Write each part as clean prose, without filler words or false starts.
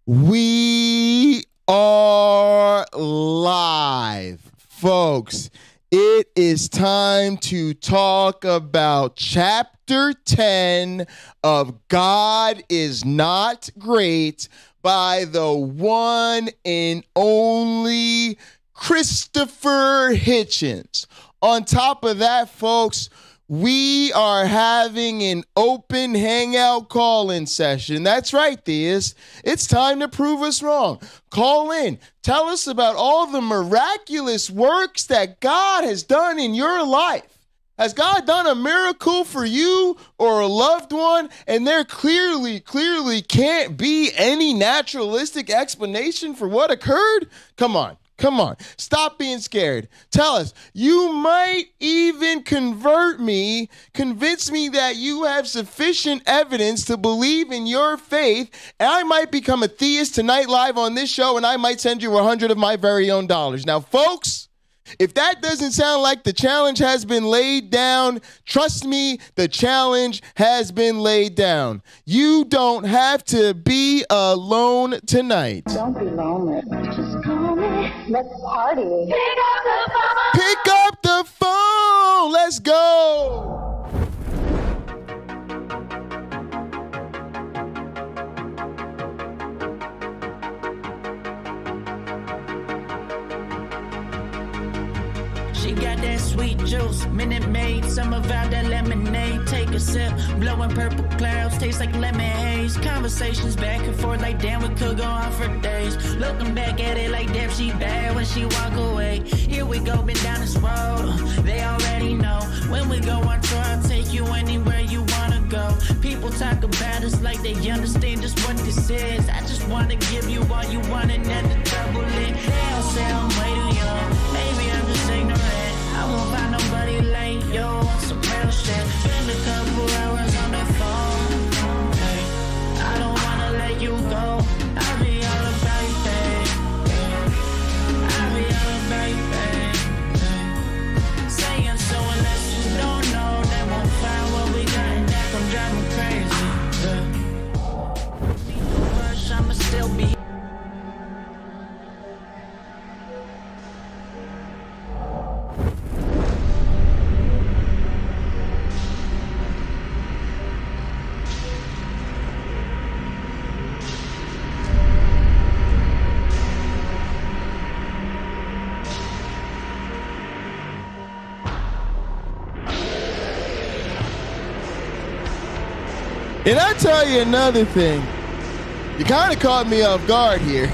We are live, folks. It is time to talk about Chapter 10 of God is Not Great by the one and only Christopher Hitchens. On top of that, folks, we are having an open hangout call-in session. That's right, Theists. It's time to prove us wrong. Call in. Tell us about all the miraculous works that God has done in your life. Has God done a miracle for you or a loved one? And there clearly can't be any naturalistic explanation for what occurred? Come on. Stop being scared. Tell us. You might even convert me, convince me that you have sufficient evidence to believe in your faith, and I might become a theist tonight live on this show, and I might send you 100 of my very own dollars. Now, folks, if that doesn't sound like the challenge has been laid down, trust me, the challenge has been laid down. You don't have to be alone tonight. Don't be lonely. Just call me. Let's party. Pick up the phone. Pick up the phone. Let's go. She got that sweet juice, Minute Maid, summer vibe, that lemonade. Take a sip, blowing purple clouds, taste like lemon haze. Conversations back and forth like damn, we could go on for days. Looking back at it like damn, she bad when she walk away. Here we go, been down this road, they already know. When we go on tour, I'll take you anywhere you wanna go. People talk about us like they understand just what this is. I just wanna give you all you want and at the double it. They all say I'm way too young, maybe I'm just ignorant. I won't find nobody like you on some real shit. Spend a couple hours on that phone. Hey, I don't wanna let you go. I'll be all about you, babe. I'll be all about you, babe. Saying so unless you don't know, they won't find what we got and that gon' drive me crazy. Rush, I'ma still be. And I tell you another thing, you kind of caught me off guard here.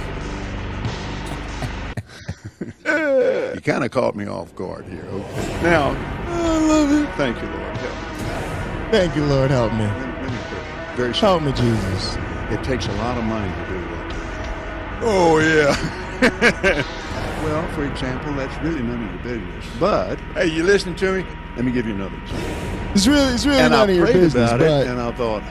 You kind of caught me off guard here. Okay. Now, I love it. thank you, Lord. Help me. Thank you, Lord, help me. Let me pray. Very Help simple. me, Jesus. It takes a lot of money to do what. Oh, yeah. Well, for example, that's really none of your business. But, hey, you listening to me? Let me give you another example. It's really And none I of your prayed business, about it, but and I thought,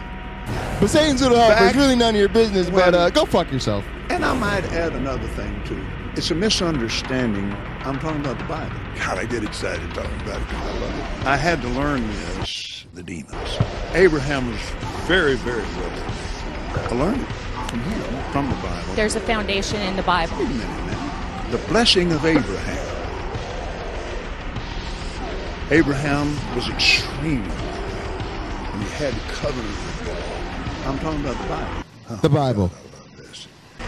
Satan's gonna help. It's really none of your business, when- but go fuck yourself. and I might add another thing, too. It's a misunderstanding. I'm talking about the Bible. God, I get excited talking about it because I love it. I had to learn this, the demons. Abraham was very, very good. I learned it from him, from the Bible. There's a foundation in the Bible. Wait a minute now. The blessing of Abraham. Abraham was extremely good, and he had a covenant with God. I'm talking about the Bible. The Bible.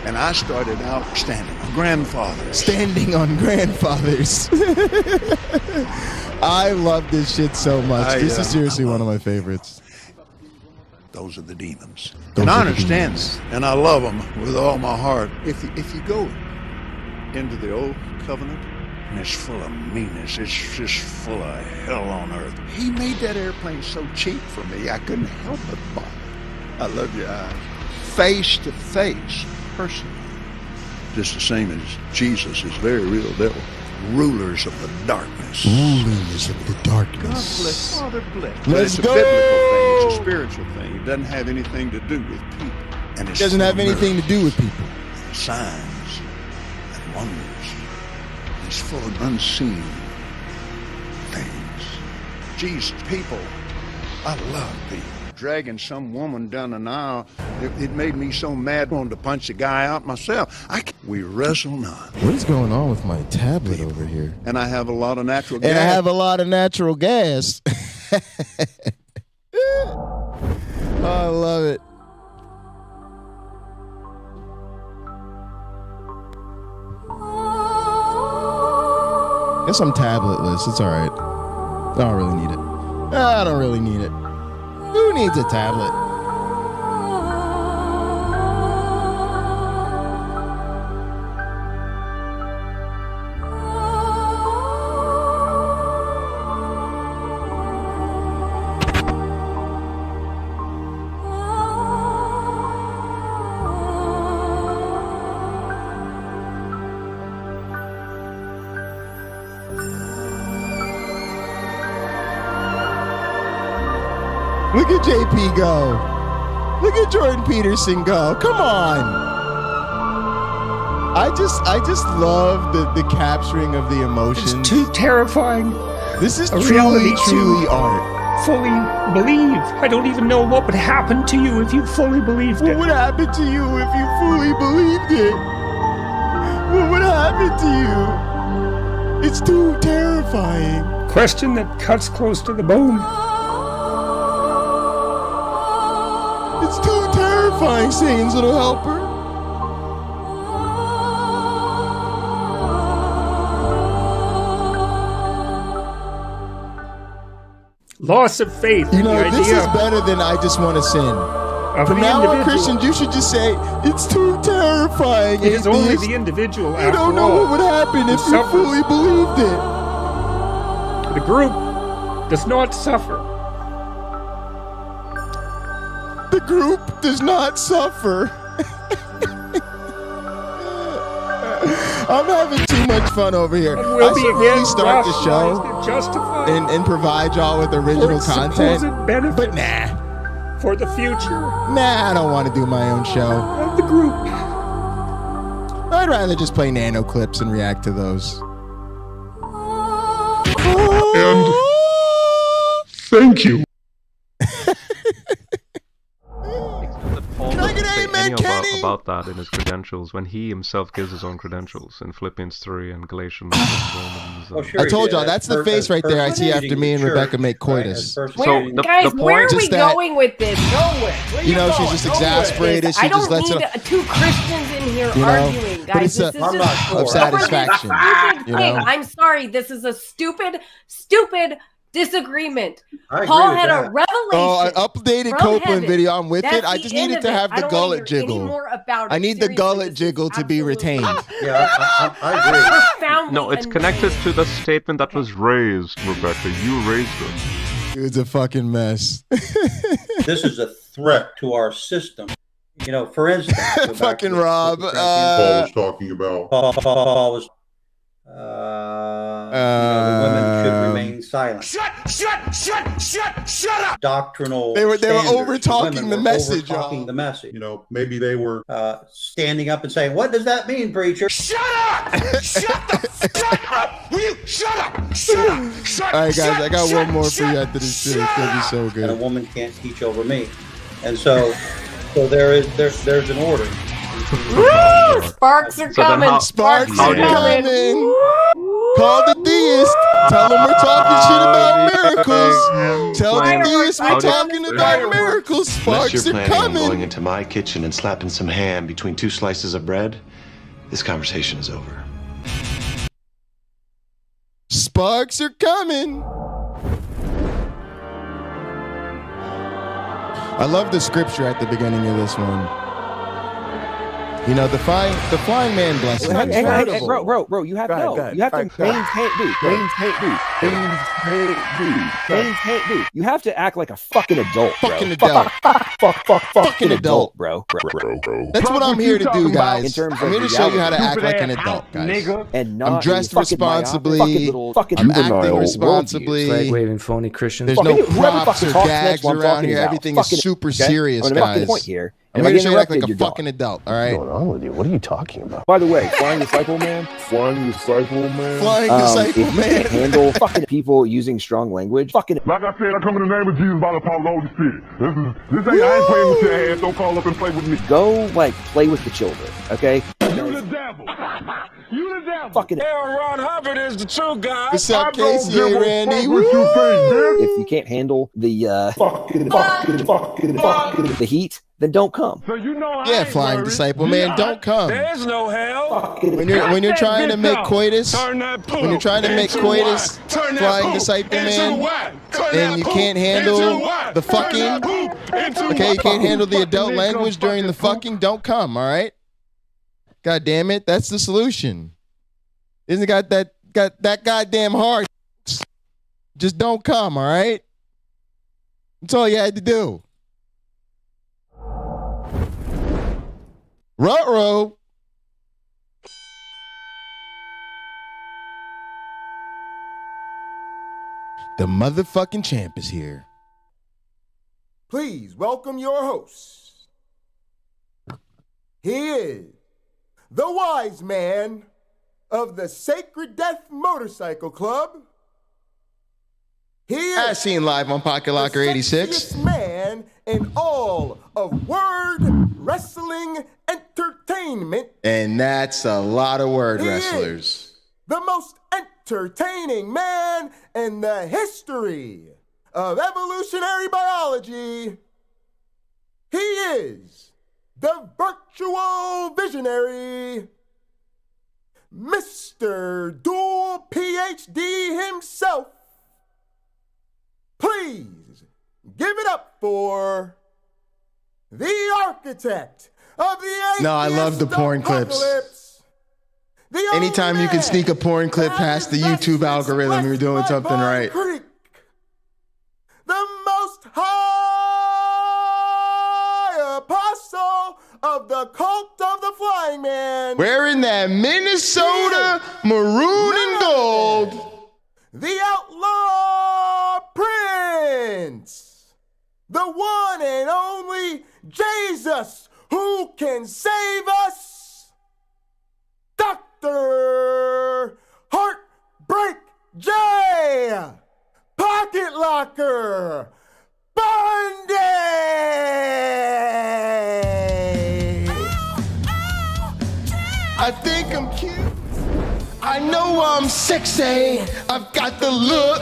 And I started out standing on grandfathers. Standing on grandfathers. I love this shit so much. This is seriously one of my favorites. Those are the demons. Those And I are the understand demons. them, and I love them with all my heart. If you go into the old covenant, and it's full of meanness, it's just full of hell on earth. He made that airplane so cheap for me, I couldn't help but buy it. I love your eyes. Face to face, personally. Just the same as Jesus is very real. They're rulers of the darkness. Rulers of the God darkness. bless. Father bless. But Let's it's a go. biblical thing. It's a spiritual thing. It doesn't have anything to do with people. And It doesn't have anything to do with people. Signs and wonders. It's full of unseen things. Jesus, people, I love people. dragging some woman down an aisle. It made me so mad I wanted to punch the guy out myself. We wrestle not. What is going on with my tablet over here? And I have a lot of natural gas. And I have a lot of natural gas. Oh, I love it. Guess I'm tabletless. It's all right. I don't really need it. I don't really need it. Who needs a tablet? Look at JP go. Look at Jordan Peterson go. Come on. I just love the capturing of the emotions. It's too terrifying. This is reality truly art. Fully believe. I don't even know what would happen to you if you fully believed What it. would happen to you if you fully believed it? What would happen to you? It's too terrifying. Question that cuts close to the bone. It's too terrifying, Satan's little helper. Loss of faith. You in know, the this idea is better than I just want to sin. of From the now on, individual. Christians, you should just say, it's too terrifying. It is only atheist. the individual. You after don't know all. what would happen if you suffers. fully believed it. The group does not suffer. The group does not suffer. I'm having too much fun over here. And will I be should really again start the rationalized show and justified and provide y'all with for original its content. supposed benefit But nah, for the future I don't want to do my own show. of the group. I'd rather just play nano clips and react to those. And thank you. Can I get an amen, Kenny? about that in his credentials when he himself gives his own credentials in Philippians 3 and Galatians and Romans. Oh, sure I he told did. y'all, that's the face right there I see after me and Rebecca make coitus. So Where, the Guys, point where are we just that- going with this? Nowhere. Where You know, going? she's just Nowhere. exasperated. She I don't just lets need it. two Christians in here You know, arguing, but guys. it's This a- is I'm just not sure. of satisfaction. Stupid you thing. know? I'm sorry. This is a stupid disagreement. I agree Paul with had that. a revelation. Oh, an updated from Copeland heaven. video. I'm with That's it. I the just end needed of to it. have I the don't wanna gullet hear any jiggle. more about I it. need the Seriously, gullet this jiggle is to be absolutely retained. Yeah, I agree. profoundly no, it's annoying. connected to the statement that was raised, Rebecca. You raised it. It's a fucking mess. This is a threat to our system. You know, for instance, go back Fucking to Rob. Paul was talking about. Paul was, the women should remain silent. Shut up! Doctrinal. They were standards. over-talking Women the were message, over-talking y'all. the message. You know, maybe they were. Standing up and saying, "What does that mean, preacher?" Shut up! Shut the fuck up! Will you shut up? Shut up! Shut All right, guys, I got one more for you after this too. It's gonna be so And a good. woman can't teach over me. And so there's an order. Woo! Sparks are So then coming. how- Sparks How are do you- coming. Call the theist. Tell them we're talking shit about miracles. Tell the theist we're talking about miracles. Unless Sparks you're are planning on going coming. into my kitchen and slapping some ham between two slices of bread, this conversation is over. Sparks are coming. I love the scripture at the beginning of this one. You know, the flying man blessing. Hey, is hey, incredible. bro, you have Go ahead, no. go ahead. You have to Go ahead. maintain. You have to act like a fucking adult, bro. Fucking adult. Fucking adult, bro. That's what I'm here to do, In guys. terms I'm of here to show you how to reality. act like an adult, guys. And not I'm dressed fucking responsibly. fucking little fucking I'm acting juvenile responsibly. worldviews. Waving phony Christians. There's Fucking no whoever props fucking or talks gags next, what I'm around talking here. about. Everything is Fucking- super okay? serious, I'm gonna make the guys. point here I'm here to show you act like a fucking adult, all right? What's going on with you? What are you talking about? By the way, Flying Disciple Man. Flying Disciple If you can't handle fucking people using strong language, fucking. Like I said, I come in the name of Jesus by the power of the Holy Spirit. This ain't, I ain't playing with your ass. Don't call up and play with me. Go, like, play with the children, okay? You the devil. You the devil. Fucking. Ron Hubbard is the true guy. What's up, Casey? Hey, Randy. If you can't handle the the heat, then don't come. So you know yeah, Flying Disciple Man, don't come. There's no hell. When you're trying to make coitus, Flying Disciple Man, and you can't handle the fucking, okay, you can't handle the adult language during the fucking, don't come, all right? God damn it, that's the solution. Isn't it got that goddamn hard? Just don't come, all right? That's all you had to do. Ruh-roh. The motherfucking champ is here. Please welcome your host. He is the wise man of the Sacred Death Motorcycle Club. He is as seen live on Pocket Locker 86. Man in all of word wrestling entertainment. And that's a lot of word wrestlers. The most entertaining man in the history of evolutionary biology. He is the virtual visionary, Mr. Dual PhD himself. Please give it up for the architect of the Atheist. No, I love the porn clips. Anytime you can sneak a porn clip past the YouTube algorithm, you're doing something right. Creek, the most high apostle of the cult of the Flying Man. Wearing that Minnesota maroon and gold. The outlaw prince. The one and only Jesus who can save us. Dr. Heartbreak J. Pocket Locker BUNDY. I think I'm cute. I know I'm sexy. I've got the look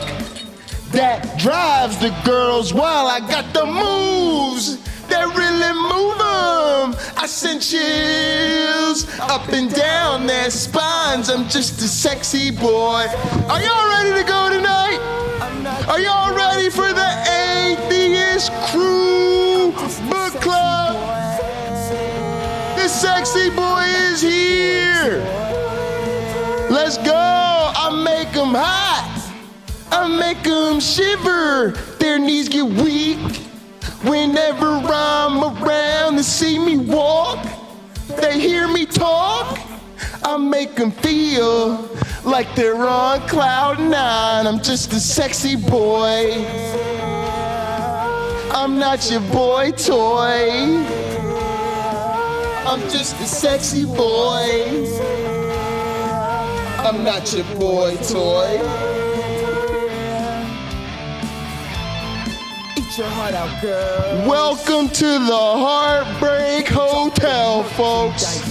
that drives the girls while I got the moves that really move them. I send chills up and down their spines. I'm just a sexy boy. Are y'all ready to go tonight? Are y'all ready for the Atheist Crew Book Club? The sexy boy is here. Let's go. I make them hot. I make them shiver. Their knees get weak. Whenever I'm around, they see me walk. They hear me talk. I make them feel like they're on cloud nine. I'm just a sexy boy. I'm not your boy toy. I'm just a sexy boy. I'm not your boy toy. Eat your heart out, girl. Welcome to the Heartbreak Hotel, folks.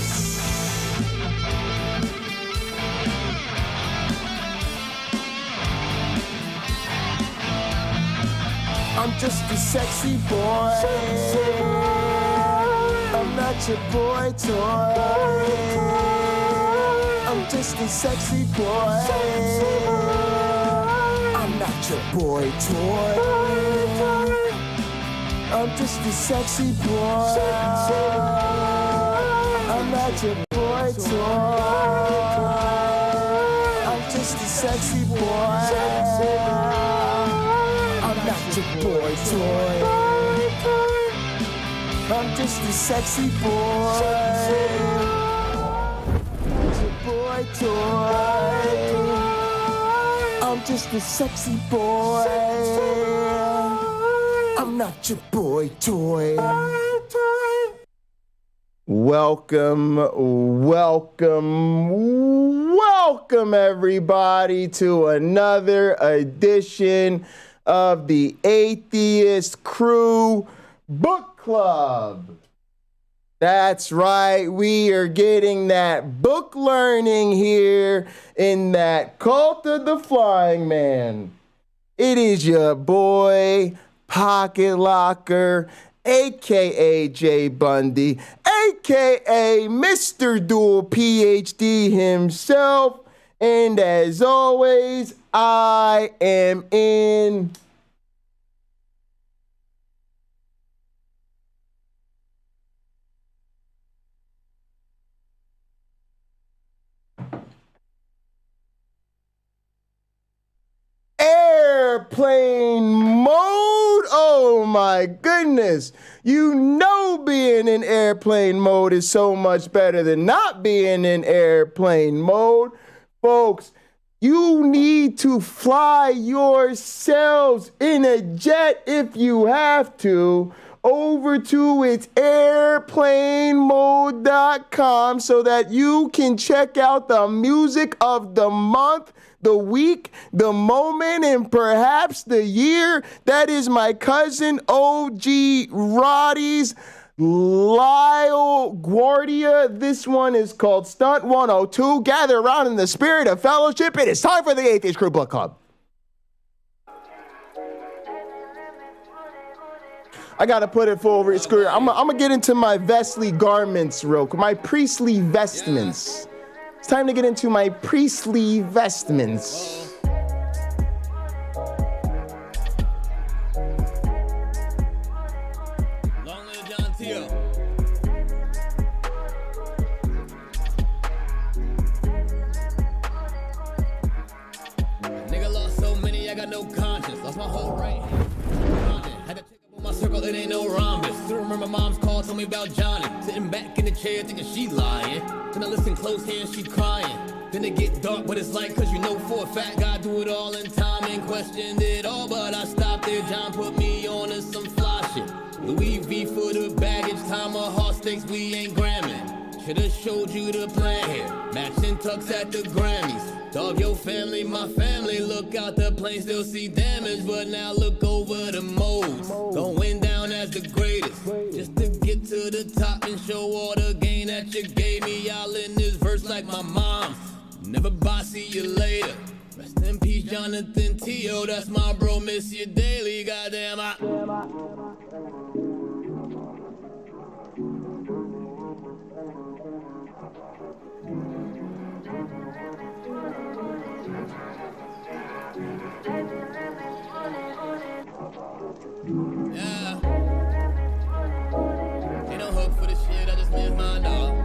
I'm just a sexy boy. I'm not your boy toy. I'm just a sexy boy. I'm not your boy toy. I'm just a sexy boy. I'm not your boy toy. I'm just a sexy boy. I'm not your boy toy. I'm just a sexy boy. Boy toy. I'm just a sexy boy. I'm not your boy toy. welcome everybody to another edition of the Atheist Crew Book Club. That's right, we are getting that book learning here in that Cult of the Flying Man. It is your boy, Pocket Locker, a.k.a. J. Bundy, a.k.a. Mr. Dual PhD himself. And as always, I am in airplane mode. Oh my goodness. You know being in airplane mode is so much better than not being in airplane mode. Folks, you need to fly yourselves in a jet if you have to over to its airplanemode.com so that you can check out the music of the month, the week, the moment, and perhaps the year. That is my cousin OG Roddy's Lyle Guardia. This one is called Stunt 102. Gather around in the spirit of fellowship. It is time for the Atheist Crew Book Club. I gotta put it full screw. I'm gonna get into my vestly garments real quick. My priestly vestments. It's time to get into my priestly vestments. Nigga lost so many, I got no conscience. Lost my whole right. Had to check up on my circle, it ain't no rhombus. Still remember mom's call, told me about Johnny. Sitting back in the chair, thinking she lying. Then I listen close here and she crying. Then it get dark, but it's like, cause you know for a fact God do it all in time and questioned it all. But I stopped there, John put me on to some fly shit. Louis V for the baggage, time of heart stakes, we ain't gramming. Should've showed you the plan here. Matching tux at the Grammys. Dog, your family, my family. Look out the plane, still see damage. But now look over the modes. Going down as the greatest. Just to get to the top and show all the gain that you gave me. Y'all in this verse like my mom. Never bye, see you later. Rest in peace, Jonathan T.O. That's my bro, miss you daily. Goddamn, yeah. Ain't no hook for the shit, I just miss my dog.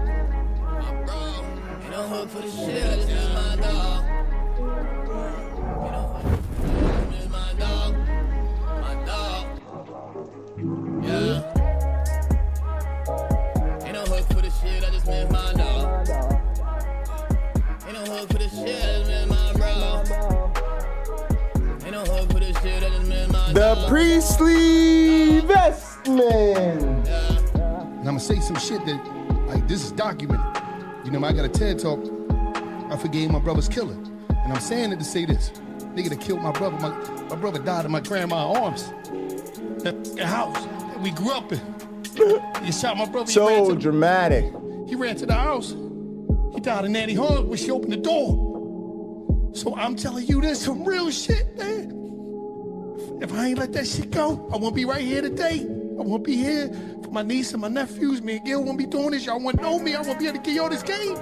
My bro. Ain't no hook for the shit, I just miss my dog. Ain't no hook for the shit, I just miss my dog. My dog. Yeah. Ain't no hook for the shit, I just miss my dog. Ain't no hook for the shit, I just miss my bro. Ain't no hook for the shit, I just miss my dog. The priestly vestment. And I'm gonna say some shit that, like, this is documented. You know, I got a TED talk. I forgave my brother's killer. And I'm saying it to say this. Nigga that killed my brother. My brother died in my grandma's arms. That house that we grew up in. He shot my brother. So dramatic. He ran to the house. He died in Nanny Hall when she opened the door. So I'm telling you, there's some real shit, man. If I ain't let that shit go, I won't be right here today. I won't be here for my niece and my nephews. Me and Gil won't be doing this. Y'all won't know me. I won't be able to give y'all this game.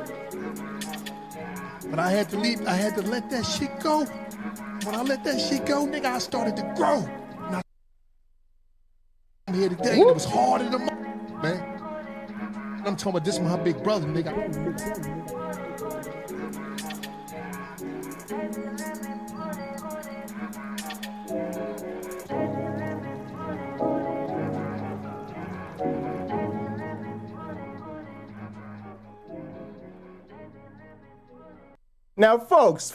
But I had to leave. I had to let that shit go. When I let that shit go, nigga, I started to grow. And I'm here today. It was harder than man. And I'm talking about this my big brother, nigga. Now, folks,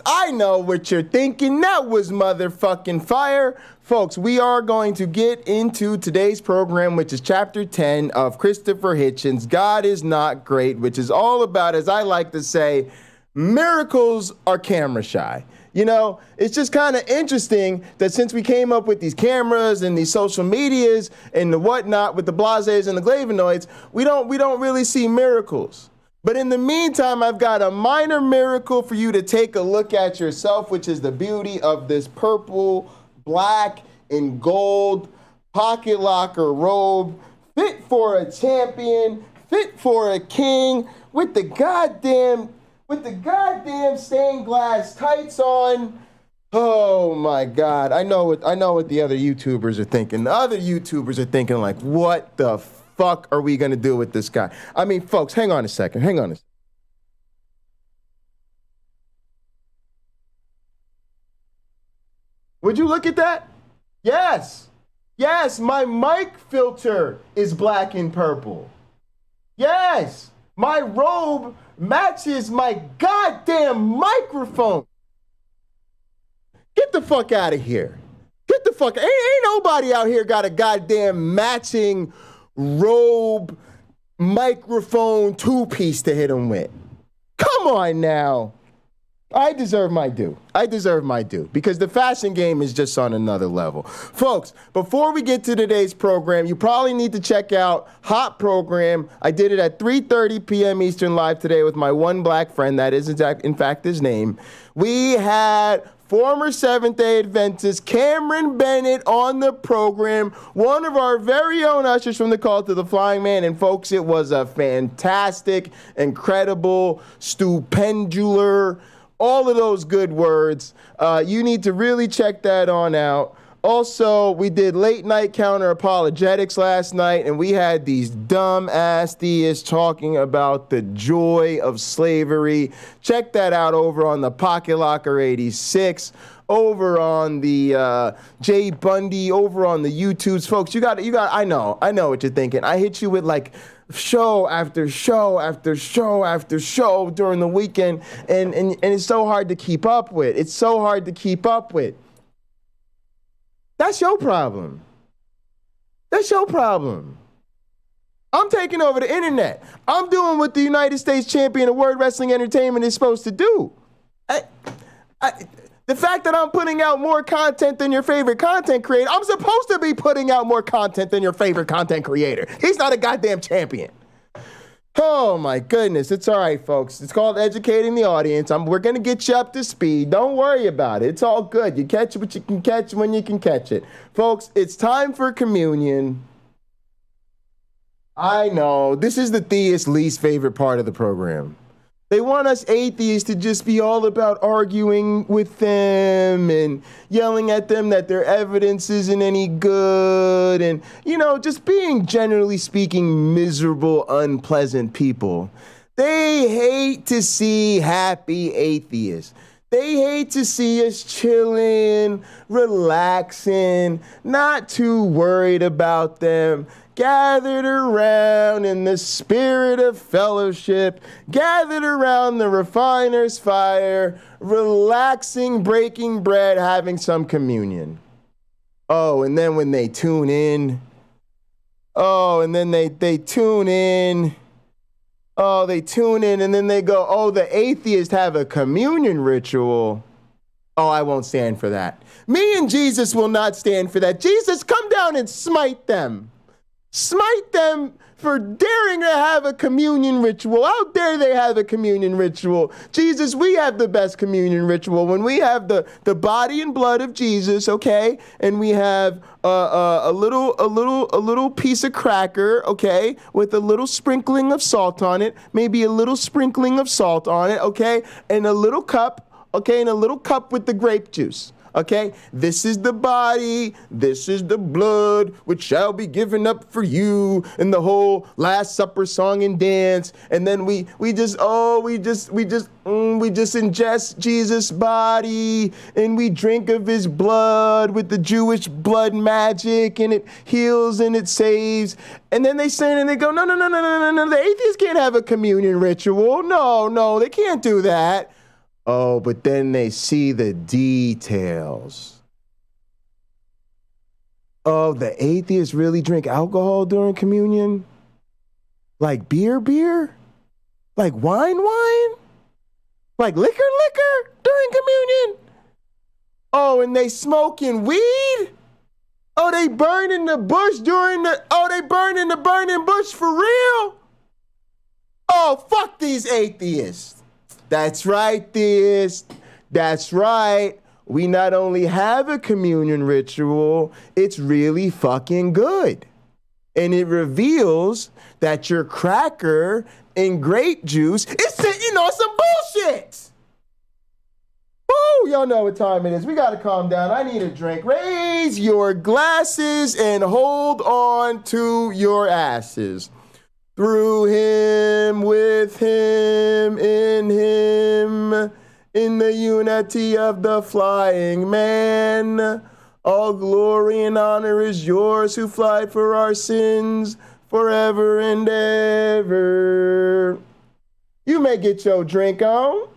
I know what you're thinking. That was motherfucking fire. Folks, we are going to get into today's program, which is Chapter 10 of Christopher Hitchens, God is Not Great, which is all about, as I like to say, miracles are camera shy. You know, it's just kind of interesting that since we came up with these cameras and these social medias and the whatnot with the blases and the glavinoids, we don't really see miracles. But in the meantime, I've got a minor miracle for you to take a look at yourself, which is the beauty of this purple, black, and gold pocket locker robe, fit for a champion, fit for a king, with the goddamn stained glass tights on. Oh my God. I know what the other YouTubers are thinking. The other YouTubers are thinking like, what the fuck are we gonna do with this guy? I mean, folks, hang on a second. Would you look at that? Yes, my mic filter is black and purple. Yes, my robe matches my goddamn microphone. Get the fuck out of here. Get the fuck, ain't nobody out here got a goddamn matching robe, microphone, two-piece to hit him with. Come on now. I deserve my due because the fashion game is just on another level. Folks, before we get to today's program, you probably need to check out Hot Program. I did it at 3:30 p.m. Eastern live today with my one black friend. That is in fact his name. We had former Seventh-day Adventist Cameron Bennett on the program, one of our very own ushers from the Cult of the Flying Man. And folks, it was a fantastic, incredible, stupendular, all of those good words. You need to really check that on out. Also, we did late night Counter-Apologetics last night, and we had these dumb-ass theists talking about the joy of slavery. Check that out over on the Pocket Locker 86, over on the J Bundy, over on the YouTubes. Folks, you got. I know what you're thinking. I hit you with like show after show after show after show during the weekend, and it's so hard to keep up with. That's your problem. I'm taking over the internet. I'm doing what the United States champion of Word Wrestling Entertainment is supposed to do. The fact that I'm putting out more content than your favorite content creator, I'm supposed to be putting out more content than your favorite content creator. He's not a goddamn champion. Oh my goodness, it's all right, folks. It's called educating the audience. We're gonna get you up to speed. Don't worry about it. It's all good. You catch what you can catch when you can catch it. Folks, it's time for communion. I know, this is the theist's least favorite part of the program. They want us atheists to just be all about arguing with them and yelling at them that their evidence isn't any good and, just being, generally speaking, miserable, unpleasant people. They hate to see happy atheists. They hate to see us chilling, relaxing, not too worried about them, gathered around in the spirit of fellowship, gathered around the refiner's fire, relaxing, breaking bread, having some communion. Oh, and then when they tune in, they tune in. Oh, they tune in and then they go, oh, the atheists have a communion ritual. Oh, I won't stand for that. Me and Jesus will not stand for that. Jesus, come down and smite them. Smite them for daring to have a communion ritual. How dare they have a communion ritual? Jesus, we have the best communion ritual when we have the body and blood of Jesus, okay? And we have a little piece of cracker, okay, with a little sprinkling of salt on it, maybe a little sprinkling of salt on it, okay, and a little cup, okay, and a little cup with the grape juice. Okay, this is the body, this is the blood, which shall be given up for you, and the whole Last Supper song and dance, and then we just ingest Jesus' body, and we drink of his blood with the Jewish blood magic, and it heals and it saves, and then they say and they go, no, the atheists can't have a communion ritual, no, they can't do that. Oh, but then they see the details. Oh, the atheists really drink alcohol during communion? Like beer? Like wine? Like liquor during communion? Oh, and they smoking weed? Oh, they burning the bush they burning the burning bush for real? Oh, fuck these atheists. That's right, theists. That's right. We not only have a communion ritual, it's really fucking good. And it reveals that your cracker and grape juice is sitting on some bullshit. Woo, y'all know what time it is. We gotta calm down. I need a drink. Raise your glasses and hold on to your asses. Through him, with him, in the unity of the flying man. All glory and honor is yours who fly for our sins forever and ever. You may get your drink on.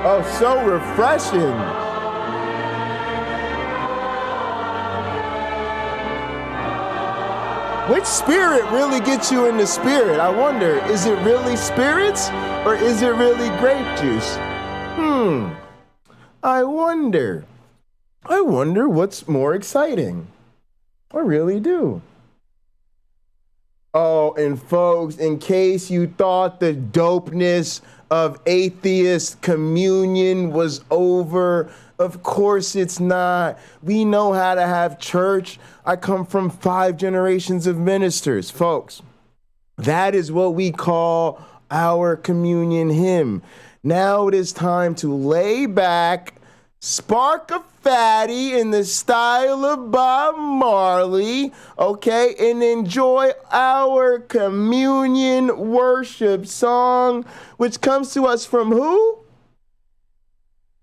Oh, so refreshing. Which spirit really gets you in the spirit? I wonder, is it really spirits or is it really grape juice? I wonder what's more exciting. I really do. Oh, and folks, in case you thought the dopeness of atheist communion was over, of course it's not. We know how to have church. I come from 5 generations of ministers, folks. That is what we call our communion hymn. Now it is time to lay back, spark a fatty in the style of Bob Marley, okay, and enjoy our communion worship song, which comes to us from who?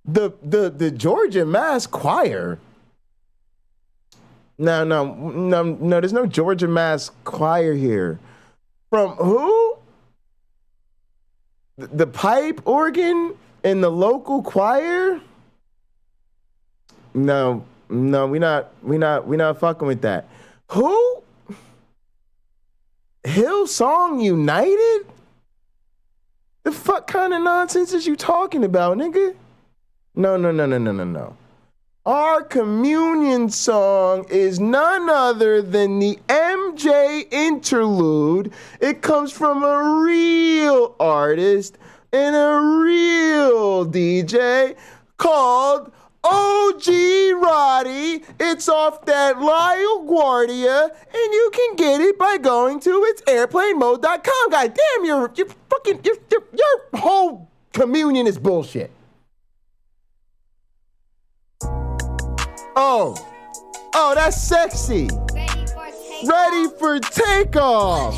The Georgia Mass Choir. No, there's no Georgia Mass Choir here. From who? The pipe organ in the local choir? No, we not fucking with that. Who? Hillsong United? The fuck kind of nonsense is you talking about, nigga? No. Our communion song is none other than the MJ Interlude. It comes from a real artist and a real DJ called OG Roddy. It's off that Lyle Guardia, and you can get it by going to its airplanemode.com. God damn, your whole communion is bullshit. Oh, that's sexy. Ready for takeoff.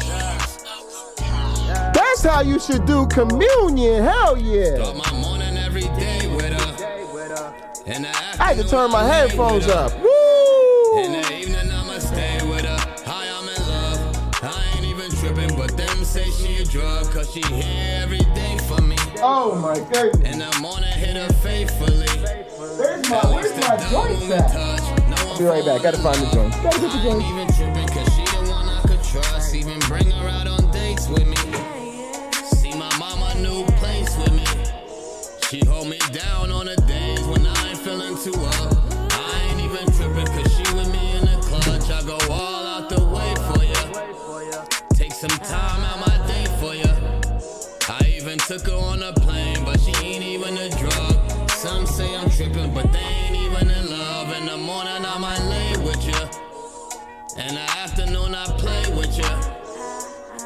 That's how you should do communion. Hell yeah. I had to turn my headphones up. Woo! In the evening, I'ma stay with her. Hi, I'm in love. I ain't even tripping, but them say she a drug, cause she here every day for me. Oh my goodness. In the morning, hit her faithfully. Where's my joints at? I'll be right back. Gotta find the joints. Gotta get the joints. I ain't even tripping, cause she the one I could trust. Even bring her out on dates with me. See my mama new place with me. She hold me down on the days when I ain't feeling too up. I ain't even tripping, cause she with me in the clutch. I go all out the way for ya. Take some time out my day for ya. I even took her on a plane, but she ain't even a drug. Some say I'm tripping, but they ain't even in love. In the morning I might lay with ya. In the afternoon I play with ya.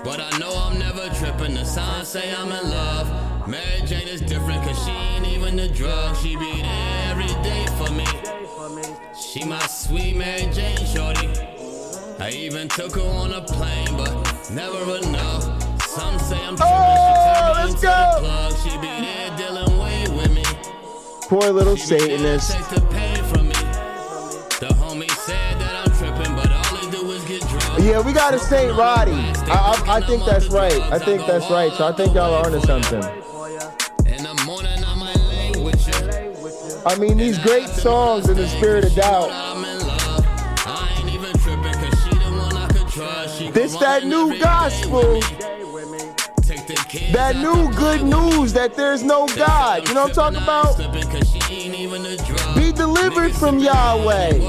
But I know I'm never tripping. The signs say I'm in love. Mary Jane is different, cause she ain't even a drug. She be there every day for me. She my sweet Mary Jane shorty. I even took her on a plane, but never enough. Some say I'm tripping, she turned me into the plug. She be there dealing way with me. Poor little Satanist. Yeah, we got a Saint Roddy. I think that's right. I think that's right. So I think y'all are onto something. I mean, these great songs in the spirit of doubt. This that new gospel. That new good news that there's no God. You know what I'm talking about? Be delivered from Yahweh.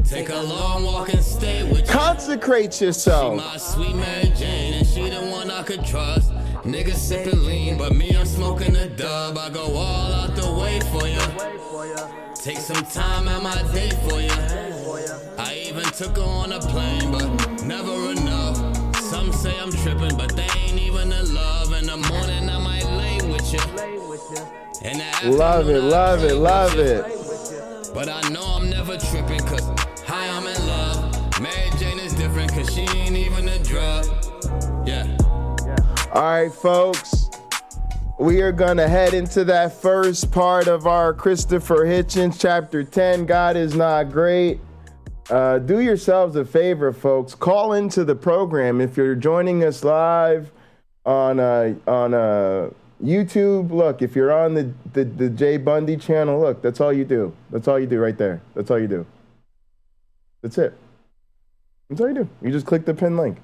Take a long walk and stay with you. Consecrate yourself. She my sweet Mary Jane, and she the one I could trust. Niggas sipping lean, but me, I'm smoking a dub. I go all out the way for you. Take some time out my day for you. I even took her on a plane, but never enough. Some say I'm tripping, but they ain't even in love. In the morning, I might lay with you. Love it, love it, love it. But I know I'm never tripping, cause hi, I'm in love. Mary Jane is different, cause she ain't even a drug. Yeah. All right, folks. We are going to head into that first part of our Christopher Hitchens, Chapter 10, God is Not Great. Do yourselves a favor, folks. Call into the program. If you're joining us live on YouTube, look, if you're on the J Bundy channel, look, that's all you do. That's all you do right there. That's all you do. That's it. That's all you do. You just click the pin link.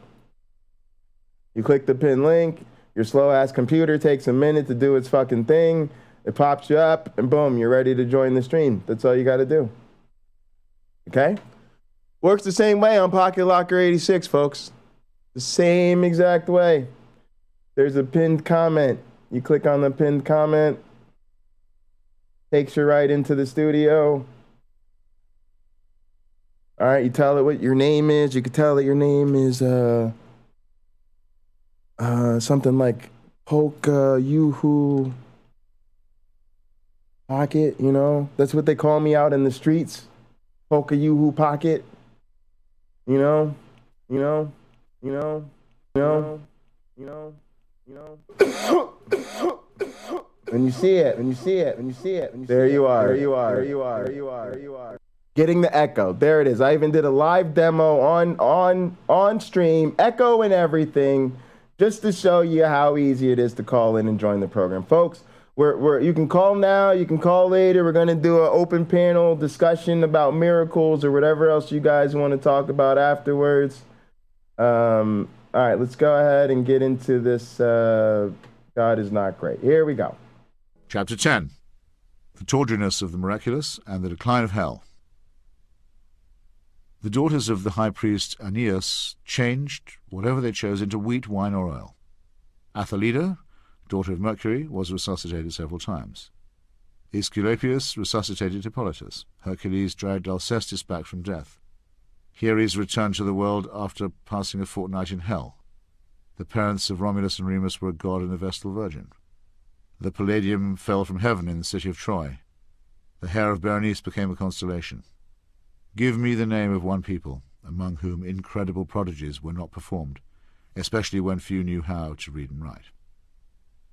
You click the pin link. Your slow-ass computer takes a minute to do its fucking thing. It pops you up, and boom, you're ready to join the stream. That's all you got to do. Okay? Works the same way on Pocket Locker 86, folks. The same exact way. There's a pinned comment. You click on the pinned comment. Takes you right into the studio. All right, you tell it what your name is. You can tell that your name is something like Polka Yoo-Hoo Pocket, you know? That's what they call me out in the streets. Polka Yoo-Hoo Pocket. You know? You know? You know? You know? You know? You know? When you see it, when you see it, when you see it, when you there you are. There you are. There you are. There you are. There you are. Getting the echo. There it is. I even did a live demo on stream, echo and everything, just to show you how easy it is to call in and join the program. Folks, you can call now, you can call later. We're going to do an open panel discussion about miracles or whatever else you guys want to talk about afterwards. All right, let's go ahead and get into this. God is Not Great. Here we go. Chapter 10. The Tawdriness of the Miraculous and the Decline of Hell. The daughters of the high priest Aeneas changed whatever they chose into wheat, wine, or oil. Athelida, daughter of Mercury, was resuscitated several times. Aesculapius resuscitated Hippolytus. Hercules dragged Alcestis back from death. Hieres returned to the world after passing a fortnight in hell. The parents of Romulus and Remus were a god and a Vestal Virgin. The Palladium fell from heaven in the city of Troy. The hair of Berenice became a constellation. Give me the name of one people, among whom incredible prodigies were not performed, especially when few knew how to read and write.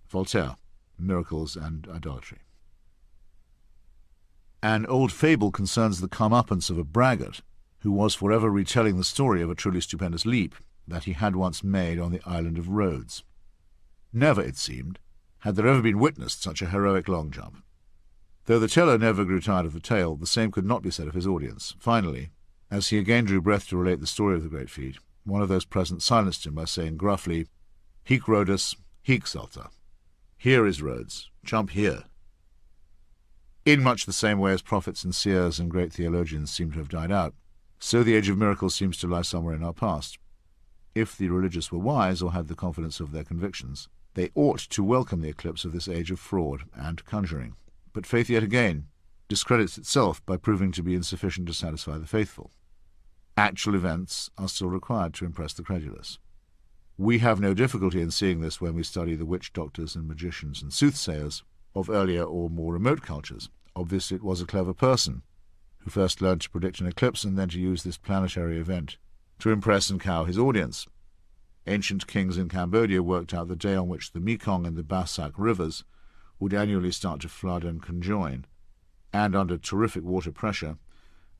Voltaire, Miracles and Idolatry. An old fable concerns the comeuppance of a braggart who was forever retelling the story of a truly stupendous leap that he had once made on the island of Rhodes. Never, it seemed, had there ever been witnessed such a heroic long jump. Though the teller never grew tired of the tale, the same could not be said of his audience. Finally, as he again drew breath to relate the story of the great feat, one of those present silenced him by saying gruffly, "Hic Rhodus, hic Salta." Here is Rhodes, jump here. In much the same way as prophets and seers and great theologians seem to have died out, so the age of miracles seems to lie somewhere in our past. If the religious were wise or had the confidence of their convictions, they ought to welcome the eclipse of this age of fraud and conjuring. But faith yet again discredits itself by proving to be insufficient to satisfy the faithful. Actual events are still required to impress the credulous. We have no difficulty in seeing this when we study the witch doctors and magicians and soothsayers of earlier or more remote cultures. Obviously it was a clever person who first learned to predict an eclipse and then to use this planetary event to impress and cow his audience. Ancient kings in Cambodia worked out the day on which the Mekong and the Basak rivers would annually start to flood and conjoin, and under terrific water pressure,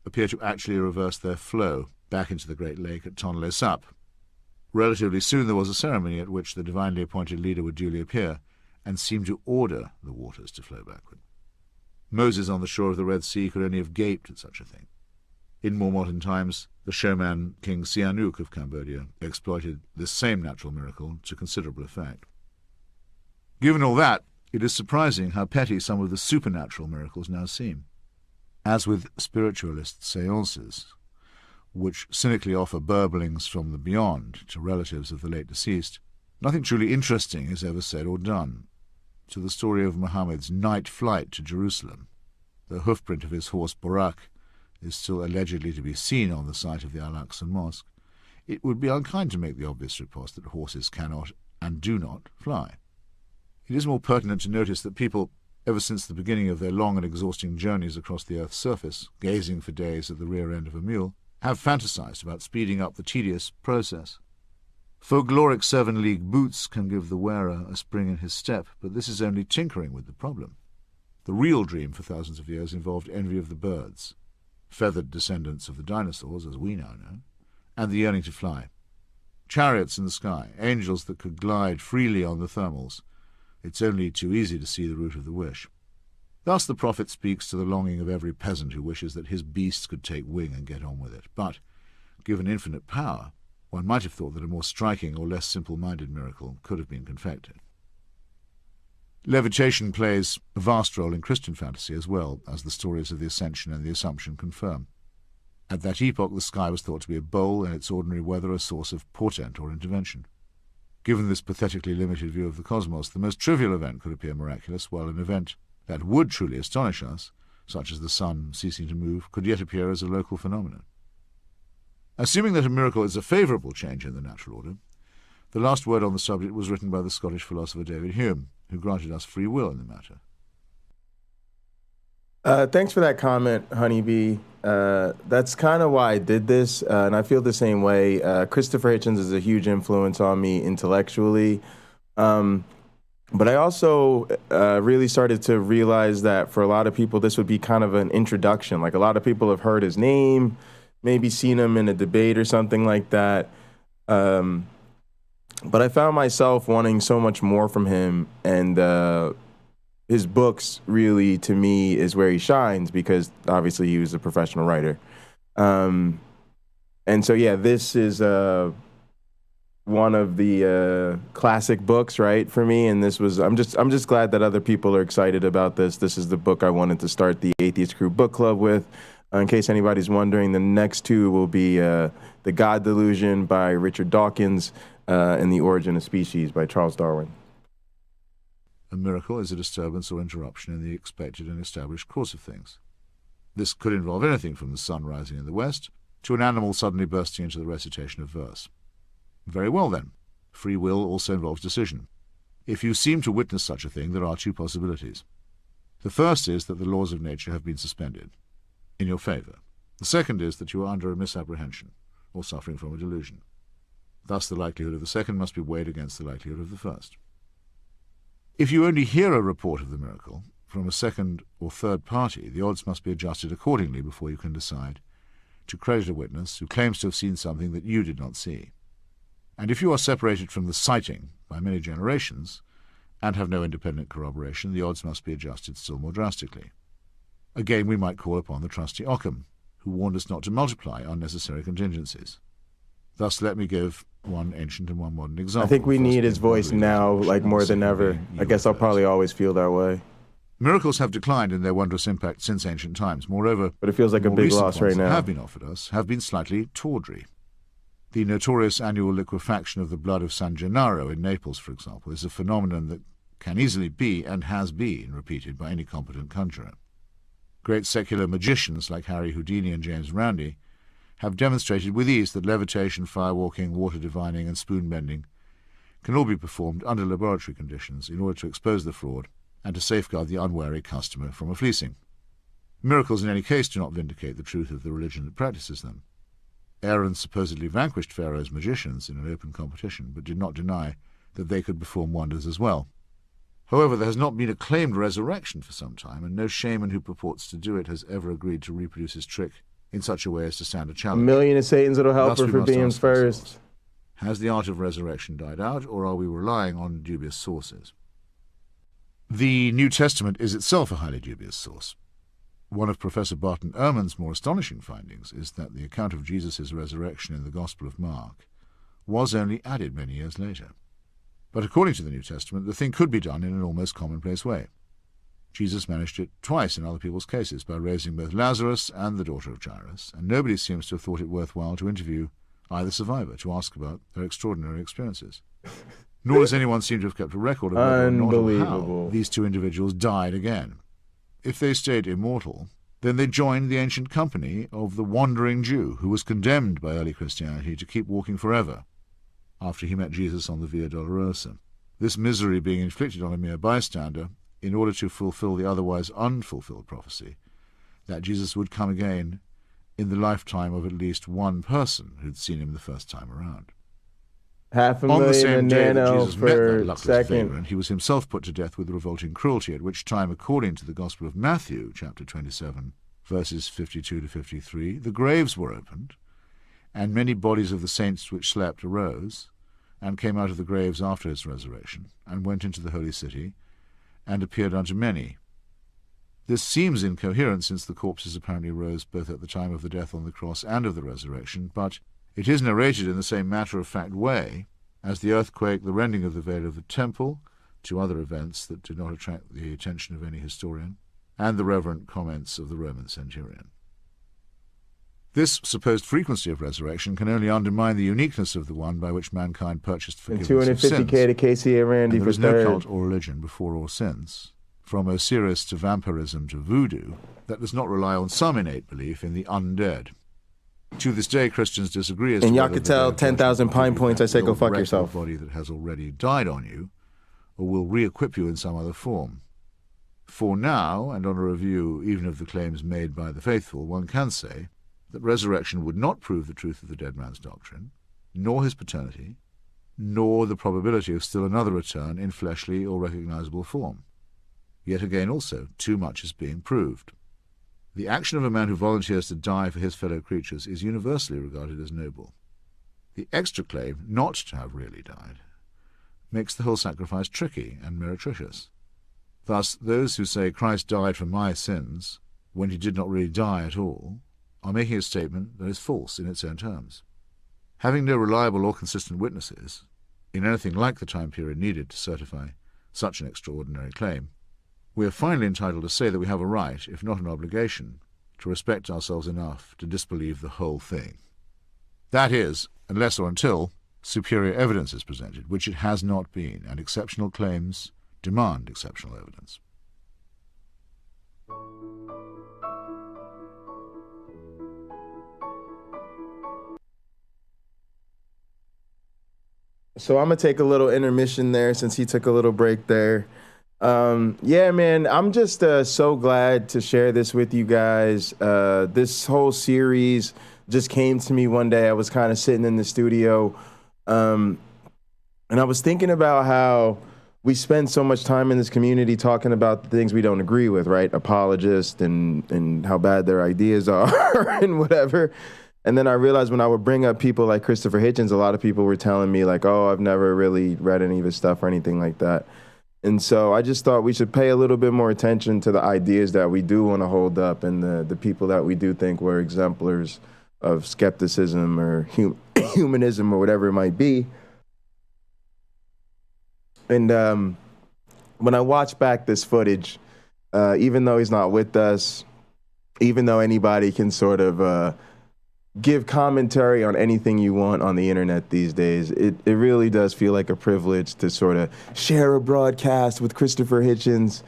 appear to actually reverse their flow back into the Great Lake at Tonle Sap. Relatively soon there was a ceremony at which the divinely appointed leader would duly appear and seem to order the waters to flow backward. Moses on the shore of the Red Sea could only have gaped at such a thing. In more modern times, the showman King Sihanouk of Cambodia exploited this same natural miracle to considerable effect. Given all that, it is surprising how petty some of the supernatural miracles now seem. As with spiritualist séances, which cynically offer burblings from the beyond to relatives of the late deceased, nothing truly interesting is ever said or done. To the story of Muhammad's night flight to Jerusalem, the hoofprint of his horse Burak is still allegedly to be seen on the site of the Al-Aqsa Mosque. It would be unkind to make the obvious riposte that horses cannot and do not fly. It is more pertinent to notice that people, ever since the beginning of their long and exhausting journeys across the earth's surface, gazing for days at the rear end of a mule, have fantasized about speeding up the tedious process. Folkloric 7-league boots can give the wearer a spring in his step, but this is only tinkering with the problem. The real dream for thousands of years involved envy of the birds, feathered descendants of the dinosaurs, as we now know, and the yearning to fly. Chariots in the sky, angels that could glide freely on the thermals. It's only too easy to see the root of the wish. Thus the prophet speaks to the longing of every peasant who wishes that his beasts could take wing and get on with it. But, given infinite power, one might have thought that a more striking or less simple-minded miracle could have been confected. Levitation plays a vast role in Christian fantasy as well, as the stories of the Ascension and the Assumption confirm. At that epoch the sky was thought to be a bowl and its ordinary weather a source of portent or intervention. Given this pathetically limited view of the cosmos, the most trivial event could appear miraculous, while an event that would truly astonish us, such as the sun ceasing to move, could yet appear as a local phenomenon. Assuming that a miracle is a favourable change in the natural order, the last word on the subject was written by the Scottish philosopher David Hume, who granted us free will in the matter. Thanks for that comment, Honeybee. That's kind of why I did this, and I feel the same way. Christopher Hitchens is a huge influence on me intellectually. But I also really started to realize that for a lot of people, this would be kind of an introduction. Like, a lot of people have heard his name, maybe seen him in a debate or something like that. But I found myself wanting so much more from him, and his books really, to me, is where he shines, because obviously he was a professional writer. And so, yeah, this is one of the classic books, right, for me. And this was, I'm just glad that other people are excited about this. This is the book I wanted to start the Atheist Crew Book Club with. In case anybody's wondering, the next two will be The God Delusion by Richard Dawkins and The Origin of Species by Charles Darwin. A miracle is a disturbance or interruption in the expected and established course of things. This could involve anything from the sun rising in the west to an animal suddenly bursting into the recitation of verse. Very well, then. Free will also involves decision. If you seem to witness such a thing, there are two possibilities. The first is that the laws of nature have been suspended in your favour. The second is that you are under a misapprehension or suffering from a delusion. Thus the likelihood of the second must be weighed against the likelihood of the first. If you only hear a report of the miracle from a second or third party, the odds must be adjusted accordingly before you can decide to credit a witness who claims to have seen something that you did not see. And if you are separated from the sighting by many generations and have no independent corroboration, the odds must be adjusted still more drastically. Again, we might call upon the trusty Occam, who warned us not to multiply unnecessary contingencies. Thus, let me give one ancient and one modern example. I think we need his voice now, like, more than ever. I guess I'll probably always feel that way. Miracles have declined in their wondrous impact since ancient times. Moreover, but it feels like a big loss right now. That have been offered us have been slightly tawdry. The notorious annual liquefaction of the blood of San Gennaro in Naples, for example, is a phenomenon that can easily be and has been repeated by any competent conjurer. Great secular magicians like Harry Houdini and James Randi have demonstrated with ease that levitation, firewalking, water divining, and spoon-bending can all be performed under laboratory conditions in order to expose the fraud and to safeguard the unwary customer from a fleecing. Miracles in any case do not vindicate the truth of the religion that practices them. Aaron supposedly vanquished Pharaoh's magicians in an open competition, but did not deny that they could perform wonders as well. However, there has not been a claimed resurrection for some time, and no shaman who purports to do it has ever agreed to reproduce his trick in such a way as to stand a challenge. A million of Satans that'll help her for being first. Has the art of resurrection died out, or are we relying on dubious sources? The New Testament is itself a highly dubious source. One of Professor Barton Ehrman's more astonishing findings is that the account of Jesus' resurrection in the Gospel of Mark was only added many years later. But according to the New Testament, the thing could be done in an almost commonplace way. Jesus managed it twice in other people's cases by raising both Lazarus and the daughter of Jairus, and nobody seems to have thought it worthwhile to interview either survivor to ask about their extraordinary experiences. Nor does anyone seem to have kept a record of whether or not or how these two individuals died again. If they stayed immortal, then they joined the ancient company of the wandering Jew who was condemned by early Christianity to keep walking forever after he met Jesus on the Via Dolorosa, this misery being inflicted on a mere bystander in order to fulfill the otherwise unfulfilled prophecy that Jesus would come again in the lifetime of at least one person who'd seen him the first time around. $500,000 on the same day that Jesus met that per luckless second. vagrant, he was himself put to death with revolting cruelty, at which time, according to the Gospel of Matthew, chapter 27, verses 52 to 53, the graves were opened, and many bodies of the saints which slept arose, and came out of the graves after his resurrection, and went into the holy city, and appeared unto many. This seems incoherent, since the corpses apparently rose both at the time of the death on the cross and of the resurrection, but it is narrated in the same matter-of-fact way as the earthquake, the rending of the veil of the temple, two other events that did not attract the attention of any historian, and the reverent comments of the Roman centurion. This supposed frequency of resurrection can only undermine the uniqueness of the one by which mankind purchased forgiveness of sins. $250K to KCA Randy And there for is no third. cult or religion before or since, from Osiris to vampirism to voodoo, that does not rely on some innate belief in the undead. To this day, Christians disagree as And to y'all whether could the tell dead 10,000 will pine give you points, that I say go fuck resurrected yourself. body that has already died on you, or will re-equip you in some other form. For now, and on a review even of the claims made by the faithful, one can say that resurrection would not prove the truth of the dead man's doctrine, nor his paternity, nor the probability of still another return in fleshly or recognizable form. Yet again also, too much is being proved. The action of a man who volunteers to die for his fellow creatures is universally regarded as noble. The extra claim not to have really died makes the whole sacrifice tricky and meretricious. Thus, those who say Christ died for my sins when he did not really die at all are making a statement that is false in its own terms. Having no reliable or consistent witnesses, in anything like the time period needed to certify such an extraordinary claim, we are finally entitled to say that we have a right, if not an obligation, to respect ourselves enough to disbelieve the whole thing. That is, unless or until superior evidence is presented, which it has not been, and exceptional claims demand exceptional evidence. So I'm going to take a little intermission there since he took a little break there. Yeah, man, I'm just so glad to share this with you guys. This whole series just came to me one day. I was kind of sitting in the studio, and I was thinking about how we spend so much time in this community talking about the things we don't agree with, right? Apologists and how bad their ideas are and whatever. And then I realized when I would bring up people like Christopher Hitchens, a lot of people were telling me like, oh, I've never really read any of his stuff or anything like that. And so I just thought we should pay a little bit more attention to the ideas that we do want to hold up and the people that we do think were exemplars of skepticism or humanism or whatever it might be. And when I watch back this footage, even though he's not with us, even though anybody can sort of give commentary on anything you want on the internet these days, it really does feel like a privilege to sort of share a broadcast with Christopher Hitchens,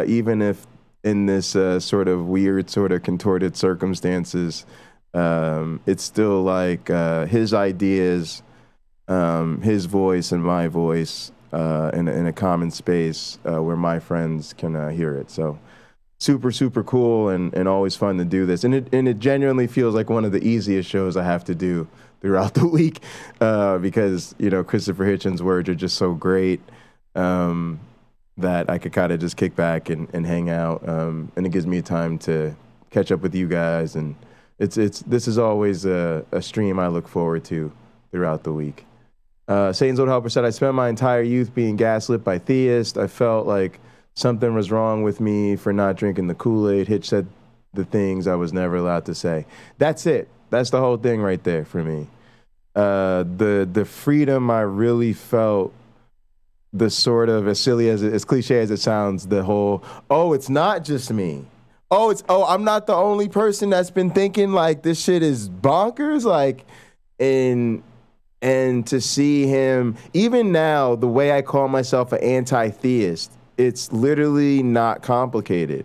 even if in this sort of weird, sort of contorted circumstances. It's still like his ideas, his voice and my voice in a common space where my friends can hear it. So super, super cool and always fun to do this. And it genuinely feels like one of the easiest shows I have to do throughout the week because, Christopher Hitchens' words are just so great that I could kind of just kick back and hang out. And it gives me time to catch up with you guys. And this is always a stream I look forward to throughout the week. Satan's Old Helper said, I spent my entire youth being gaslit by theists. I felt like something was wrong with me for not drinking the Kool-Aid. Hitch said the things I was never allowed to say. That's it. That's the whole thing right there for me. The freedom I really felt, the sort of, as silly as cliche as it sounds, the whole, it's not just me. I'm not the only person that's been thinking like this shit is bonkers. Like, and to see him, even now, the way I call myself an anti-theist, it's literally not complicated.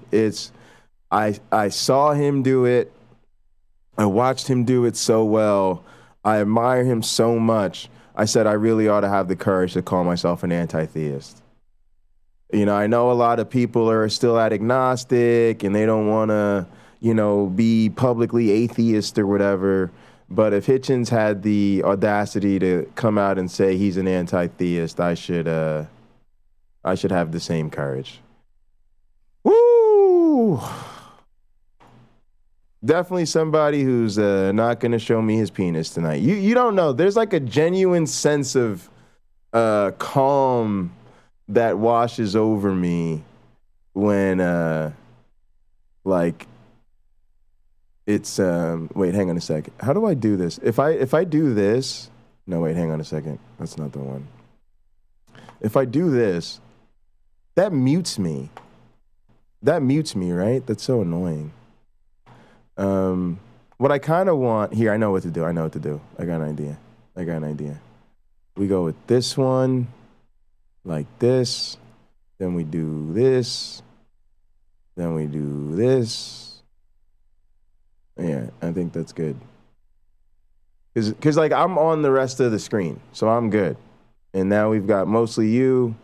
I saw him do it. I watched him do it so well. I admire him so much. I said I really ought to have the courage to call myself an anti-theist. I know a lot of people are still agnostic and they don't want to, be publicly atheist or whatever. But if Hitchens had the audacity to come out and say he's an anti-theist, I should have the same courage. Woo! Definitely somebody who's not going to show me his penis tonight. You don't know. There's like a genuine sense of calm that washes over me when it's wait, hang on a second. How do I do this? If I do this, no, wait, hang on a second. That's not the one. If I do this, that mutes me. Right? That's so annoying. What I kind of want here, I know what to do. I got an idea. We go with this one, like this. Then we do this. Then we do this. Yeah, I think that's good. Because like I'm on the rest of the screen, so I'm good. And now we've got mostly you.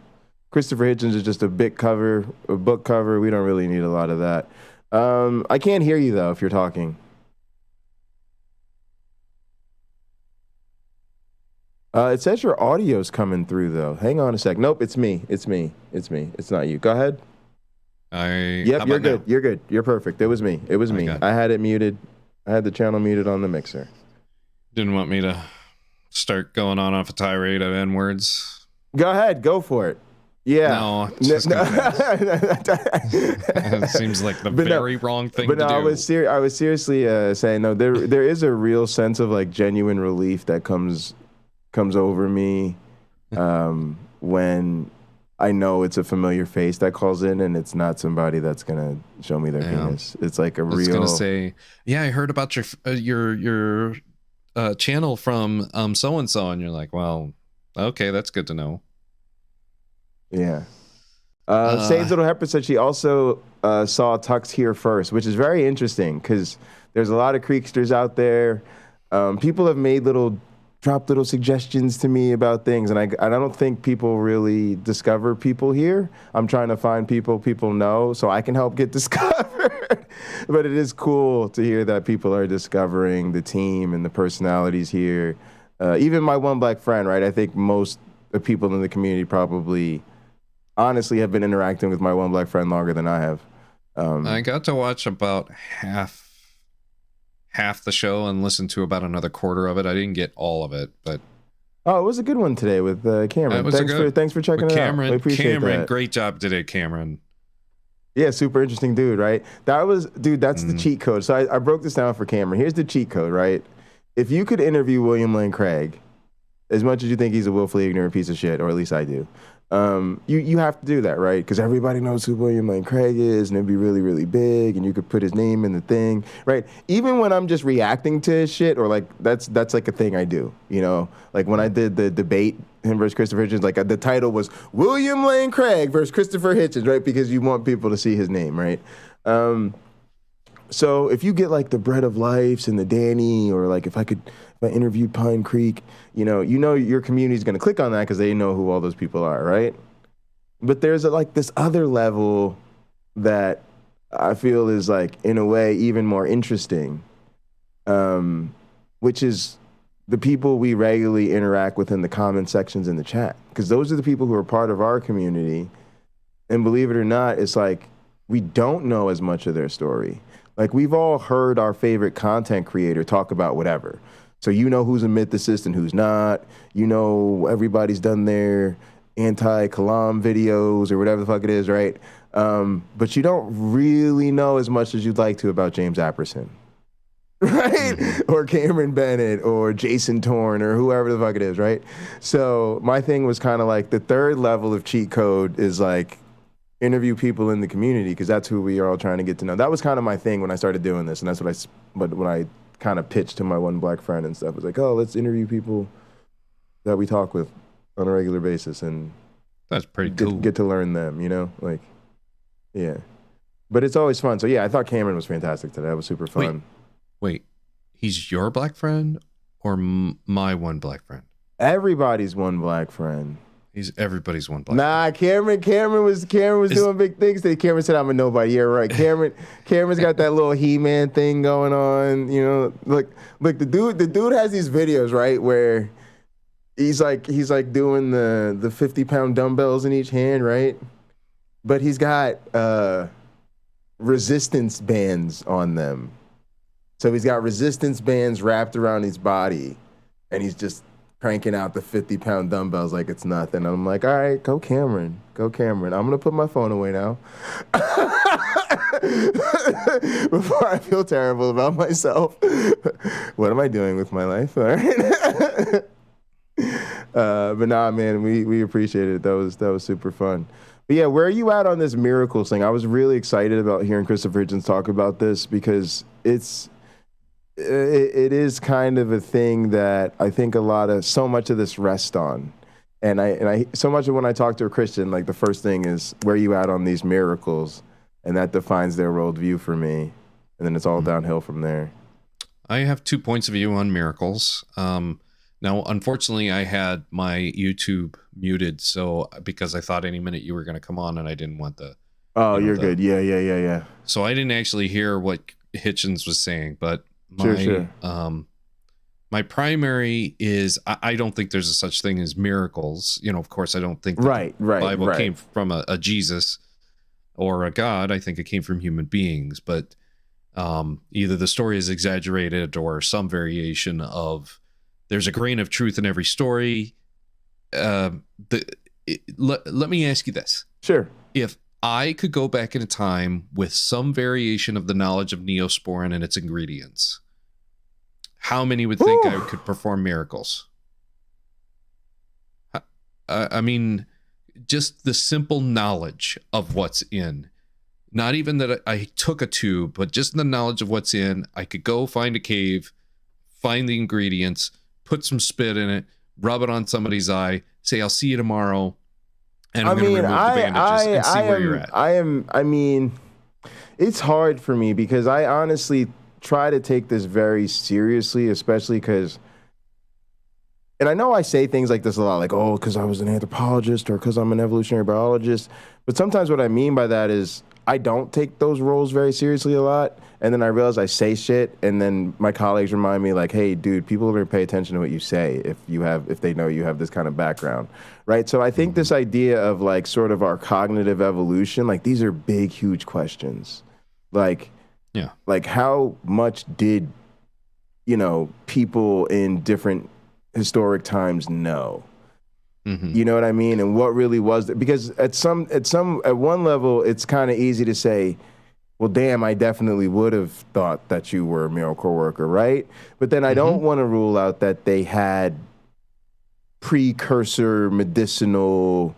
Christopher Hitchens is just a book cover. We don't really need a lot of that. I can't hear you though if you're talking. It says your audio's coming through though. Hang on a sec. Nope, it's me. It's not you. Go ahead. Yep, you're good. Now? You're good. You're perfect. It was me. Okay. I had it muted. I had the channel muted on the mixer. Didn't want me to start going on off a tirade of N-words. Go ahead. Go for it. Yeah. No. It seems like the very wrong thing to do. I was seriously saying, no, there is a real sense of like genuine relief that comes over me when I know it's a familiar face that calls in and it's not somebody that's gonna show me their penis. It's like a real. I was gonna say, yeah, I heard about your channel from so and so, and you're like, well, okay, that's good to know. Yeah. Satan's Little Heifer said she also saw Tux here first, which is very interesting because there's a lot of Creeksters out there. People have made dropped little suggestions to me about things, and I don't think people really discover people here. I'm trying to find people know so I can help get discovered. But it is cool to hear that people are discovering the team and the personalities here. Even my one black friend, right? I think most people in the community probably honestly have been interacting with my one black friend longer than I have. I got to watch about half the show and listen to about another quarter of it. I didn't get all of it, but it was a good one today with Cameron. Thanks for checking it out. I appreciate Cameron, great job today, Cameron. Yeah, super interesting dude, right? That's the cheat code. So I broke this down for Cameron. Here's the cheat code, right? If you could interview William Lane Craig, as much as you think he's a willfully ignorant piece of shit, or at least I do, you have to do that, right? Because everybody knows who William Lane Craig is, and it'd be really, really big, and you could put his name in the thing, right? Even when I'm just reacting to his shit, or like that's like a thing I do, Like when I did the debate, him versus Christopher Hitchens, like the title was William Lane Craig versus Christopher Hitchens, right? Because you want people to see his name, right? So if you get like the Bread of Lives and the Danny, or like if I interviewed Pine Creek, you know your community's gonna click on that because they know who all those people are, right? But there's like this other level that I feel is like, in a way, even more interesting, which is the people we regularly interact with in the comment sections in the chat. Because those are the people who are part of our community. And believe it or not, it's like we don't know as much of their story. Like, we've all heard our favorite content creator talk about whatever. So you know who's a mythicist and who's not. You know everybody's done their anti-Kalam videos or whatever the fuck it is, right? But you don't really know as much as you'd like to about James Apperson, right? Or Cameron Bennett or Jason Torn or whoever the fuck it is, right? So my thing was kind of like the third level of cheat code is like interview people in the community, because that's who we are all trying to get to know. That was kind of my thing when I started doing this, and that's what when I kind of pitched to my one black friend and stuff. It was like, oh, let's interview people that we talk with on a regular basis, and that's pretty cool. Get to learn them, you know, like, yeah. But it's always fun. So yeah, I thought Cameron was fantastic today. That was super fun. Wait, he's your black friend or my one black friend? Everybody's one black friend. He's everybody's one black. Nah, Cameron was doing big things today. Cameron said, "I'm a nobody." Yeah, right. Cameron's got that little He-Man thing going on. You know, look, the dude has these videos, right, where he's like doing the 50-pound dumbbells in each hand, right? But he's got resistance bands on them. So he's got resistance bands wrapped around his body, and he's just cranking out the 50-pound dumbbells like it's nothing. I'm like, all right, go Cameron. I'm going to put my phone away now. Before I feel terrible about myself. What am I doing with my life? All right. But nah, man, we appreciate it. That was super fun. But yeah, where are you at on this Miracles thing? I was really excited about hearing Christopher Hitchens talk about this, because it is kind of a thing that I think so much of this rests on. And I so much of when I talk to a Christian, like the first thing is, where are you at on these miracles? And that defines their worldview for me. And then it's all downhill from there. I have 2 points of view on miracles. Now, unfortunately, I had my YouTube muted, so because I thought any minute you were going to come on, and I didn't want the... Oh, you're good. Yeah. So I didn't actually hear what Hitchens was saying, but my primary is I don't think there's a such thing as miracles. You know, of course, I don't think the Bible came from a Jesus or a God. I think it came from human beings, but either the story is exaggerated or some variation of... There's a grain of truth in every story. Let me ask you this. Sure. If I could go back in a time with some variation of the knowledge of Neosporin and its ingredients, how many would think I could perform miracles? I mean, just the simple knowledge of what's in. Not even that I took a tube, but just the knowledge of what's in. I could go find a cave, find the ingredients, put some spit in it, rub it on somebody's eye, say, I'll see you tomorrow, and I'm going to remove the bandages and see where you're at. I mean, it's hard for me, because I honestly try to take this very seriously, especially because, and I know I say things like this a lot, like, oh, because I was an anthropologist or because I'm an evolutionary biologist, but sometimes what I mean by that is I don't take those roles very seriously a lot. And then I realize I say shit, and then my colleagues remind me, like, hey, dude, people are going to pay attention to what you say if they know you have this kind of background, right? So I think this idea of, like, sort of our cognitive evolution, like, these are big, huge questions. Like, yeah, like how much did, you know, people in different historic times know? You know what I mean? And what really was it? Because at one level, it's kind of easy to say, well, damn, I definitely would have thought that you were a miracle worker, right? But then I don't want to rule out that they had precursor medicinal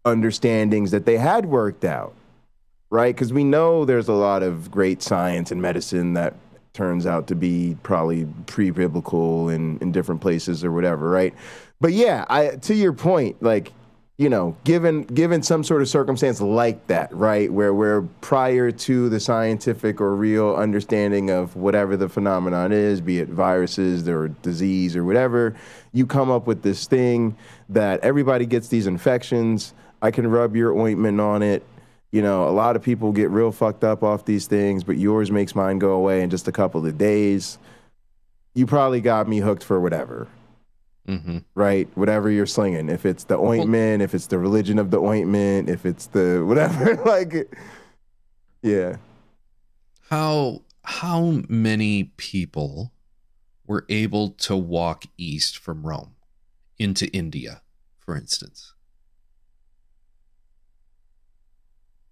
understandings that they had worked out, right? Because we know there's a lot of great science and medicine that turns out to be probably pre-biblical in different places or whatever, right? But yeah, to your point, like, you know, given some sort of circumstance like that, right, where we're prior to the scientific or real understanding of whatever the phenomenon is, be it viruses or disease or whatever, you come up with this thing that everybody gets these infections. I can rub your ointment on it, you know, a lot of people get real fucked up off these things, but yours makes mine go away in just a couple of days. You probably got me hooked for whatever. Mm-hmm. Right? Whatever you're slinging. If it's the ointment, if it's the religion of the ointment, if it's the whatever, like, yeah. How many people were able to walk east from Rome into India, for instance?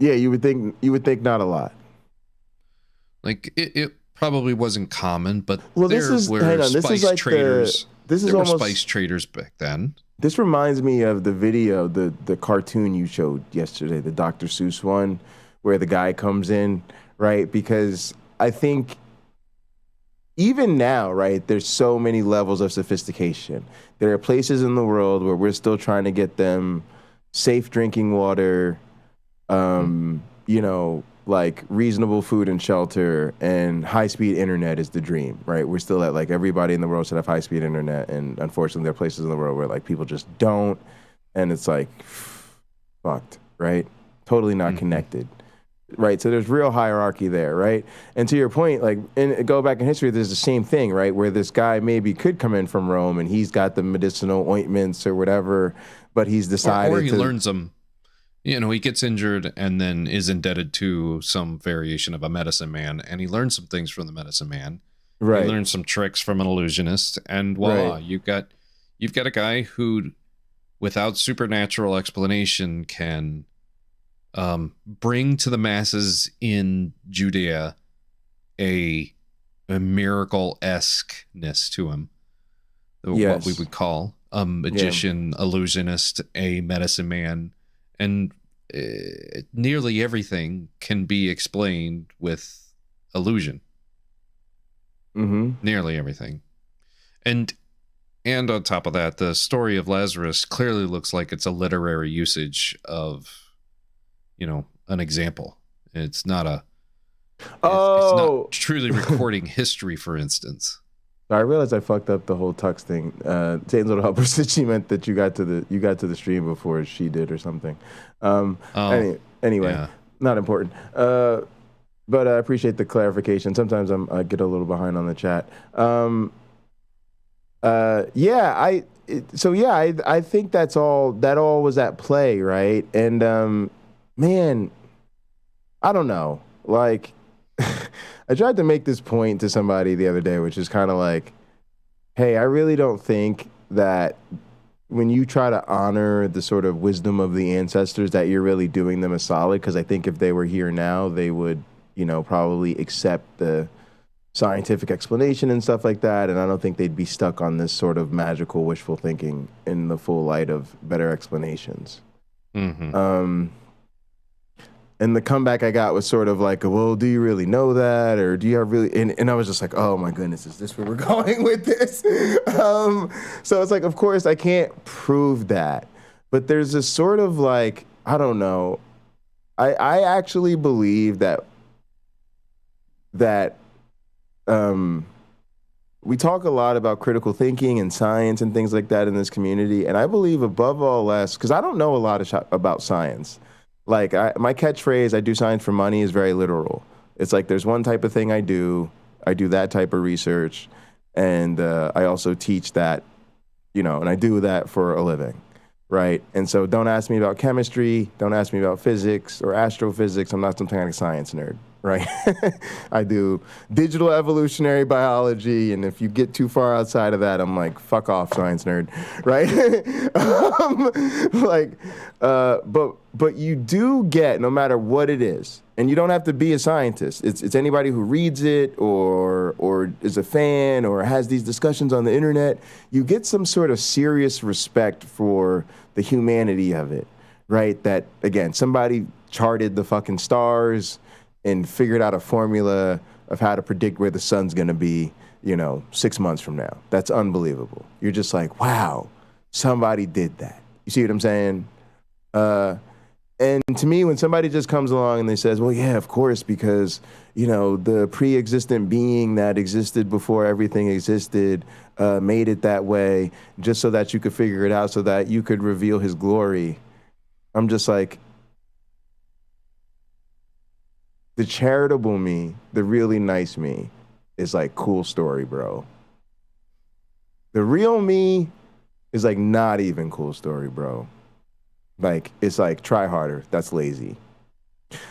Yeah, you would think not a lot. Like it probably wasn't common, but this is like traders. There were spice traders back then. This reminds me of the video, the cartoon you showed yesterday, the Dr. Seuss one, where the guy comes in, right? Because I think even now, right, there's so many levels of sophistication. There are places in the world where we're still trying to get them safe drinking water, you know, like reasonable food and shelter, and high-speed internet is the dream, right? We're still at like everybody in the world should have high-speed internet, and unfortunately there are places in the world where like people just don't, and it's like fucked, right? Totally not connected, right? So there's real hierarchy there, right? And to your point, like, and go back in history, there's the same thing, right? Where this guy maybe could come in from Rome and he's got the medicinal ointments or whatever, but he's decided or he learns them. You know, he gets injured and then is indebted to some variation of a medicine man, and he learns some things from the medicine man. Right. He learns some tricks from an illusionist, and voila, Right. you've got a guy who, without supernatural explanation, can bring to the masses in Judea a miracle-esque-ness to him. Yes. What we would call a magician, illusionist, a medicine man. And nearly everything can be explained with illusion. Mm-hmm. Nearly everything. And on top of that, the story of Lazarus clearly looks like it's a literary usage of, you know, an example. It's not it's not truly recording history, for instance. I realized I fucked up the whole tux thing. Satan's Little Helper said she meant that you got to the stream before she did or something. Anyway, yeah. Not important. But I appreciate the clarification. Sometimes I get a little behind on the chat. I think that all was at play, right? And man, I don't know. Like, I tried to make this point to somebody the other day, which is kind of like, hey, I really don't think that when you try to honor the sort of wisdom of the ancestors that you're really doing them a solid, because I think if they were here now, they would, you know, probably accept the scientific explanation and stuff like that, and I don't think they'd be stuck on this sort of magical wishful thinking in the full light of better explanations. Mm-hmm. And the comeback I got was sort of like, well, do you really know that? Or do you have really... And I was just like, oh my goodness, is this where we're going with this? So it's like, of course, I can't prove that. But there's this sort of like, I don't know. I actually believe that we talk a lot about critical thinking and science and things like that in this community. And I believe above all else, because I don't know a lot about science. Like, my catchphrase, I do science for money, is very literal. It's like there's one type of thing I do that type of research, and I also teach that, you know, and I do that for a living, right? And so don't ask me about chemistry, don't ask me about physics or astrophysics. I'm not some kind of science nerd, right? I do digital evolutionary biology, and if you get too far outside of that, I'm like, fuck off, science nerd, right? But you do get, no matter what it is, and you don't have to be a scientist. It's anybody who reads it or is a fan or has these discussions on the internet. You get some sort of serious respect for the humanity of it, right? That, again, somebody charted the fucking stars and figured out a formula of how to predict where the sun's gonna be, you know, 6 months from now. That's unbelievable. You're just like, wow, somebody did that. You see what I'm saying? And to me, when somebody just comes along and they says, well, yeah, of course, because, you know, the pre-existent being that existed before everything existed made it that way just so that you could figure it out, so that you could reveal his glory. I'm just like, The charitable me, the really nice me, is like, cool story, bro. The real me is like, not even cool story, bro. Like, it's like, try harder. That's lazy.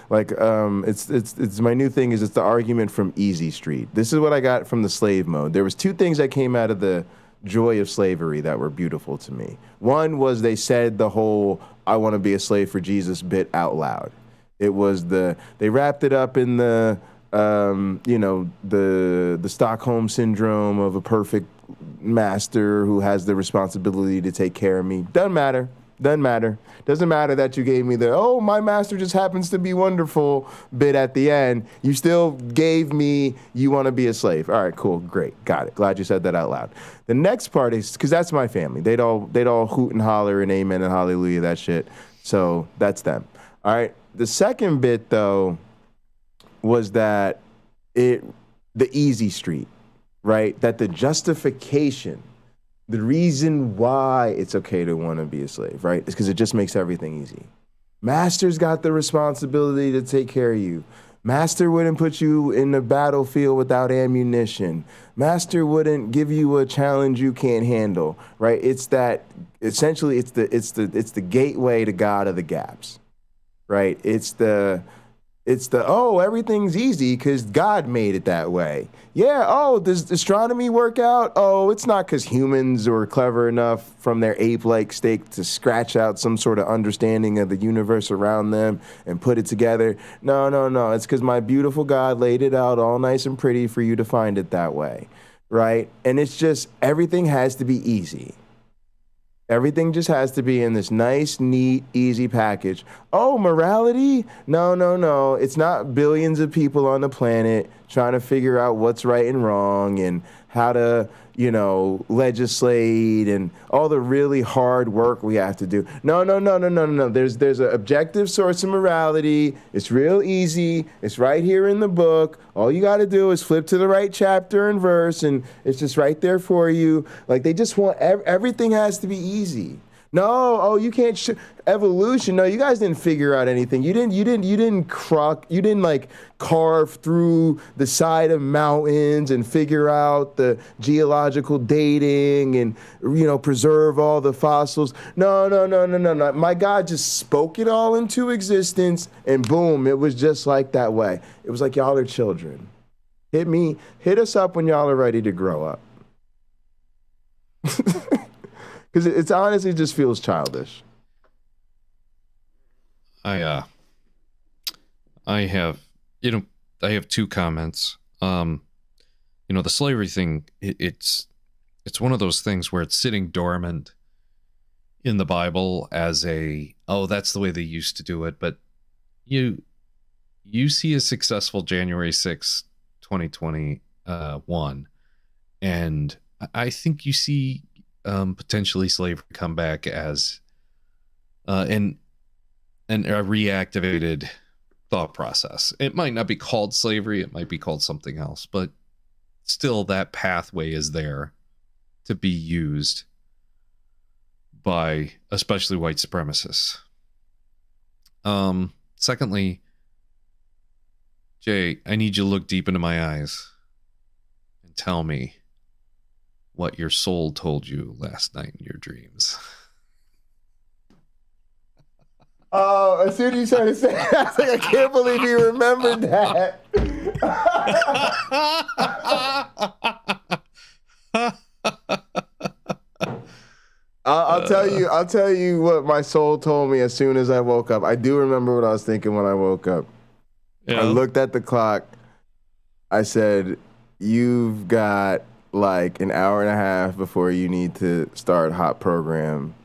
Like, it's my new thing is it's the argument from Easy Street. This is what I got from the slave mode. There was two things that came out of the joy of slavery that were beautiful to me. One was they said the whole I want to be a slave for Jesus bit out loud. It was they wrapped it up in the the Stockholm syndrome of a perfect master who has the responsibility to take care of me. Doesn't matter. Doesn't matter that you gave me the, my master just happens to be wonderful bit at the end. You still gave me, you want to be a slave. All right, cool, great, got it. Glad you said that out loud. The next part is, because that's my family. They'd all hoot and holler and amen and hallelujah, that shit. So that's them. All right, the second bit, though, was that the easy street, right? That the justification, the reason why it's okay to want to be a slave, right, is because it just makes everything easy. Master's got the responsibility to take care of you. Master wouldn't put you in the battlefield without ammunition. Master wouldn't give you a challenge you can't handle, right? It's that, essentially, it's the gateway to God of the gaps, right? It's the everything's easy because God made it that way. Yeah, does astronomy work out? It's not because humans were clever enough from their ape-like state to scratch out some sort of understanding of the universe around them and put it together. No. It's because my beautiful God laid it out all nice and pretty for you to find it that way, right? And it's just, everything has to be easy. Everything just has to be in this nice, neat, easy package. Morality? No. It's not billions of people on the planet trying to figure out what's right and wrong and how to, legislate and all the really hard work we have to do. No. There's an objective source of morality. It's real easy. It's right here in the book. All you got to do is flip to the right chapter and verse, and it's just right there for you. Like, they just want everything has to be easy. No, you can't evolution. No, you guys didn't figure out anything. You didn't carve through the side of mountains and figure out the geological dating and preserve all the fossils. No. My God just spoke it all into existence, and boom, it was just like that way. It was like y'all are children. Hit us up when y'all are ready to grow up. Because it's honestly just feels childish. I have two comments. The slavery thing, it's one of those things where it's sitting dormant in the Bible as that's the way they used to do it. But you see a successful January 6th, 2021, and I think you see potentially slavery come back as a reactivated thought process. It might not be called slavery, it might be called something else, but still that pathway is there to be used by especially white supremacists. Secondly, Jay, I need you to look deep into my eyes and tell me what your soul told you last night in your dreams. As soon as you started saying that, I was like, I can't believe you remembered that. I'll tell you what my soul told me as soon as I woke up. I do remember what I was thinking when I woke up. Yeah. I looked at the clock. I said, you've got like an hour and a half before you need to start hot program.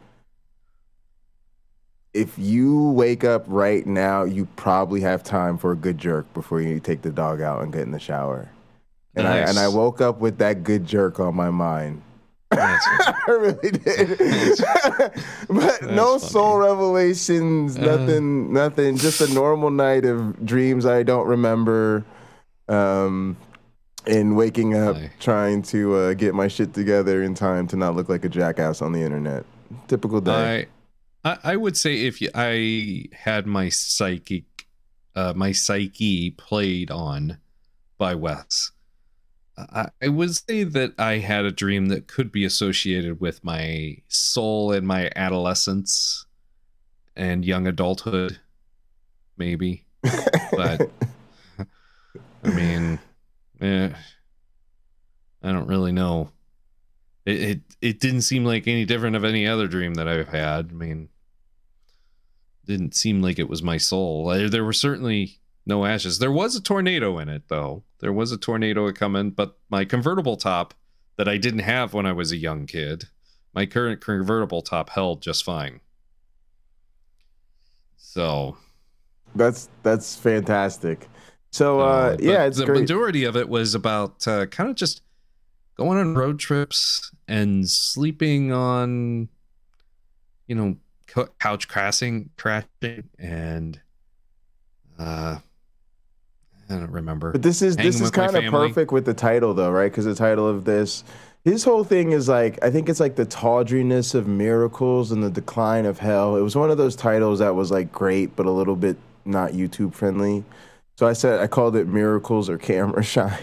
If you wake up right now, you probably have time for a good jerk before you take the dog out and get in the shower. And Nice. I woke up with that good jerk on my mind. I really did. But no soul revelations, nothing. Just a normal night of dreams I don't remember. And waking up trying to get my shit together in time to not look like a jackass on the internet. Typical day. I would say if I had my psychic my psyche played on by Wes. I would say that I had a dream that could be associated with my soul in my adolescence and young adulthood, maybe. But I mean, I don't really know. It didn't seem like any different of any other dream that I've had. I mean, didn't seem like it was my soul. There were certainly no ashes. There was a tornado in it, though. There was a tornado coming, but my convertible top that I didn't have when I was a young kid, my current convertible top held just fine. So that's fantastic. So yeah, it's the great. Majority of it was about kind of just going on road trips and sleeping on, you know, couch crashing, and I don't remember. But this is kind of perfect with the title, though, right? Because the title of this, his whole thing is like, I think it's like the tawdriness of miracles and the decline of hell. It was one of those titles that was like great, but a little bit not YouTube friendly. So I called it Miracles or Camera Shy.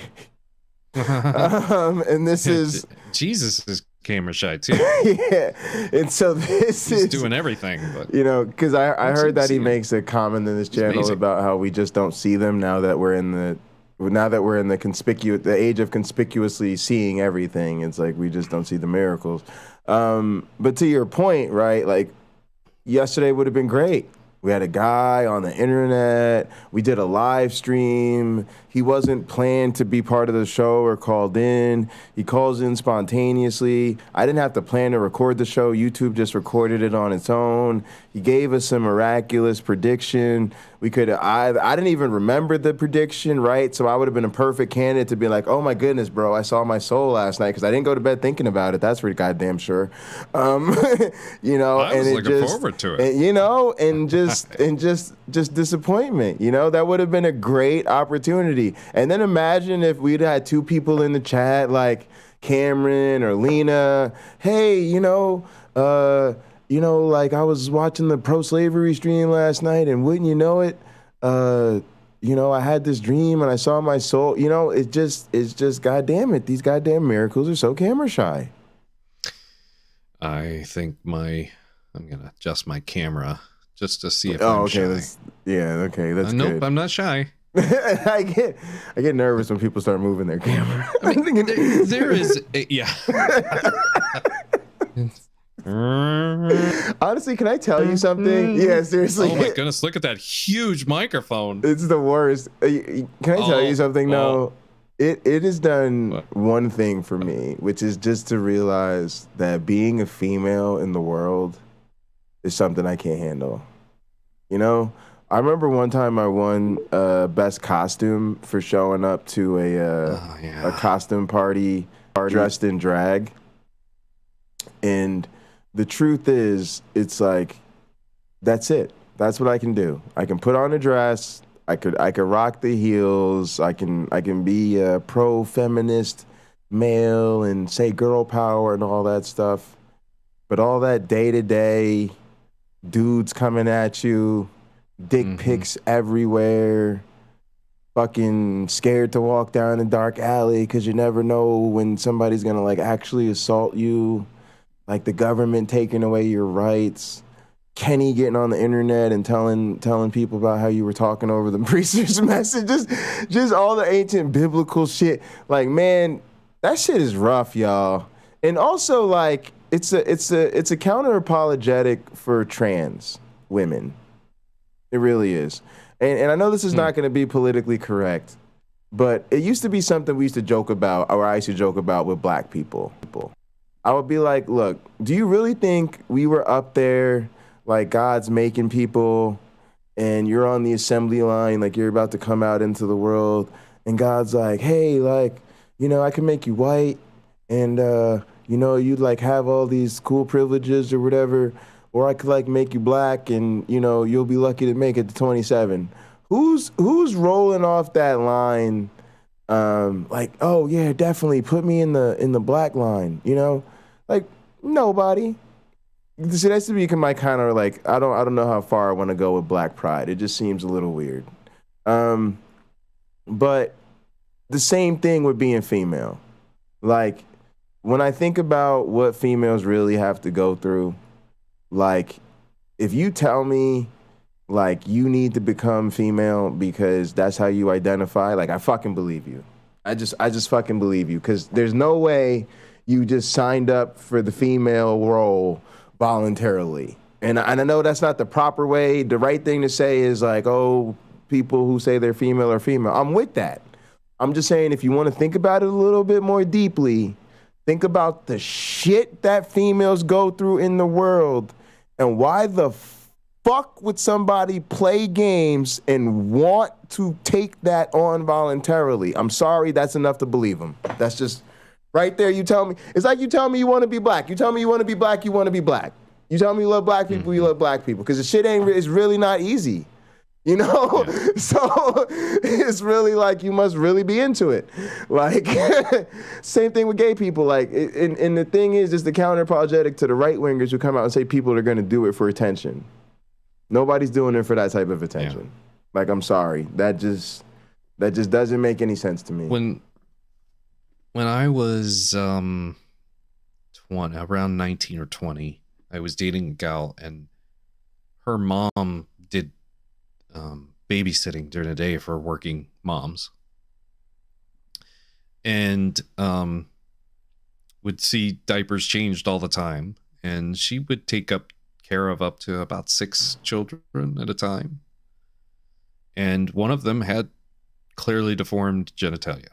And this is Jesus is camera shy too. Yeah, and so he's doing everything, but you know, because I heard that he makes a comment in this channel about how we just don't see them now that we're in the age of conspicuously seeing everything. It's like we just don't see the miracles. But to your point, right? Like yesterday would have been great. We had a guy on the internet. We did a live stream. He wasn't planned to be part of the show or called in. He calls in spontaneously. I didn't have to plan to record the show. YouTube just recorded it on its own. He gave us a miraculous prediction. I didn't even remember the prediction, right? So I would have been a perfect candidate to be like, oh my goodness, bro, I saw my soul last night, because I didn't go to bed thinking about it. That's for goddamn sure. You know, I was looking forward to it. And, you know, and just disappointment. You know, that would have been a great opportunity. And then imagine if we'd had two people in the chat like Cameron or Lena. Hey, like I was watching the pro-slavery stream last night, and wouldn't you know it, I had this dream and I saw my soul. You know, it's just, goddamn it, these goddamn miracles are so camera shy. I think I'm gonna adjust my camera just to see if I'm shy. That's good. Nope, I'm not shy. I get nervous when people start moving their camera. I mean, there is, yeah. Honestly, can I tell you something? Yeah, seriously. Oh my goodness, look at that huge microphone. It's the worst. Can I tell you something? No, it has done one thing for me, which is just to realize that being a female in the world is something I can't handle. You know, I remember one time I won best costume for showing up to a costume party dressed in drag. And the truth is, it's like, that's it. That's what I can do. I can put on a dress. I could rock the heels. I can be a pro-feminist male and say girl power and all that stuff. But all that day-to-day, dudes coming at you, dick pics everywhere, fucking scared to walk down a dark alley because you never know when somebody's gonna like actually assault you, like the government taking away your rights, Kenny getting on the internet and telling people about how you were talking over the preacher's messages, just all the ancient biblical shit. Like, man, that shit is rough, y'all. And also, like, it's a counter-apologetic for trans women. It really is. And I know this is not going to be politically correct, but it used to be something we used to joke about, or I used to joke about with black people. I would be like, look, do you really think we were up there like God's making people and you're on the assembly line, like you're about to come out into the world, and God's like, hey, like, I can make you white and, you'd like have all these cool privileges or whatever, or I could like make you black and, you'll be lucky to make it to 27. Who's rolling off that line? Like, oh yeah, definitely put me in the black line, like nobody. See, that's to become my kind of like, I don't know how far I want to go with black pride. It just seems a little weird. But the same thing with being female. Like, when I think about what females really have to go through, like, if you tell me, like, you need to become female because that's how you identify, like, I fucking believe you. I just fucking believe you, because there's no way you just signed up for the female role voluntarily. And I know that's not the proper way. The right thing to say is like, oh, people who say they're female are female. I'm with that. I'm just saying, if you want to think about it a little bit more deeply, think about the shit that females go through in the world, and why the fuck would somebody play games and want to take that on voluntarily? I'm sorry, that's enough to believe them. That's just right there. You tell me, it's like you tell me you want to be black. You tell me you want to be black, you want to be black. You tell me you love black people, you love black people. Because the shit it's really not easy. You know? Yeah. So it's really like, you must really be into it. Like, same thing with gay people. Like, and the thing is, the counter-apologetic to the right-wingers who come out and say people are going to do it for attention. Nobody's doing it for that type of attention. Yeah. Like, I'm sorry. That just doesn't make any sense to me. When I was around 19 or 20, I was dating a gal, and her mom did babysitting during the day for working moms, and would see diapers changed all the time, and she would take care of up to about 6 children at a time, and one of them had clearly deformed genitalia,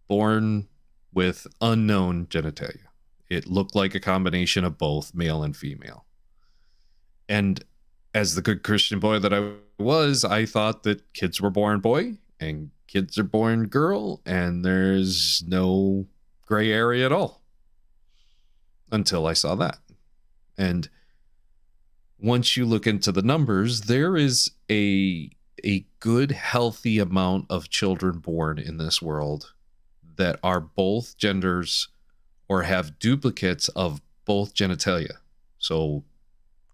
born with unknown genitalia. It looked like a combination of both male and female. And as the good Christian boy that I was, I thought that kids were born boy and kids are born girl, and there's no gray area at all. Until I saw that. And once you look into the numbers, there is a good, healthy amount of children born in this world that are both genders or have duplicates of both genitalia. So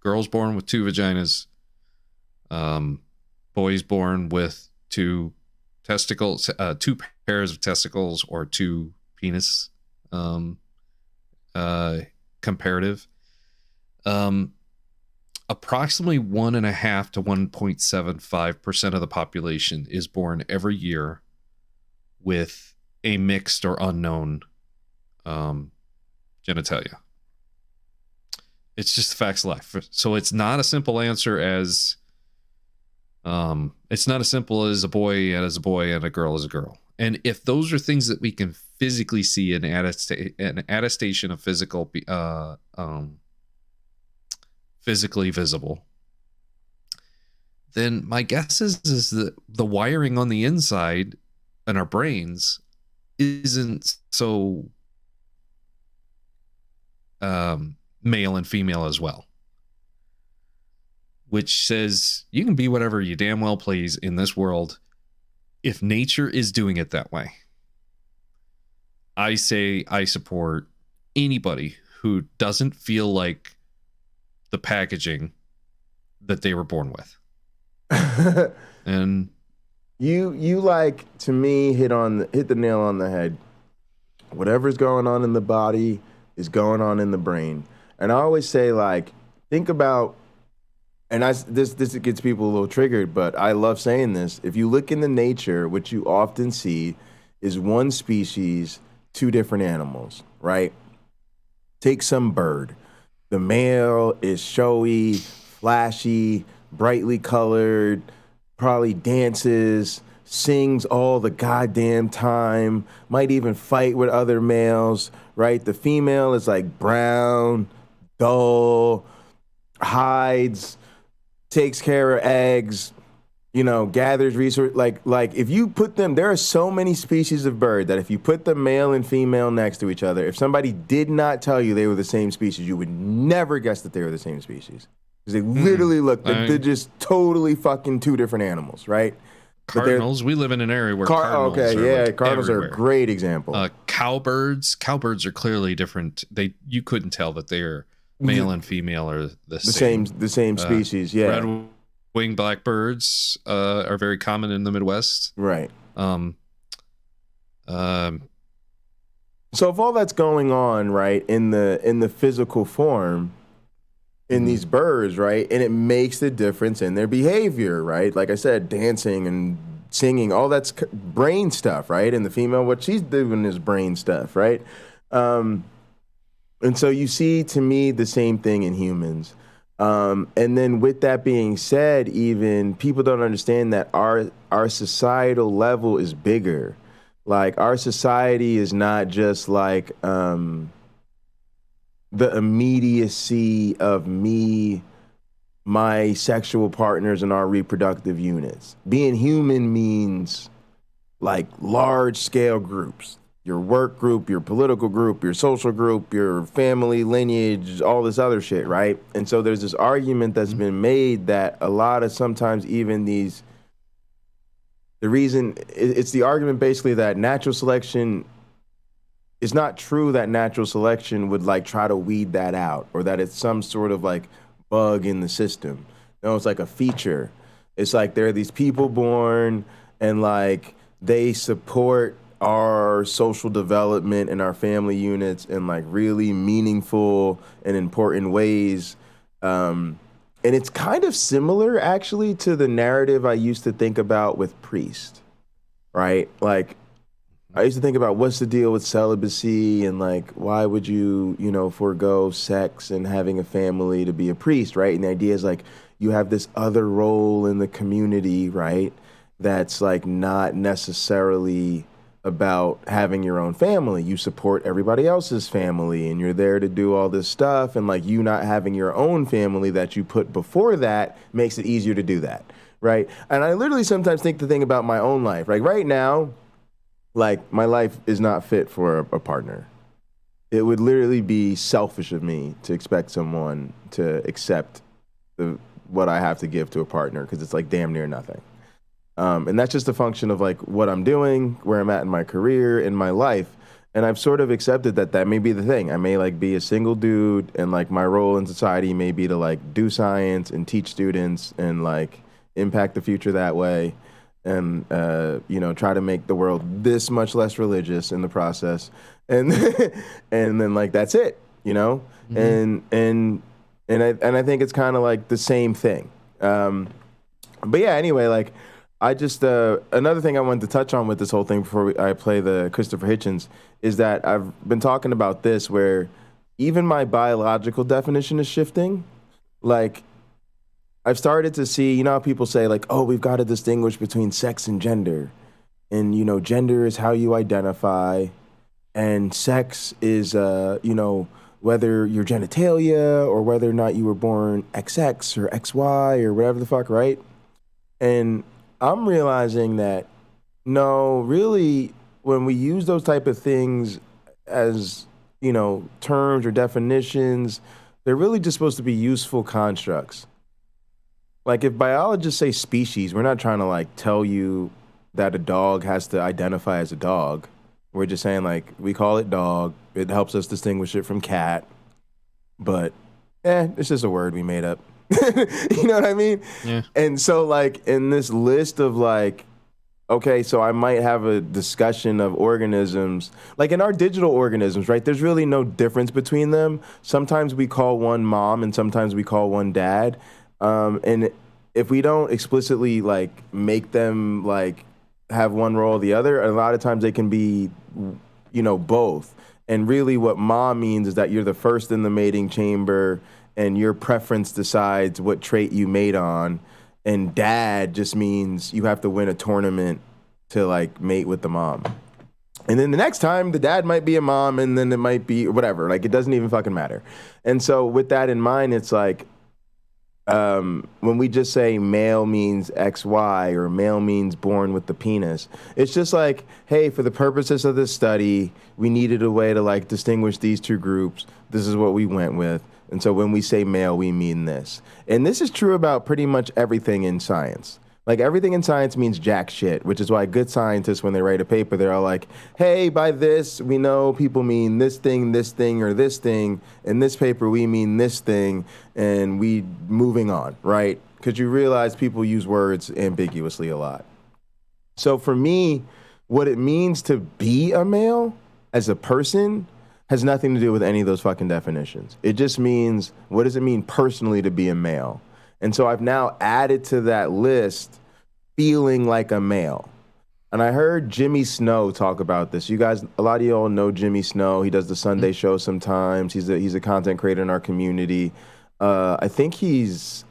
girls born with 2 vaginas, boys born with 2 testicles, 2 pairs of testicles, or 2 penis, comparative. Approximately 1.5 to 1.75% of the population is born every year with a mixed or unknown genitalia. It's just the facts of life. So it's not a simple answer as it's not as simple as a boy and a girl as a girl. And if those are things that we can physically see, an attestation of physical physically visible, then my guess is that the wiring on the inside in our brains isn't so male and female as well, which says you can be whatever you damn well please in this world if nature is doing it that way. I say I support anybody who doesn't feel like the packaging that they were born with. And you like, to me, hit the nail on the head. Whatever's going on in the body is going on in the brain. And I always say, like, think about, and this gets people a little triggered, but I love saying this. If you look into nature, what you often see is one species, 2 different animals, right? Take some bird. The male is showy, flashy, brightly colored, probably dances, sings all the goddamn time, might even fight with other males, right? The female is like brown, dull, hides, takes care of eggs, gathers resources. Like if you put them, there are so many species of bird that if you put the male and female next to each other, if somebody did not tell you they were the same species, you would never guess that they were the same species. Because they literally look, they're just totally fucking 2 different animals, right? Cardinals, we live in an area where cardinals are cardinals everywhere. Are a great example. Cowbirds are clearly different. You couldn't tell that they're male and female are the same species, yeah. winged blackbirds are very common in the Midwest. Right. So if all that's going on, right, in the physical form, in these birds, right, and it makes the difference in their behavior, right? Like I said, dancing and singing, all that's brain stuff, right? And the female, what she's doing is brain stuff, right? And so you see, to me, the same thing in humans. And then with that being said, even people don't understand that our societal level is bigger. Like, our society is not just like the immediacy of me, my sexual partners, and our reproductive units. Being human means like large scale groups. Your work group, your political group, your social group, your family lineage, all this other shit, right? And so there's this argument that's been made that a lot of sometimes even these, the reason, it's the argument basically that natural selection, it's not true that natural selection would like try to weed that out, or that it's some sort of like bug in the system. No, it's like a feature. It's like there are these people born and like they support our social development and our family units in like really meaningful and important ways. And it's kind of similar actually to the narrative I used to think about with priest, right? Like, I used to think about what's the deal with celibacy and like, why would you, forego sex and having a family to be a priest, right? And the idea is like, you have this other role in the community, right? That's like not necessarily about having your own family. You support everybody else's family and you're there to do all this stuff. And like you not having your own family that you put before that makes it easier to do that, right? And I literally sometimes think the thing about my own life, like right now, like my life is not fit for a partner. It would literally be selfish of me to expect someone to accept what I have to give to a partner, because it's like damn near nothing. And that's just a function of like what I'm doing, where I'm at in my career, in my life. And I've sort of accepted that may be the thing. I may like be a single dude and like my role in society may be to like do science and teach students and like impact the future that way. And, try to make the world this much less religious in the process. And and then like, that's it, Mm-hmm. And I think it's kind of like the same thing. But yeah, anyway, like, I just, another thing I wanted to touch on with this whole thing before I play the Christopher Hitchens is that I've been talking about this where even my biological definition is shifting. Like, I've started to see, how people say like, oh, we've got to distinguish between sex and gender. And, gender is how you identify. And sex is, whether your genitalia or whether or not you were born XX or XY or whatever the fuck, right? And I'm realizing that, no, really, when we use those type of things as, terms or definitions, they're really just supposed to be useful constructs. Like if biologists say species, we're not trying to like tell you that a dog has to identify as a dog. We're just saying like, we call it dog. It helps us distinguish it from cat. But, it's just a word we made up. You know what I mean? Yeah. And so like in this list of like, okay, so I might have a discussion of organisms, like in our digital organisms, right? There's really no difference between them. Sometimes we call one mom and sometimes we call one dad. And if we don't explicitly like make them like have one role or the other, a lot of times they can be, both. And really what mom means is that you're the first in the mating chamber and your preference decides what trait you mate on. And dad just means you have to win a tournament to like mate with the mom. And then the next time the dad might be a mom and then it might be whatever. Like it doesn't even fucking matter. And so with that in mind, it's like, when we just say male means XY or male means born with the penis, it's just like, hey, for the purposes of this study, we needed a way to like distinguish these two groups. This is what we went with. And so when we say male, we mean this. And this is true about pretty much everything in science. Like everything in science means jack shit, which is why good scientists, when they write a paper, they're all like, hey, by this, we know people mean this thing, or this thing. In this paper, we mean this thing, and we moving on, right? because you realize people use words ambiguously a lot. So for me, what it means to be a male as a person has nothing to do with any of those fucking definitions. It just means, what does it mean personally to be a male? And so I've now added to that list feeling like a male. And I heard Jimmy Snow talk about this. You guys, a lot of y'all know Jimmy Snow. He does the Sunday show sometimes. He's a content creator in our community. I think he's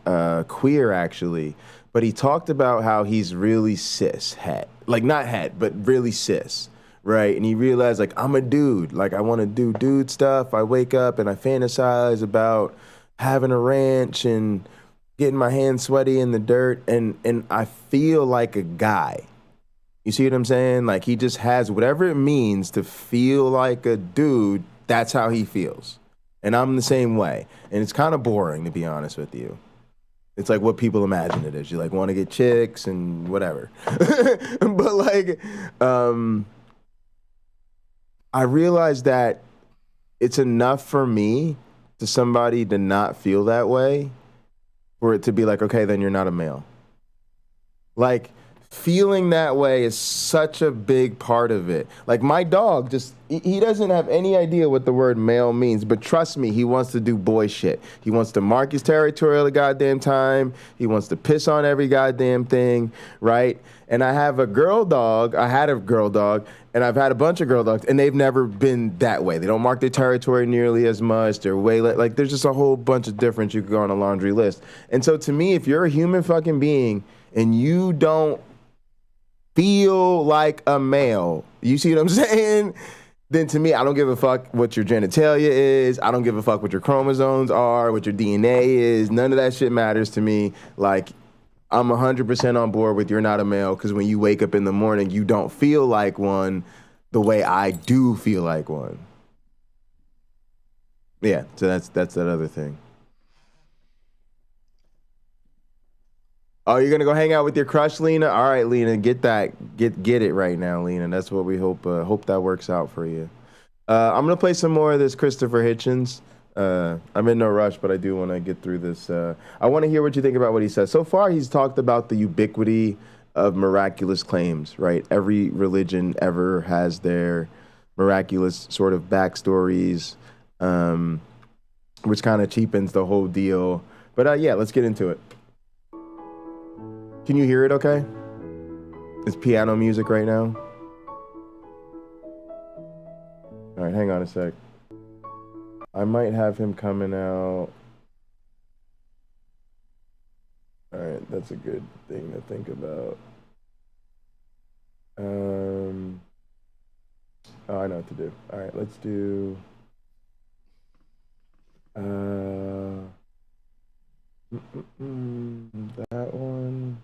queer, actually. But he talked about how he's really cis, het. Like, not het, but really cis, right? And he realized, like, I'm a dude. Like, I want to do dude stuff. I wake up and I fantasize about having a ranch and getting my hands sweaty in the dirt. And I feel like a guy. You see what I'm saying? Like, he just has whatever it means to feel like a dude. That's how he feels. And I'm the same way. And it's kind of boring, to be honest with you. It's like what people imagine it is. You like want to get chicks and whatever. But like, I realized that it's enough for me to somebody to not feel that way for it to be like, okay, then you're not a male. Like, feeling that way is such a big part of it. Like, my dog he doesn't have any idea what the word male means, but trust me, he wants to do boy shit. He wants to mark his territory all the goddamn time. He wants to piss on every goddamn thing, right? And I have a girl dog. I had a girl dog, and I've had a bunch of girl dogs, and they've never been that way. They don't mark their territory nearly as much. They're way like there's just a whole bunch of difference you could go on a laundry list. And so to me, if you're a human fucking being and you don't feel like a male, you see what I'm saying? Then to me, I don't give a fuck what your genitalia is. I don't give a fuck what your chromosomes are, what your DNA is. None of that shit matters to me. Like, I'm 100% on board with you're not a male, because when you wake up in the morning, you don't feel like one the way I do feel like one. Yeah, so that's that other thing. Oh, you're gonna go hang out with your crush, Lena? All right, Lena, get it right now, Lena. That's what we hope that works out for you. I'm gonna play some more of this Christopher Hitchens. I'm in no rush, but I do want to get through this. I want to hear what you think about what he says. So far, he's talked about the ubiquity of miraculous claims, right? Every religion ever has their miraculous sort of backstories, which kind of cheapens the whole deal. But yeah, let's get into it. Can you hear it okay? It's piano music right now. All right, hang on a sec. I might have him coming out. All right, that's a good thing to think about. Oh, I know what to do. All right, let's do... that one.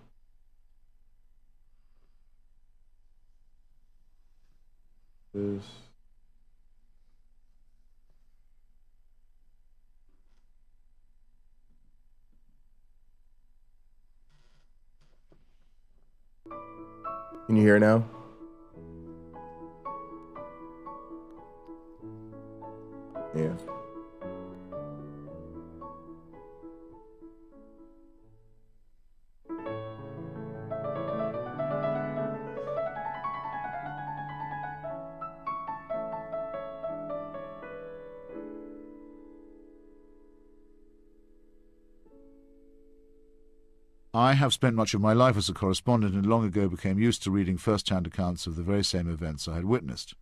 This. Can you hear it now? Yeah. I have spent much of my life as a correspondent and long ago became used to reading first-hand accounts of the very same events I had witnessed,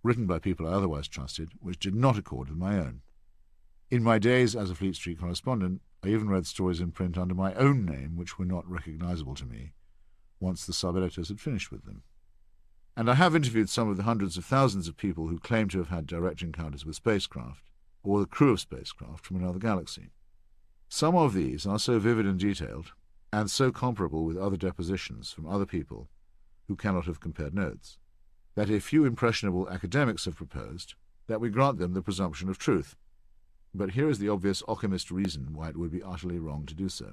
written by people I otherwise trusted, which did not accord with my own. In my days as a Fleet Street correspondent, I even read stories in print under my own name which were not recognizable to me, once the sub-editors had finished with them. And I have interviewed some of the hundreds of thousands of people who claim to have had direct encounters with spacecraft, or the crew of spacecraft from another galaxy. Some of these are so vivid and detailed, and so comparable with other depositions from other people who cannot have compared notes, that a few impressionable academics have proposed that we grant them the presumption of truth. But here is the obvious Occamist reason why it would be utterly wrong to do so.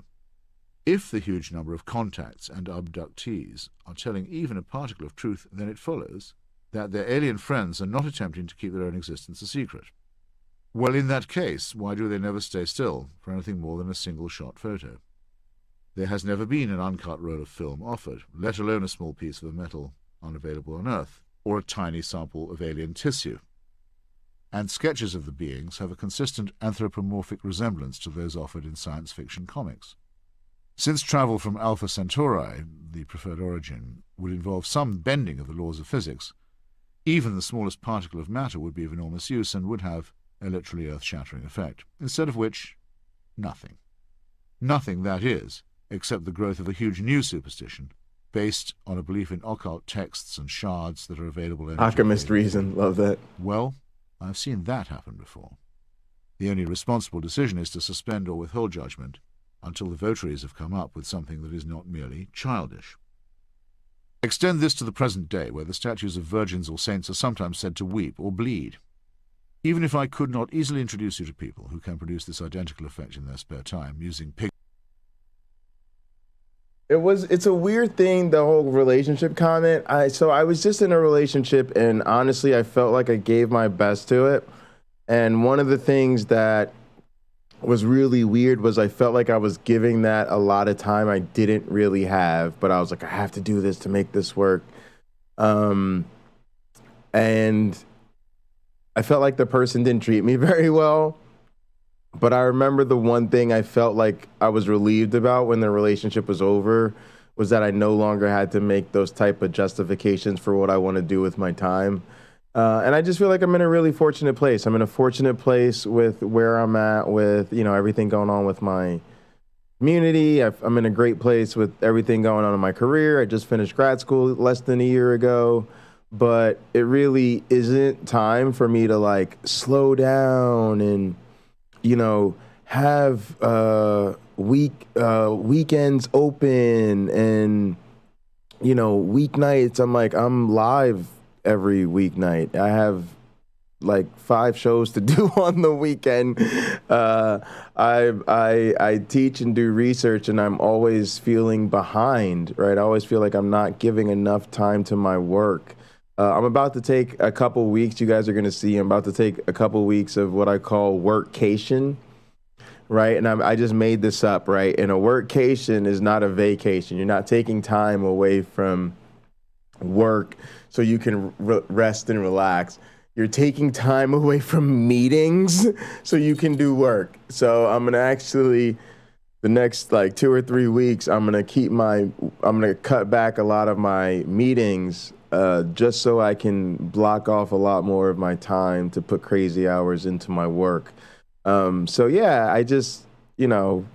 If the huge number of contacts and abductees are telling even a particle of truth, then it follows that their alien friends are not attempting to keep their own existence a secret. Well, in that case, why do they never stay still for anything more than a single-shot photo? There has never been an uncut roll of film offered, let alone a small piece of a metal unavailable on Earth, or a tiny sample of alien tissue. And sketches of the beings have a consistent anthropomorphic resemblance to those offered in science fiction comics. Since travel from Alpha Centauri, the preferred origin, would involve some bending of the laws of physics, even the smallest particle of matter would be of enormous use and would have a literally earth-shattering effect, instead of which, nothing. Nothing, that is, except the growth of a huge new superstition, based on a belief in occult texts and shards that are available in Alchemist reason, love that. Well, I've seen that happen before. The only responsible decision is to suspend or withhold judgment until the votaries have come up with something that is not merely childish. Extend this to the present day, where the statues of virgins or saints are sometimes said to weep or bleed. Even if I could not easily introduce you to people who can produce this identical effect in their spare time using pig... It's a weird thing, the whole relationship comment. So I was just in a relationship, and honestly, I felt like I gave my best to it. And one of the things that was really weird was I felt like I was giving that a lot of time I didn't really have, but I was like, I have to do this to make this work. And I felt like the person didn't treat me very well. But I remember the one thing I felt like I was relieved about when the relationship was over was that I no longer had to make those type of justifications for what I want to do with my time. And I just feel like I'm in a really fortunate place. I'm in a fortunate place with where I'm at with, you know, everything going on with my community. I'm in a great place with everything going on in my career. I just finished grad school less than a year ago. But it really isn't time for me to like slow down and, you know, have weekends open and, you know, weeknights. I'm live every weeknight. I have like 5 shows to do on the weekend. I teach and do research, and I'm always feeling behind, right? I always feel like I'm not giving enough time to my work. I'm about to take a couple weeks. You guys are going to see I'm about to take a couple weeks of what I call workcation, right? And I just made this up, right? And a workcation is not a vacation. You're not taking time away from work so you can rest and relax. You're taking time away from meetings so you can do work. So I'm going to actually, the next like 2 or 3 weeks, I'm going to cut back a lot of my meetings just so I can block off a lot more of my time to put crazy hours into my work. So yeah, I just, you know,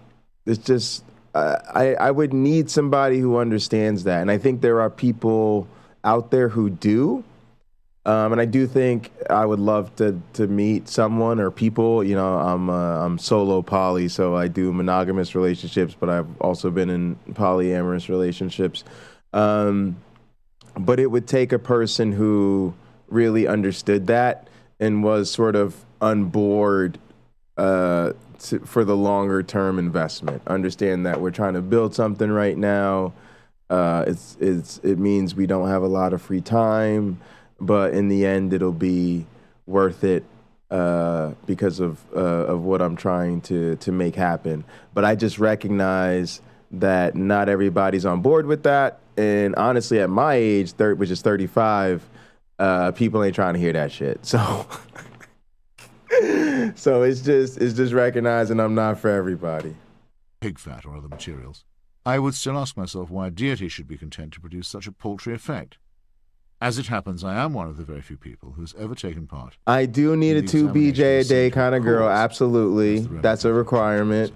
it's just, I would need somebody who understands that. And I think there are people out there who do. And I do think I would love to meet someone or people. You know, I'm solo poly, so I do monogamous relationships, but I've also been in polyamorous relationships. But it would take a person who really understood that and was sort of on board for the longer term investment. Understand that we're trying to build something right now. It means we don't have a lot of free time, but in the end, it'll be worth it because of what I'm trying to make happen. But I just recognize that not everybody's on board with that. And honestly, at my age, which is 35, people ain't trying to hear that shit. So, so it's just recognizing I'm not for everybody. Pig fat or other materials. I would still ask myself why a deity should be content to produce such a paltry effect. As it happens, I am one of the very few people who's ever taken part. I do need a 2 BJ a day kind of girl. Absolutely. That's a requirement.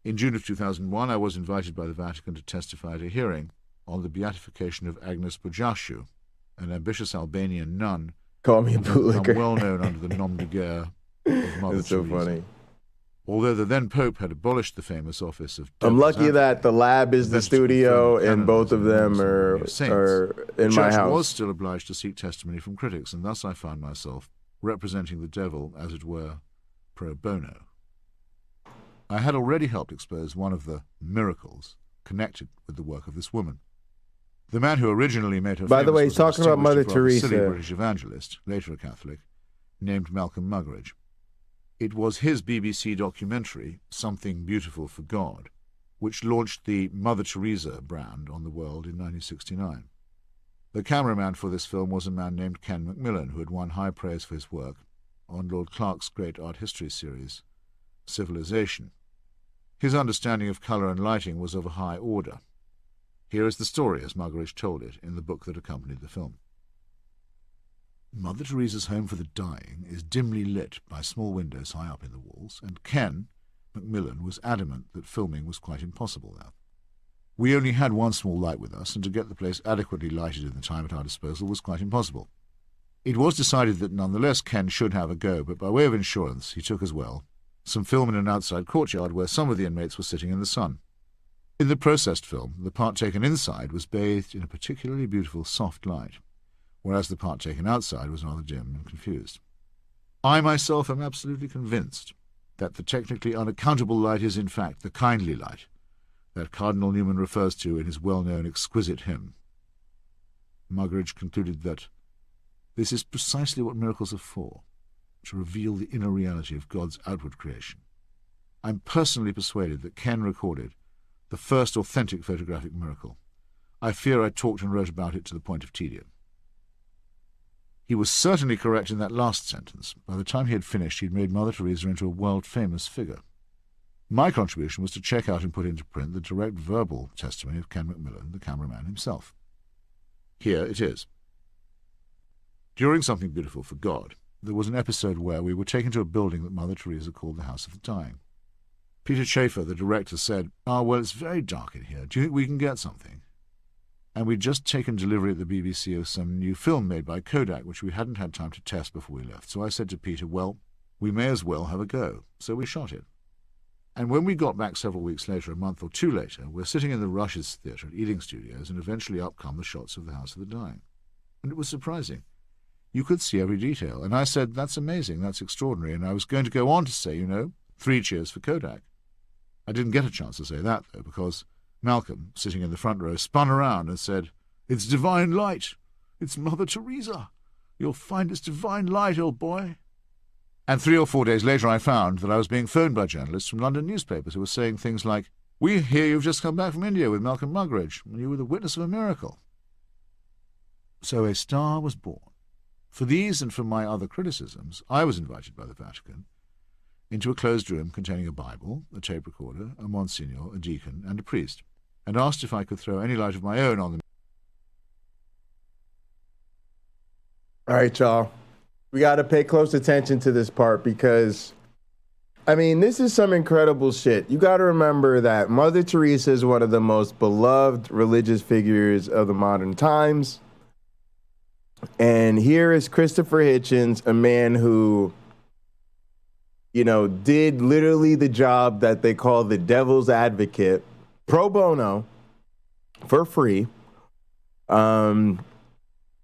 In June of 2001, I was invited by the Vatican to testify at a hearing on the beatification of Agnes Bujashu, an ambitious Albanian nun. Call me a bootlicker. Well known under the nom de guerre of Mother It's so Teresa. funny. Although the then Pope had abolished the famous office of... I'm lucky that the lab is the studio and both of them are in my house. The church was house. still obliged to seek testimony from critics, and thus I found myself representing the devil, as it were, pro bono. I had already helped expose one of the miracles connected with the work of this woman. The man who originally made her By the famous way, was talking a about Mother distinguished, rather silly Teresa. British evangelist, later a Catholic, named Malcolm Muggeridge. It was his BBC documentary, Something Beautiful for God, which launched the Mother Teresa brand on the world in 1969. The cameraman for this film was a man named Ken Macmillan, who had won high praise for his work on Lord Clark's great art history series, Civilization. His understanding of colour and lighting was of a high order. Here is the story as Muggeridge told it in the book that accompanied the film. Mother Teresa's home for the dying is dimly lit by small windows high up in the walls, and Ken Macmillan was adamant that filming was quite impossible there. We only had one small light with us, and to get the place adequately lighted in the time at our disposal was quite impossible. It was decided that nonetheless Ken should have a go, but by way of insurance he took as well some film in an outside courtyard where some of the inmates were sitting in the sun. In the processed film, the part taken inside was bathed in a particularly beautiful soft light, whereas the part taken outside was rather dim and confused. I myself am absolutely convinced that the technically unaccountable light is in fact the kindly light that Cardinal Newman refers to in his well-known exquisite hymn. Muggeridge concluded that this is precisely what miracles are for, to reveal the inner reality of God's outward creation. I'm personally persuaded that Ken recorded the first authentic photographic miracle. I fear I talked and wrote about it to the point of tedium. He was certainly correct in that last sentence. By the time he had finished, he'd made Mother Teresa into a world-famous figure. My contribution was to check out and put into print the direct verbal testimony of Ken Macmillan, the cameraman himself. Here it is. During Something Beautiful for God, there was an episode where we were taken to a building that Mother Teresa called the House of the Dying. Peter Schaefer, the director, said, well, it's very dark in here. Do you think we can get something? And we'd just taken delivery at the BBC of some new film made by Kodak, which we hadn't had time to test before we left. So I said to Peter, well, we may as well have a go. So we shot it. And when we got back several weeks later, a month or two later, we're sitting in the Rushes Theatre at Ealing Studios, and eventually up come the shots of the House of the Dying. And it was surprising. You could see every detail. And I said, that's amazing, that's extraordinary. And I was going to go on to say, 3 cheers for Kodak. I didn't get a chance to say that, though, because Malcolm, sitting in the front row, spun around and said, it's divine light. It's Mother Teresa. You'll find it's divine light, old boy. And 3 or 4 days later I found that I was being phoned by journalists from London newspapers who were saying things like, we hear you've just come back from India with Malcolm Muggeridge, and you were the witness of a miracle. So a star was born. For these and for my other criticisms, I was invited by the Vatican into a closed room containing a Bible, a tape recorder, a Monsignor, a deacon, and a priest, and asked if I could throw any light of my own on them. All right, y'all. We got to pay close attention to this part because, this is some incredible shit. You got to remember that Mother Teresa is one of the most beloved religious figures of the modern times. And here is Christopher Hitchens, a man who, did literally the job that they call the devil's advocate, pro bono, for free.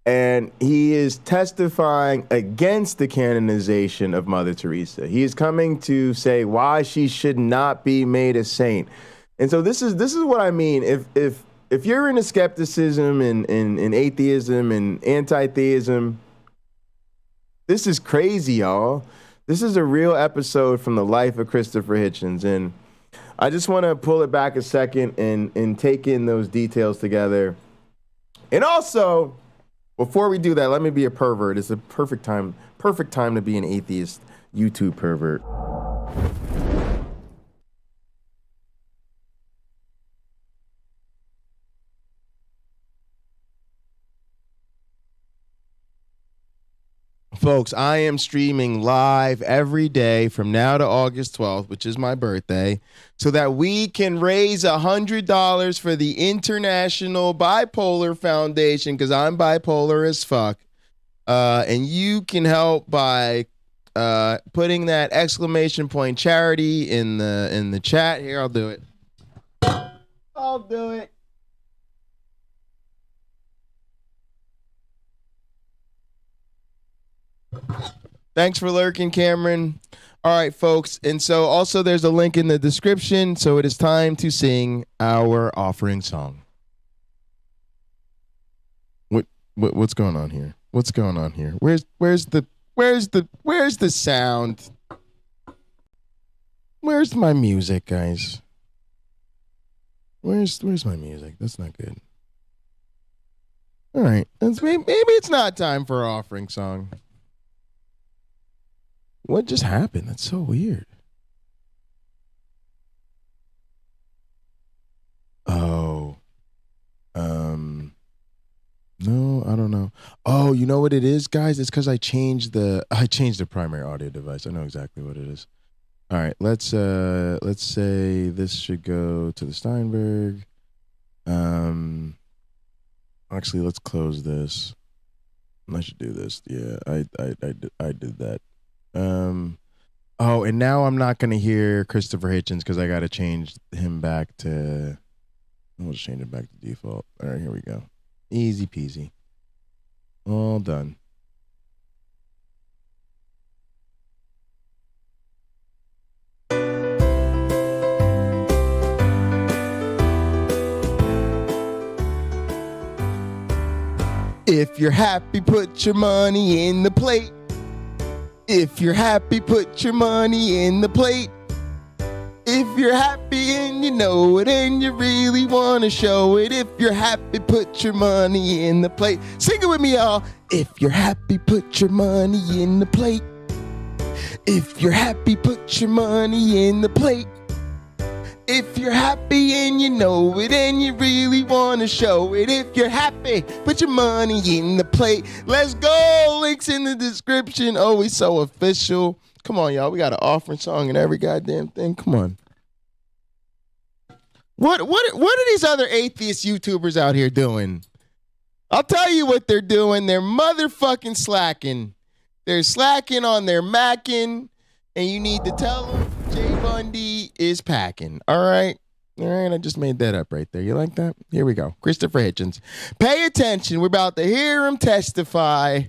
And he is testifying against the canonization of Mother Teresa. He is coming to say why she should not be made a saint. And so this is what I mean. If you're into skepticism and atheism and anti-theism, this is crazy, y'all. This is a real episode from the life of Christopher Hitchens. And I just want to pull it back a second and take in those details together. And also, before we do that, let me be a pervert. It's a perfect time to be an atheist YouTube pervert. Folks, I am streaming live every day from now to August 12th, which is my birthday, so that we can raise $100 for the International Bipolar Foundation, because I'm bipolar as fuck. And you can help by putting that exclamation point charity in the chat. Here, I'll do it. I'll do it. Thanks for lurking, Cameron. All right, folks. And so also there's a link in the description. So it is time to sing our offering song. What's going on here? What's going on here? Where's the sound? Where's my music, guys? Where's my music? That's not good. All right. Maybe it's not time for our offering song. What just happened? That's so weird. Oh. No, I don't know. Oh, you know what it is, guys? It's because I changed the primary audio device. I know exactly what it is. All right, let's say this should go to the Steinberg. Actually, let's close this. I should do this. Yeah, I did that. Oh, and now I'm not gonna hear Christopher Hitchens because I gotta change him back to. I'll just change it back to default. All right, here we go. Easy peasy. All done. If you're happy, put your money in the plate. If you're happy, put your money in the plate. If you're happy and you know it and you really want to show it. If you're happy, put your money in the plate. Sing it with me, y'all. If you're happy, put your money in the plate. If you're happy, put your money in the plate. If you're happy and you know it and you really want to show it. If you're happy, put your money in the plate. Let's go. Links in the description. Always so official. Come on, y'all. We got an offering song and every goddamn thing. Come on. What are these other atheist YouTubers out here doing? I'll tell you what they're doing. They're motherfucking slacking. They're slacking on their macking, and you need to tell them BUNDY is packing. All right. I just made that up right there. You like that? Here we go. Christopher Hitchens. Pay attention. We're about to hear him testify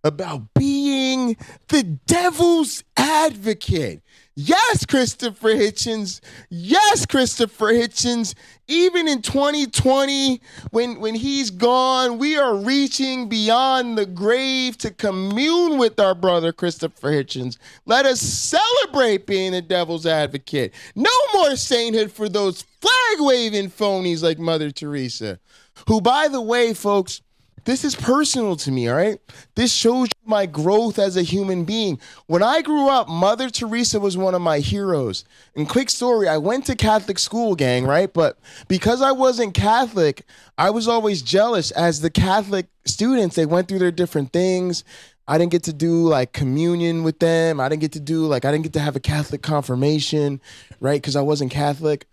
about being the devil's advocate. Yes, Christopher Hitchens. Yes, Christopher Hitchens. Even in 2020, when he's gone, we are reaching beyond the grave to commune with our brother Christopher Hitchens. Let us celebrate being the devil's advocate. No more sainthood for those flag-waving phonies like Mother Teresa, who, by the way, folks, this is personal to me, all right? This shows you my growth as a human being. When I grew up, Mother Teresa was one of my heroes. And quick story, I went to Catholic school, gang, right? But because I wasn't Catholic, I was always jealous. As the Catholic students, they went through their different things. I didn't get to do like communion with them. I didn't get to have a Catholic confirmation, right? Because I wasn't Catholic.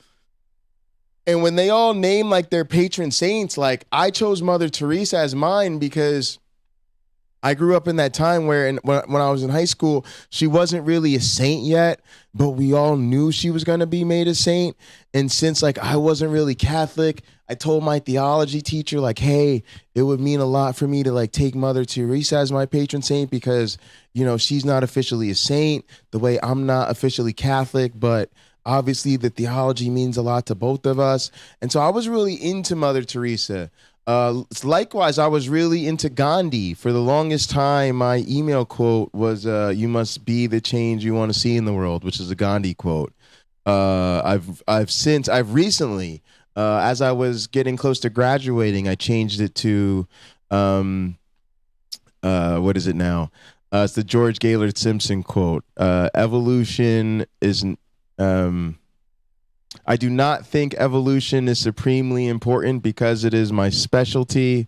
And when they all name like their patron saints, like I chose Mother Teresa as mine because I grew up in that time where when I was in high school, she wasn't really a saint yet, but we all knew she was going to be made a saint. And since like I wasn't really Catholic, I told my theology teacher like, hey, it would mean a lot for me to like take Mother Teresa as my patron saint because, you know, she's not officially a saint the way I'm not officially Catholic, but obviously, the theology means a lot to both of us. And so I was really into Mother Teresa. Likewise, I was really into Gandhi. For the longest time, my email quote was, you must be the change you want to see in the world, which is a Gandhi quote. I've recently, as I was getting close to graduating, I changed it to, what is it now? It's the George Gaylord Simpson quote. Evolution isn't, I do not think evolution is supremely important because it is my specialty.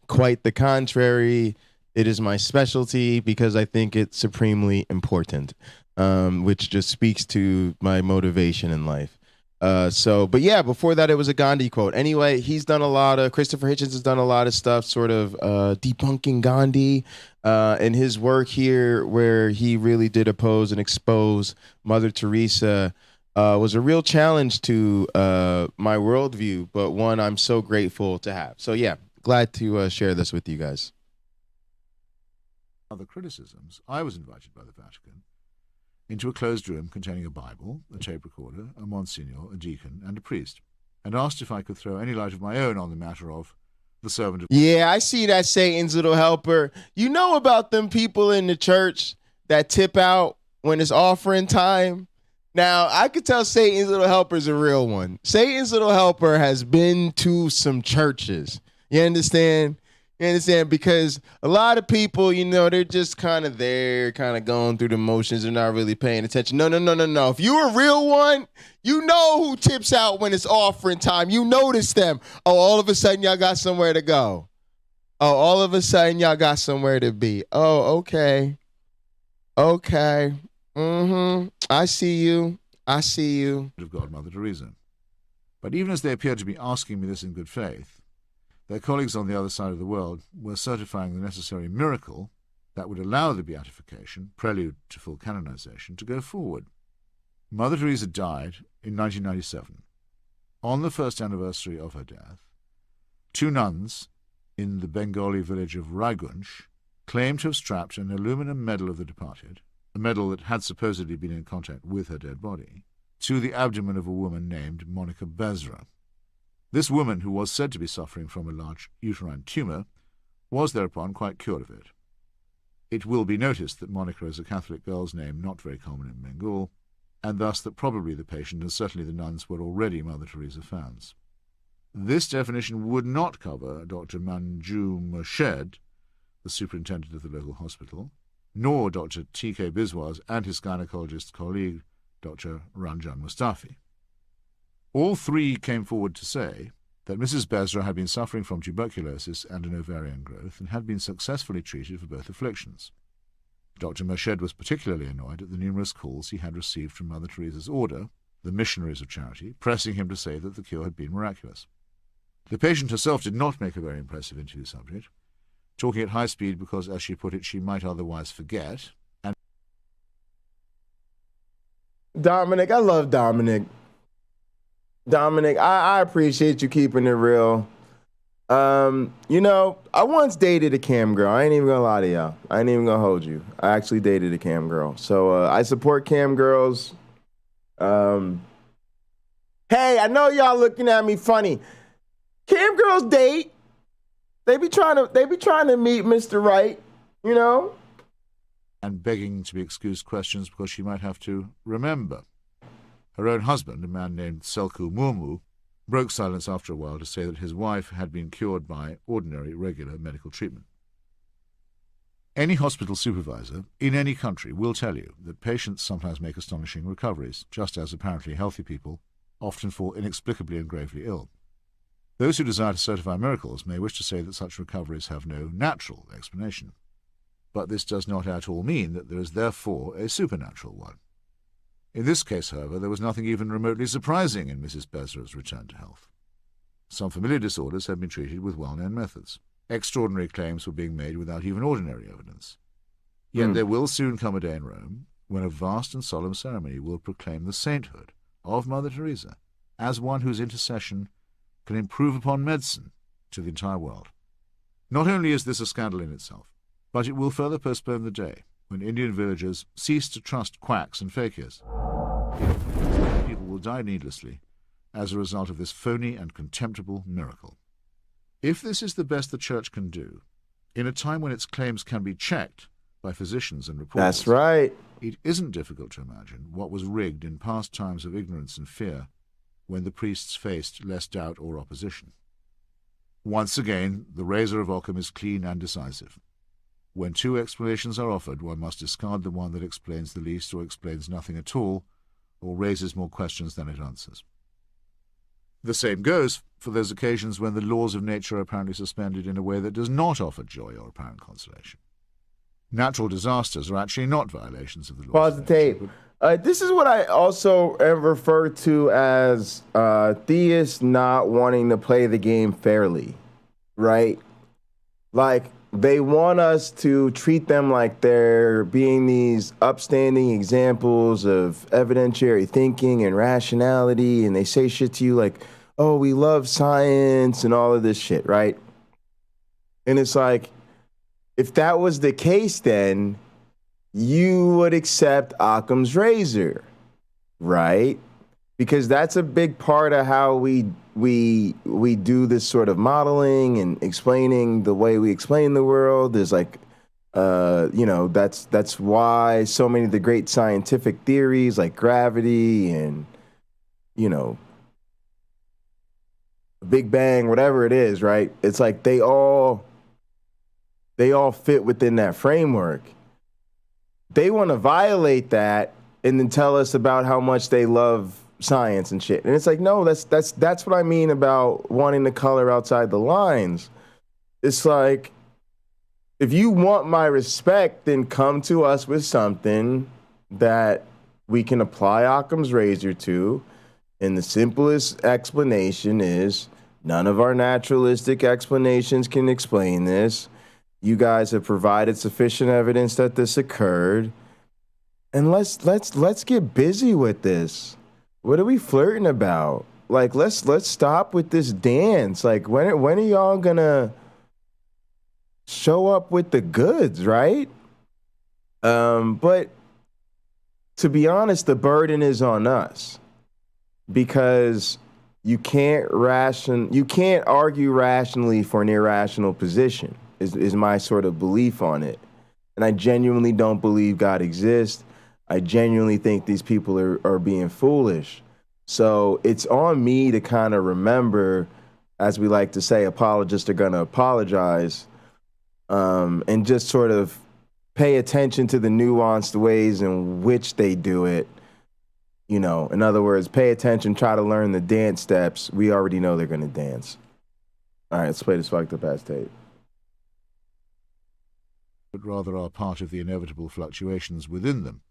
Quite the contrary. It is my specialty because I think it's supremely important, which just speaks to my motivation in life. But yeah, before that, it was a Gandhi quote. Anyway, Christopher Hitchens has done a lot of stuff sort of debunking Gandhi in his work here, where he really did oppose and expose Mother Teresa. Was a real challenge to my worldview, but one I'm so grateful to have. So yeah, glad to share this with you guys. Other criticisms, I was invited by the Vatican into a closed room containing a Bible, a tape recorder, a Monsignor, a deacon, and a priest, and asked if I could throw any light of my own on the matter of the servant of... Yeah, I see that, Satan's little helper. You know about them people in the church that tip out when it's offering time? Now, I could tell Satan's little helper is a real one. Satan's little helper has been to some churches. You understand? You understand? Because a lot of people, they're just kind of there, kind of going through the motions. They're not really paying attention. No. If you're a real one, you know who tips out when it's offering time. You notice them. Oh, all of a sudden, y'all got somewhere to go. Oh, all of a sudden, y'all got somewhere to be. Oh, okay. Okay. I see you. Of God, Mother Teresa. But even as they appeared to be asking me this in good faith, their colleagues on the other side of the world were certifying the necessary miracle that would allow the beatification, prelude to full canonization, to go forward. Mother Teresa died in 1997. On the first anniversary of her death, 2 nuns in the Bengali village of Raigunj claimed to have strapped an aluminum medal of the departed, a medal that had supposedly been in contact with her dead body, to the abdomen of a woman named Monica Bezra. This woman, who was said to be suffering from a large uterine tumour, was thereupon quite cured of it. It will be noticed that Monica is a Catholic girl's name not very common in Bengal, and thus that probably the patient and certainly the nuns were already Mother Teresa fans. This definition would not cover Dr. Manju Murshid, the superintendent of the local hospital, nor Dr. T.K. Biswas and his gynecologist colleague, Dr. Ranjan Mustafi. All 3 came forward to say that Mrs. Bezra had been suffering from tuberculosis and an ovarian growth and had been successfully treated for both afflictions. Dr. Murshid was particularly annoyed at the numerous calls he had received from Mother Teresa's order, the Missionaries of Charity, pressing him to say that the cure had been miraculous. The patient herself did not make a very impressive interview subject, talking at high speed because, as she put it, she might otherwise forget. And Dominic, I love Dominic. Dominic, I appreciate you keeping it real. I once dated a cam girl. I ain't even gonna lie to y'all. I ain't even gonna hold you. I actually dated a cam girl. So I support cam girls. Hey, I know y'all looking at me funny. Cam girls date. They be trying to meet Mr. Right, and begging to be excused questions because she might have to remember. Her own husband, a man named Selku Murmu, broke silence after a while to say that his wife had been cured by ordinary, regular medical treatment. Any hospital supervisor in any country will tell you that patients sometimes make astonishing recoveries, just as apparently healthy people often fall inexplicably and gravely ill. Those who desire to certify miracles may wish to say that such recoveries have no natural explanation. But this does not at all mean that there is therefore a supernatural one. In this case, however, there was nothing even remotely surprising in Mrs. Bezra's return to health. Some familiar disorders had been treated with well-known methods. Extraordinary claims were being made without even ordinary evidence. Yet there will soon come a day in Rome when a vast and solemn ceremony will proclaim the sainthood of Mother Teresa as one whose intercession can improve upon medicine to the entire world. Not only is this a scandal in itself, but it will further postpone the day when Indian villagers cease to trust quacks and fakirs. People will die needlessly as a result of this phony and contemptible miracle. If this is the best the Church can do, in a time when its claims can be checked by physicians and reporters, that's right, it isn't difficult to imagine what was rigged in past times of ignorance and fear when the priests faced less doubt or opposition. Once again, the razor of Occam is clean and decisive. When 2 explanations are offered, one must discard the one that explains the least or explains nothing at all, or raises more questions than it answers. The same goes for those occasions when the laws of nature are apparently suspended in a way that does not offer joy or apparent consolation. Natural disasters are actually not violations of the laws. Pause the tape. This is what I also refer to as theists not wanting to play the game fairly, right? Like, they want us to treat them like they're being these upstanding examples of evidentiary thinking and rationality, and they say shit to you like, oh, we love science and all of this shit, right? And it's like, if that was the case, then you would accept Occam's razor, right? Because that's a big part of how we do this sort of modeling and explaining the way we explain the world. There's like That's why so many of the great scientific theories like gravity and, Big Bang, whatever it is, right? It's like they all fit within that framework. They want to violate that and then tell us about how much they love science and shit. And it's like, no, that's what I mean about wanting to color outside the lines. It's like, if you want my respect, then come to us with something that we can apply Occam's razor to. And the simplest explanation is none of our naturalistic explanations can explain this. You guys have provided sufficient evidence that this occurred. And let's get busy with this. What are we flirting about? Like, let's stop with this dance. Like, when are y'all gonna show up with the goods, right? But to be honest, the burden is on us, because you can't argue rationally for an irrational position, is my sort of belief on it. And I genuinely don't believe God exists. I genuinely think these people are being foolish. So it's on me to kind of remember, as we like to say, apologists are going to apologize, and just sort of pay attention to the nuanced ways in which they do it. In other words, pay attention, try to learn the dance steps. We already know they're going to dance. All right, let's play this fucked up ass tape. But rather are part of the inevitable fluctuations within them.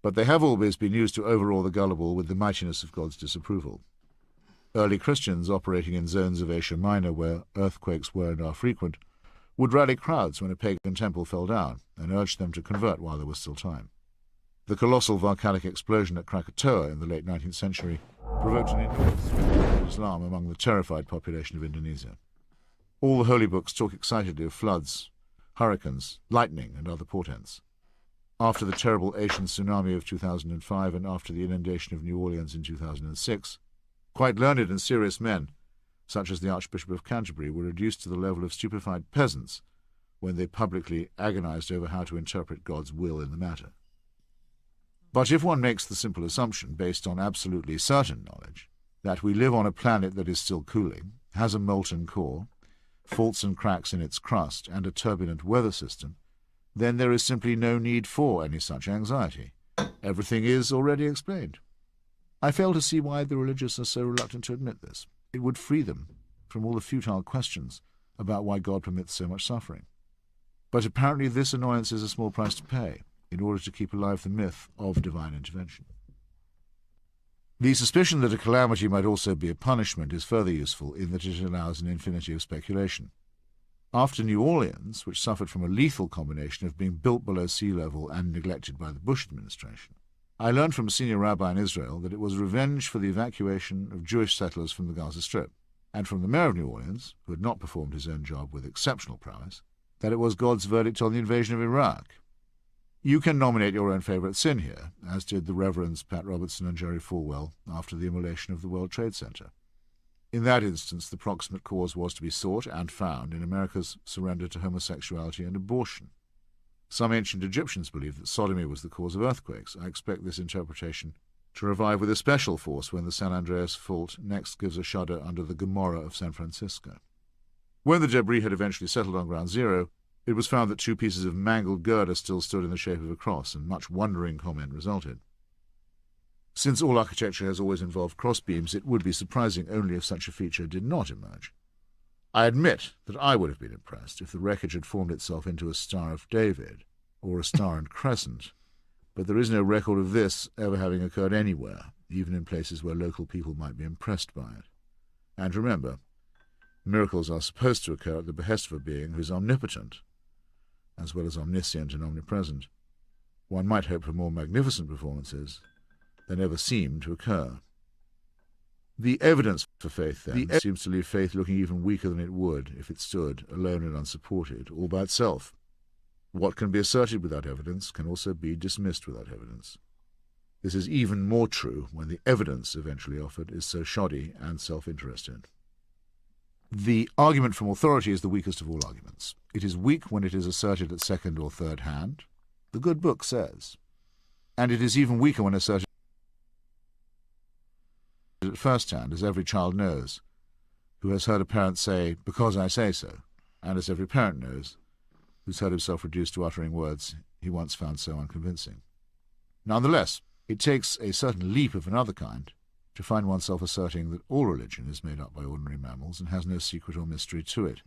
But they have always been used to overawe the gullible with the mightiness of God's disapproval. Early Christians operating in zones of Asia Minor where earthquakes were and are frequent would rally crowds when a pagan temple fell down and urge them to convert while there was still time. The colossal volcanic explosion at Krakatoa in the late 19th century provoked an enormous spread of Islam among the terrified population of Indonesia. All the holy books talk excitedly of floods, hurricanes, lightning, and other portents. After the terrible Asian tsunami of 2005 and after the inundation of New Orleans in 2006, quite learned and serious men, such as the Archbishop of Canterbury, were reduced to the level of stupefied peasants when they publicly agonized over how to interpret God's will in the matter. But if one makes the simple assumption, based on absolutely certain knowledge, that we live on a planet that is still cooling, has a molten core, faults and cracks in its crust, and a turbulent weather system, then there is simply no need for any such anxiety. Everything is already explained. I fail to see why the religious are so reluctant to admit this. It would free them from all the futile questions about why God permits so much suffering. But apparently this annoyance is a small price to pay in order to keep alive the myth of divine intervention. The suspicion that a calamity might also be a punishment is further useful in that it allows an infinity of speculation. After New Orleans, which suffered from a lethal combination of being built below sea level and neglected by the Bush administration, I learned from a senior rabbi in Israel that it was revenge for the evacuation of Jewish settlers from the Gaza Strip, and from the mayor of New Orleans, who had not performed his own job with exceptional prowess, that it was God's verdict on the invasion of Iraq. You can nominate your own favourite sin here, as did the Reverends Pat Robertson and Jerry Falwell after the immolation of the World Trade Center. In that instance, the proximate cause was to be sought and found in America's surrender to homosexuality and abortion. Some ancient Egyptians believed that sodomy was the cause of earthquakes. I expect this interpretation to revive with a special force when the San Andreas Fault next gives a shudder under the Gomorrah of San Francisco. When the debris had eventually settled on ground zero, it was found that 2 pieces of mangled girder still stood in the shape of a cross, and much wondering comment resulted. Since all architecture has always involved crossbeams, it would be surprising only if such a feature did not emerge. I admit that I would have been impressed if the wreckage had formed itself into a Star of David, or a star and crescent, but there is no record of this ever having occurred anywhere, even in places where local people might be impressed by it. And remember, miracles are supposed to occur at the behest of a being who is omnipotent, as well as omniscient and omnipresent. One might hope for more magnificent performances than ever seem to occur. The evidence for faith, then, seems to leave faith looking even weaker than it would if it stood, alone and unsupported, all by itself. What can be asserted without evidence can also be dismissed without evidence. This is even more true when the evidence eventually offered is so shoddy and self-interested. The argument from authority is the weakest of all arguments. It is weak when it is asserted at second or third hand, the good book says. And it is even weaker when asserted at first hand, as every child knows, who has heard a parent say, "because I say so," and as every parent knows, who's heard himself reduced to uttering words he once found so unconvincing. Nonetheless, it takes a certain leap of another kind to find oneself asserting that all religion is made up by ordinary mammals and has no secret or mystery to it.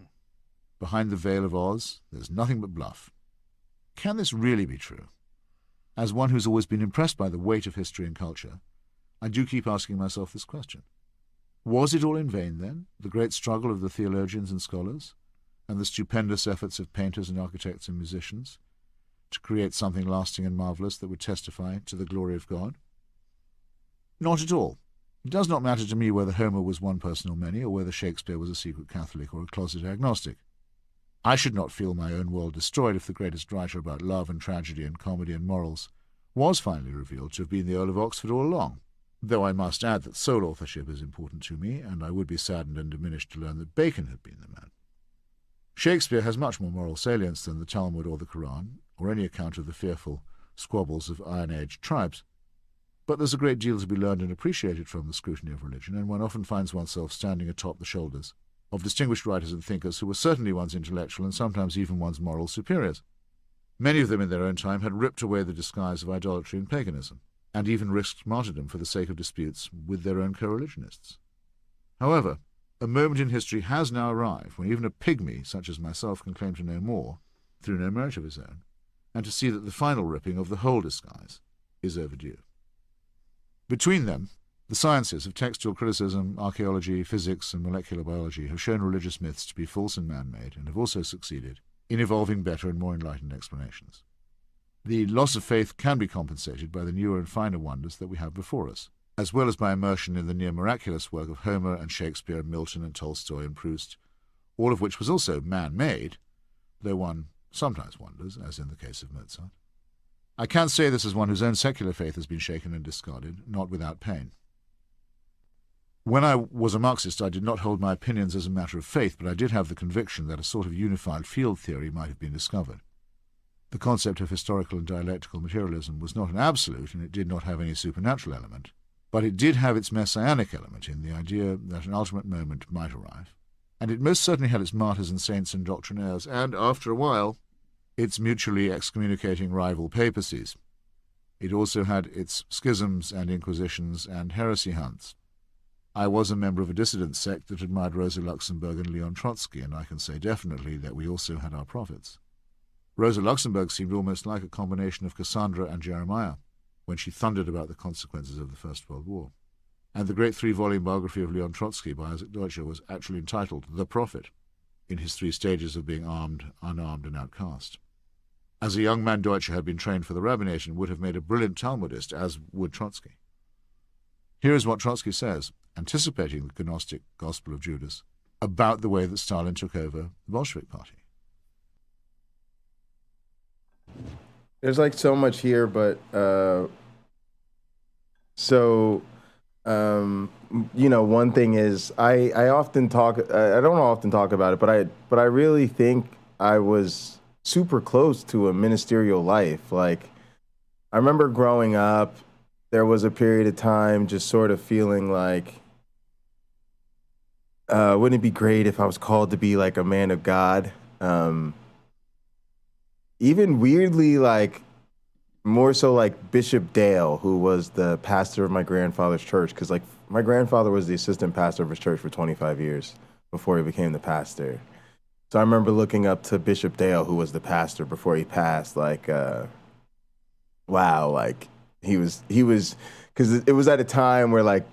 Behind the veil of Oz, there's nothing but bluff. Can this really be true? As one who's always been impressed by the weight of history and culture, I do keep asking myself this question. Was it all in vain, then, the great struggle of the theologians and scholars, and the stupendous efforts of painters and architects and musicians, to create something lasting and marvellous that would testify to the glory of God? Not at all. It does not matter to me whether Homer was one person or many, or whether Shakespeare was a secret Catholic or a closet agnostic. I should not feel my own world destroyed if the greatest writer about love and tragedy and comedy and morals was finally revealed to have been the Earl of Oxford all along, though I must add that sole authorship is important to me, and I would be saddened and diminished to learn that Bacon had been the man. Shakespeare has much more moral salience than the Talmud or the Quran, or any account of the fearful squabbles of Iron Age tribes. But there's a great deal to be learned and appreciated from the scrutiny of religion, and one often finds oneself standing atop the shoulders of distinguished writers and thinkers who were certainly one's intellectual and sometimes even one's moral superiors. Many of them in their own time had ripped away the disguise of idolatry and paganism, and even risked martyrdom for the sake of disputes with their own co-religionists. However, a moment in history has now arrived when even a pygmy such as myself can claim to know more, through no merit of his own, and to see that the final ripping of the whole disguise is overdue. Between them, the sciences of textual criticism, archaeology, physics, and molecular biology have shown religious myths to be false and man-made, and have also succeeded in evolving better and more enlightened explanations. The loss of faith can be compensated by the newer and finer wonders that we have before us, as well as by immersion in the near miraculous work of Homer and Shakespeare and Milton and Tolstoy and Proust, all of which was also man-made, though one sometimes wonders, as in the case of Mozart. I can say this as one whose own secular faith has been shaken and discarded, not without pain. When I was a Marxist, I did not hold my opinions as a matter of faith, but I did have the conviction that a sort of unified field theory might have been discovered. The concept of historical and dialectical materialism was not an absolute, and it did not have any supernatural element, but it did have its messianic element in the idea that an ultimate moment might arrive, and it most certainly had its martyrs and saints and doctrinaires, and, after a while, its mutually excommunicating rival papacies. It also had its schisms and inquisitions and heresy hunts. I was a member of a dissident sect that admired Rosa Luxemburg and Leon Trotsky, and I can say definitely that we also had our prophets. Rosa Luxemburg seemed almost like a combination of Cassandra and Jeremiah when she thundered about the consequences of the First World War. And the great 3-volume biography of Leon Trotsky by Isaac Deutscher was actually entitled The Prophet, in his 3 stages of being armed, unarmed, and outcast. As a young man, Deutscher had been trained for the rabbinate and would have made a brilliant Talmudist, as would Trotsky. Here is what Trotsky says, anticipating the Gnostic Gospel of Judas, about the way that Stalin took over the Bolshevik Party. There's like so much here, but one thing is I often talk. I don't often talk about it, but I really think I was super close to a ministerial life. Like, I remember growing up, there was a period of time just sort of feeling like, wouldn't it be great if I was called to be like a man of God? Even weirdly, like, more so like Bishop Dale, who was the pastor of my grandfather's church, because like my grandfather was the assistant pastor of his church for 25 years before he became the pastor. So I remember looking up to Bishop Dale, who was the pastor before he passed, like, wow, like he was, because it was at a time where like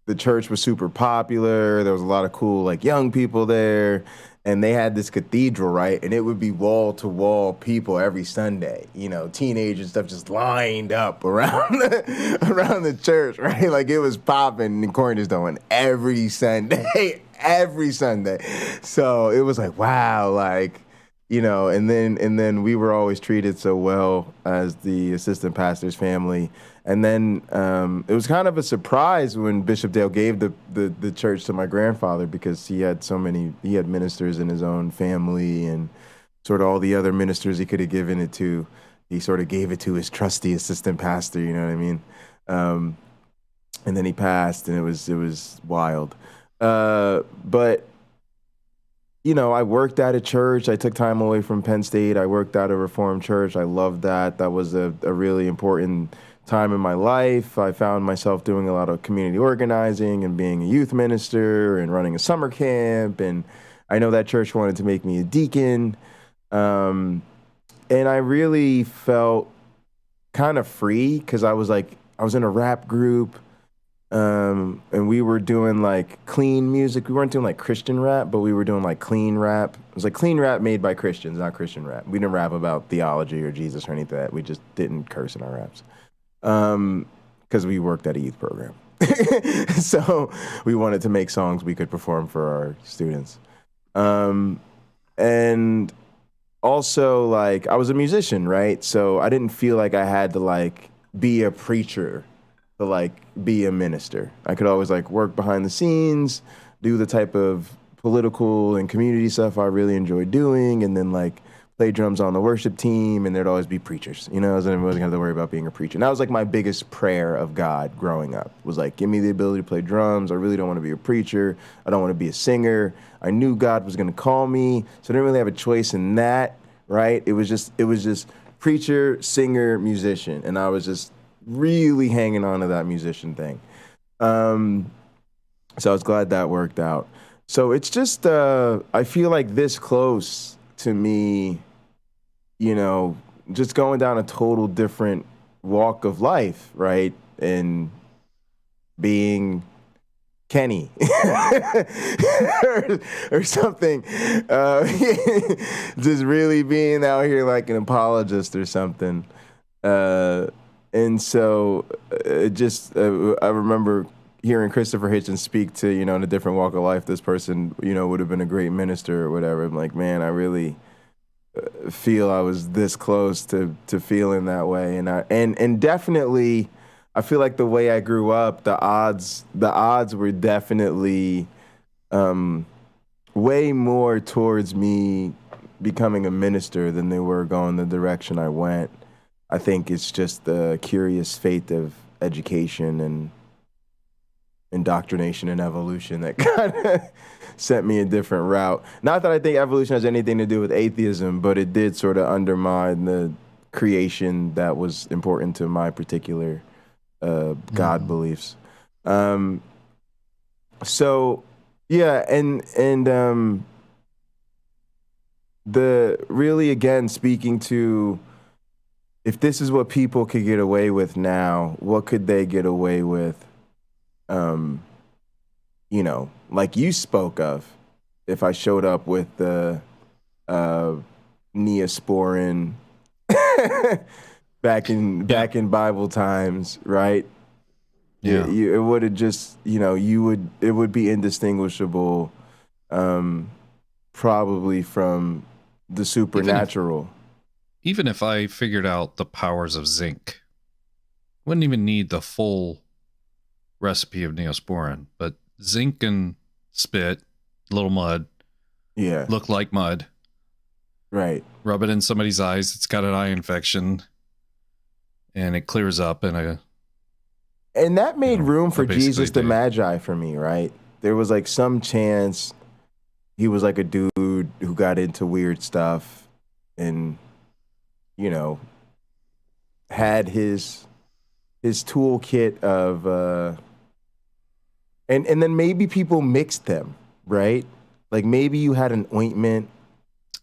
the church was super popular. There was a lot of cool like young people there, and they had this cathedral, right? And it would be wall to wall people every Sunday, teenagers and stuff just lined up around the church, right? Like it was popping in Cornerstone every Sunday. Every Sunday. So it was like, wow, like and then we were always treated so well as the assistant pastor's family. And then it was kind of a surprise when Bishop Dale gave the church to my grandfather, because he had ministers in his own family, and sort of all the other ministers he could have given it to, he sort of gave it to his trusty assistant pastor, you know what I mean? And then he passed, and it was wild. But I worked at a church. I took time away from Penn State. I worked at a Reformed church. I loved that. That was a really important time in my life. I found myself doing a lot of community organizing and being a youth minister and running a summer camp. And I know that church wanted to make me a deacon. And I really felt kind of free, because I was in a rap group. And we were doing like clean music. We weren't doing like Christian rap, but we were doing like clean rap. It was like clean rap made by Christians, not Christian rap. We didn't rap about theology or Jesus or anything like that. We just didn't curse in our raps. Because we worked at a youth program. So we wanted to make songs we could perform for our students. And also, like, I was a musician, right? So I didn't feel like I had to like be a preacher to like be a minister. I could always like work behind the scenes, do the type of political and community stuff I really enjoyed doing, and then like play drums on the worship team, and there'd always be preachers, so I wasn't going to have to worry about being a preacher. And that was like my biggest prayer of God growing up, was like, give me the ability to play drums. I really don't want to be a preacher. I don't want to be a singer. I knew God was going to call me, so I didn't really have a choice in that, right? It was just preacher, singer, musician, and I was just really hanging on to that musician thing. So I was glad that worked out. So it's just, I feel like this close to me, just going down a total different walk of life, right? And being Kenny or something. Just really being out here like an apologist or something. And so I remember hearing Christopher Hitchens speak to, in a different walk of life, this person, would have been a great minister or whatever. I'm like, man, I really feel I was this close to feeling that way. And definitely, I feel like the way I grew up, the odds were definitely way more towards me becoming a minister than they were going the direction I went. I think it's just the curious fate of education and indoctrination and evolution that kind of sent me a different route. Not that I think evolution has anything to do with atheism, but it did sort of undermine the creation that was important to my particular God beliefs. So yeah, and the really, again, speaking to, if this is what people could get away with now, what could they get away with? Like you spoke of, if I showed up with the Neosporin back in Bible times, right? Yeah. It would have just, it would be indistinguishable, probably from the supernatural. Even if I figured out the powers of zinc, wouldn't even need the full recipe of Neosporin, but zinc and spit, a little mud, look like mud, right? Rub it in somebody's eyes, it's got an eye infection, and it clears up and that made room for Jesus the Magi for me, right? There was like some chance he was like a dude who got into weird stuff and had his toolkit of and then maybe people mixed them, right? Like maybe you had an ointment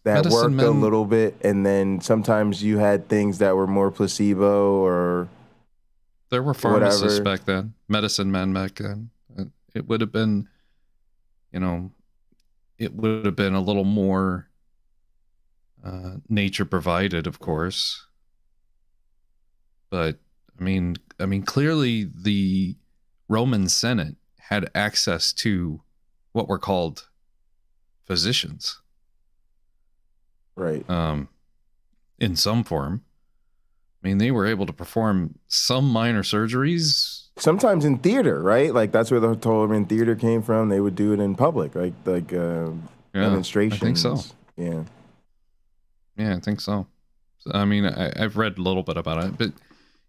that worked a little bit, and then sometimes you had things that were more placebo, or there were pharmacists back then, medicine men back then. It would have been, it would have been a little more nature provided, of course. But I mean, clearly the Roman Senate had access to what were called physicians. Right. In some form. I mean, they were able to perform some minor surgeries. Sometimes in theater, right? Like that's where the term in theater came from. They would do it in public, like demonstrations. I think so. Yeah. Yeah, I think so. I mean, I've read a little bit about it, but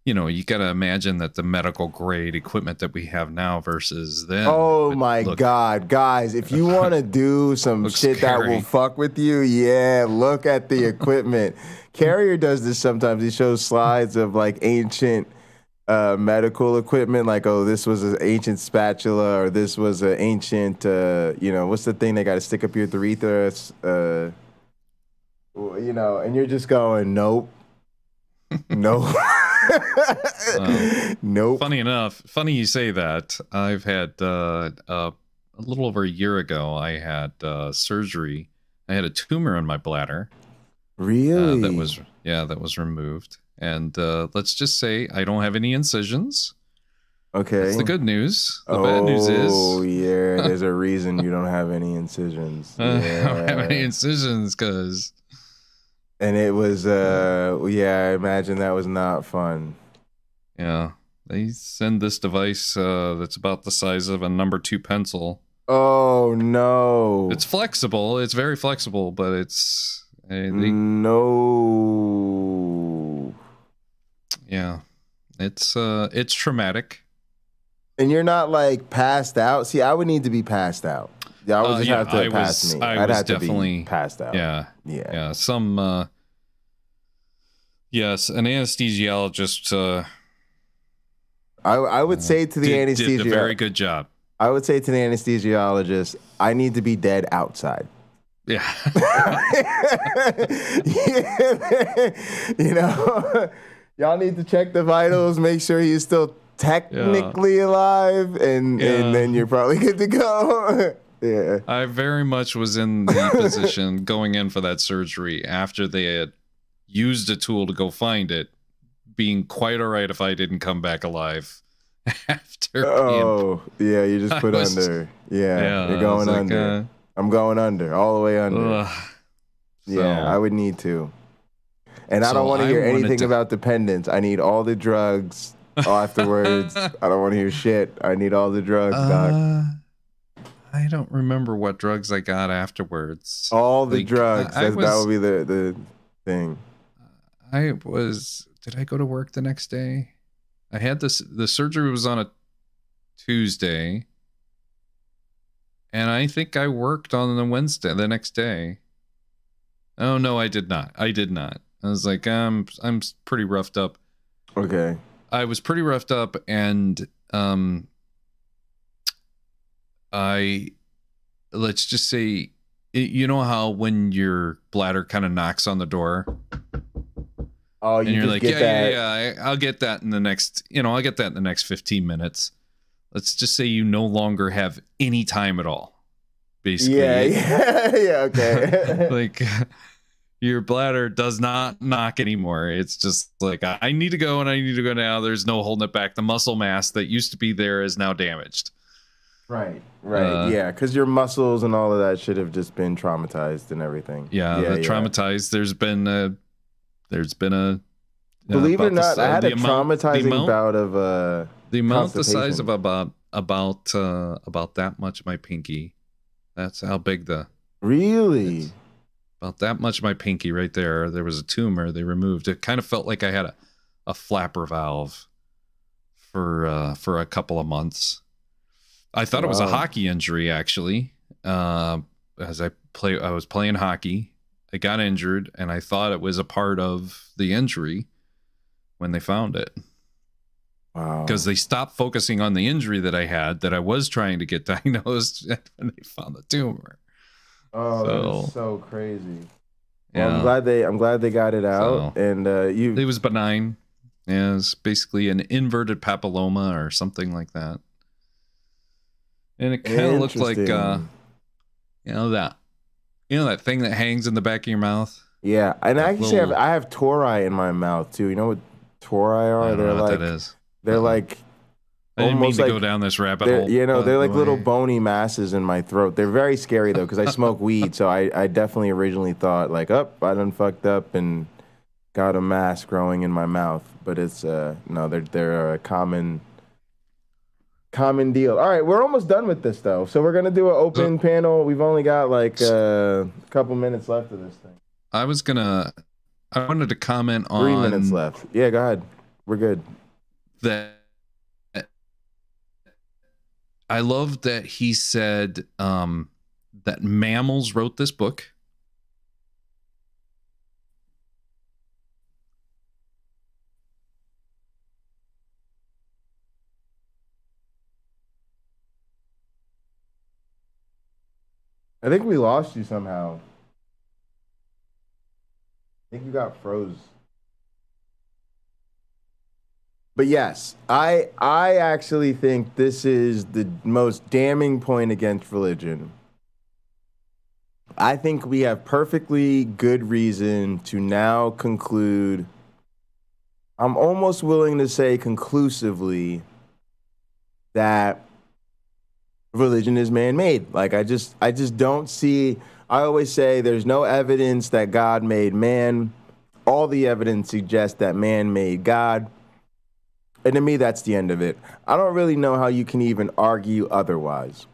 you know, you got to imagine that the medical grade equipment that we have now versus then. Oh my God, guys, if you want to do some shit that will fuck with you, yeah, look at the equipment. Carrier does this sometimes. He shows slides of like ancient medical equipment, like, oh, this was an ancient spatula, or this was an ancient, what's the thing they got to stick up your urethra, and you're just going, nope. Nope. Nope. Funny you say that. I've had a little over a year ago, I had surgery. I had a tumor in my bladder. Really? That was removed. And let's just say I don't have any incisions. Okay. That's the good news. The bad news is... Oh, yeah. There's a reason you don't have any incisions. I don't have any incisions because... And it was, I imagine that was not fun. Yeah. They send this device that's about the size of a number 2 pencil. Oh, no. It's flexible. It's very flexible, but it's... No. Yeah. It's traumatic. And you're not, like, passed out? See, I would need to be passed out. Yeah, I would just have to pass me. I'd have to be passed out. Yeah. Some, yes, an anesthesiologist. I would say to the anesthesiologist. Did a very good job. I would say to the anesthesiologist, I need to be dead outside. Yeah. Y'all need to check the vitals, make sure he's still technically alive, and then you're probably good to go. Yeah. I very much was in the position going in for that surgery after they had used a tool to go find it, being quite all right if I didn't come back alive after. Oh, yeah, you just put under. Yeah, you're going under. I'm going under, all the way under. Yeah, I would need to. And I don't want to hear anything about dependence. I need all the drugs afterwards. I don't want to hear shit. I need all the drugs, Doc. I don't remember what drugs I got afterwards. All the drugs. That would be the thing. Did I go to work the next day? I had the surgery was on a Tuesday. And I think I worked on the next day. Oh no, I did not. I was like, I'm pretty roughed up. Okay. I was pretty roughed up, and let's just say, you know how when your bladder kind of knocks on the door. Oh, and you're like, I'll get that in the next, I'll get that in the next 15 minutes. Let's just say you no longer have any time at all. Basically. Yeah, okay. Like your bladder does not knock anymore. It's just like, I need to go and I need to go now. There's no holding it back. The muscle mass that used to be there is now damaged. Right. Yeah, because your muscles and all of that should have just been traumatized and everything. Traumatized. There's been a believe it or not, I had a traumatizing bout of the amount the size of about that much of my pinky. That's how big really about that much of my pinky right there. There was a tumor they removed. It kind of felt like I had a flapper valve for a couple of months. I thought it was a hockey injury, actually. As I was playing hockey. I got injured, and I thought it was a part of the injury when they found it. Wow. Because they stopped focusing on the injury that I had, that I was trying to get diagnosed, when they found the tumor. Oh, that's so crazy. Well, yeah. I'm glad they got it out, and it was benign. Yeah, it was basically an inverted papilloma or something like that. And it kind of looked like, that thing that hangs in the back of your mouth. Yeah, and I actually have tori in my mouth too. You know what tori are? I don't know what that is. They're like I didn't mean almost to like go down this rabbit they're, hole. you know, by they're the like way. little bony masses in my throat. They're very scary though, because I smoke weed. So I definitely originally thought like, I done fucked up and got a mass growing in my mouth. But it's no, they're a common deal. All right, we're almost done with this though. So we're gonna do an open panel. We've only got like a couple minutes left of this thing. I wanted to comment on 3 minutes left. Yeah, go ahead. We're good. That I love that he said that mammals wrote this book. I think we lost you somehow. I think you got froze. But yes, I actually think this is the most damning point against religion. I think we have perfectly good reason to now conclude, I'm almost willing to say conclusively, that religion is man-made. Like I just don't see, I always say there's no evidence that God made man. All the evidence suggests that man made God. And to me, that's the end of it. I don't really know how you can even argue otherwise.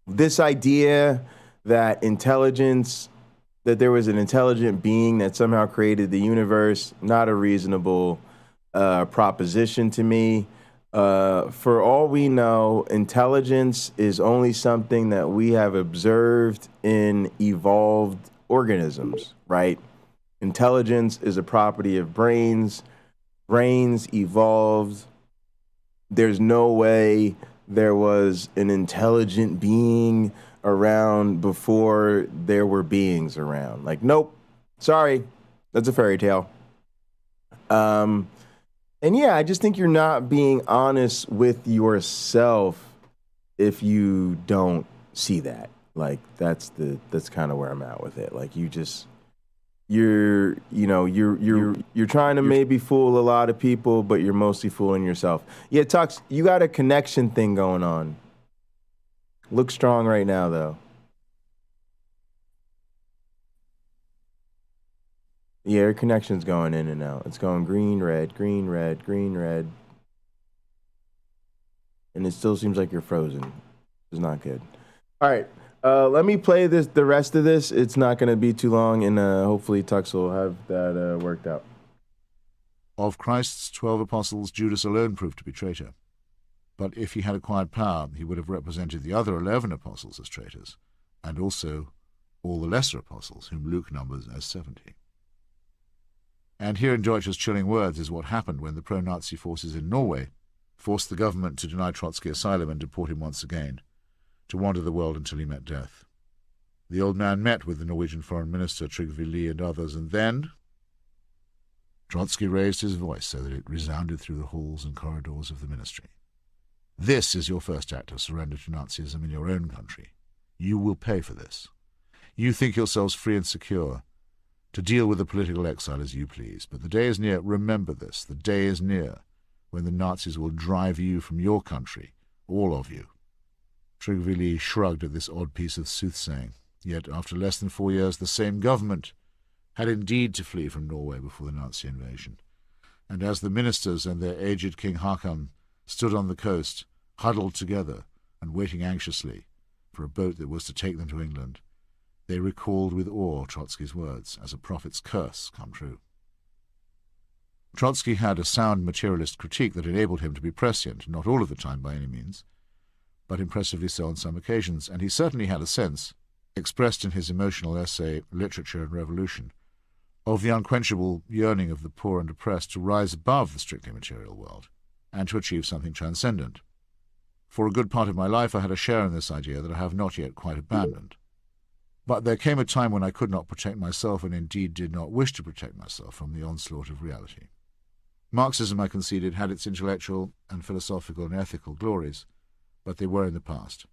This idea that that there was an intelligent being that somehow created the universe, not a reasonable proposition to me. For all we know, intelligence is only something that we have observed in evolved organisms, right? Intelligence is a property of brains. Brains evolved. There's no way there was an intelligent being around before there were beings around. Like, nope. Sorry. That's a fairy tale. And yeah, I just think you're not being honest with yourself if you don't see that. Like, that's kind of where I'm at with it. Like, you're trying to maybe fool a lot of people, but you're mostly fooling yourself. Yeah, Tux, you got a connection thing going on. Look strong right now, though. Yeah, your connection's going in and out. It's going green, red, green, red, green, red. And it still seems like you're frozen. It's not good. All right. Let me play the rest of this. It's not going to be too long, and hopefully Tux will have that worked out. Of Christ's 12 apostles, Judas alone proved to be traitor. But if he had acquired power, he would have represented the other 11 apostles as traitors, and also all the lesser apostles, whom Luke numbers as 70. And here in Deutsch's chilling words is what happened when the pro-Nazi forces in Norway forced the government to deny Trotsky asylum and deport him once again, to wander the world until he met death. The old man met with the Norwegian foreign minister Trygve Lie and others, and then Trotsky raised his voice so that it resounded through the halls and corridors of the ministry. This is your first act of surrender to Nazism in your own country. You will pay for this. You think yourselves free and secure to deal with the political exile as you please, but the day is near, remember this, the day is near when the Nazis will drive you from your country, all of you. Trygve Lie shrugged at this odd piece of soothsaying, yet after less than 4 years the same government had indeed to flee from Norway before the Nazi invasion, and as the ministers and their aged King Haakon stood on the coast, huddled together and waiting anxiously for a boat that was to take them to England, they recalled with awe Trotsky's words as a prophet's curse come true. Trotsky had a sound materialist critique that enabled him to be prescient, not all of the time by any means, but impressively so on some occasions, and he certainly had a sense, expressed in his emotional essay Literature and Revolution, of the unquenchable yearning of the poor and oppressed to rise above the strictly material world and to achieve something transcendent. For a good part of my life I had a share in this idea that I have not yet quite abandoned. But there came a time when I could not protect myself, and indeed did not wish to protect myself from the onslaught of reality. Marxism, I conceded, had its intellectual and philosophical and ethical glories, but they were in the past.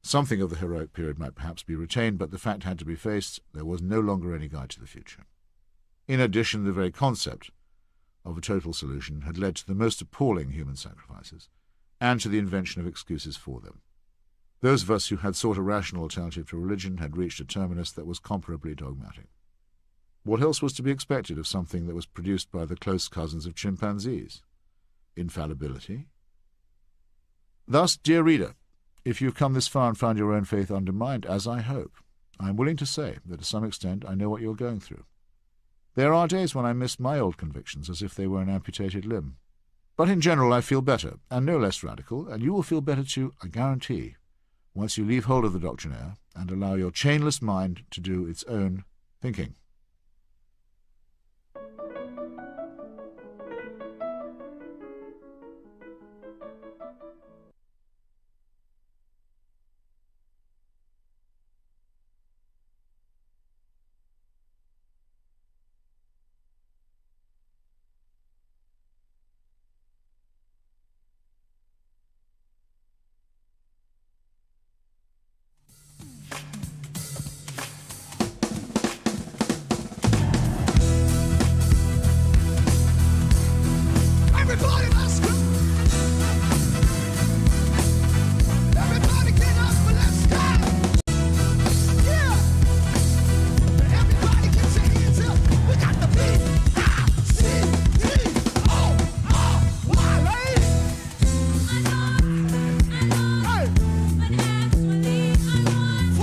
Something of the heroic period might perhaps be retained, but the fact had to be faced: there was no longer any guide to the future. In addition, the very concept of a total solution had led to the most appalling human sacrifices, and to the invention of excuses for them. Those of us who had sought a rational alternative to religion had reached a terminus that was comparably dogmatic. What else was to be expected of something that was produced by the close cousins of chimpanzees? Infallibility? Thus, dear reader, if you've come this far and found your own faith undermined, as I hope, I am willing to say that to some extent I know what you're going through. There are days when I miss my old convictions as if they were an amputated limb. But in general I feel better, and no less radical, and you will feel better too, I guarantee, once you leave hold of the doctrinaire and allow your chainless mind to do its own thinking.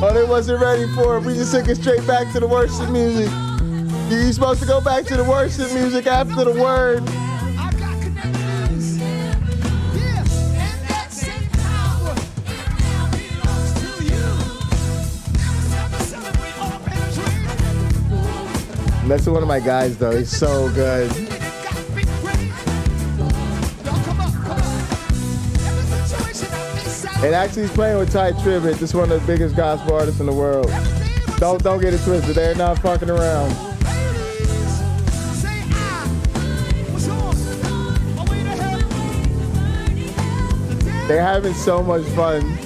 Oh, they wasn't ready for it. We just took it straight back to the worship music. You're supposed to go back to the worship music after the word. That's one of my guys, though. He's so good. And actually, he's playing with Ty Tribbett. This is one of the biggest gospel artists in the world. Don't get it twisted. They're not fucking around. They're having so much fun.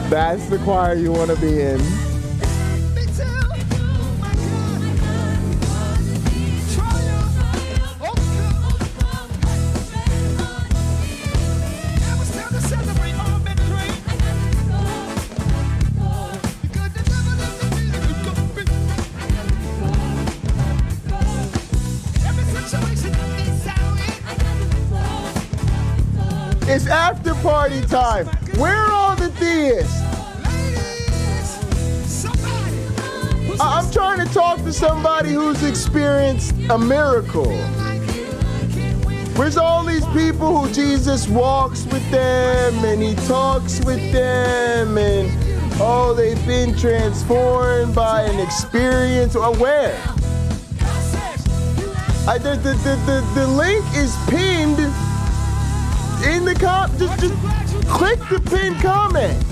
That's the choir you want to be in. It's after party time. Where are all the theists? I'm trying to talk to somebody who's experienced a miracle. Where's all these people who Jesus walks with them and he talks with them and oh, they've been transformed by an experience? Or where? The link is pinned in the just click the pinned comment.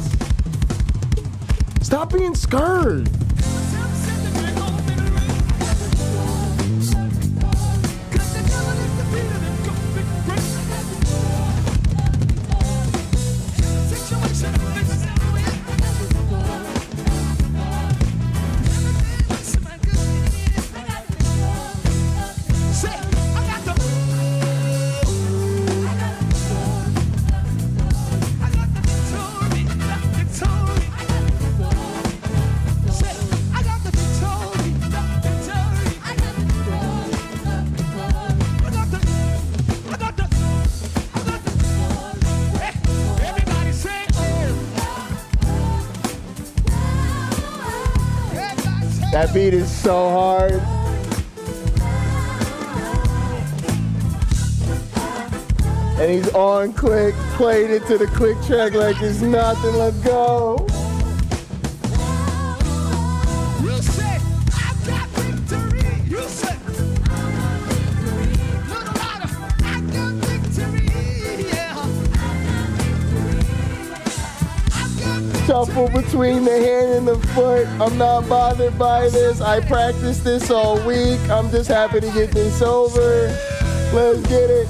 Stop being scared. That beat is so hard. And he's on click, played it to the click track like it's nothing. Let's go. You said, I got victory. You said, little louder, I got victory. Yeah. Shuffle between the hand and the foot. I'm not bothered by this. I practiced this all week. I'm just happy to get this over. Let's get it.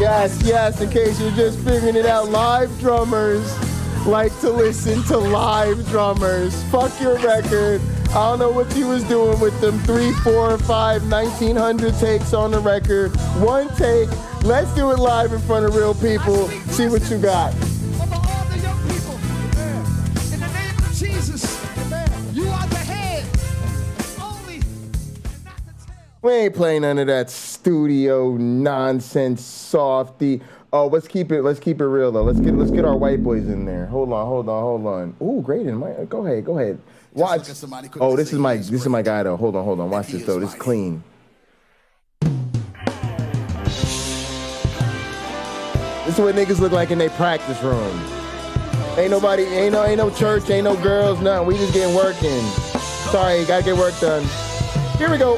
Yes, in case you're just figuring it out, live drummers like to listen to live drummers. Fuck your record. I don't know what you was doing with them 3, 4, 5, 1900 takes on the record. One take. Let's do it live in front of real people. See what you got. Jesus, you are the head. Only. We ain't playing none of that studio nonsense softy. Oh, let's keep it real though. Let's get our white boys in there. Hold on. Ooh, Graydon, go ahead. Watch. Oh, this is my guy though. Hold on. Watch this though. This is clean. This is what niggas look like in their practice room. Ain't nobody, ain't no church, ain't no girls, nothing. We just getting work in. Sorry, gotta get work done. Here we go.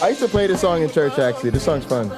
I used to play this song in church actually. This song's fun.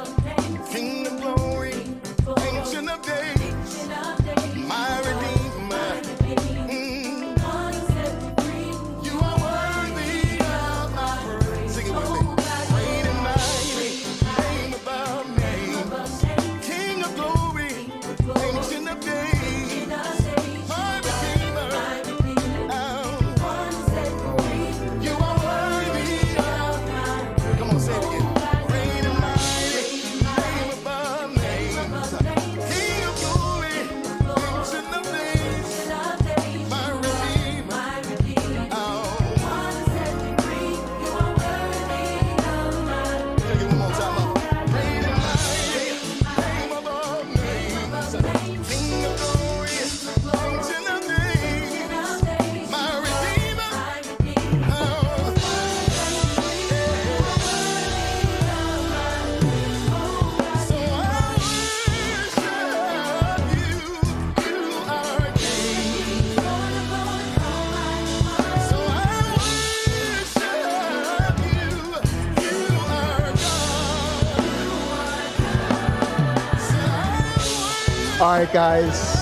All right, guys.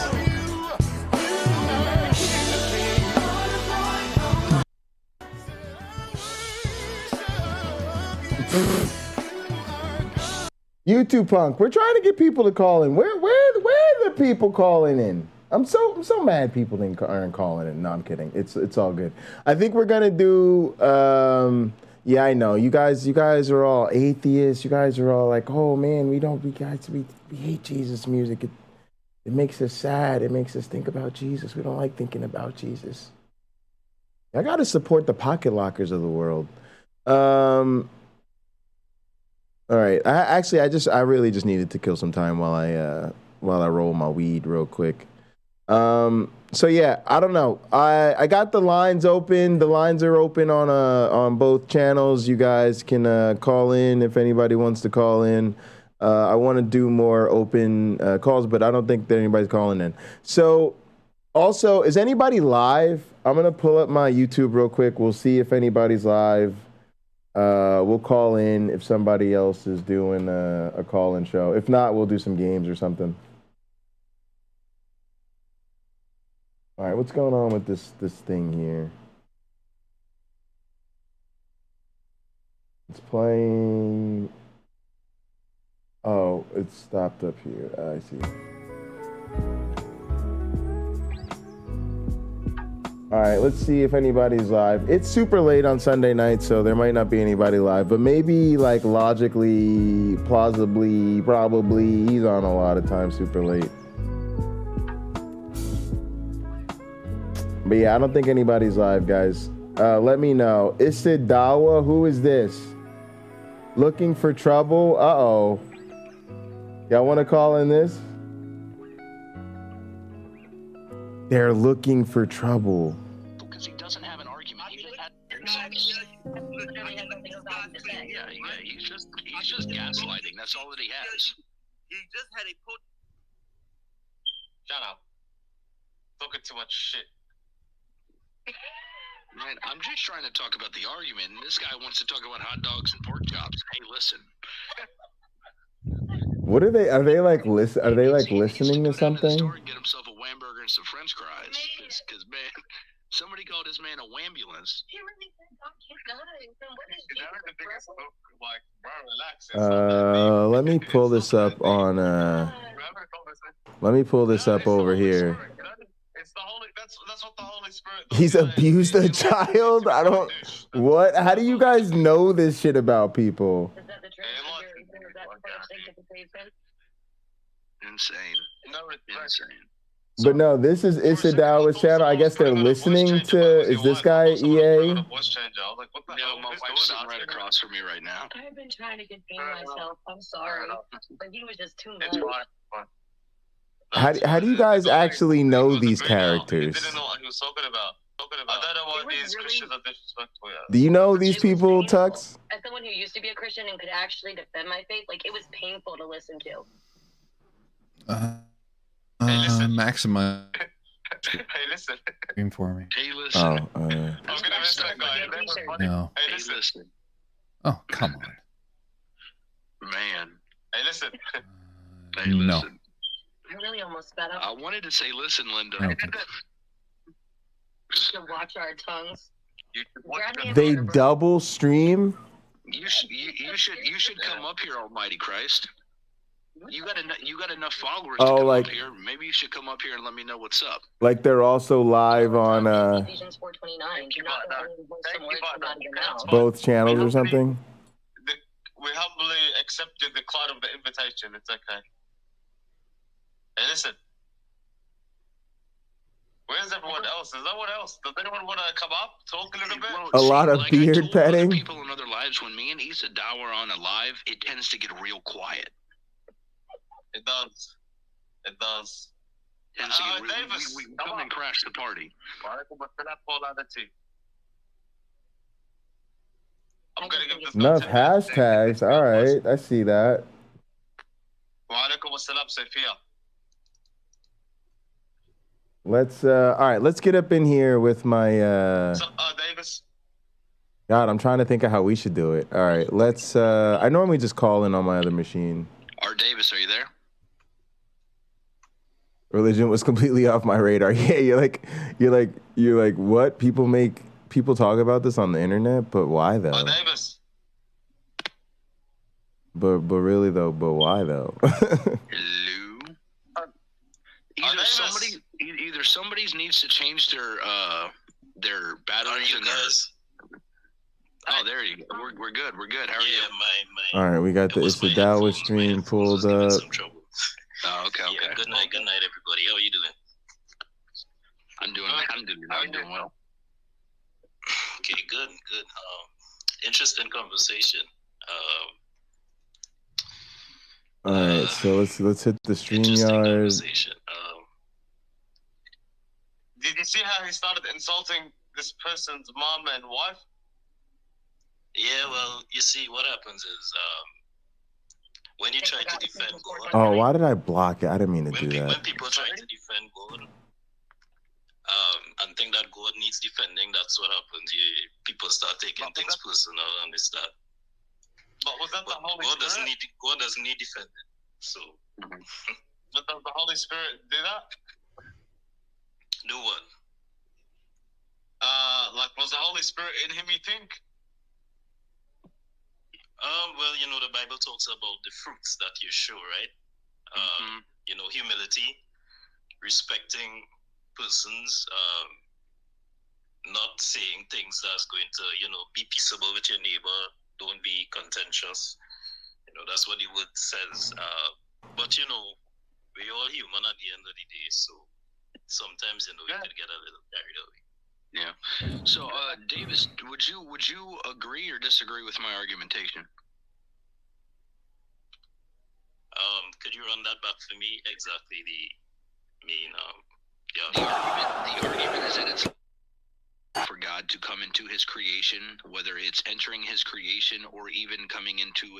YouTube Punk, we're trying to get people to call in. Where are the people calling in? I'm so mad people aren't calling in. No, I'm kidding. It's all good. I think we're gonna do. Yeah, I know. You guys are all atheists. You guys are all like, oh man, we hate Jesus music. It makes us sad. It makes us think about Jesus. We don't like thinking about Jesus. I got to support the pocket lockers of the world. All right. I really just needed to kill some time while I roll my weed real quick. So yeah, I don't know. I got the lines open. The lines are open on both channels. You guys can call in if anybody wants to call in. I want to do more open calls, but I don't think that anybody's calling in. So, also, is anybody live? I'm going to pull up my YouTube real quick. We'll see if anybody's live. We'll call in if somebody else is doing a call-in show. If not, we'll do some games or something. All right, what's going on with this thing here? It's playing... Oh, it's stopped up here. I see. All right, let's see if anybody's live. It's super late on Sunday night, so there might not be anybody live, but maybe like logically, plausibly, probably, he's on a lot of times super late. But yeah, I don't think anybody's live, guys. Let me know. Isid Dawa, who is this? Looking for trouble? Uh-oh. Y'all want to call in this? They're looking for trouble. Because he doesn't have an argument. He just had he's just gaslighting. That's all that he has. He just had a Shut up. Talking too much shit. Man, I'm just trying to talk about the argument, and this guy wants to talk about hot dogs and pork chops. Hey, listen. What are they? Are they like listening to something? Get himself a Whamburger and some French fries. Because man, somebody called his man a wambulance. He really said, "God can't die." let me pull this up on. Let me pull this up over here. That's what the Holy Spirit. He's abused a child. I don't. What? How do you guys know this shit about people? Insane. Insane. But no, this is Isadawa's channel. I guess they're listening to. Is this guy EA? No, my wife's sitting right across from me right now. I've been trying to contain myself. I'm sorry, but he was just too much. How do you guys actually know these characters? He didn't know what he was talking about. I don't know what these Christians are disrespectful. Do you know these people, Tux? As someone who used to be a Christian and could actually defend my faith, like it was painful to listen to. Maximize. Hey, listen. Scream for me. Hey, listen. I'm gonna miss that guy. No. Hey, listen. Oh, come on. Man. Hey, listen. Hey, No. listen. I really almost sped up. I wanted to say, listen, Linda. I don't think We should watch our tongues. They double stream. You should come up here, Almighty Christ. You got enough followers to come up here. Maybe you should come up here and let me know what's up. Like they're also live on Ephesians 4:29. Do not let anyone voice some words from out of your mouth. both channels or something. We humbly accepted the cloud of the invitation. It's okay. Hey, listen. Where's everyone else? Is no one else? Does anyone want to come up, talk a little bit? A lot of beard petting. People in other lives, when me and Issa Dow are on a live, it tends to get real quiet. It does. It does. Davis, we come and crash the party. I'm gonna give this Enough hashtags. All right, I see that. Waalaikum assalam, Safiya. Let's all right, let's get up in here with my Davis. God, I'm trying to think of how we should do it. All right, let's I normally just call in on my other machine. Art Davis, are you there? Religion was completely off my radar. Yeah, you're like what? People talk about this on the internet, but why though? Davis. But really though, but why though? Hello. Either somebody needs to change their batteries in their. Oh, there you go. We're good. We're good. How are you? All right, we got the It's the Dallas stream pulled up. Oh, okay. Yeah, good night, everybody. How are you doing? I'm doing well. Okay, good. Interesting conversation. All right, so let's hit the StreamYard. Did you see how he started insulting this person's mom and wife? Yeah, well, you see, what happens is when you try to defend God. Oh, why did I block it? I didn't mean to do When that. people try to defend God and think that God needs defending, that's what happens. People start taking things personal and they start. But was that the Holy Spirit? God doesn't need defending. So. But does the Holy Spirit do that? Do what? Like, was the Holy Spirit in him, you think? Well, you know, the Bible talks about the fruits that you show, right? You know, humility, respecting persons, not saying things that's going to, you know, be peaceable with your neighbor, don't be contentious. You know, that's what the word says. But, you know, we're all human at the end of the day, so sometimes, you know, you could get a little carried away. Yeah. So, Davis, would you agree or disagree with my argumentation? Could you run that back for me? Exactly The argument is that it's for God to come into His creation, whether it's entering His creation or even coming into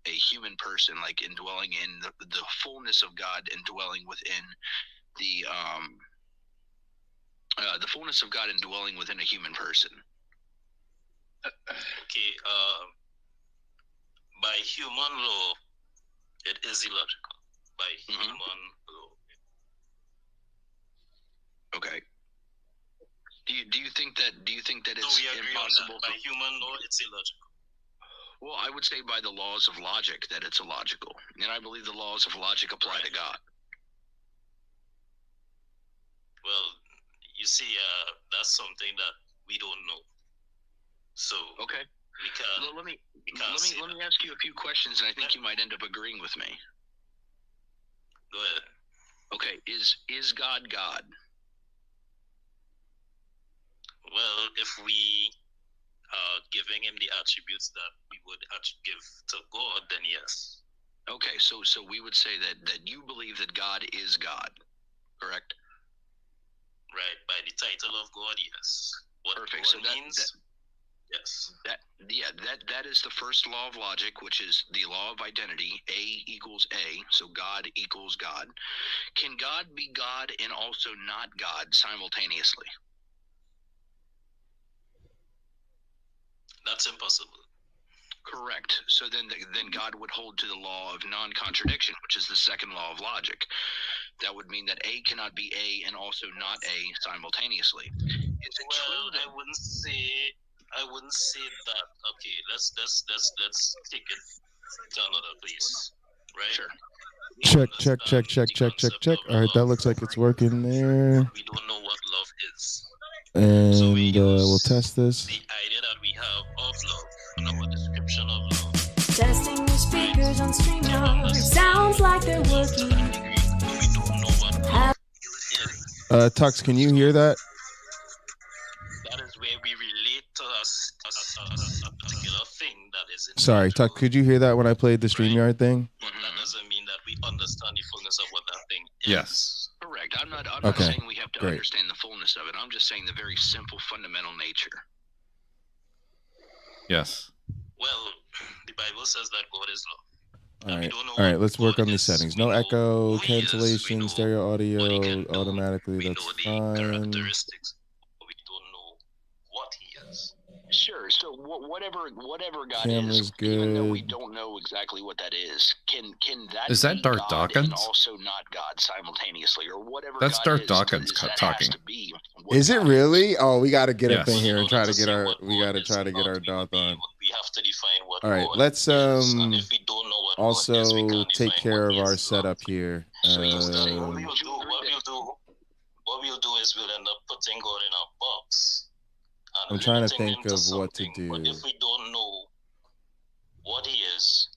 a human person, like indwelling in the fullness of God, indwelling within the fullness of God indwelling within a human person. Okay, by human law, it is illogical. By human law. Okay. Do you think that it's we agree impossible? on that. By human law, it's illogical. Well, I would say by the laws of logic that it's illogical. And I believe the laws of logic apply to God. Well, you see, that's something that we don't know. So okay, well, let me ask you a few questions, and I think you might end up agreeing with me. Go ahead. Okay, is God God? Well, if we are giving him the attributes that we would give to God, then yes. Okay, so we would say that you believe that God is God, correct? Right, by the title of God, yes. What Perfect. God So means, yes. That is the first law of logic, which is the law of identity. A equals A, so God equals God. Can God be God and also not God simultaneously? That's impossible. Correct. So then God would hold to the law of non-contradiction, which is the second law of logic. That would mean that A cannot be A and also not A simultaneously. Is it true that I wouldn't say that. Okay, let's take it to another place, right? Sure. Check. All right, that looks like it's working there. We don't know what love is. And we'll test this. The idea that we have of love and our description of love. Testing the speakers on StreamYard. Sounds like they're working. Tux, can you hear that? That is where we relate to a particular thing that is in. Sorry, Tux, could you hear that when I played the StreamYard thing? But that doesn't mean that we understand the fullness of what that thing is. Yes. Correct. I'm not Okay, saying we have to great. understand the fullness of it. I'm just saying the very simple fundamental nature. Yes. Well, the Bible says that God is love. All right, let's work on these settings. No echo, cancellation, stereo audio, automatically, that's fine. Characteristics, but we don't know what he is. Sure. So whatever God Camera's is, even though we good. don't know exactly what that is, can that Is that be Dark God Dawkins? and also not God simultaneously, or whatever? That's God Dark is, Dawkins that talking. Has to be Is it really? Oh, we got to get up Yes. in here and try to get our dot on. We have to define what. All right, God let's is, and if we don't know what God also is, we can't take define care what of our is setup here. What we'll do is we'll end up putting God in a box. And I'm trying to limiting think him of what to something. But do. if we don't know what he is,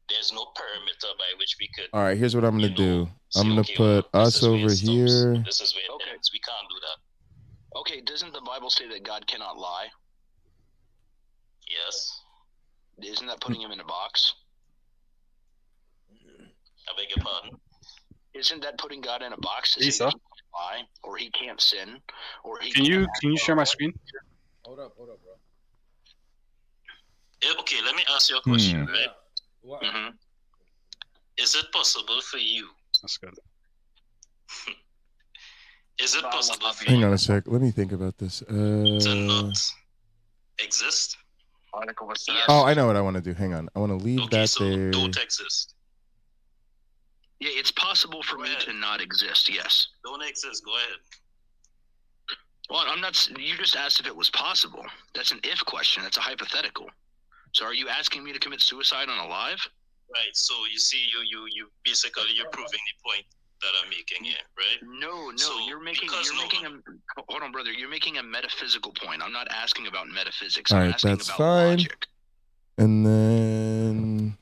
there's no parameter by which we could. All right, here's what I'm gonna do. I'm gonna okay, put well, us over here. This is where it ends. We can't do that. Okay, doesn't the Bible say that God cannot lie? Yes. Isn't that putting him in a box? I beg your pardon? Isn't that putting God in a box? To say Lisa? he can't lie, or he can't sin, or he Can you share my screen? Hold up, bro. Okay, let me ask you a question, right? Mm-hmm. Is it possible for you? That's good. Is it possible for Hang you on a sec. Let me think about this. to not exist? Oh, I know what I want to do. Hang on. I want to leave that there. Don't exist. Yeah, it's possible for me to not exist. Yes. Don't exist. Go ahead. Well, I'm not. You just asked if it was possible. That's an if question. That's a hypothetical. So, are you asking me to commit suicide on alive? Right. So you see, you basically you're proving the point that I'm making here, right? No, So, you're making hold on, brother. You're making a metaphysical point. I'm not asking about metaphysics. All I'm right, asking that's about fine. logic. And then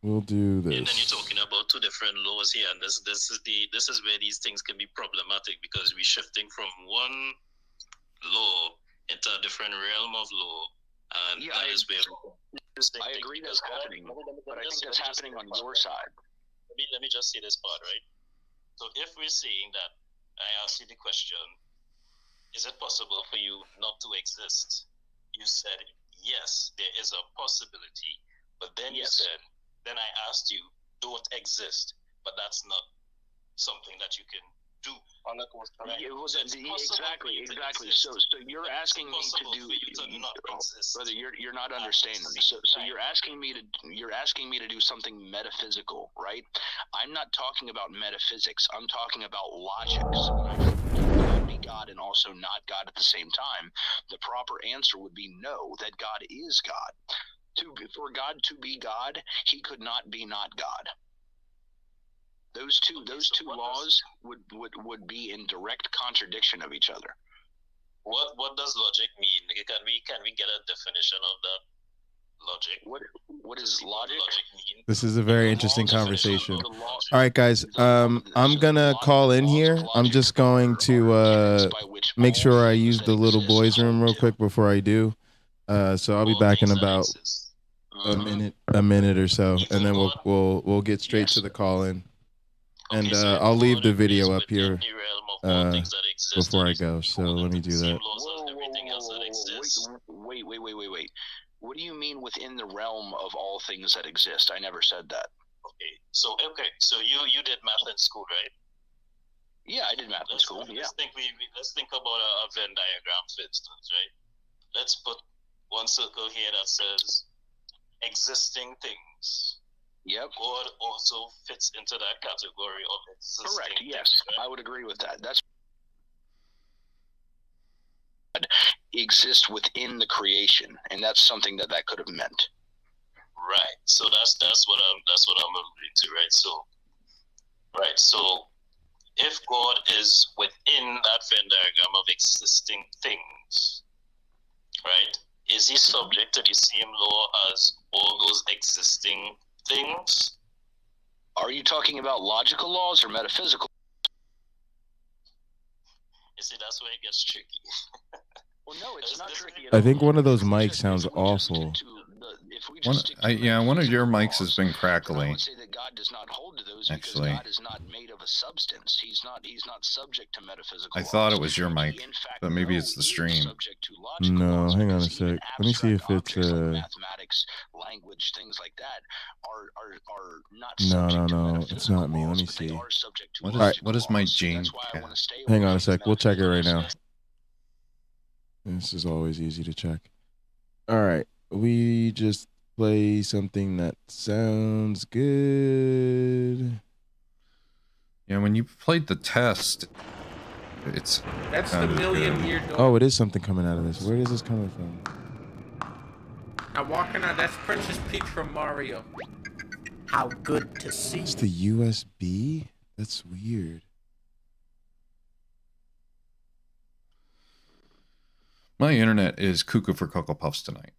we'll do And then you're this. talking about two different laws here, and this is where these things can be problematic because we're shifting from one law into a different realm of law, and Yeah, that is where I agree that's happening, but I think that's happening on your side. Let me just say this part, right? So if we're saying that I asked you the question, is it possible for you not to exist? You said yes, there is a possibility, but then you said, then I asked you, don't exist, but that's not something that you can do. Exactly. So you're asking me to do, brother. You're not understanding me. So you're asking me to do something metaphysical, right? I'm not talking about metaphysics. I'm talking about logic. So be God and also not God at the same time. The proper answer would be no, that God is God. for God to be God, he could not be not God. Those two laws would be in direct contradiction of each other. What does logic mean? Can we get a definition of that? Logic. What does logic mean? This is a very interesting conversation. All right, guys. I'm gonna call in here. I'm just going to make sure I use the little boys' room real quick before I do. So I'll be back in about a minute or so, and then we'll get straight to the call in. And I'll leave the video up here before I go. So let me do that. Wait. What do you mean within the realm of all things that exist? I never said that. So you did math in school, right? Yeah, I did math in school. Let's think about a Venn diagram, for instance, right? Let's put one circle here that says existing things. Yep. God also fits into that category of existing Correct. things. Yes, Right? I would agree with that. That's exist within the creation, and that's something that could have meant. Right. So that's what I'm alluding to, right? So if God is within that Venn diagram of existing things, right? Is he subject to the same law as all those existing things? Are you talking about logical laws or metaphysical? You see, that's where it gets tricky. Well, no, it's not tricky. I think one of those mics sounds awful. One of your mics has been crackly. Actually, God is not made of a substance. He's not subject to metaphysical. I thought it was your mic, but maybe it's the stream. No, hang on a sec. Let me see if it's mathematics, language, things like that are not. No, it's not me. Let me see. What is my Jane? Hang on a sec. We'll check it right now. This is always easy to check. All right, we just play something that sounds good. Yeah, when you played the test, that's the million-year door. Oh, it is something coming out of this. Where is this coming from? Now walking out, that's Princess Peach from Mario. How good to see. It's the USB? That's weird. My internet is cuckoo for Cocoa Puffs tonight.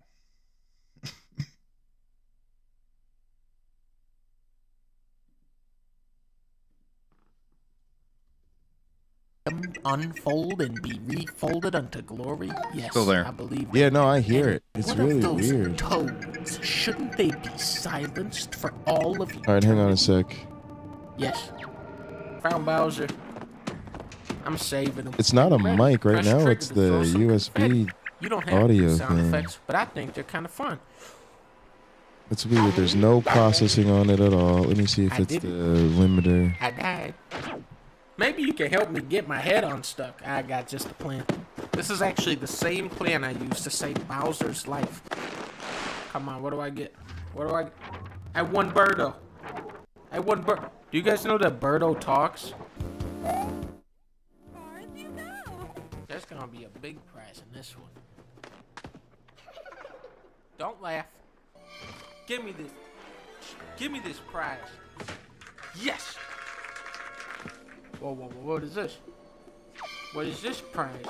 Unfold and be refolded unto glory. Yes, Still there. I believe. Yeah, no, I hear it. It's really weird. Toads, shouldn't they be silenced for all of you? All right, hang on a sec. Yes. Found Bowser. I'm saving him. It's not a mic right now. It's the USB you don't have audio sound thing. effects, but I think they're kind of fun. It's weird. There's no processing on it at all. Let me see if it's the limiter. I died. Maybe you can help me get my head unstuck. I got just a plan. This is actually the same plan I used to save Bowser's life. Come on, what do I get? I won Birdo. Do you guys know that Birdo talks? There's gonna be a big prize in this one. Don't laugh. Give me this. Give me this prize. Yes. Whoa, what is this? What is this prize?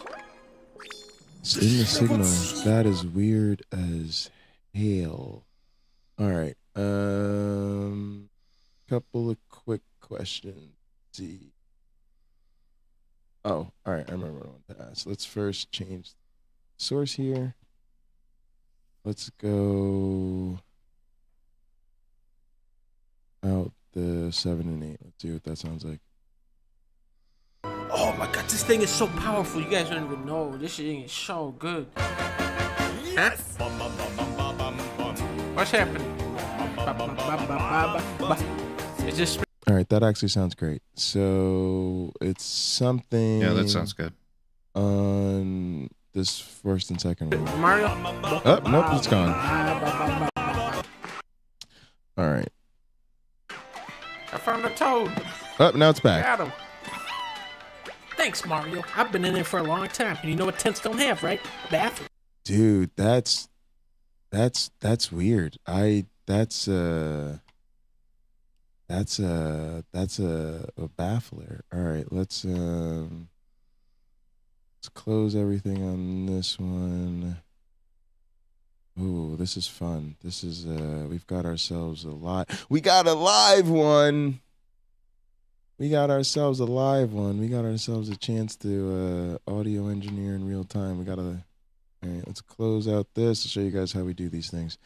It's in the signal. That is weird as hell. All right. Couple of quick questions. Let's see. Oh, all right. I remember what I wanted to ask. Let's first change source here. Let's go out the 7 and 8. Let's see what that sounds like. Oh my god, this thing is so powerful. You guys don't even know. This thing is so good. Huh? What's happening? It's just. All right, that actually sounds great. So it's something. Yeah, that sounds good. On this first and second one. Mario. Oh, nope, it's gone. All right. I found a toad. Oh, now it's back. Got him. Thanks, Mario. I've been in there for a long time, and you know what tents don't have, right? Bathroom. Dude, that's That's weird. That's a baffler. All right, let's close everything on this one. Ooh, this is fun. This is we've got ourselves a live. We got a live one. We got ourselves a live one. We got ourselves a chance to audio engineer in real time. We gotta. All right, let's close out this to show you guys how we do these things.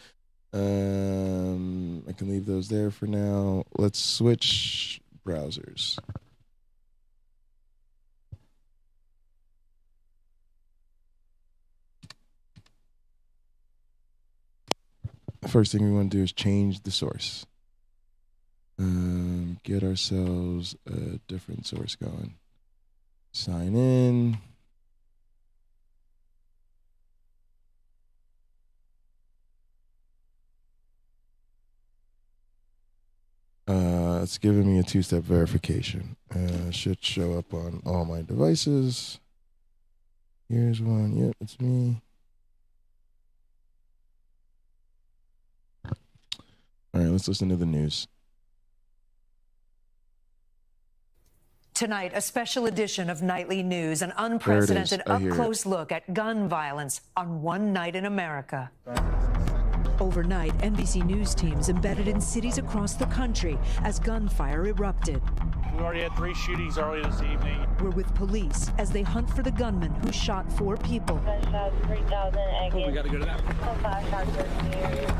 I can leave those there for now. Let's switch browsers. The first thing we want to do is change the source. Get ourselves a different source going. Sign in. It's giving me a two-step verification. Should show up on all my devices. Here's one. Yep, it's me. All right, let's listen to the news. Tonight, a special edition of Nightly News, an unprecedented up-close look at gun violence on one night in America. Overnight, NBC News teams embedded in cities across the country as gunfire erupted. We already had 3 shootings earlier this evening. We're with police as they hunt for the gunman who shot 4 people. Gunshots, 3,000 again. Oh, we got to go to that. 5 shots in the area.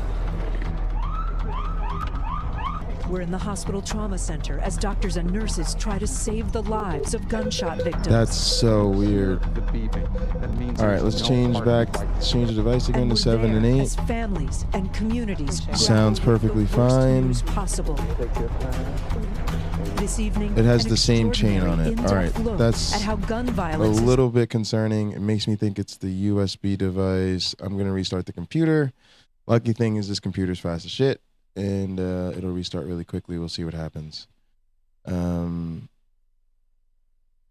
We're in the hospital trauma center as doctors and nurses try to save the lives of gunshot victims. That's so weird. All right, let's change the device again to 7 and 8. As families and communities sounds perfectly fine. Possible. This evening, it has the same chain on it. All right, that's at how gun violence a little bit concerning. It makes me think it's the USB device. I'm gonna restart the computer. Lucky thing is this computer's fast as shit. And it'll restart really quickly. We'll see what happens. But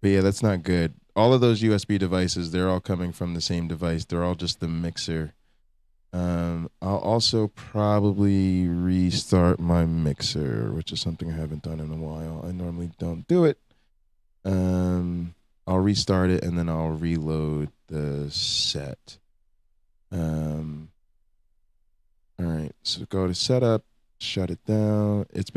yeah, that's not good. All of those USB devices, they're all coming from the same device. They're all just the mixer. I'll also probably restart my mixer, which is something I haven't done in a while. I normally don't do it. I'll restart it and then I'll reload the set. All right, so go to setup. Shut it down. It's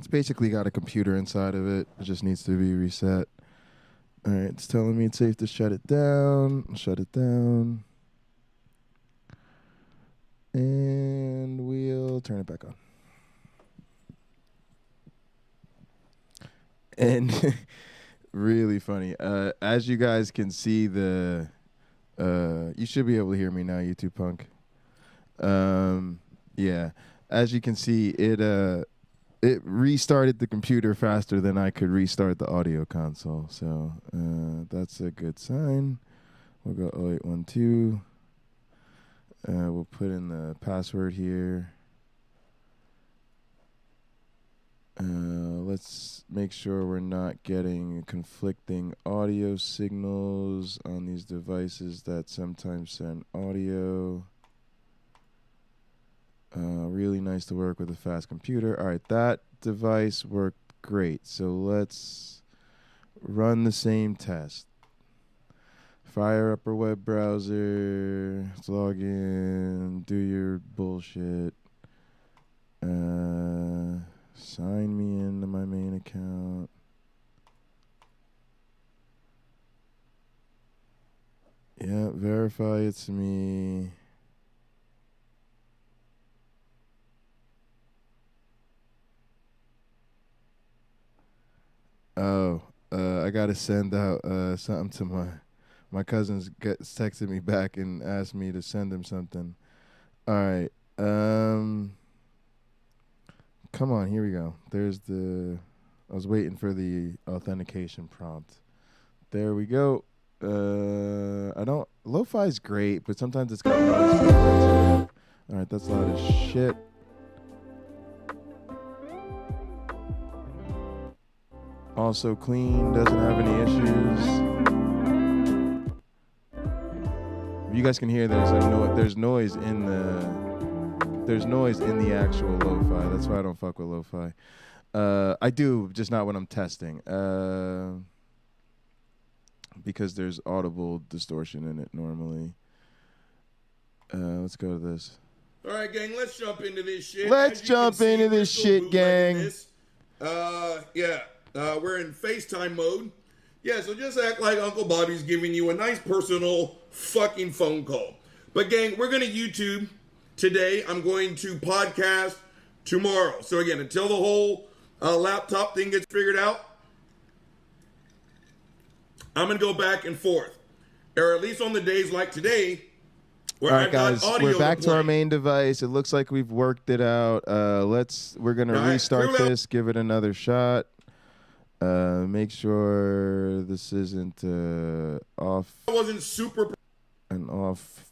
basically got a computer inside of it. It just needs to be reset. All right, it's telling me it's safe to shut it down. I'll shut it down. And we'll turn it back on. And really funny. As you guys can see, you should be able to hear me now, YouTube punk. Yeah. As you can see, it restarted the computer faster than I could restart the audio console. So that's a good sign. We'll go 0812. We'll put in the password here. Let's make sure we're not getting conflicting audio signals on these devices that sometimes send audio. Really nice to work with a fast computer. All right, that device worked great. So let's run the same test. Fire up our web browser. Let's log in. Do your bullshit. Sign me into my main account. Yeah, verify it's me. Oh, I gotta send out something to my cousin's texted me back and asked me to send him something. All right, come on, here we go. There's the I was waiting for the authentication prompt. There we go. Lo-fi is great, but sometimes it's got noise. All right, that's loud as shit. Also clean, doesn't have any issues. You guys can hear there's noise in the actual lo-fi. That's why I don't fuck with lo-fi. I do, just not when I'm testing. Because there's audible distortion in it normally. Let's go to this. All right, gang, let's jump into this shit. Let's jump into this shit, gang. We're in FaceTime mode. Yeah, so just act like Uncle Bobby's giving you a nice personal fucking phone call. But gang, we're going to YouTube today. I'm going to podcast tomorrow. So again, until the whole laptop thing gets figured out, I'm going to go back and forth. Or at least on the days like today, where all right, guys, we're back to our main device. It looks like we've worked it out. We're going to restart this, give it another shot. Make sure this isn't off. I wasn't super. An off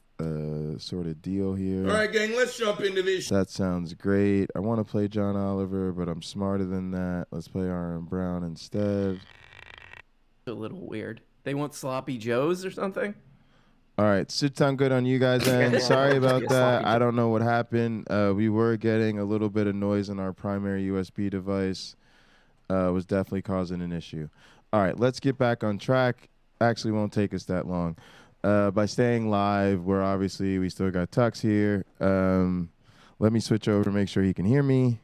sort of deal here. All right, gang, let's jump into this. That sounds great. I want to play John Oliver, but I'm smarter than that. Let's play Aaron Brown instead. A little weird. They want sloppy joes or something? All right, should sound good on you guys then. Sorry about that. I don't know what happened. We were getting a little bit of noise in our primary USB device. Was definitely causing an issue. All right, let's get back on track. Actually won't take us that long. By staying live, we still got Tux here. Let me switch over to make sure he can hear me.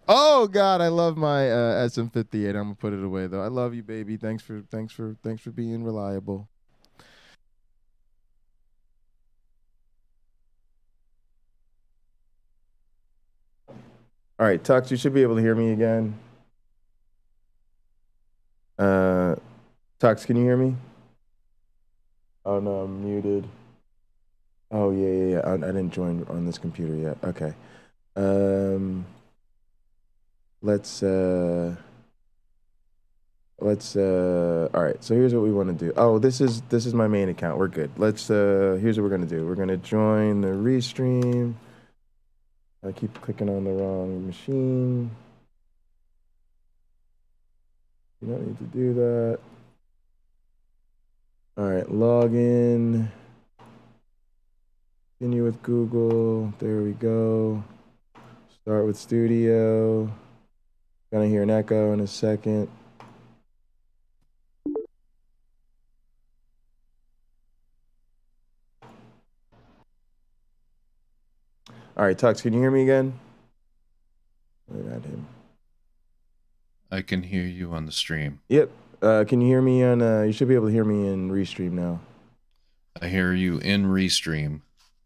Oh God, I love my SM58. I'm gonna put it away though. I love you, baby. Thanks for being reliable. All right, Tux, you should be able to hear me again. Tux, can you hear me? Oh no, I'm muted. Oh yeah. I didn't join on this computer yet. Okay. Let's all right, so here's what we want to do. Oh, this is my main account. We're good. Here's what we're gonna do. We're gonna join the restream. I keep clicking on the wrong machine. You don't need to do that. All right, log in. Continue with Google. There we go. Start with Studio. Gonna hear an echo in a second. All right, Tux, can you hear me again? I got him. I can hear you on the stream. Yep. Can you hear me on? You should be able to hear me in Restream now. I hear you in Restream.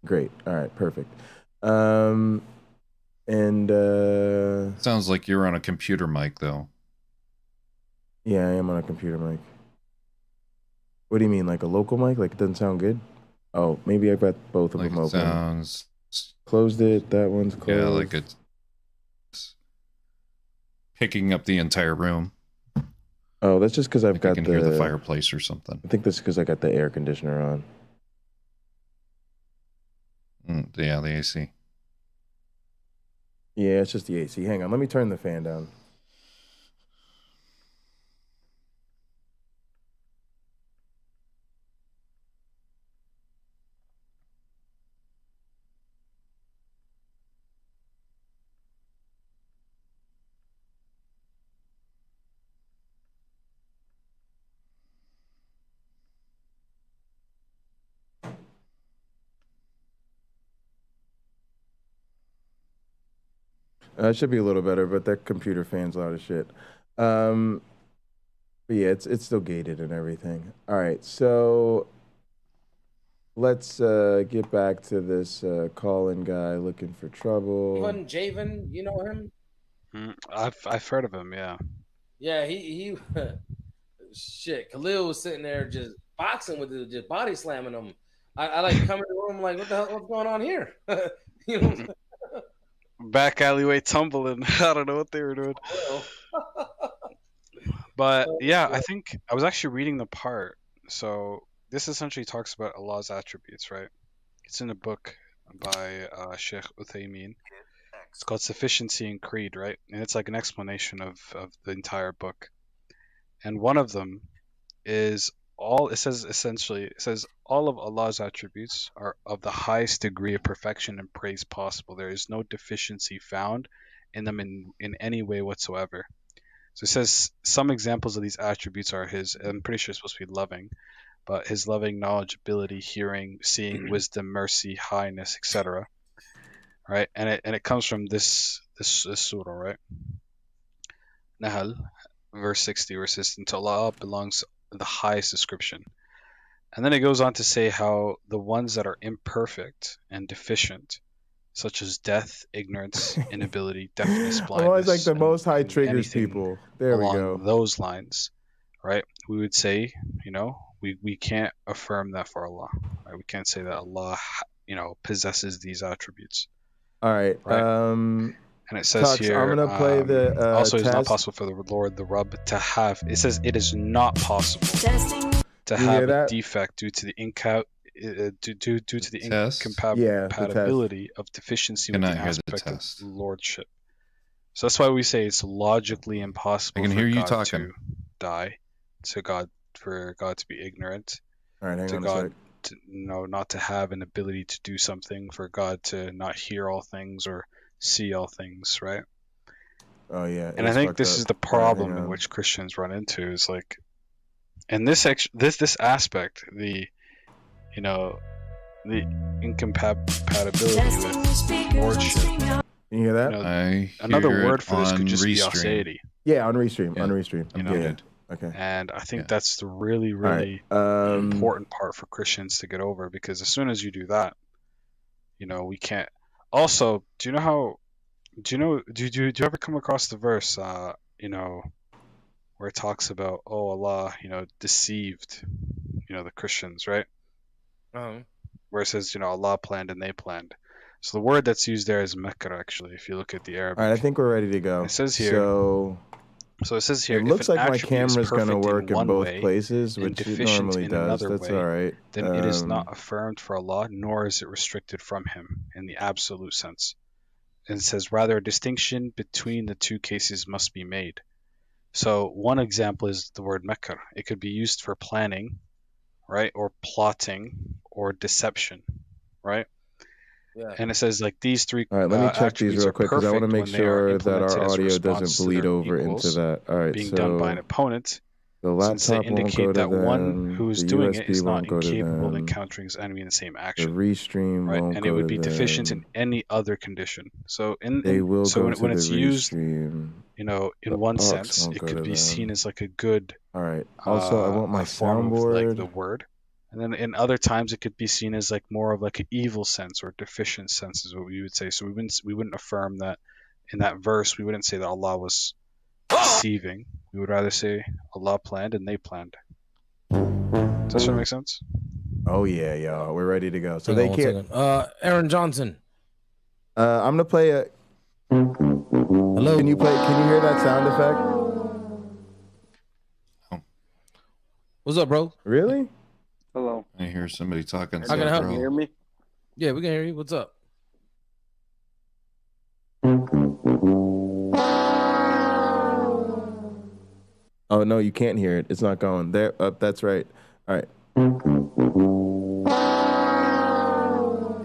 Great. All right. Perfect. Sounds like you're on a computer mic, though. Yeah, I am on a computer mic. What do you mean, like a local mic? Like it doesn't sound good? Oh, maybe I've got both of them open. Sounds. Closed it. That one's closed. Yeah, like it's picking up the entire room. Oh, that's just because I've got you can hear the fireplace or something. I think that's because I got the air conditioner on. Yeah, the AC. Yeah, it's just the AC. Hang on, let me turn the fan down. It should be a little better, but that computer fan's loud as shit. But yeah, it's still gated and everything. All right, so let's get back to this call-in guy looking for trouble. Javen, you know him? I've heard of him, yeah. Yeah, he shit. Khalil was sitting there just boxing with it, just body slamming him. I like come in the room like, what the hell? What's going on here? You know. back alleyway tumbling. I don't know what they were doing. But yeah, I think I was actually reading the part. So this essentially talks about Allah's attributes, right? It's in a book by Sheikh Uthaymeen. It's called Sufficiency and Creed, right? And it's like an explanation of the entire book. And one of them is it says all of Allah's attributes are of the highest degree of perfection and praise possible. There is no deficiency found in them in any way whatsoever. So it says some examples of these attributes are I'm pretty sure it's supposed to be loving, but his loving knowledge, ability, hearing, seeing, wisdom, mercy, highness, etc. Right? And it comes from this surah, right? Nahl, verse 60, where it says, "To Allah belongs the highest description." And then it goes on to say how the ones that are imperfect and deficient, such as death, ignorance, inability, deafness, blindness. Always like the Most High triggers people. There we go. Along those lines, right? We would say, we can't affirm that for Allah. Right? We can't say that Allah, possesses these attributes. All right. And it says Tux, here, I'm gonna play the also it's not test. possible for the Lord, the Rabb, to have. It says it is not possible to You hear have a that? defect due to the due to the Test? incompatibility of deficiency with the Cannot hear the aspect of test. lordship. So that's why we say it's logically impossible I can for hear you God talking. to die, for God to be ignorant, All right, hang to on a God sec. to, not to have an ability to do something, for God to not hear all things or see all things, right? Oh yeah. And I think this is the problem in which Christians run into is like, and this aspect, the incompatibility with lordship. Can you hear that? Another word for this could just be aseity. Yeah, on Restream. On Restream. Yeah. Okay. And I think that's the really, really important part for Christians to get over, because as soon as you do that, we can't. Also, do you ever come across the verse, where it talks about, Allah, deceived, the Christians, right? Where it says, Allah planned and they planned. So the word that's used there is makr, actually, if you look at the Arabic. All right, I think we're ready to go. It says here. So it says here. It looks if an like my attribute is camera's gonna perfect work in one both way places, and which it deficient normally in does. another That's way, all right. then it is not affirmed for Allah, nor is it restricted from Him in the absolute sense. And it says rather a distinction between the two cases must be made. So one example is the word makr. It could be used for planning, right, or plotting, or deception, right? Yeah. And it says like these three. All right, let me check these attributes real are quick because I want to perfect make when they are sure that implemented our as audio response doesn't to bleed their over into equals that. All right, being so done by an opponent, the since they laptop won't go indicate to that one them. who is The doing it USB is not won't go to incapable of them. encountering his enemy in the same The action, restream right? won't And go it would to be deficient in them. any other condition. So They will so go when, to when the it's used, restream. in The one aux sense, won't it go could to be seen them. as like a good All right. Also, I want my a form of like the soundboard. word. And then in other times it could be seen as like more of like an evil sense or deficient sense is what we would say. So we wouldn't affirm that in that verse. We wouldn't say that Allah was deceiving. We would rather say Allah planned and they planned. Does that sort of make sense? Oh yeah, y'all, we're ready to go. So Hang on they one can't. second. Aaron Johnson. I'm gonna play a. Hello. Can you hear that sound effect? What's up, bro? Really? Hello. I hear somebody talking. How can I help you? Hear me? Yeah, we can hear you. What's up? Oh no, you can't hear it. It's not going there. That's right. All right.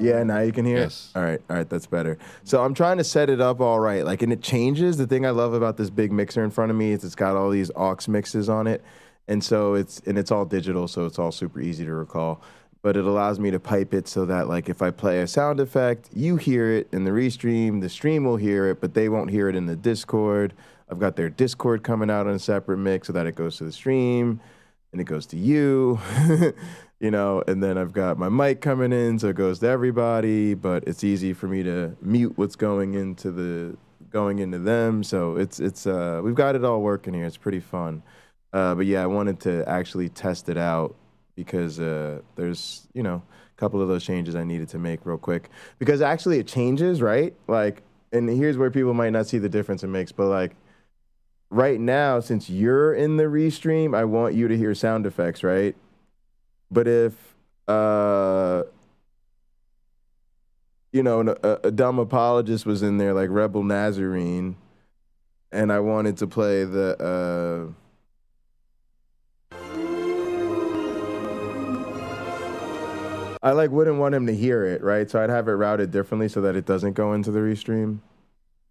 Yeah, now you can hear it. All right, that's better. So I'm trying to set it up all right, like, and it changes. The thing I love about this big mixer in front of me is it's got all these aux mixes on it, and so it's all digital, so it's all super easy to recall. But it allows me to pipe it so that, like, if I play a sound effect, you hear it in the restream, the stream will hear it, but they won't hear it in the Discord. I've got their Discord coming out on a separate mix so that it goes to the stream and it goes to you, you know, and then I've got my mic coming in so it goes to everybody, but it's easy for me to mute what's going into them. So it's we've got it all working here. It's pretty fun. But yeah, I wanted to actually test it out because there's, you know, a couple of those changes I needed to make real quick because actually it changes, right? Like and here's where people might not see the difference it makes, but like right now, since you're in the restream, I want you to hear sound effects, right? But if you know, a dumb apologist was in there like Rebel Nazarene, and I wanted to play the I like wouldn't want him to hear it, right? So I'd have it routed differently so that it doesn't go into the restream,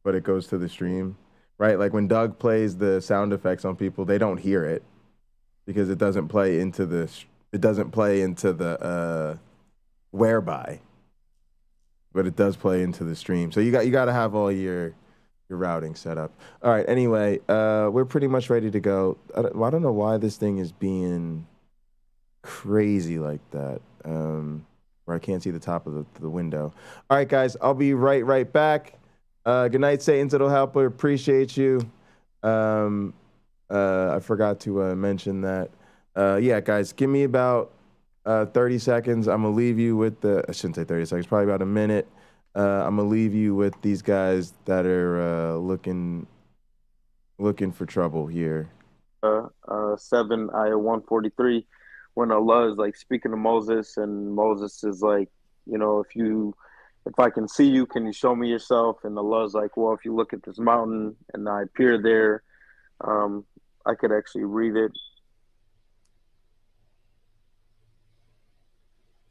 but it goes to the stream, right? Like when Doug plays the sound effects on people, they don't hear it because it doesn't play into the whereby, but it does play into the stream. So you got to have all your routing set up. All right. Anyway, we're pretty much ready to go. I don't know why this thing is being crazy like that. Where I can't see the top of the window. All right, guys. I'll be right back. Good night, Satan's Little Helper. Appreciate you. I forgot to mention that. Yeah, guys. Give me about 30 seconds. I'm gonna leave you with I shouldn't say 30 seconds, probably about a minute. I'm gonna leave you with these guys that are looking for trouble here. 7 ayah 143, when Allah is like speaking to Moses, and Moses is like, you know, if I can see you, can you show me yourself? And Allah is like, well, if you look at this mountain and I appear there, I could actually read it.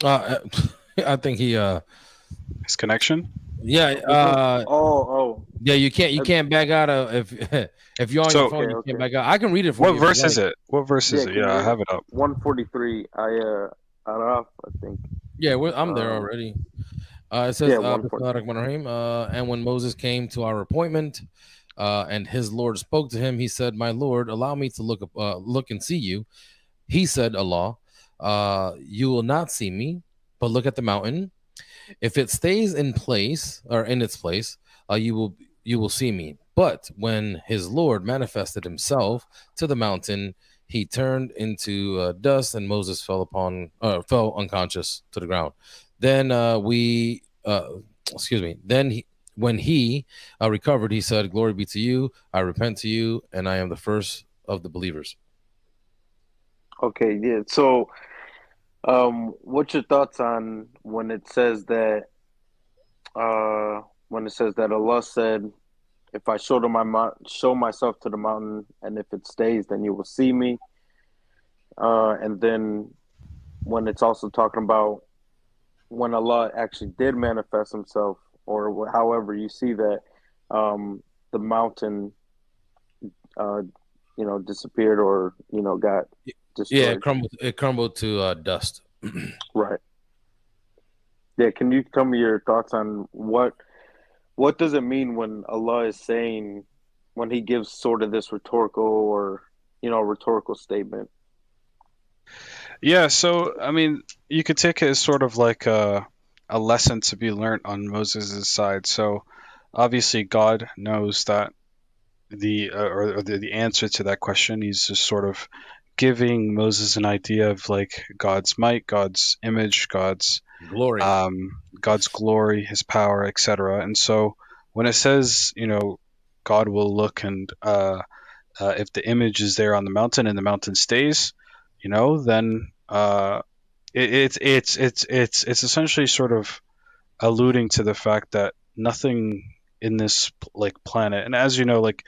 I think he his connection. Yeah. Yeah. You can't back out of if you're on your phone. You can't back out. I can read it for you. What verse is it? What verse is it? Yeah, I have it up. 143 ayah Araf, I think. Yeah, I'm there already. It says, and when Moses came to our appointment, and his Lord spoke to him, he said, "My Lord, allow me to look and see you." He said, "Allah, you will not see me, but look at the mountain. If it stays in place or in its place, you will see me." But when his Lord manifested himself to the mountain, he turned into dust, and Moses fell unconscious to the ground. Then when he recovered, he said, "Glory be to you. I repent to you, and I am the first of the believers." Okay, yeah. So, what's your thoughts on when it says that Allah said, "If I show myself to the mountain, and if it stays, then you will see me." And then when it's also talking about when Allah actually did manifest himself, or however you see that, the mountain, disappeared, or got destroyed. Yeah, it crumbled to dust. Right. Yeah, can you tell me your thoughts on what does it mean when Allah is saying, when he gives sort of this rhetorical statement? Yeah, so I mean, you could take it as sort of like a lesson to be learned on Moses' side. So obviously God knows that the answer to that question. He's just sort of giving Moses an idea of like God's might, God's image, God's glory, his power, etc. And so when it says, God will look, and if the image is there on the mountain and the mountain stays, then it's essentially sort of alluding to the fact that nothing in this like planet, and as you know, like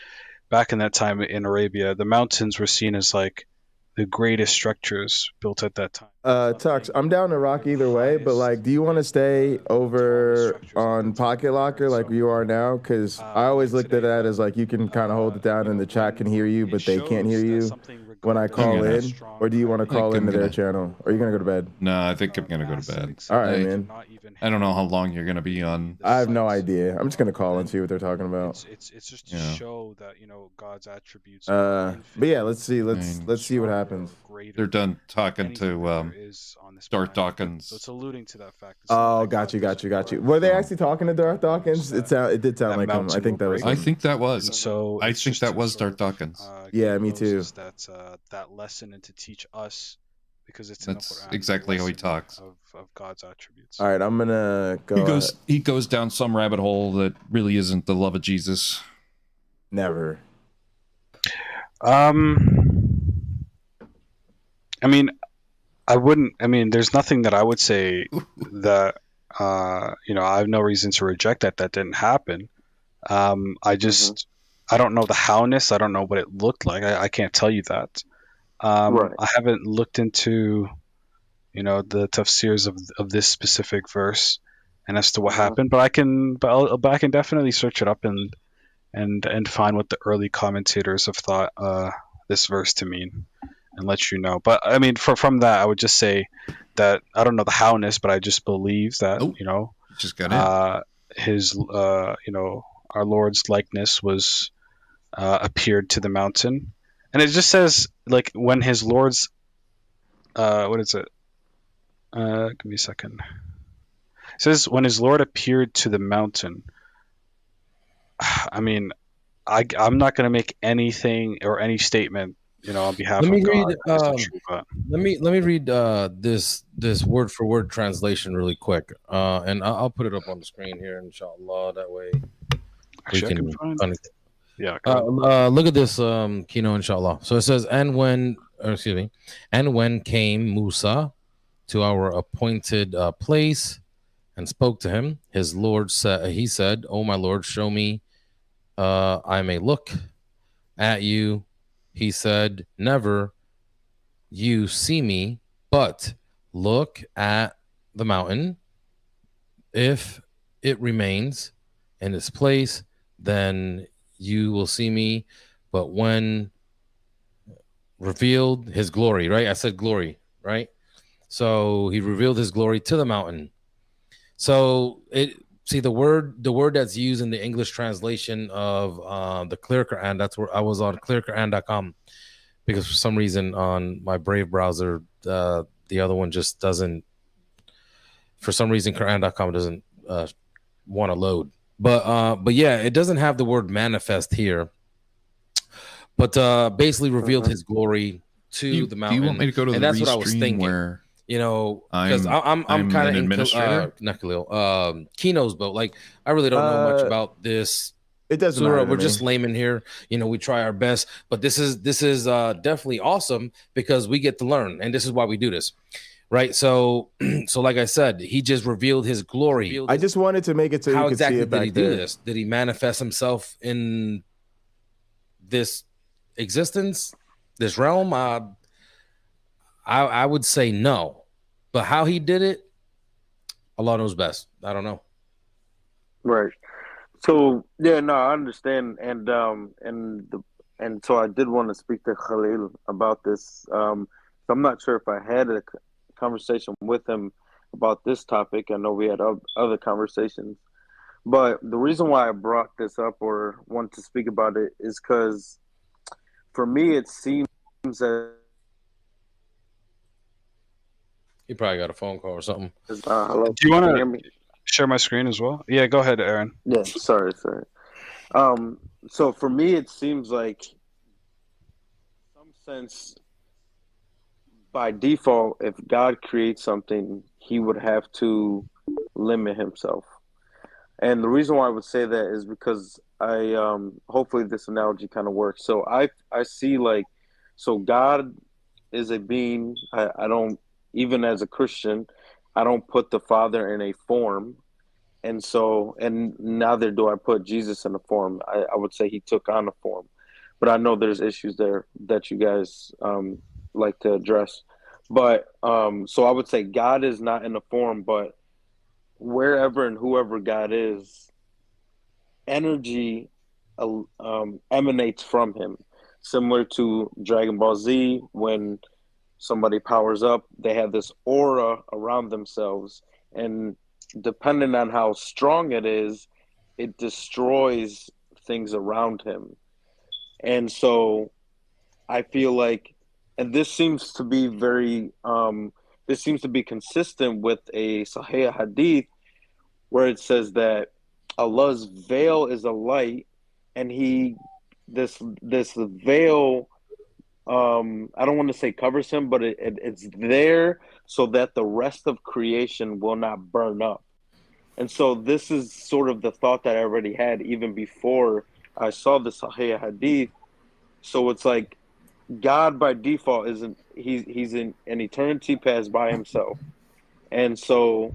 back in that time in Arabia, the mountains were seen as like the greatest structures built at that time. Tux, I'm down to rock either way, but like, do you want to stay over on Pocket Locker like you are now? Because I always looked at that as like you can kind of hold it down and the chat can hear you, but they can't hear you when I call in. Or do you want to call into their channel? Or are you going to go to bed? No, I think I'm going to go to bed. All right, man. I don't know how long you're going to be on. I have no idea. I'm just going to call and see what they're talking about. It's just to show that, God's attributes. But yeah, let's see. Let's see what happens. They're done talking to Darth Dawkins. So it's alluding to that fact. Oh, got you. Were they actually talking to Darth Dawkins? It did sound like him. I think that was him. I think that was. So I think that was Darth Dawkins. Yeah, me too. That lesson, and to teach us because it's That's in the Quran, exactly how he talks. of God's attributes. All right, I'm gonna go. He goes down some rabbit hole that really isn't the love of Jesus. Never. I mean, I wouldn't. I mean, there's nothing that I would say that you know, I have no reason to reject that didn't happen. I just I don't know the howness. I don't know what it looked like. I can't tell you that. Right. I haven't looked into, you know, the tafsirs of this specific verse and as to what happened, but I can definitely search it up and find what the early commentators have thought this verse to mean and let you know. But I mean, from that, I would just say that I don't know the howness, but I just believe that you know, just got his you know, our Lord's likeness was appeared to the mountain, and it just says like when his Lord's what is it? Give me a second. It says when his Lord appeared to the mountain. I mean, I'm not going to make anything or any statement, you know, on behalf of God. Let me read this word for word translation really quick, and I'll put it up on the screen here, inshallah. That way we can find it. Yeah. Look at this, Kino, inshallah. So it says, and when came Musa to our appointed place and spoke to him, his Lord he said, "O my Lord, show me I may look at you." He said, "Never you see me, but look at the mountain. If it remains in its place, then you will see me." But when revealed his glory, right? I said glory, right? So he revealed his glory to the mountain. So the word that's used in the English translation of the Clear Quran, that's where I was on clearquran.com, because for some reason on my Brave browser, the other one just doesn't, for some reason Quran.com doesn't want to load. But yeah, it doesn't have the word manifest here, but basically revealed his glory to the mountain. Do you want me to go to the that's what I was thinking. Where you know, because I'm kind of in Kino's boat. Like, I really don't know much about this. It doesn't matter. We're just laymen here. You know, we try our best, but this is definitely awesome because we get to learn, and this is why we do this, right? So like I said, he just revealed his glory. I just wanted to make it so how you could exactly see it did back he do there. this? Did he manifest himself in this existence, this realm? I would say no, but how he did it, Allah knows best. I don't know. Right. So yeah, no, I understand, and so I did want to speak to Khalil about this. So I'm not sure if I had a conversation with him about this topic. I know we had other conversations, but the reason why I brought this up or want to speak about it is because for me it seems that he probably got a phone call or something. Hello? Do you want Can hear me? to share my screen as well? Yeah, go ahead, Aaron. Yeah, sorry. So for me, it seems like, in some sense, by default, if God creates something, he would have to limit himself. And the reason why I would say that is because hopefully this analogy kind of works. So I see so God is a being. I don't, even as a Christian, I don't put the Father in a form. And neither do I put Jesus in a form. I would say he took on a form. But I know there's issues there that you guys like to address. But so I would say God is not in a form, but wherever and whoever God is, energy emanates from him. Similar to Dragon Ball Z, when somebody powers up, they have this aura around themselves, and depending on how strong it is, it destroys things around him. And so I feel like, and this seems to be consistent with a Sahih Hadith, where it says that Allah's veil is a light, and this veil I don't want to say covers him, but it's there so that the rest of creation will not burn up. And so this is sort of the thought that I already had even before I saw the Sahih Hadith. So it's like God by default isn't he's in an eternity past by himself. And so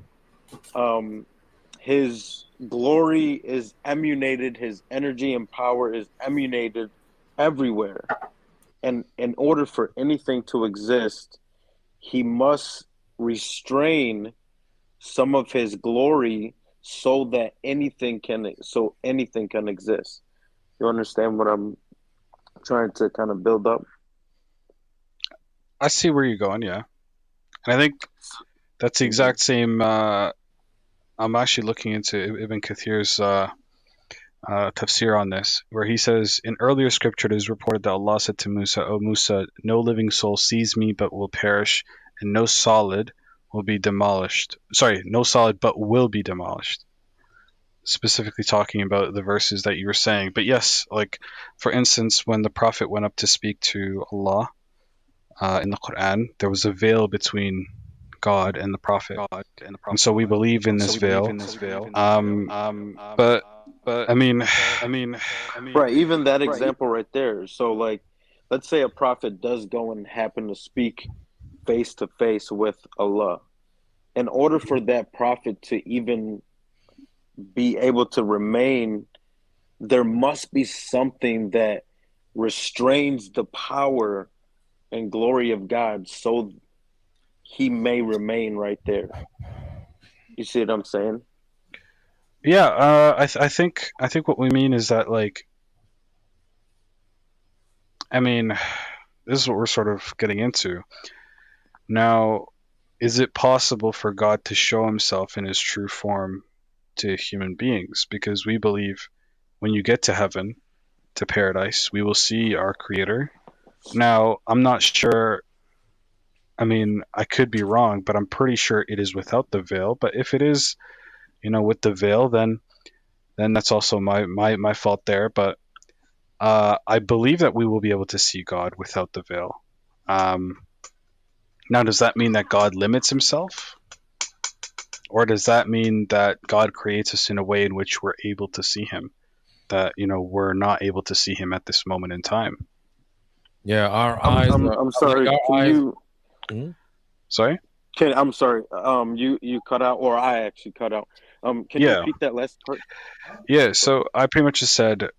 his glory is emanated, his energy and power is emanated everywhere. And in order for anything to exist, he must restrain some of his glory so that anything can exist. You understand what I'm trying to kind of build up? I see where you're going, yeah. And I think that's the exact same. I'm actually looking into Ibn Kathir's tafsir on this, where he says, in earlier scripture it is reported that Allah said to Musa, O Musa, no living soul sees me but will perish, and no solid will be demolished. Sorry, no solid but will be demolished. Specifically talking about the verses that you were saying. But yes, like for instance, when the Prophet went up to speak to Allah in the Quran, there was a veil between God and the Prophet. And so we believe in this veil. But I mean, right, even that example right there. So like, let's say a prophet does go and happen to speak face to face with Allah. In order for that prophet to even be able to remain, there must be something that restrains the power and glory of God so he may remain right there. You see what I'm saying? Yeah, I think what we mean is that, like, I mean, this is what we're sort of getting into. Now, is it possible for God to show himself in his true form to human beings? Because we believe when you get to heaven, to paradise, we will see our Creator. Now, I'm not sure, I mean, I could be wrong, but I'm pretty sure it is without the veil. But if it is, with the veil, then that's also my fault there. But I believe that we will be able to see God without the veil. Now, does that mean that God limits himself? Or does that mean that God creates us in a way in which we're able to see him? That, we're not able to see him at this moment in time? Yeah, our eyes. I'm sorry. Like can eyes... you? Sorry. I'm sorry. You cut out, or I actually cut out. Can you repeat that last part? Yeah. So I pretty much just said,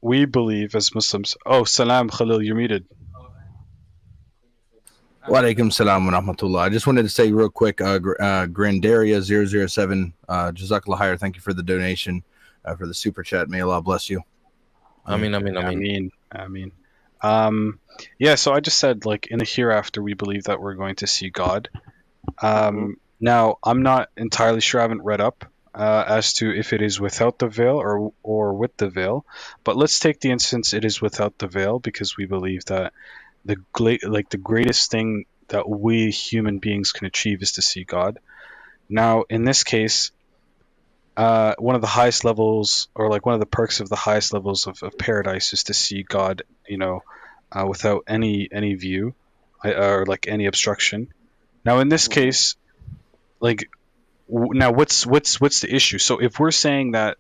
we believe as Muslims. Oh, salam, Khalil, you're muted. Wa alaikum salam wa rahmatullah. I just wanted to say real quick, Grandaria 007, Jazakallah khair. Thank you for the donation, for the super chat. May Allah bless you. I mean. Yeah, so I just said, like, in the hereafter, we believe that we're going to see God. Now, I'm not entirely sure. I haven't read up as to if it is without the veil or with the veil. But let's take the instance it is without the veil, because we believe that the greatest thing that we human beings can achieve is to see God. Now, in this case, one of the highest levels, or like one of the perks of the highest levels of paradise, is to see God, without any view or like any obstruction. Now, in this case, like, now what's the issue? So if we're saying that,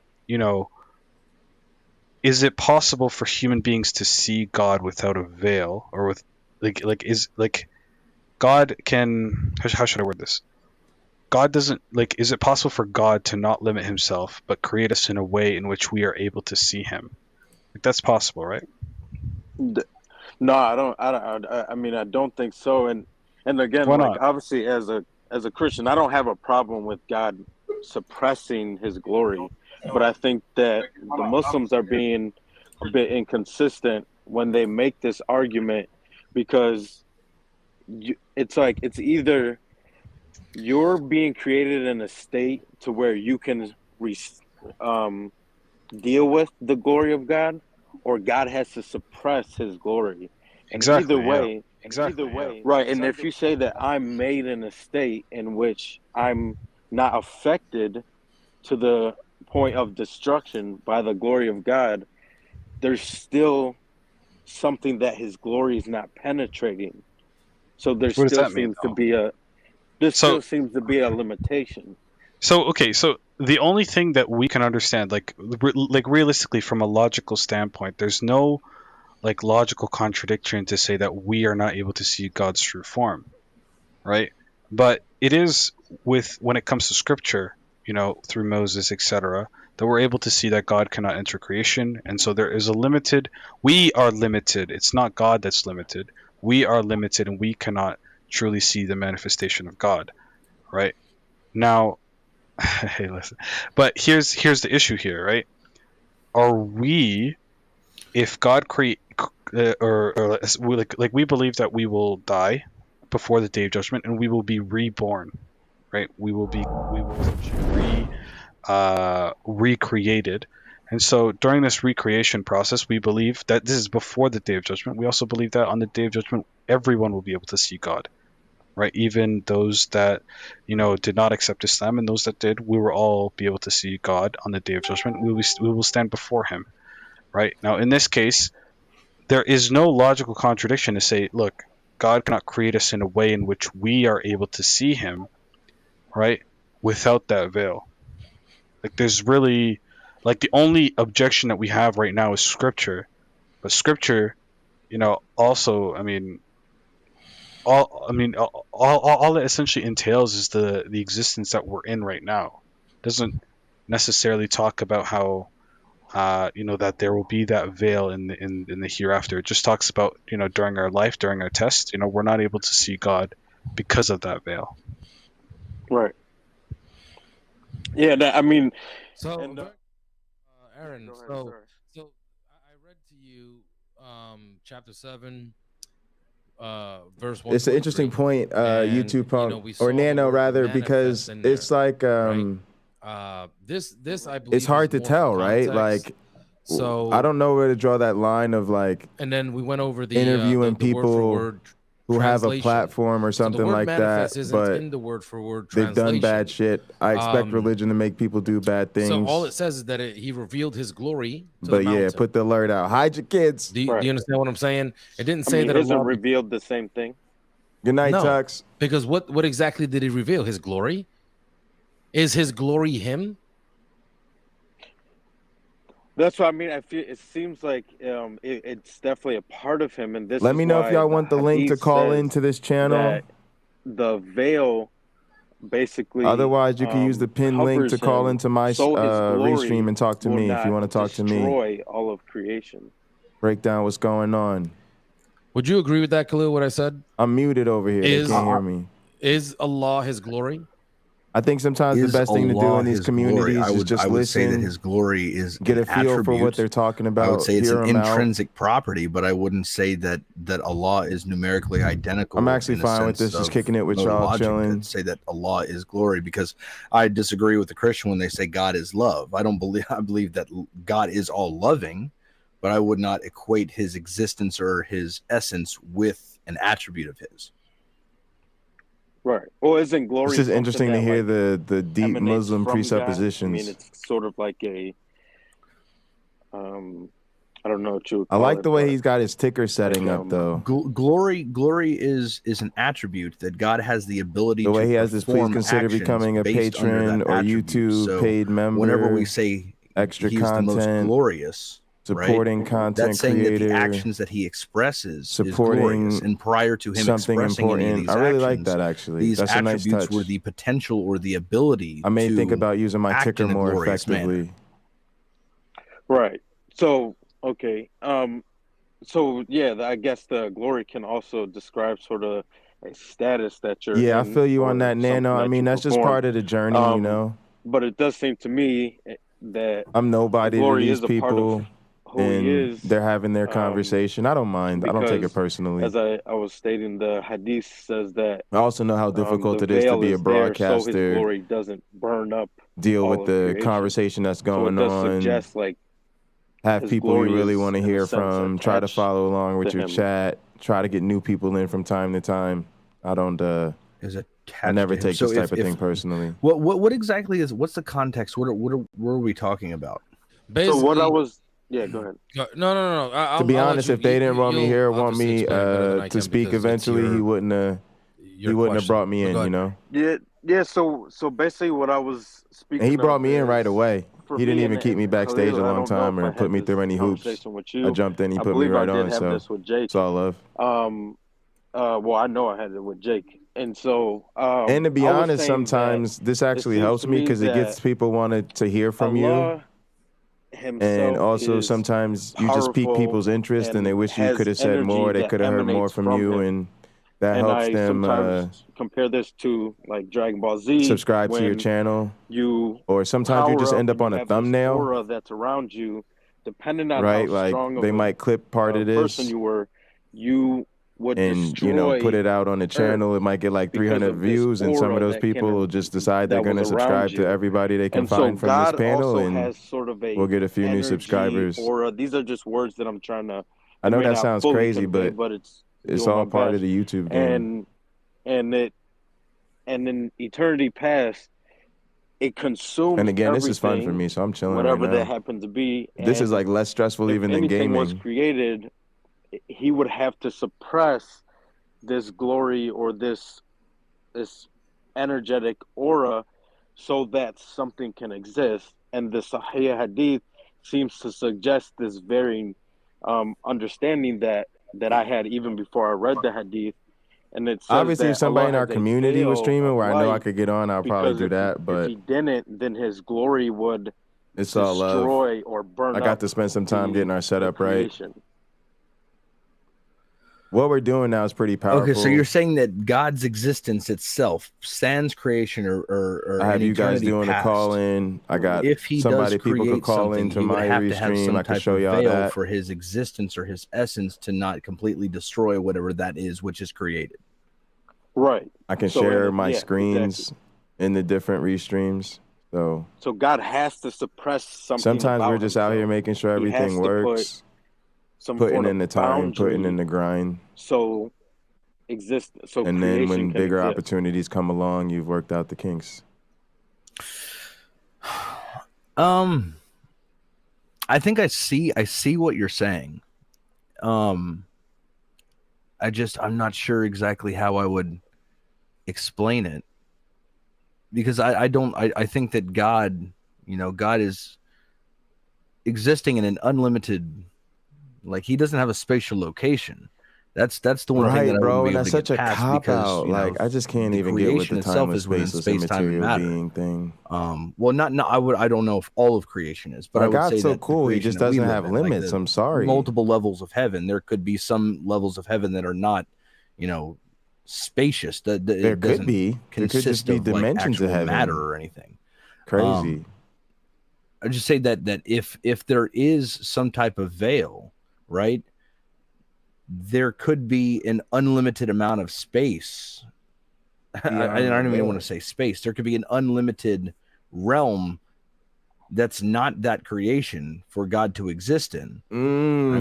is it possible for human beings to see God without a veil, or with God can, how should I word this? God doesn't, like, is it possible for God to not limit himself but create us in a way in which we are able to see him? Like, that's possible, right? No, I don't. I mean, I don't think so. And again, Why like, not? obviously, as a Christian, I don't have a problem with God suppressing his glory, but I think that the Muslims are being a bit inconsistent when they make this argument, because it's like, it's either you're being created in a state to where you can deal with the glory of God, or God has to suppress his glory. And Exactly, either way, yeah. Exactly, yeah. right. And if you say that I'm made in a state in which I'm not affected to the point of destruction by the glory of God, there's still something that his glory is not penetrating. So there What does still that mean, seems to be a still seems to be a limitation. So okay, so the only thing that we can understand, like realistically from a logical standpoint, there's no like logical contradiction to say that we are not able to see God's true form, right? But it is when it comes to scripture, you know, through Moses, etc., that we're able to see that God cannot enter creation, and so there is we are limited. It's not God that's limited. We are limited, and we cannot truly see the manifestation of God, right? Now, hey, listen. But here's the issue here, right? Are we, if God or like we believe that we will die before the day of judgment, and we will be reborn, right? We will recreated. And so during this recreation process, we believe that this is before the day of judgment. We also believe that on the day of judgment, everyone will be able to see God, right? Even those that, you know, did not accept Islam, and those that did, we will all be able to see God on the day of judgment. We will stand before him, right? Now, in this case, there is no logical contradiction to say, look, God cannot create us in a way in which we are able to see him, right, without that veil. Like, there's really, like, the only objection that we have right now is scripture. But scripture, you know, also, I mean, all it essentially entails is the existence that we're in right now. It doesn't necessarily talk about how, you know, that there will be that veil in the hereafter. It just talks about, you know, during our life, during our test, you know, we're not able to see God because of that veil. Right. Yeah, I mean. So, and, Aaron, ahead, so I read to you chapter 7. Verse 1. It's an interesting point, YouTube punk, or Nano rather, because it's like this I believe it's hard to tell, right? Like, so I don't know where to draw that line of like. And then we went over the interviewing the people word who have a platform or something like that, but in the word for word they've done bad shit. I expect religion to make people do bad things. So all it says is that he revealed his glory to but the mountain. yeah, put the alert out. Hide your kids. Do you understand what I'm saying? It didn't say that Allah revealed the same thing. Good night, no, Tux. Because what exactly did he reveal? His glory? Is his glory him? That's what I mean. I feel it seems like it's definitely a part of him. And this. Let me know if y'all want the link to call into this channel. The veil, basically. Otherwise, you can use the pinned link to call into my restream and talk to me if you want to talk to me. Destroy all of creation. Break down what's going on. Would you agree with that, Khalil? What I said? I'm muted over here. They can't hear me. Is Allah his glory? I think sometimes the best thing to do in these communities is just I would listen. say that his glory is get a feel for what they're talking about. I would say it's an intrinsic property, but I wouldn't say that Allah is numerically identical. I'm actually fine with this, just kicking it with y'all, chilling. Say that Allah is glory, because I disagree with the Christian when they say God is love. I believe that God is all loving, but I would not equate his existence or his essence with an attribute of his. Right. Well, isn't glory? This is interesting to hear the deep Muslim presuppositions. God? I mean, it's sort of like a, I don't know what you would I call like it, the way he's got his ticker setting up, though. Glory is an attribute that God has the ability to. The way he has this, please consider becoming a patron or YouTube paid member. Whenever we say extra he's content, the most glorious, supporting content that's saying creator, that the actions that he expresses supporting is glorious. And prior to him something expressing important. any of these I really actions, like that, actually. These That's attributes a nice touch. were the potential or the ability. I may to think about using my act ticker in a more glorious effectively. manner. Right. So okay. So yeah, I guess the glory can also describe sort of a status that you're. Yeah, I in feel you or on that, Nano. I mean, that's just perform. part of the journey, you know. But it does seem to me that I'm nobody to glory these is a part people, of who and he is. they're having their conversation. I don't mind. I don't take it Because, personally. As I was stating, the hadith says that I also know how difficult the it is to veil be a is there, so broadcaster. his glory doesn't burn up. Deal all with of the creation. conversation that's So going it does on. suggest like Have his people you glory really is, want to in a hear sense, from. Try to attached follow along with to your him. chat. Try to get new people in from time to time. I don't. I never take this type of thing personally. What exactly is? What's the context? What are we talking about? So what I was Yeah, go ahead. No. To be honest, if they didn't want me here, want obviously me explain it better than I to can speak because it's eventually, he wouldn't have question. brought me But in, go you ahead. know. Yeah. So basically, what I was speaking. And he brought of me in right is, away. for He didn't me even keep me backstage Khalil, a I long don't know time if or I put had me this through any hoops. conversation with I you. jumped in, he I put me believe right I did on. have So this with Jake. it's all love. Well, I know I had it with Jake, and so And to be I was honest, saying sometimes that this it actually seems helps to me me because it gets that people wanted to hear from you. Allah And himself also is sometimes you just pique powerful people's interest and they and wish you has could have said energy more. They that could have heard more emanates from from you, him. and that And helps I them sometimes compare this to like Dragon Ball Z, subscribe to your when channel. you Or sometimes you power just up end and up on you a have this thumbnail, aura that's around you, depending on right? how Like strong of they a might clip part of person this you were, you would and, you know, put destroy it out on the Earth channel. It might get like because 300 of this views, and some of aura those that people will just decide they're that going to was around subscribe to you. everybody they can And so find from this God panel, also and has sort of a we'll get a few new energy subscribers. aura. These are just words that I'm trying to. I know may that not sounds fully crazy, convey, but it's it's doing my all part of best. the YouTube game. And in eternity past, it consumes And again, this is fun for everything, me, so I'm chilling right whatever that now. happened to be. This is And like less stressful if even than anything was gaming. created, he would have to suppress this glory or this energetic aura so that something can exist. And the Sahih Hadith seems to suggest this very understanding that I had even before I read the Hadith. And it says Obviously, that if somebody Allah in our has a community was veil streaming of where I know I light, could get on, I'll probably because do that. if But he didn't, then his glory would it's all love. destroy or burn I got up to spend some time the getting our setup right. creation. What we're doing now is pretty powerful. Okay, so you're saying that God's existence itself, sans creation or I have you guys doing past, a call in. I got if he somebody does people could create call something, into he would my have to have restream. some I can type show of y'all veil that. for his existence or his essence to not completely destroy whatever that is which is created. Right. I can So, share my yeah, screens exactly. in the different restreams. So God has to suppress something. sometimes about we're just out here making sure He has everything to put works, some putting sort in the of time, putting boundary in the grind. so And then creation when can bigger exist. opportunities come along, you've worked out the kinks. I think I see what you're saying. I'm not sure exactly how I would explain it, because I think that God is existing in an unlimited, like he doesn't have a spatial location. That's the one thing that I bro, wouldn't be and able that's to such a get past, cop because out. Like I just can't the even get with creation the itself timeless, is within spaceless, space, time, and immaterial matter. being thing. Well, I don't know if all of creation is, but My I would God's say so that the cool. He creation just that we doesn't live have in, like limits. the I'm sorry. multiple levels of heaven. There could be some levels of heaven that are not, spacious. That There it could doesn't be. There could just consist be of like dimensions of actual heaven. matter or anything. Crazy. I just say that if there is some type of veil, right, there could be an unlimited amount of space. I don't even want to say space. There could be an unlimited realm that's not that creation for God to exist in.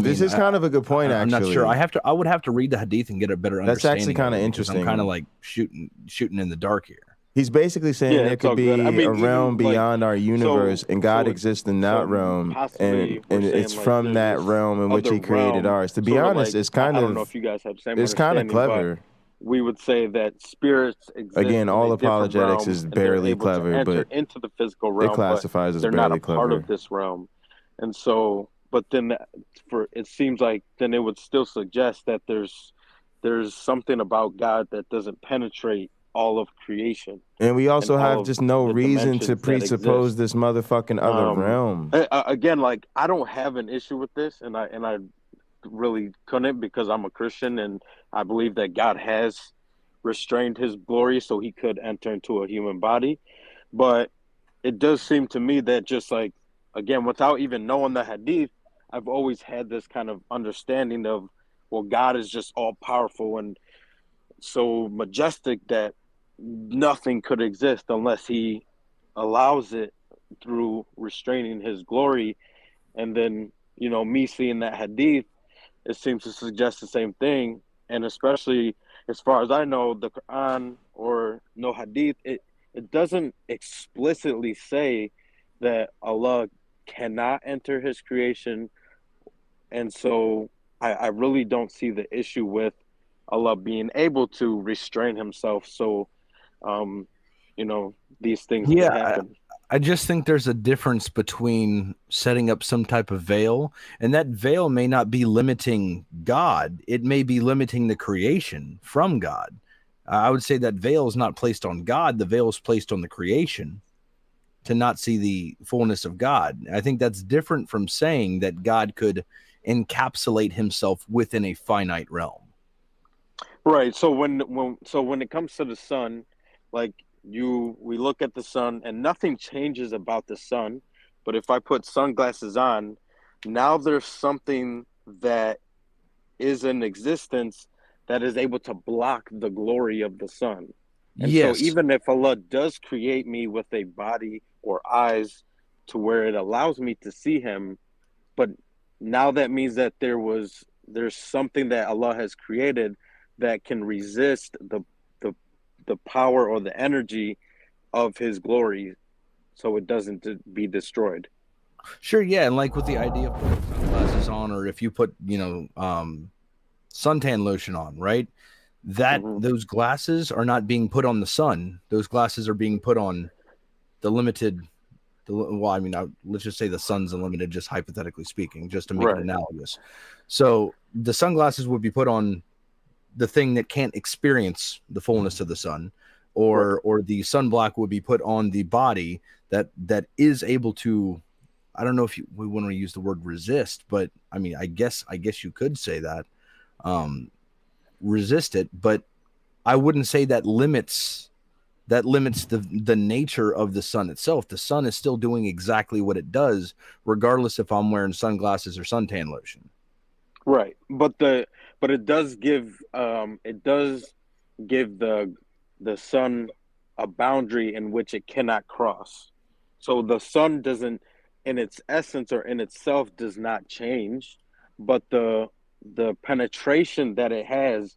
This is kind of a good point. I'm Actually, not sure. I would have to read the hadith and get a better That's understanding. actually kind of because interesting. I'm kind of like shooting in the dark here. He's basically saying there could be a realm beyond our universe, and God exists in that realm, and it's from that realm in which He created ours. To be honest, it's kind I of don't know if you guys have the same it's kind of understanding, clever. but we would say that spirits exist Again, in all a different apologetics realm, is and they're barely able to clever, enter but into the physical it realm, classifies but as they're not barely a part clever. of this realm. And so, but then it seems like then it would still suggest that there's something about God that doesn't penetrate all of creation. And we also all have of just no the reason to dimensions that presuppose exist. this motherfucking other realm. Again, like I don't have an issue with this, and I really couldn't, because I'm a Christian and I believe that God has restrained His glory so He could enter into a human body. But it does seem to me that just like, again, without even knowing the hadith, I've always had this kind of understanding of, well, God is just all powerful and so majestic that nothing could exist unless He allows it through restraining His glory. And then, me seeing that hadith, it seems to suggest the same thing. And especially as far as I know, the Quran or no hadith, it doesn't explicitly say that Allah cannot enter His creation And so I really don't see the issue with Allah being able to restrain himself. So, these things could happen. I just think there's a difference between setting up some type of veil, and that veil may not be limiting God. It may be limiting the creation from God. I would say that veil is not placed on God. The veil is placed on the creation to not see the fullness of God. I think that's different from saying that God could encapsulate himself within a finite realm. Right. So when it comes to the sun, like we look at the sun and nothing changes about the sun. But if I put sunglasses on, now there's something that is in existence that is able to block the glory of the sun. And so even if Allah does create me with a body or eyes to where it allows me to see him, but now that means that there's something that Allah has created that can resist the power or the energy of his glory, so it doesn't be destroyed. Sure, yeah, and like with the idea of putting sunglasses on, or if you put suntan lotion on, right? That those glasses are not being put on the sun. Those glasses are being put on the limited. Let's just say the sun's unlimited, just hypothetically speaking, just to make it analogous. So the sunglasses would be put on the thing that can't experience the fullness of the sun, or the sunblock would be put on the body that is able to, I don't know if we want to use the word resist, but I mean, I guess you could say that, resist it, but I wouldn't say that limits the nature of the sun itself. The sun is still doing exactly what it does, regardless if I'm wearing sunglasses or suntan lotion. Right, but it does give the sun a boundary in which it cannot cross. So the sun doesn't, in its essence or in itself, does not change, but the penetration that it has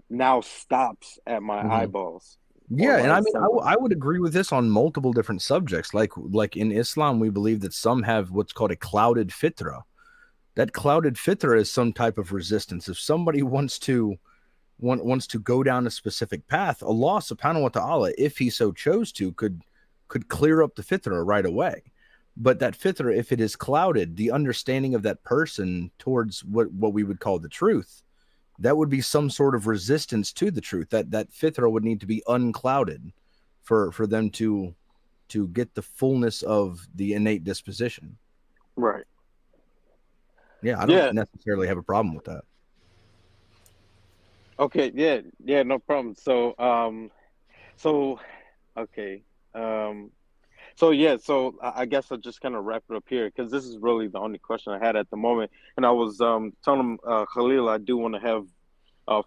now stops at my eyeballs. Yeah, and I mean, I would agree with this on multiple different subjects. Like in Islam, we believe that some have what's called a clouded fitra. That clouded fitra is some type of resistance. If somebody wants to go down a specific path, Allah subhanahu wa ta'ala, if he so chose to, could clear up the fitra right away. But that fitra, if it is clouded, the understanding of that person towards what we would call the truth, that would be some sort of resistance to the truth. That fitra would need to be unclouded for them to get the fullness of the innate disposition. Right. Yeah, I don't necessarily have a problem with that. Okay, yeah, no problem. So I guess I'll just kind of wrap it up here, because this is really the only question I had at the moment. And I was telling Khalil I do want to have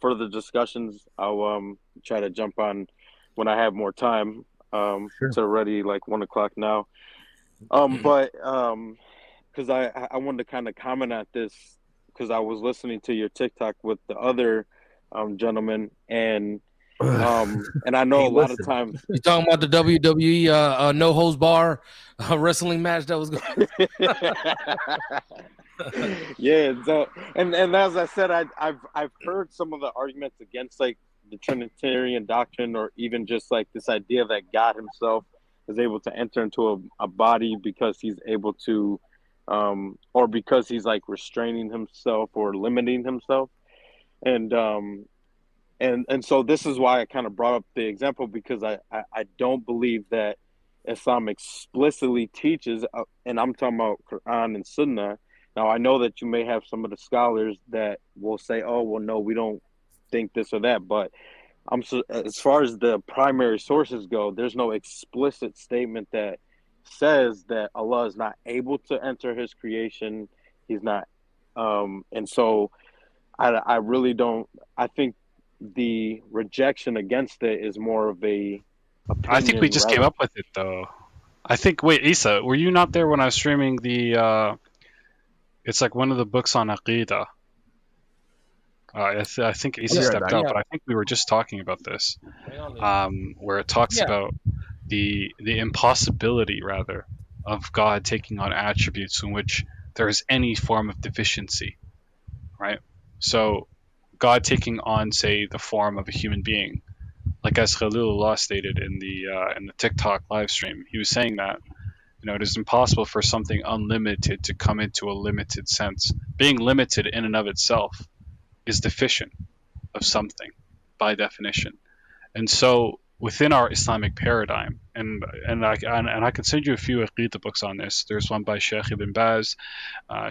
further discussions. I'll try to jump on when I have more time. Sure. It's already like 1:00 now. But because I wanted to kind of comment at this, because I was listening to your TikTok with the other gentleman, and I know a lot of times you talking about the WWE no holds bar wrestling match that was going. Yeah, so and as I said, I've heard some of the arguments against like the Trinitarian doctrine, or even just like this idea that God himself is able to enter into a body because he's able to or because he's like restraining himself or limiting himself. And so this is why I kind of brought up the example, because I don't believe that Islam explicitly teaches, and I'm talking about Quran and Sunnah. Now, I know that you may have some of the scholars that will say, oh, well, no, we don't think this or that. But as far as the primary sources go, there's no explicit statement that says that Allah is not able to enter his creation. He's not. And so I really don't. I think the rejection against it is more of a opinion. I think we just came up with it, though. I think. Wait, Isa, were you not there when I was streaming the? It's like one of the books on Aqidah. I think Isa stepped out, but I think we were just talking about this, where it talks about the impossibility, rather, of God taking on attributes in which there's any form of deficiency, right? So God taking on, say, the form of a human being, like as Khalilullah stated in the TikTok live stream, he was saying that, it is impossible for something unlimited to come into a limited sense. Being limited in and of itself is deficient of something by definition. And so within our Islamic paradigm, and I can send you a few Aqeedah books on this. There's one by Sheikh Ibn Baz,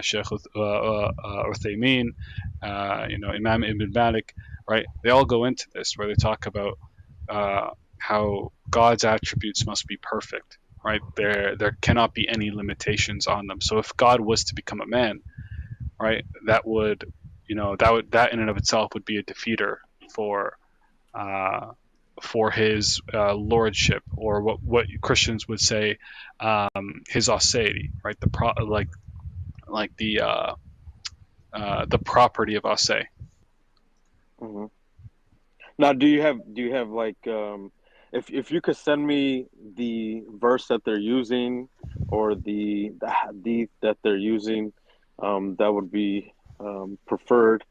Sheikh Uthaymeen, Imam Ibn Malik, right? They all go into this where they talk about how God's attributes must be perfect, right? There cannot be any limitations on them. So if God was to become a man, right, that in and of itself would be a defeater for his lordship, or what Christians would say his aseity, right? The property of ase. Mm-hmm. Now, do you have like if you could send me the verse that they're using or the hadith that they're using, that would be preferred.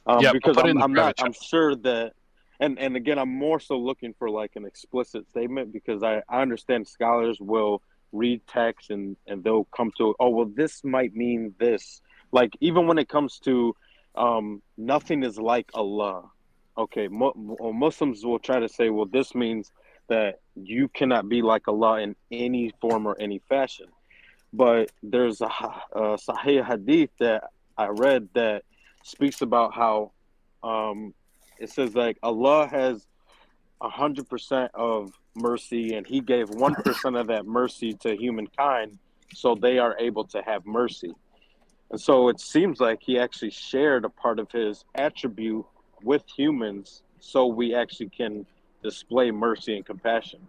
Because I'm sure that, and again, I'm more so looking for like an explicit statement, because I understand scholars will read text and they'll come to, oh, well, this might mean this. Like, even when it comes to nothing is like Allah. Okay, Muslims will try to say, well, this means that you cannot be like Allah in any form or any fashion. But there's a Sahih hadith that I read that speaks about how it says like Allah has 100% of mercy, and he gave 1% of that mercy to humankind, so they are able to have mercy. And so it seems like he actually shared a part of his attribute with humans, so we actually can display mercy and compassion.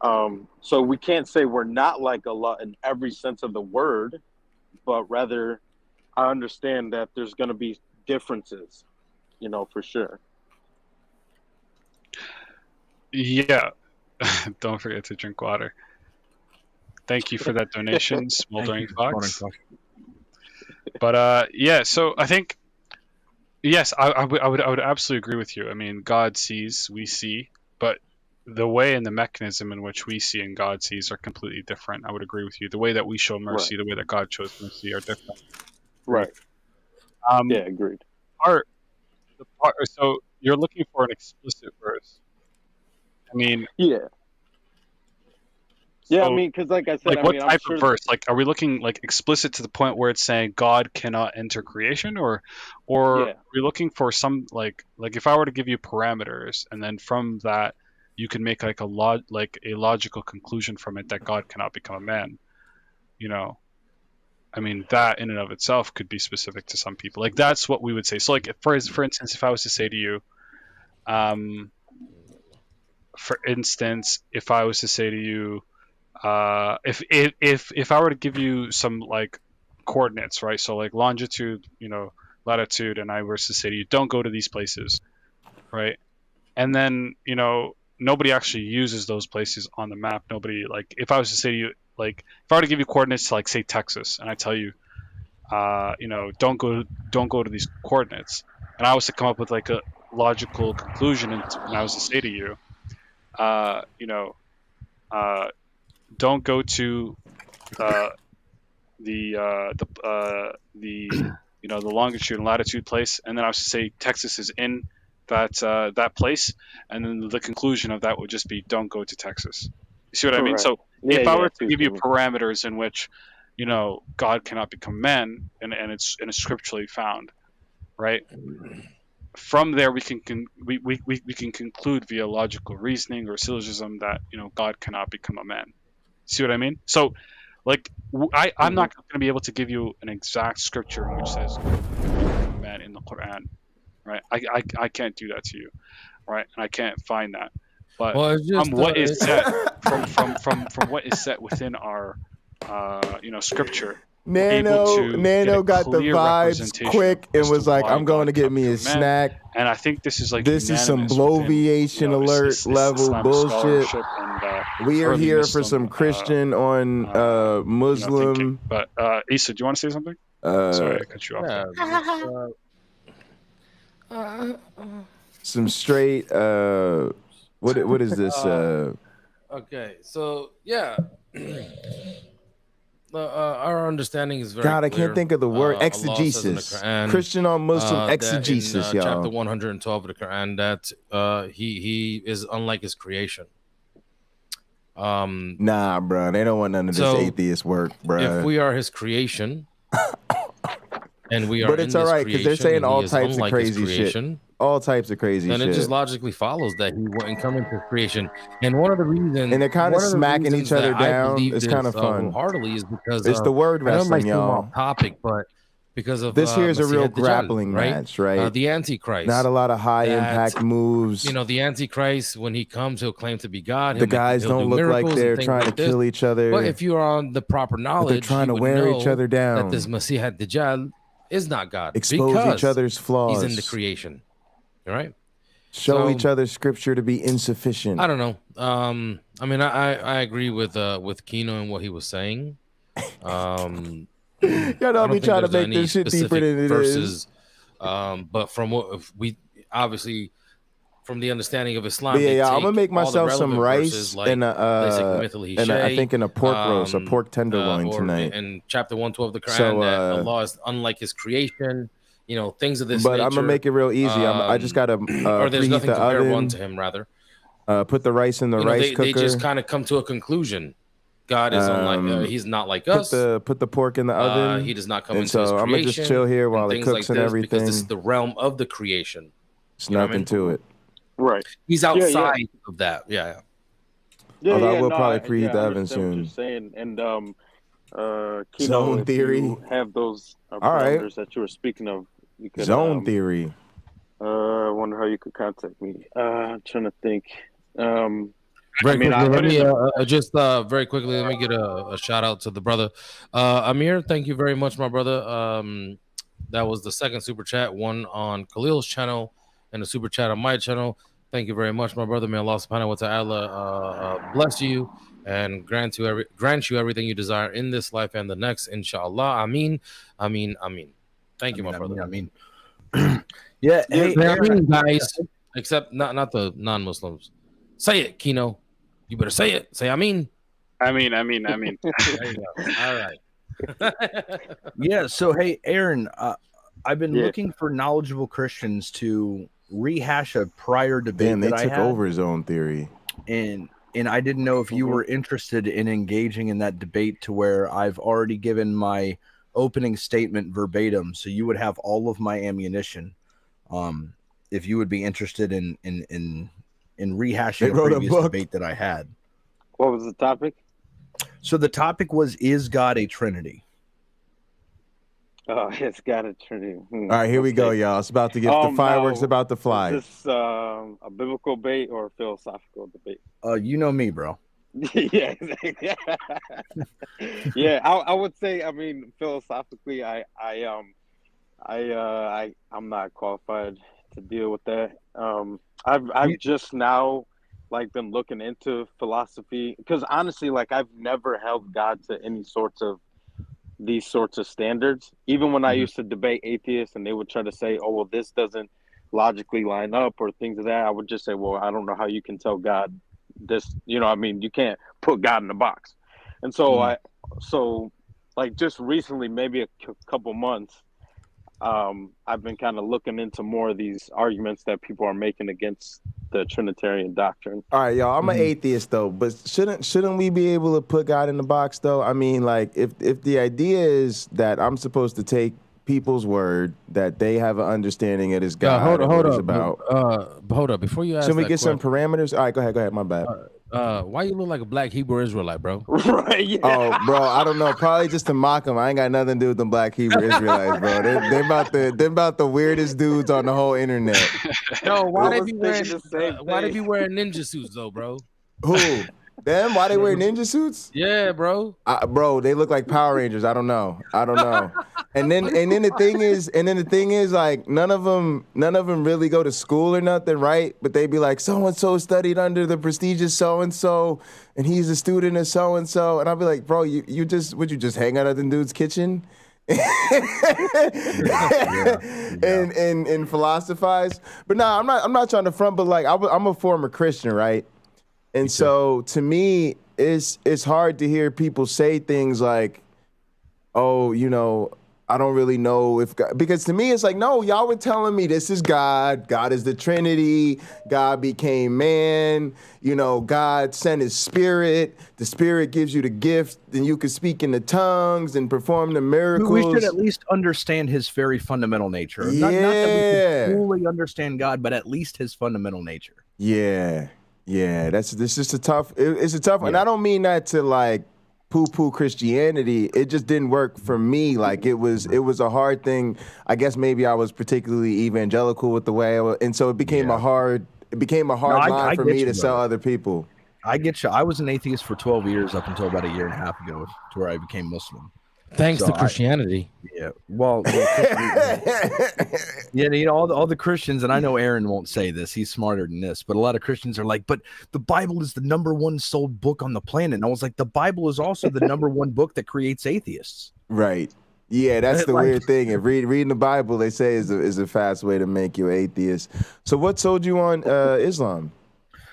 So we can't say we're not like Allah in every sense of the word, but rather I understand that there's going to be differences, for sure. Yeah. Don't forget to drink water. Thank you for that donation, Smoldering Fox. But yeah, so I think, yes, I would absolutely agree with you. I mean, God sees, we see, but the way and the mechanism in which we see and God sees are completely different. I would agree with you. The way that we show mercy, the way that God shows mercy are different. Right. Yeah, agreed. So you're looking for an explicit verse. I mean, yeah. Yeah, so, I mean, because like I said, what type of verse? Like, are we looking like explicit to the point where it's saying God cannot enter creation, or are we looking for some like if I were to give you parameters, and then from that you can make like a logical conclusion from it that God cannot become a man? I mean, that in and of itself could be specific to some people. Like, that's what we would say. So, like, for instance, if I was to say to you, if I was to say to you, if I were to give you some like coordinates, right? So like longitude, latitude, and I were to say to you, don't go to these places, right? And then nobody actually uses those places on the map. Nobody, like, if I was to say to you, like, if I were to give you coordinates to, like, say Texas, and I tell you, don't go to these coordinates, and I was to come up with like a logical conclusion, and I was to say to you, don't go to the longitude and latitude place, and then I was to say Texas is in that place, and then the conclusion of that would just be don't go to Texas. You see what I mean? So if I were to give you parameters in which God cannot become man, and it's scripturally found, right? From there we can conclude via logical reasoning or syllogism that God cannot become a man. See what I mean? So, like, I'm not going to be able to give you an exact scripture in which says man in the Quran, right? I can't do that to you, right? And I can't find that. But from what is set from what is set within our scripture, Nano got the vibes quick and was like, "I'm going to get me a snack." And I think this is like this is some bloviation alert level bullshit. We are here for some Christian on Muslim. But Issa, do you want to say something? Sorry, I cut you off. Some straight. What is this? Okay, so yeah. Our understanding is very God, I clear. can't think of the word exegesis. Quran, Christian on Muslim exegesis, y'all. Chapter 112 of the Quran, that he is unlike his creation. Nah, bro, they don't want none of this atheist work, bro. If we are his creation, and we are, but it's all right because they're saying all types of crazy shit. All types of crazy shit. Then it just logically follows that he wouldn't come into creation. And one of the reasons, and they're kind of smacking each other down. It's kind of fun. Wholeheartedly is because it's the word wrestling, y'all. Topic, but because of this here is a real Dajjal, grappling match, right? The Antichrist. Not a lot of high impact moves. You know, the Antichrist, when he comes, he'll claim to be God. The guys don't look like they're trying to kill each other. But if you're on the proper knowledge, they're trying to wear each other down. That this Masih Dajjal is not God. Expose each other's flaws. He's in the creation. All right. Show each other scripture to be insufficient. I don't know. I mean, I agree with Kino and what he was saying. Y'all don't be trying to make this shit deeper than it is. But from what we obviously from the understanding of Islam, I'm gonna make myself some rice and I think in a pork roast, a pork tenderloin tonight. And chapter 112 of the Quran that Allah is unlike His creation. You know, things of this nature. But I'm gonna make it real easy. I just gotta or there's preheat nothing the to compare oven. one to him, rather. Put the rice in the rice cooker. They just kind of come to a conclusion. God is unlike. He's not like us. Put the pork in the oven. He does not come and into his creation. I'm gonna just chill here while it cooks and everything. Because this is the realm of the creation. There's nothing to it. Right. He's outside of that. Yeah. Although I will probably preheat the oven soon. What you're saying. And zone theory. You have those parameters that you were speaking of. You could, zone theory. I wonder how you could contact me. I'm trying to think. Very quickly, let me get a shout out to the brother Amir. Thank you very much, my brother. That was the second super chat, one on Khalil's channel and a super chat on my channel. Thank you very much, my brother. May Allah subhanahu wa ta'ala bless you and grant you everything you desire in this life and the next, inshallah. Ameen, ameen, ameen. Thank you, my brother. I mean, yeah. Hey, guys, except not the non-Muslims. Say it, Kino. You better say it. Say, I mean. There you go. All right. Yeah. So, hey, Aaron, I've been looking for knowledgeable Christians to rehash a prior debate. Damn, they took over zone theory. And I didn't know if you were interested in engaging in that debate to where I've already given my opening statement verbatim, so you would have all of my ammunition. If you would be interested in rehashing a previous debate that I had. What was the topic? So the topic was, is God a Trinity? Oh, it's God a Trinity. All right, here we go, y'all. It's about to get the fireworks about to fly. Is this a biblical debate or a philosophical debate? You know me, bro. Yeah, exactly. Yeah, I would say. I mean, philosophically, I'm not qualified to deal with that. I've just now been looking into philosophy because honestly, I've never held God to any sorts of these sorts of standards. Even when I used to debate atheists and they would try to say, "Oh, well, this doesn't logically line up," or things of that, I would just say, "Well, I don't know how you can tell God this." I mean, you can't put God in a box. And so just recently, maybe a couple months, I've been kind of looking into more of these arguments that people are making against the Trinitarian doctrine. All right, y'all. I'm an atheist though, but shouldn't we be able to put God in the box though? I mean, if the idea is that I'm supposed to take people's word that they have an understanding it is God. Hold up. Hold up. Before you ask, should we get some parameters? All right, go ahead. My bad. Why you look like a black Hebrew Israelite, bro? Right. Yeah. Oh, bro, I don't know. Probably just to mock them. I ain't got nothing to do with them black Hebrew Israelites, bro. They're about the weirdest dudes on the whole internet. No, why they be wearing ninja suits though, bro? Who? Them? Why they wear ninja suits? Yeah, bro. Bro, they look like Power Rangers. I don't know. And then the thing is, like, none of them really go to school or nothing, right? But they be like, so and so studied under the prestigious so and so, and he's a student of so and so. And I'll be like, bro, you just hang out at the dude's kitchen? And philosophize. But nah, I'm not trying to front, but like I'm a former Christian, right? And so to me, it's hard to hear people say things like, oh, you know, I don't really know if God, because to me it's like, no, y'all were telling me this is God. God is the Trinity. God became man. You know, God sent his spirit. The spirit gives you the gift, and you can speak in the tongues and perform the miracles. We should at least understand his very fundamental nature. Yeah. Not that we can fully understand God, but at least his fundamental nature. Yeah. This is a tough. It's a tough, and I don't mean that to like poo-poo Christianity. It just didn't work for me. Like it was a hard thing. I guess maybe I was particularly evangelical with the way, and so it became a hard line for me to sell other people. I get you. I was an atheist for 12 years up until about a year and a half ago, to where I became Muslim. Thanks to Christianity. Well, you know, all the Christians, and I know Aaron won't say this, he's smarter than this, but a lot of Christians are like, but the Bible is the #1 sold book on the planet. And I was like, the Bible is also the #1 book that creates atheists. Right. Yeah, that's the weird thing. If reading the Bible, they say is a fast way to make you atheist. So what sold you on Islam?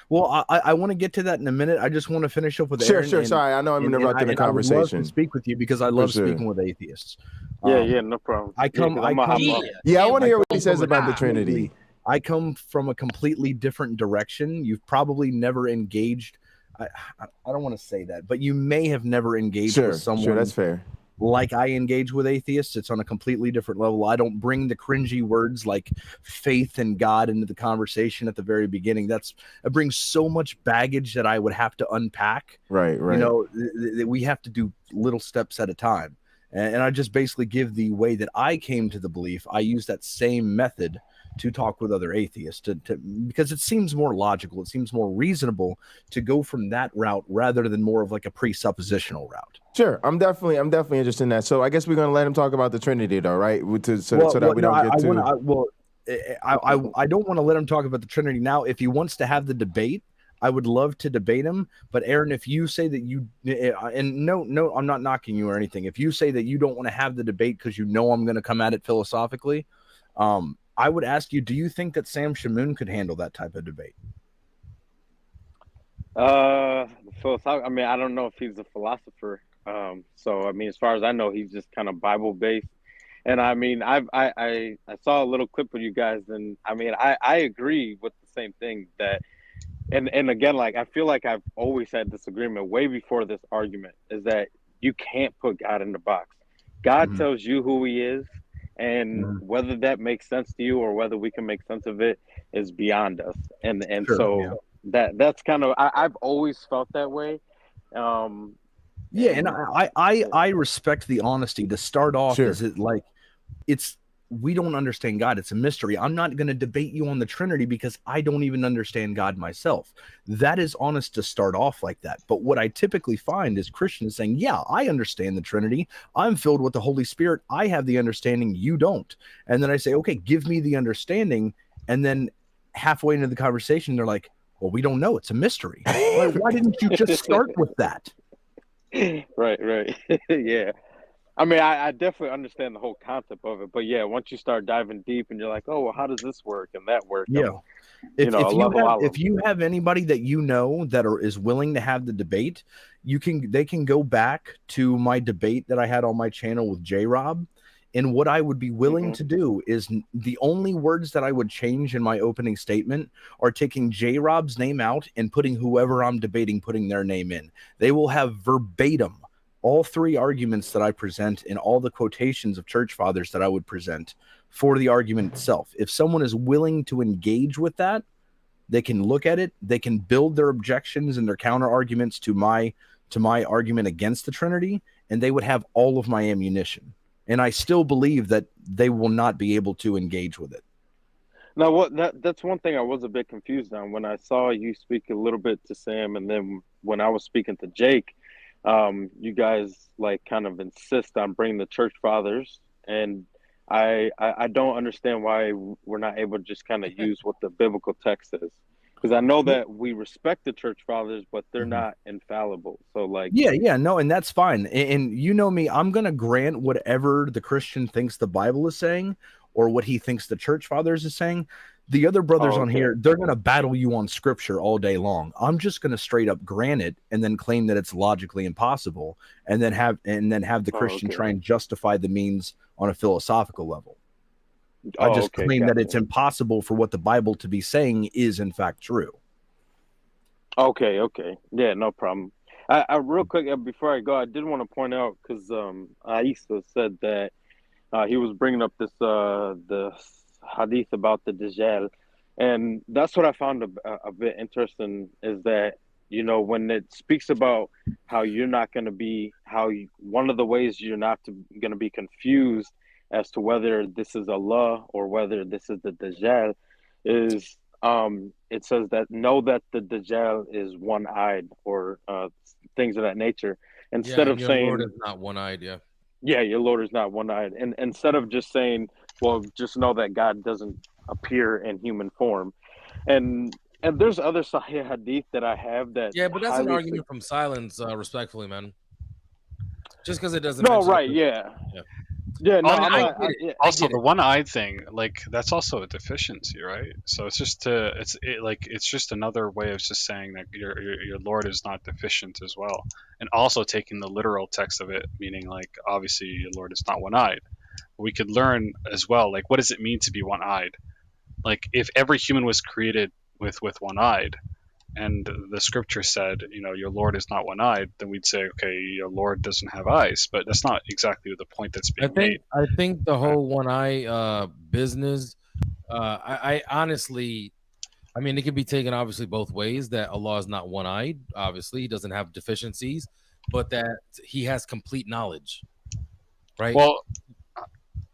Well, I want to get to that in a minute. I just want to finish up with Aaron. Sure. Sorry, I know I'm interrupting the conversation. I would love to speak with you because I love speaking with atheists. Yeah, no problem. I want to hear what he says about the Trinity. I come from a completely different direction. You've probably never engaged. I don't want to say that, but you may have never engaged with someone. Sure, that's fair. Like I engage with atheists, it's on a completely different level. I don't bring the cringy words like faith and God into the conversation at the very beginning. It brings so much baggage that I would have to unpack. Right. You know, we have to do little steps at a time. And I just basically give the way that I came to the belief. I use that same method to talk with other atheists because it seems more logical. It seems more reasonable to go from that route rather than more of like a presuppositional route. Sure. I'm definitely interested in that. So I guess we're going to let him talk about the Trinity though, right? So that we don't get too... I don't want to let him talk about the Trinity now. If he wants to have the debate, I would love to debate him. But Aaron, if you say that you, and no, I'm not knocking you or anything. If you say that you don't want to have the debate because you know I'm going to come at it philosophically, I would ask you, do you think that Sam Shamoon could handle that type of debate? I mean, I don't know if he's a philosopher. So, I mean, as far as I know, he's just kind of Bible-based. And, I mean, I saw a little clip of you guys, and, I mean, I agree with the same thing that, and again, like, I feel like I've always had this agreement way before this argument, is that you can't put God in the box. God tells you who he is. And whether that makes sense to you or whether we can make sense of it is beyond us. And that's kind of I've always felt that way. And I respect the honesty to start off. Is it like we don't understand God. It's a mystery. I'm not going to debate you on the Trinity because I don't even understand God myself. That is honest to start off like that. But what I typically find is Christians saying, yeah, I understand the Trinity. I'm filled with the Holy Spirit. I have the understanding. You don't. And then I say, okay, give me the understanding. And then halfway into the conversation, they're like, well, we don't know. It's a mystery. Why didn't you just start with that? Right. Yeah. I mean, I definitely understand the whole concept of it, but yeah, once you start diving deep and you're like, oh, well, how does this work and that work? Yeah. If you have anybody that you know that is willing to have the debate, they can go back to my debate that I had on my channel with J-Rob. And what I would be willing to do is the only words that I would change in my opening statement are taking J-Rob's name out and putting whoever I'm debating, putting their name in. They will have verbatim all three arguments that I present and all the quotations of church fathers that I would present for the argument itself. If someone is willing to engage with that, they can look at it, they can build their objections and their counter arguments to my argument against the Trinity, and they would have all of my ammunition. And I still believe that they will not be able to engage with it. Now, that's one thing I was a bit confused on when I saw you speak a little bit to Sam, and then when I was speaking to Jake, you guys like kind of insist on bringing the church fathers, and I don't understand why we're not able to just kind of use what the biblical text is, because I know that we respect the church fathers, but they're not infallible. So like, no, and that's fine. And you know me, I'm gonna grant whatever the Christian thinks the Bible is saying, or what he thinks the church fathers is saying. The other brothers on here, they're going to battle you on scripture all day long. I'm just going to straight up grant it and then claim that it's logically impossible, and then have the Christian try and justify the means on a philosophical level. I just claim that it's impossible for what the Bible to be saying is in fact true. Okay. Yeah, no problem. I real quick, before I go, I did want to point out, because Aisa said that he was bringing up this the hadith about the Dajjal, and that's what I found a bit interesting, is that, you know, when it speaks about how you're not going to be, one of the ways you're not going to be confused as to whether this is Allah or whether this is the Dajjal is, it says that know that the Dajjal is one-eyed, or things of that nature, instead of saying Lord is not one-eyed. Yeah, your Lord is not one-eyed. And instead of just saying, well, just know that God doesn't appear in human form. And there's other Sahih Hadith that I have that... Yeah, but that's an argument from silence, respectfully, man. Just because it doesn't... No, right, yeah. Yeah, no, also the one-eyed thing, like, that's also a deficiency, right? So it's just it's just another way of just saying that your Lord is not deficient as well, and also taking the literal text of it, meaning like obviously your Lord is not one-eyed. We could learn as well, like, what does it mean to be one-eyed? Like, if every human was created with one-eyed, and the scripture said, you know, your Lord is not one-eyed, then we'd say, okay, your Lord doesn't have eyes. But that's not exactly the point that's being made. I think the whole one-eye business, I honestly, I mean, it can be taken obviously both ways, that Allah is not one-eyed. Obviously, he doesn't have deficiencies, but that he has complete knowledge, right? Well,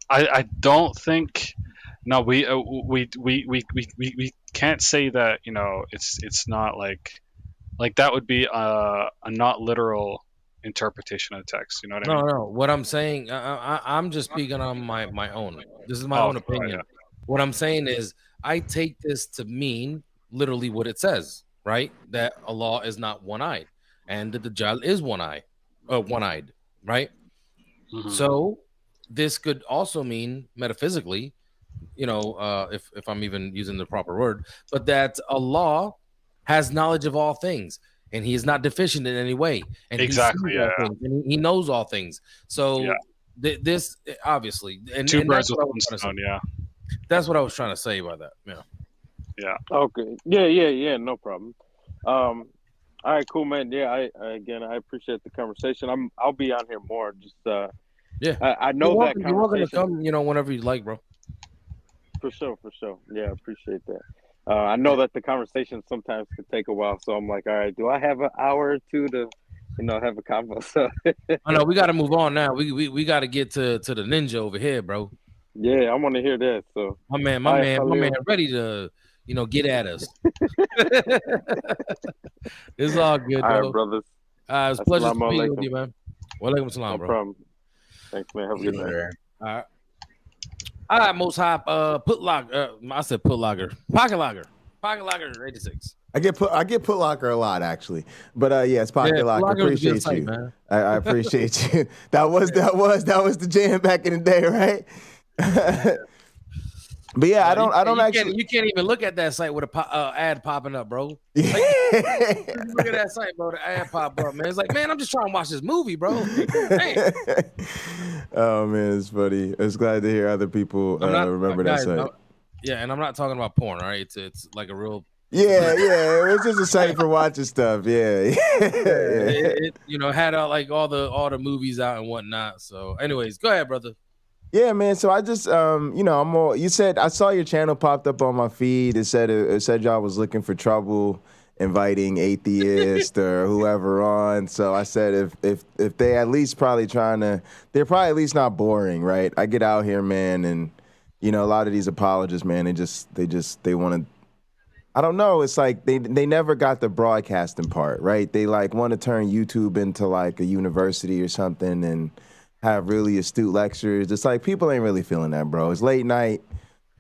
I don't think... No, we can't say that, you know, it's not like that would be a not literal interpretation of the text. You know what I mean? No. What I'm saying, I'm just speaking on my own. This is my own opinion. Right, yeah. What I'm saying is, I take this to mean literally what it says, right? That Allah is not one-eyed, and the Dajjal is one-eyed, right? Mm-hmm. So this could also mean metaphysically, you know, if I'm even using the proper word, but that Allah has knowledge of all things, and he is not deficient in any way. And exactly, he knows all things. So this obviously, and two birds with one stone. Yeah, that's what I was trying to say by that. Yeah. Okay. Yeah. No problem. All right, cool, man. Yeah, I appreciate the conversation. I'll be on here more. Just I know that you're welcome to come, you know, whenever you like, bro. For sure. Yeah, I appreciate that. I know that the conversation sometimes could take a while, so I'm like, all right, do I have an hour or two to, you know, have a convo? So I know we got to move on now. We got to get to the ninja over here, bro. Yeah, I want to hear that. So my man, ready to, you know, get at us. It's all good, bro. All right, brothers. It's a pleasure speaking with you, man. Walaikum salam, bro. No problem. Thanks, man. Have a good night. All right, most high put locker. I said put locker. Pocket locker 86. I get put locker a lot, actually, but yeah, it's pocket locker. Appreciate you. Man. I appreciate you. That was the jam back in the day, right? But yeah, I don't actually. You can't even look at that site with a ad popping up, bro. Like, look at that site, bro. The ad pop up, man. It's like, man, I'm just trying to watch this movie, bro. Hey. Oh man, it's funny. It's glad to hear other people remember that site. Yeah, and I'm not talking about porn, all right? It's like a real. Yeah. It's just a site for watching stuff. Yeah. It you know, had like all the movies out and whatnot. So, anyways, go ahead, brother. Yeah, man. So I just, you know, you said I saw your channel popped up on my feed. It said y'all was looking for trouble inviting Atheist or whoever on. So I said if they at least they're probably at least not boring, right? I get out here, man, and you know, a lot of these apologists, man, they want to. I don't know. It's like they never got the broadcasting part, right? They like want to turn YouTube into like a university or something and have really astute lectures. It's like people ain't really feeling that, bro. It's late night.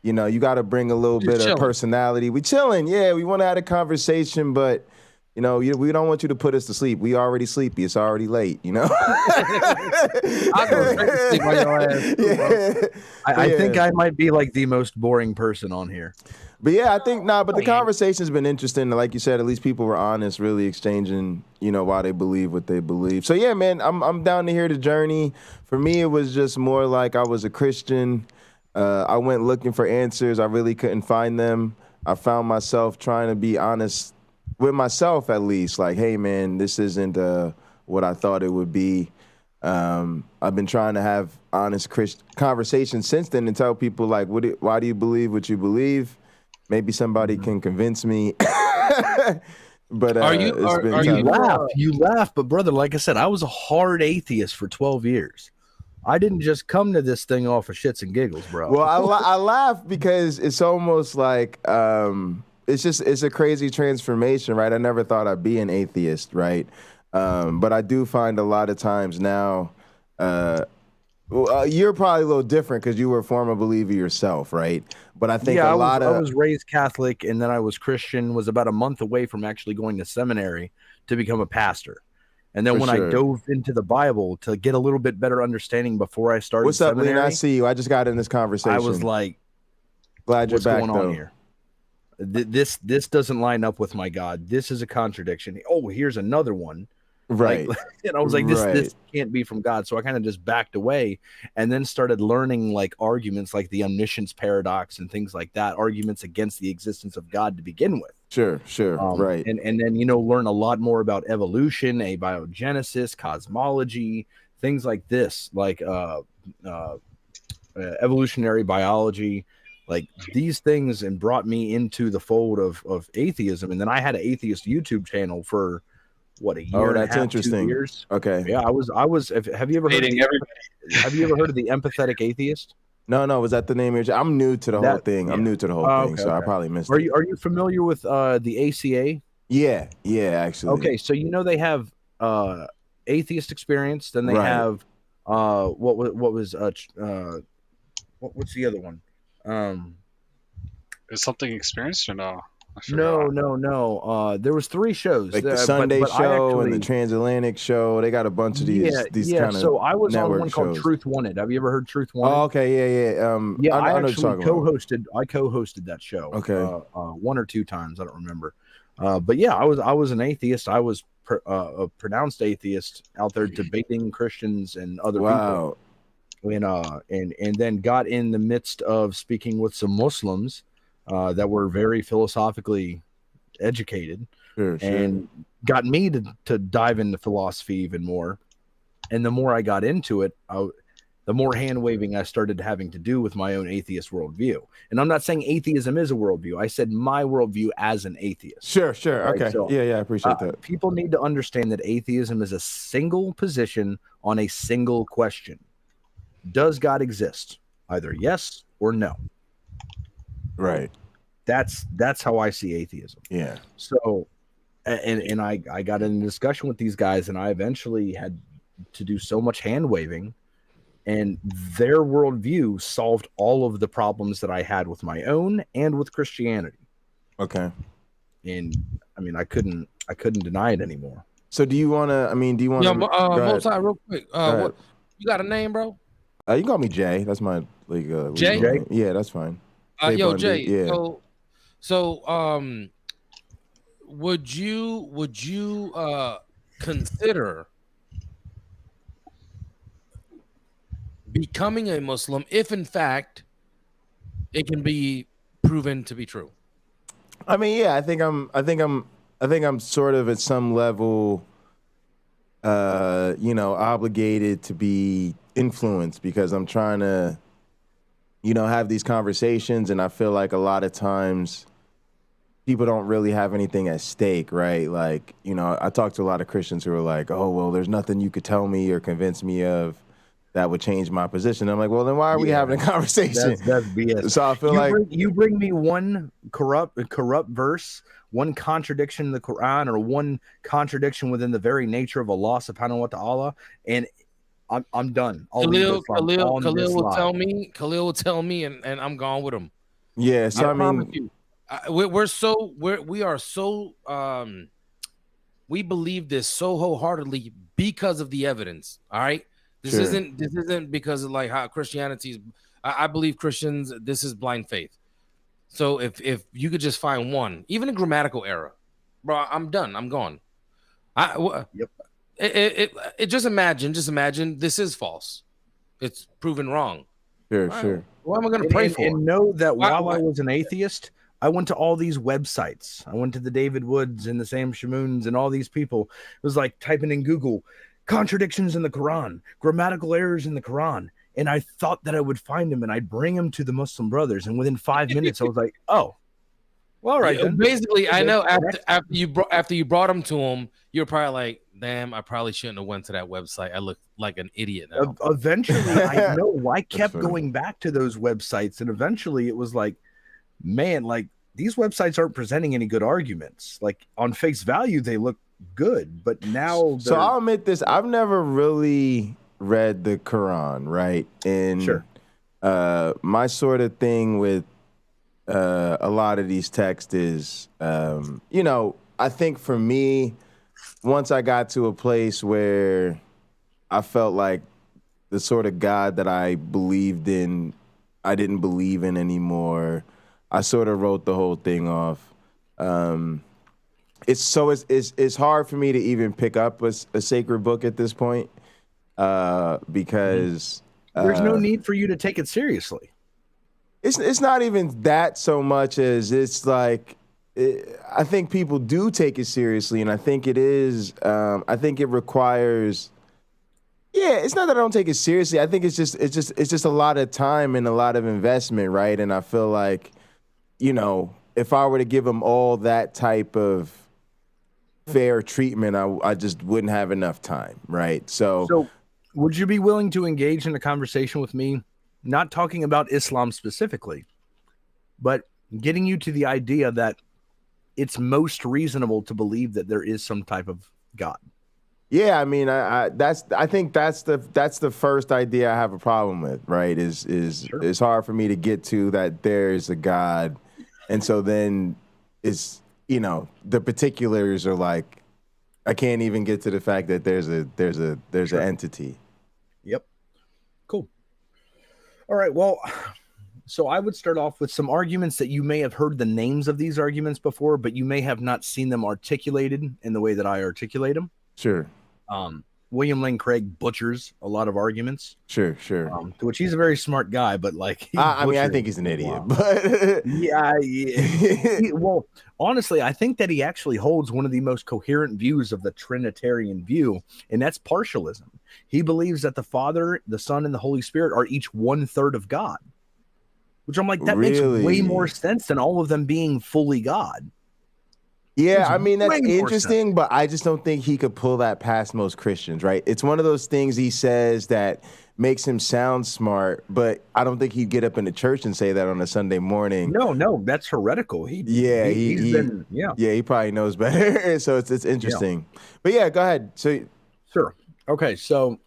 You know, you got to bring a little bit of personality. We chilling, yeah. We want to have a conversation, but you know, we don't want you to put us to sleep. We already sleepy. It's already late. You know. I go straight to sleep on your ass, bro. I think I might be like the most boring person on here. But yeah, I think but the conversation's been interesting. Like you said, at least people were honest, really exchanging, you know, why they believe what they believe. So yeah, man, I'm down to hear the journey. For me, it was just more like I was a Christian. I went looking for answers. I really couldn't find them. I found myself trying to be honest with myself, at least. Like, hey, man, this isn't what I thought it would be. I've been trying to have honest conversations since then and tell people, like, why do you believe what you believe? Maybe somebody can convince me. But you laugh, but brother, like I said, I was a hard atheist for 12 years. I didn't just come to this thing off of shits and giggles, bro. Well, I laugh because it's almost like it's a crazy transformation, right? I never thought I'd be an atheist, right? But I do find a lot of times now, you're probably a little different because you were a former believer yourself, right? But I think I was raised Catholic, and then I was Christian, was about a month away from actually going to seminary to become a pastor. And then I dove into the Bible to get a little bit better understanding before I started What's up, seminary. Lean? I see you. I just got in this conversation. I was like, glad you're back, what's going on here? This doesn't line up with my God. This is a contradiction. Oh, here's another one. Right. And I was like, this can't be from God. So I kind of just backed away and then started learning like arguments like the omniscience paradox and things like that, arguments against the existence of God to begin with. Sure. Right. And then, you know, learn a lot more about evolution, abiogenesis, cosmology, things like this, like evolutionary biology, like these things, and brought me into the fold of atheism. And then I had an atheist YouTube channel for what, a year? That's interesting. 2 years. Okay. Yeah, I was. Have you ever heard? Have you ever heard of the empathetic atheist? No. Was that the name of your? I'm new to the whole thing. I'm new to the whole thing, so I probably missed it. Are you familiar with the ACA? Yeah, actually. Okay, so you know they have atheist experience. Then they have what's the other one? Is something experienced or no? No. There was 3 shows, like the Sunday show and the Transatlantic show. They got a bunch of these kind of. So I was on one shows called Truth Wanted. Have you ever heard Truth Wanted? Oh, okay, yeah. I actually co-hosted. I co-hosted that show. Okay, 1 or 2 times, I don't remember. But yeah, I was an atheist. I was a pronounced atheist out there debating Christians and other people. And then got in the midst of speaking with some Muslims that were very philosophically educated, and got me to dive into philosophy even more. And the more I got into it, the more hand waving I started having to do with my own atheist worldview. And I'm not saying atheism is a worldview. I said my worldview as an atheist. Sure. Right? Okay. So, yeah, I appreciate that. People need to understand that atheism is a single position on a single question. Does God exist? Either yes or no. Right. That's how I see atheism. Yeah. So, and I got in a discussion with these guys, and I eventually had to do so much hand waving, and their worldview solved all of the problems that I had with my own and with Christianity. Okay. And I mean, I couldn't deny it anymore. So do you want to? Multi, real quick. What you got a name, bro? You can call me Jay. That's my Jay. Name. Yeah, that's fine. Jay. Yeah. So, would you consider becoming a Muslim if, in fact, it can be proven to be true? I mean, yeah, I think I'm sort of at some level, obligated to be influenced because I'm trying to, have these conversations, and I feel like a lot of times people don't really have anything at stake, right? Like, I talk to a lot of Christians who are like, oh, well, there's nothing you could tell me or convince me of that would change my position. I'm like, well, then why are we having a conversation? That's BS. So I feel you bring me one corrupt verse, one contradiction in the Quran, or one contradiction within the very nature of Allah subhanahu wa ta'ala, and I'm done. Khalil will tell me, and I'm gone with him. Yeah, so I mean, we are so we believe this so wholeheartedly because of the evidence. All right, this isn't because of like how Christianity's. I believe Christians. This is blind faith. So if you could just find one, even a grammatical error, bro, I'm done. I'm gone. Just imagine this is false. It's proven wrong. Sure. What am I going to pray for? And know that while I was an atheist, I went to all these websites. I went to the David Woods and the Sam Shamoons and all these people. It was like typing in Google, contradictions in the Quran, grammatical errors in the Quran. And I thought that I would find them, and I'd bring them to the Muslim brothers. And within 5 minutes, I was like, oh, well, all right. Yeah, basically, I know after you brought them to him, you're probably like, damn, I probably shouldn't have went to that website. I look like an idiot now. Eventually, I know I kept going back to those websites, and eventually it was like, man, like these websites aren't presenting any good arguments. Like on face value, they look good, but now. So I'll admit this: I've never really read the Quran, right? And my sort of thing with a lot of these texts is, I think for me, once I got to a place where I felt like the sort of God that I believed in, I didn't believe in anymore. I sort of wrote the whole thing off. It's hard for me to even pick up a sacred book at this point because there's no need for you to take it seriously. It's not even that so much as it's like I think people do take it seriously, and I think it is. I think it requires. Yeah, it's not that I don't take it seriously. I think it's just a lot of time and a lot of investment, right? And I feel like, if I were to give them all that type of fair treatment, I just wouldn't have enough time, right? So would you be willing to engage in a conversation with me? Not talking about Islam specifically, but getting you to the idea that it's most reasonable to believe that there is some type of God. Yeah, I mean, I think that's the first idea I have a problem with, right? It's hard for me to get to that there is a God, and so then it's the particulars are like I can't even get to the fact that there's an entity. Yep. Cool. All right. Well, so I would start off with some arguments that you may have heard the names of these arguments before, but you may have not seen them articulated in the way that I articulate them. Sure. William Lane Craig butchers a lot of arguments. Sure. To which he's a very smart guy, but like, I think he's an idiot, but well, honestly, I think that he actually holds one of the most coherent views of the Trinitarian view, and that's partialism. He believes that the Father, the Son, and the Holy Spirit are each 1/3 of God, which I'm like, that makes way more sense than all of them being fully God. Yeah, I mean, that's interesting, but I just don't think he could pull that past most Christians, right? It's one of those things he says that makes him sound smart, but I don't think he'd get up in the church and say that on a Sunday morning. No, that's heretical. He probably knows better. So it's interesting. Yeah. But yeah, go ahead. Sure. Okay, so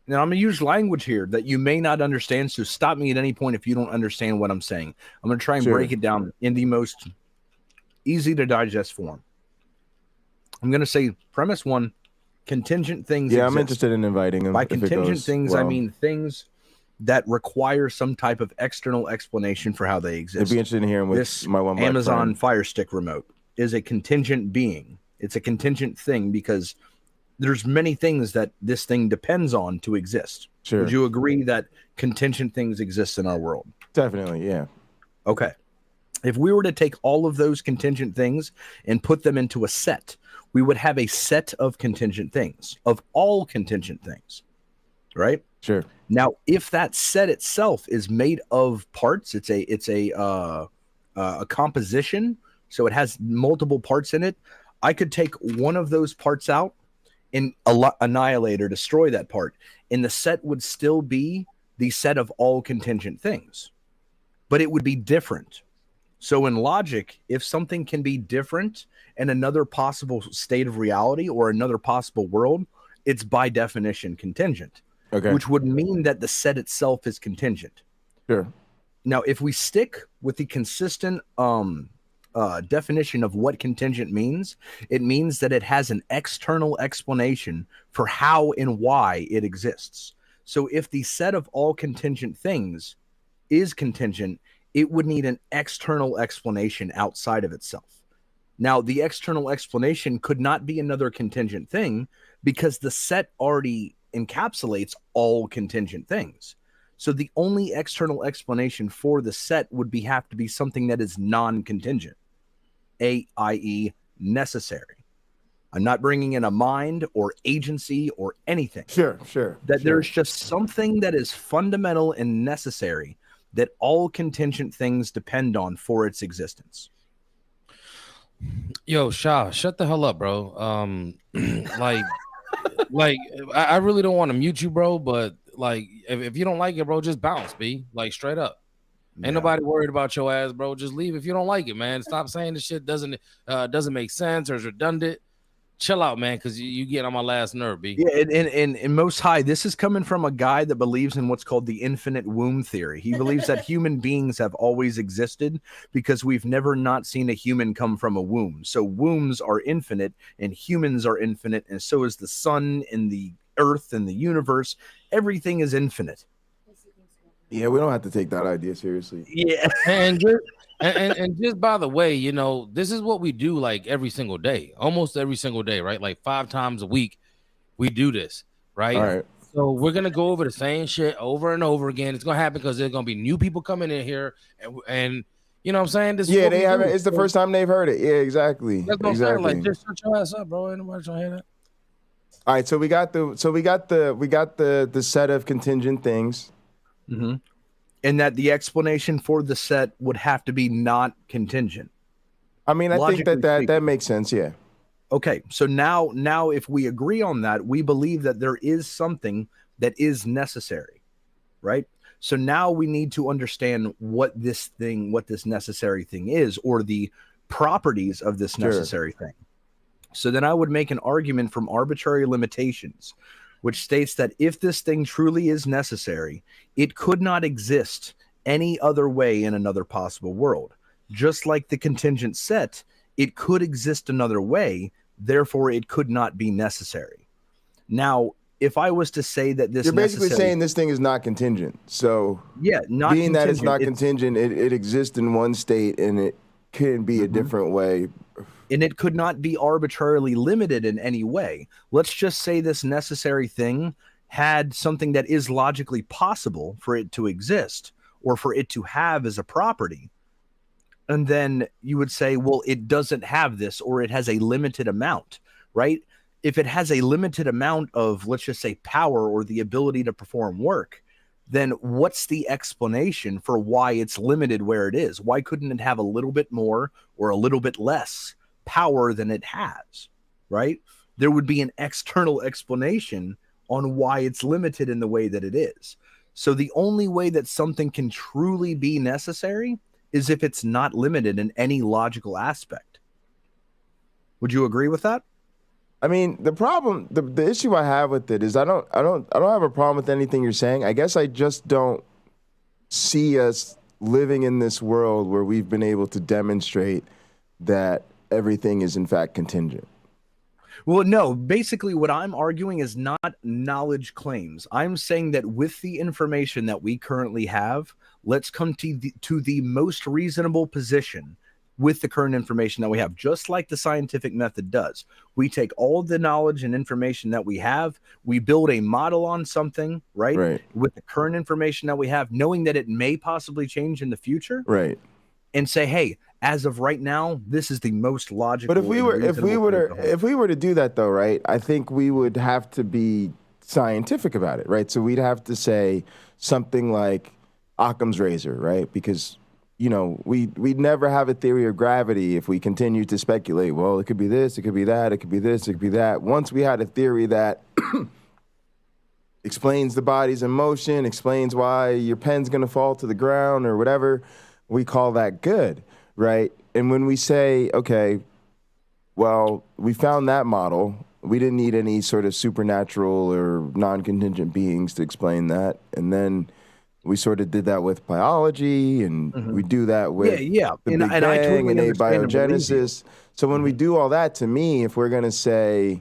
now I'm going to use language here that you may not understand, so stop me at any point if you don't understand what I'm saying. I'm going to try and break it down in the most easy to digest form. I'm going to say premise one, contingent things exist. I'm interested in inviting him. By contingent things, I mean things that require some type of external explanation for how they exist. I'd be interested in hearing what this my one Amazon Fire Stick remote is a contingent being. It's a contingent thing because there's many things that this thing depends on to exist. Sure. Would you agree that contingent things exist in our world? Definitely, yeah. Okay. If we were to take all of those contingent things and put them into a set, we would have a set of contingent things, of all contingent things, right? Sure. Now, if that set itself is made of parts, it's a composition, so it has multiple parts in it. I could take one of those parts out annihilate or destroy that part, and the set would still be the set of all contingent things, but it would be different. So in logic, if something can be different in another possible state of reality or another possible world, it's by definition contingent, which would mean that the set itself is contingent. Sure. Now, if we stick with the consistent definition of what contingent means, it means that it has an external explanation for how and why it exists. So if the set of all contingent things is contingent, it would need an external explanation outside of itself. Now, the external explanation could not be another contingent thing because the set already encapsulates all contingent things. So the only external explanation for the set would have to be something that is non-contingent, i.e. necessary. I'm not bringing in a mind or agency or anything. Sure. There's just something that is fundamental and necessary that all contingent things depend on for its existence. Yo, Shah, shut the hell up, bro. I really don't want to mute you, bro, but like if you don't like it, bro, just bounce, B. Like straight up. Ain't nobody worried about your ass, bro. Just leave if you don't like it, man. Stop saying the shit doesn't make sense or is redundant. Chill out, man, because you get on my last nerve, B. Yeah, and Most High, this is coming from a guy that believes in what's called the infinite womb theory. He believes that human beings have always existed because we've never not seen a human come from a womb. So wombs are infinite and humans are infinite, and so is the sun and the earth and the universe. Everything is infinite. Yeah, we don't have to take that idea seriously. Yeah. And just by the way, you know, this is what we do like every single day, almost every single day, right? Like 5 times a week, we do this, right? All right. So we're gonna go over the same shit over and over again. It's gonna happen because there's gonna be new people coming in here, and you know what I'm saying? This yeah, they haven't. It's the first time they've heard it. Yeah, exactly. That's what I'm saying. Like, just shut your ass up, bro. Ain't nobody trying to hear that. All right, so we got the set of contingent things. Mm-hmm. And that the explanation for the set would have to be not contingent. I mean, I think that makes sense, yeah. Okay, so now if we agree on that, we believe that there is something that is necessary, right? So now we need to understand what this necessary thing is, or the properties of this necessary thing. So then I would make an argument from arbitrary limitations, which states that if this thing truly is necessary, it could not exist any other way in another possible world. Just like the contingent set, it could exist another way, therefore it could not be necessary. Now, if I was to say that this, you're basically saying this thing is not contingent. So yeah, not being contingent, that it's not contingent, it exists in one state and it can be a different way. And it could not be arbitrarily limited in any way. Let's just say this necessary thing had something that is logically possible for it to exist or for it to have as a property. And then you would say, well, it doesn't have this, or it has a limited amount, right? If it has a limited amount of, let's just say, power or the ability to perform work, then what's the explanation for why it's limited where it is? Why couldn't it have a little bit more or a little bit less power than it has, right? There would be an external explanation on why it's limited in the way that it is. So the only way that something can truly be necessary is if it's not limited in any logical aspect. Would you agree with that? I mean, the problem, the issue I have with it is I don't have a problem with anything you're saying. I guess I just don't see us living in this world where we've been able to demonstrate that everything is in fact contingent. Well, no, basically what I'm arguing is not knowledge claims. I'm saying that with the information that we currently have, let's come to the most reasonable position with the current information that we have, just like the scientific method does. We take all the knowledge and information that we have, we build a model on something, right? With the current information that we have, knowing that it may possibly change in the future. Right. And say, hey, as of right now, this is the most logical. But if we were to do that though, right? I think we would have to be scientific about it, right? So we'd have to say something like Occam's razor, right? Because we'd never have a theory of gravity if we continued to speculate. Well, it could be this, it could be that, it could be this, it could be that. Once we had a theory that explains the body's in motion, explains why your pen's going to fall to the ground or whatever, we call that good, right? And when we say, okay, well, we found that model, we didn't need any sort of supernatural or non-contingent beings to explain that. And then we sort of did that with biology, and we do that with the Big Bang I totally and abiogenesis. So when we do all that, to me, if we're going to say,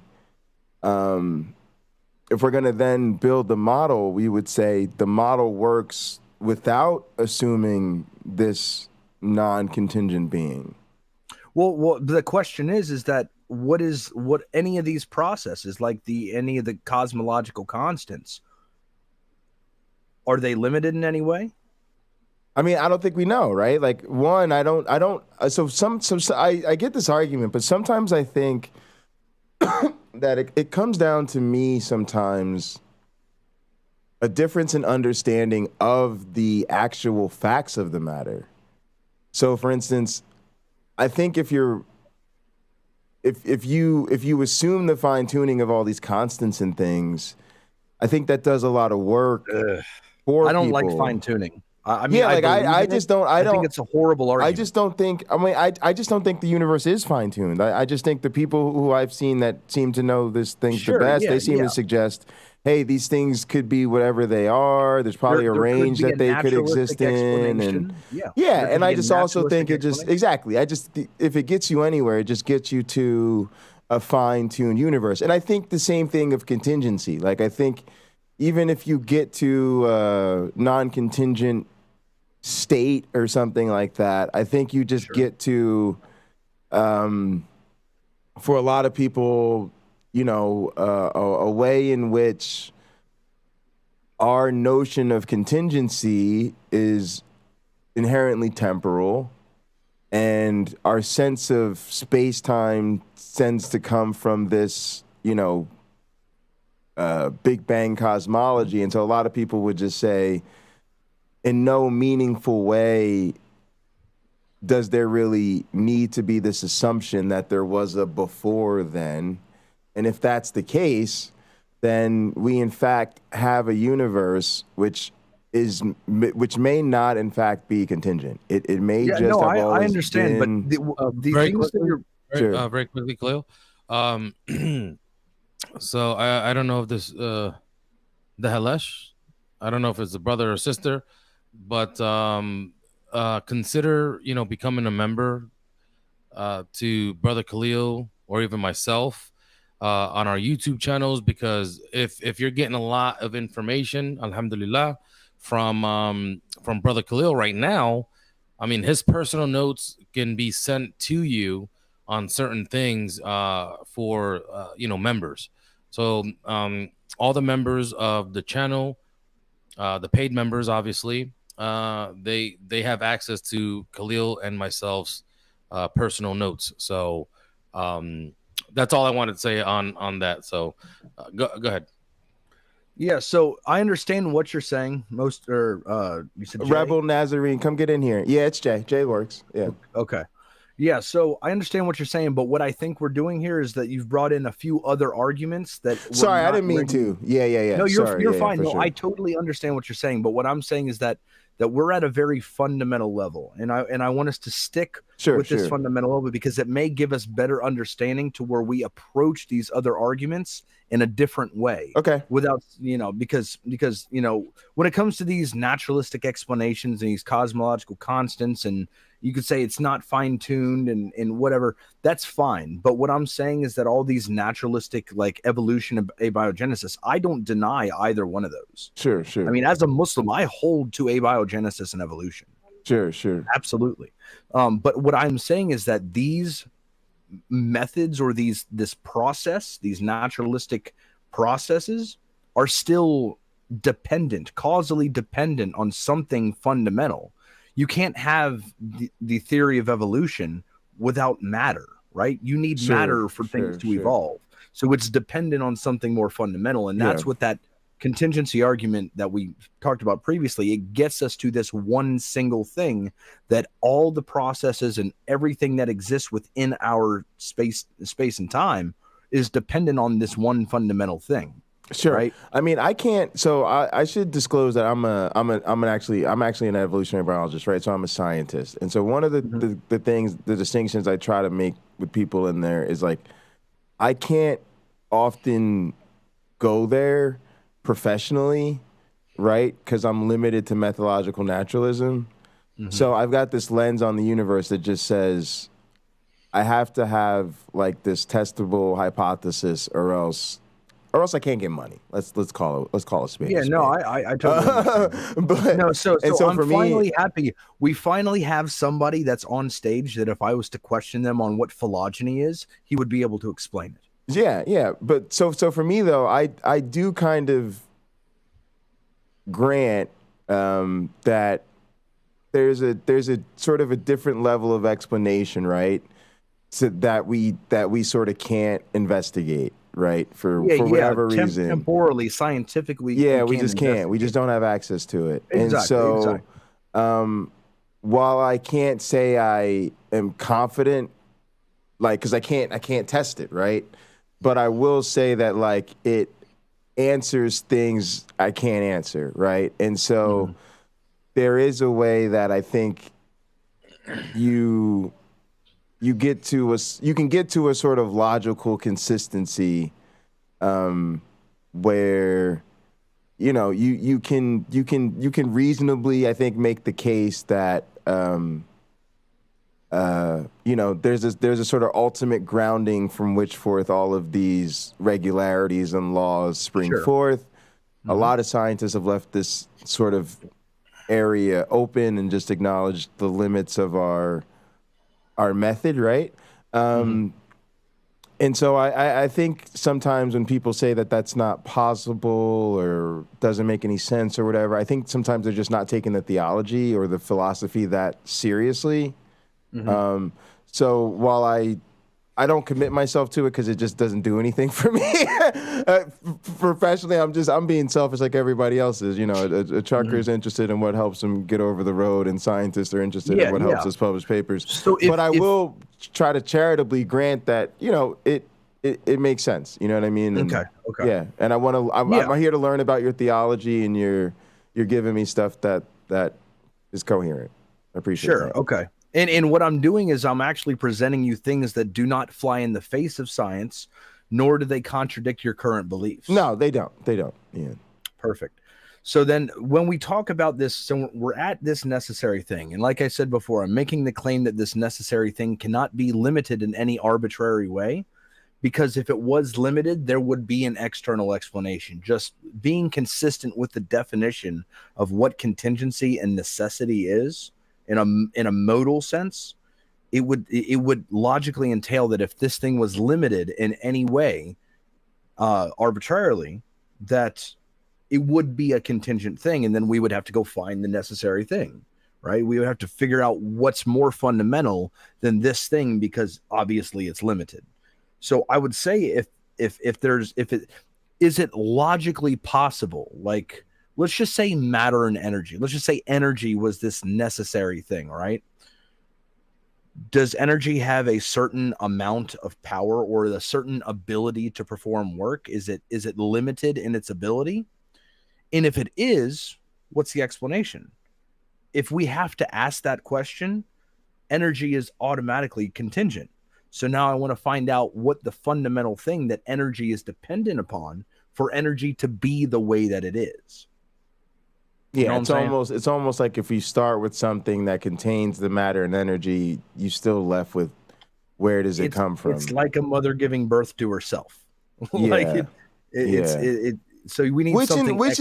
if we're going to then build the model, we would say the model works without assuming this non-contingent being. Well, the question is that what any of these processes, like any of the cosmological constants, are they limited in any way? I mean, I don't think we know, right? Like, one, I get this argument, but sometimes I think that it comes down to me sometimes a difference in understanding of the actual facts of the matter. So, for instance, I think if you assume the fine tuning of all these constants and things, I think that does a lot of work for I don't people. like fine tuning. I just don't think it's a horrible argument. I just don't think. I just don't think the universe is fine tuned. I just think the people who I've seen that seem to know this things the best, they seem to suggest, hey, these things could be whatever they are. There's probably a range that they could exist in, and and I just also think it just if it gets you anywhere, it just gets you to a fine tuned universe. And I think the same thing of contingency. Like, I think even if you get to a non-contingent state or something like that, I think you just get to, for a lot of people, a way in which our notion of contingency is inherently temporal, and our sense of space-time tends to come from this, Big Bang cosmology. And so a lot of people would just say, in no meaningful way does there really need to be this assumption that there was a before then. And if that's the case, then we in fact have a universe which may not in fact be contingent. It may just have always I understand, been, but the things that you're very quickly, Cleo. So I don't know if this the Halesh, I don't know if it's a brother or sister, but consider becoming a member to Brother Khalil or even myself on our YouTube channels, because if you're getting a lot of information, alhamdulillah, from Brother Khalil right now, I mean, his personal notes can be sent to you on certain things for members. So all the members of the channel, the paid members, obviously, they have access to Khalil and myself's personal notes. So that's all I wanted to say on that. So go ahead. Yeah, so I understand what you're saying. You said Jay? Rebel Nazarene, come get in here. Yeah, it's Jay. Jay works. Yeah. Okay. Yeah, so I understand what you're saying, but what I think we're doing here is that you've brought in a few other arguments that. Sorry, I didn't mean to. Yeah. No, you're fine. No, I totally understand what you're saying, but what I'm saying is that we're at a very fundamental level, and I want us to stick with this fundamental level, because it may give us better understanding to where we approach these other arguments in a different way. Okay. Without because when it comes to these naturalistic explanations and these cosmological constants, and you could say it's not fine-tuned and whatever, that's fine. But what I'm saying is that all these naturalistic, like evolution and abiogenesis, I don't deny either one of those. Sure. I mean, as a Muslim, I hold to abiogenesis and evolution. Sure. Absolutely. But what I'm saying is that these methods or this process, these naturalistic processes, are still causally dependent on something fundamental. You can't have the theory of evolution without matter, right? You need matter for things to evolve. So it's dependent on something more fundamental. And that's what that contingency argument that we talked about previously, it gets us to this one single thing, that all the processes and everything that exists within our space and time is dependent on this one fundamental thing. Sure. Right? I mean, I can't. So I should disclose that I'm actually an evolutionary biologist, right? So I'm a scientist, and so one of the things, the distinctions I try to make with people in there is like, I can't often go there professionally, right? Because I'm limited to methodological naturalism. So I've got this lens on the universe that just says I have to have like this testable hypothesis, or else I can't get money. Let's call it a spade. Yeah, no, I totally understand. But no, so I'm for finally me, happy. We finally have somebody that's on stage that if I was to question them on what phylogeny is, he would be able to explain it. Yeah. But so for me though, I do kind of grant that there's a sort of a different level of explanation, right? So that we sort of can't investigate, right? For whatever reason. Temporally, scientifically. Yeah, we just can't. We just don't have access to it. Exactly, and so while I can't say I am confident, like, because I can't test it, right? But I will say that like it answers things I can't answer, right? And so there is a way that I think you can get to a sort of logical consistency where you can reasonably, I think, make the case that there's a sort of ultimate grounding from which forth all of these regularities and laws spring forth. A lot of scientists have left this sort of area open and just acknowledged the limits of our method, right? And so I think sometimes when people say that that's not possible or doesn't make any sense or whatever, I think sometimes they're just not taking the theology or the philosophy that seriously. So while I don't commit myself to it because it just doesn't do anything for me. Professionally, I'm being selfish like everybody else is. A trucker is interested in what helps him get over the road, and scientists are interested in what helps us publish papers. So but I will try to charitably grant that it makes sense. You know what I mean? And, okay. Yeah, and I'm here to learn about your theology, and you're giving me stuff that is coherent. I appreciate that. Okay. And what I'm doing is I'm actually presenting you things that do not fly in the face of science, nor do they contradict your current beliefs. No, they don't. Yeah. Perfect. So then when we talk about this, so we're at this necessary thing. And like I said before, I'm making the claim that this necessary thing cannot be limited in any arbitrary way, because if it was limited, there would be an external explanation. Just being consistent with the definition of what contingency and necessity is, in a modal sense, it would logically entail that if this thing was limited in any way, arbitrarily, that it would be a contingent thing, and then we would have to go find the necessary thing, right? We would have to figure out what's more fundamental than this thing, because obviously it's limited. So I would say is it logically possible, like, let's just say matter and energy. Let's just say energy was this necessary thing, right? Does energy have a certain amount of power or a certain ability to perform work? Is it limited in its ability? And if it is, what's the explanation? If we have to ask that question, energy is automatically contingent. So now I want to find out what the fundamental thing that energy is dependent upon for energy to be the way that it is. Yeah, it's almost like if you start with something that contains the matter and energy, you still left with where does it come from? It's like a mother giving birth to herself. Yeah. So we need something which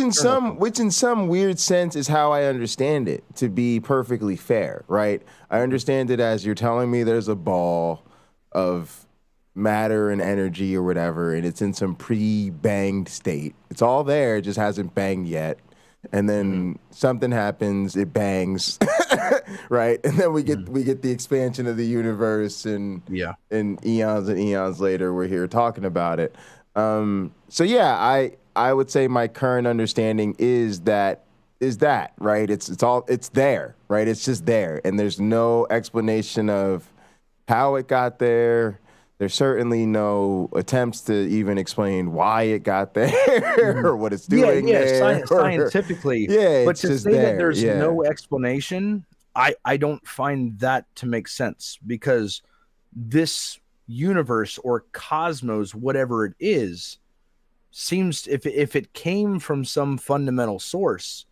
in some weird sense is how I understand it, to be perfectly fair, right? I understand it as you're telling me there's a ball of matter and energy or whatever, and it's in some pre-banged state. It's all there, it just hasn't banged yet. And then something happens, it bangs, right? And then we get the expansion of the universe, and eons later, we're here talking about it. So yeah, I would say my current understanding is that right? It's there, right? It's just there, and there's no explanation of how it got there. There's certainly no attempts to even explain why it got there or what it's doing there. Scientifically. Yeah, but it's to just say there. that there's yeah. no explanation, I don't find that to make sense, because this universe or cosmos, whatever it is, seems, if it came from some fundamental source,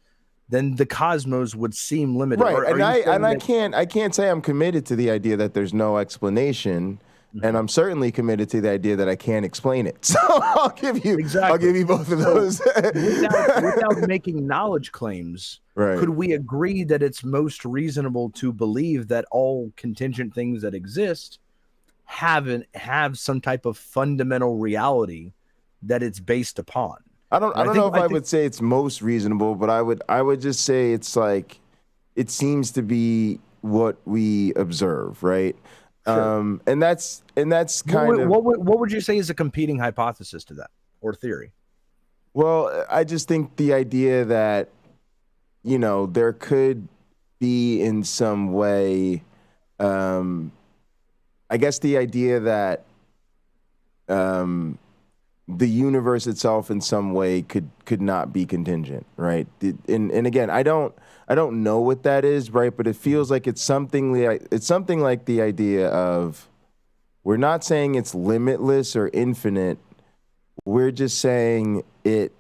then the cosmos would seem limited. Right, I can't say I'm committed to the idea that there's no explanation, and I'm certainly committed to the idea that I can't explain it. So I'll give you both of those. without making knowledge claims, right. Could we agree that it's most reasonable to believe that all contingent things that exist have some type of fundamental reality that it's based upon? I don't know if I would say it's most reasonable, but I would just say it's like, it seems to be what we observe, right? Sure. And that's kind of what would you say is a competing hypothesis to that, or theory? Well, I just think the idea that, there could be in some way, I guess the idea that the universe itself in some way could not be contingent, right? And again, I don't know what that is, right? But it feels like it's something like the idea of, we're not saying it's limitless or infinite. We're just saying it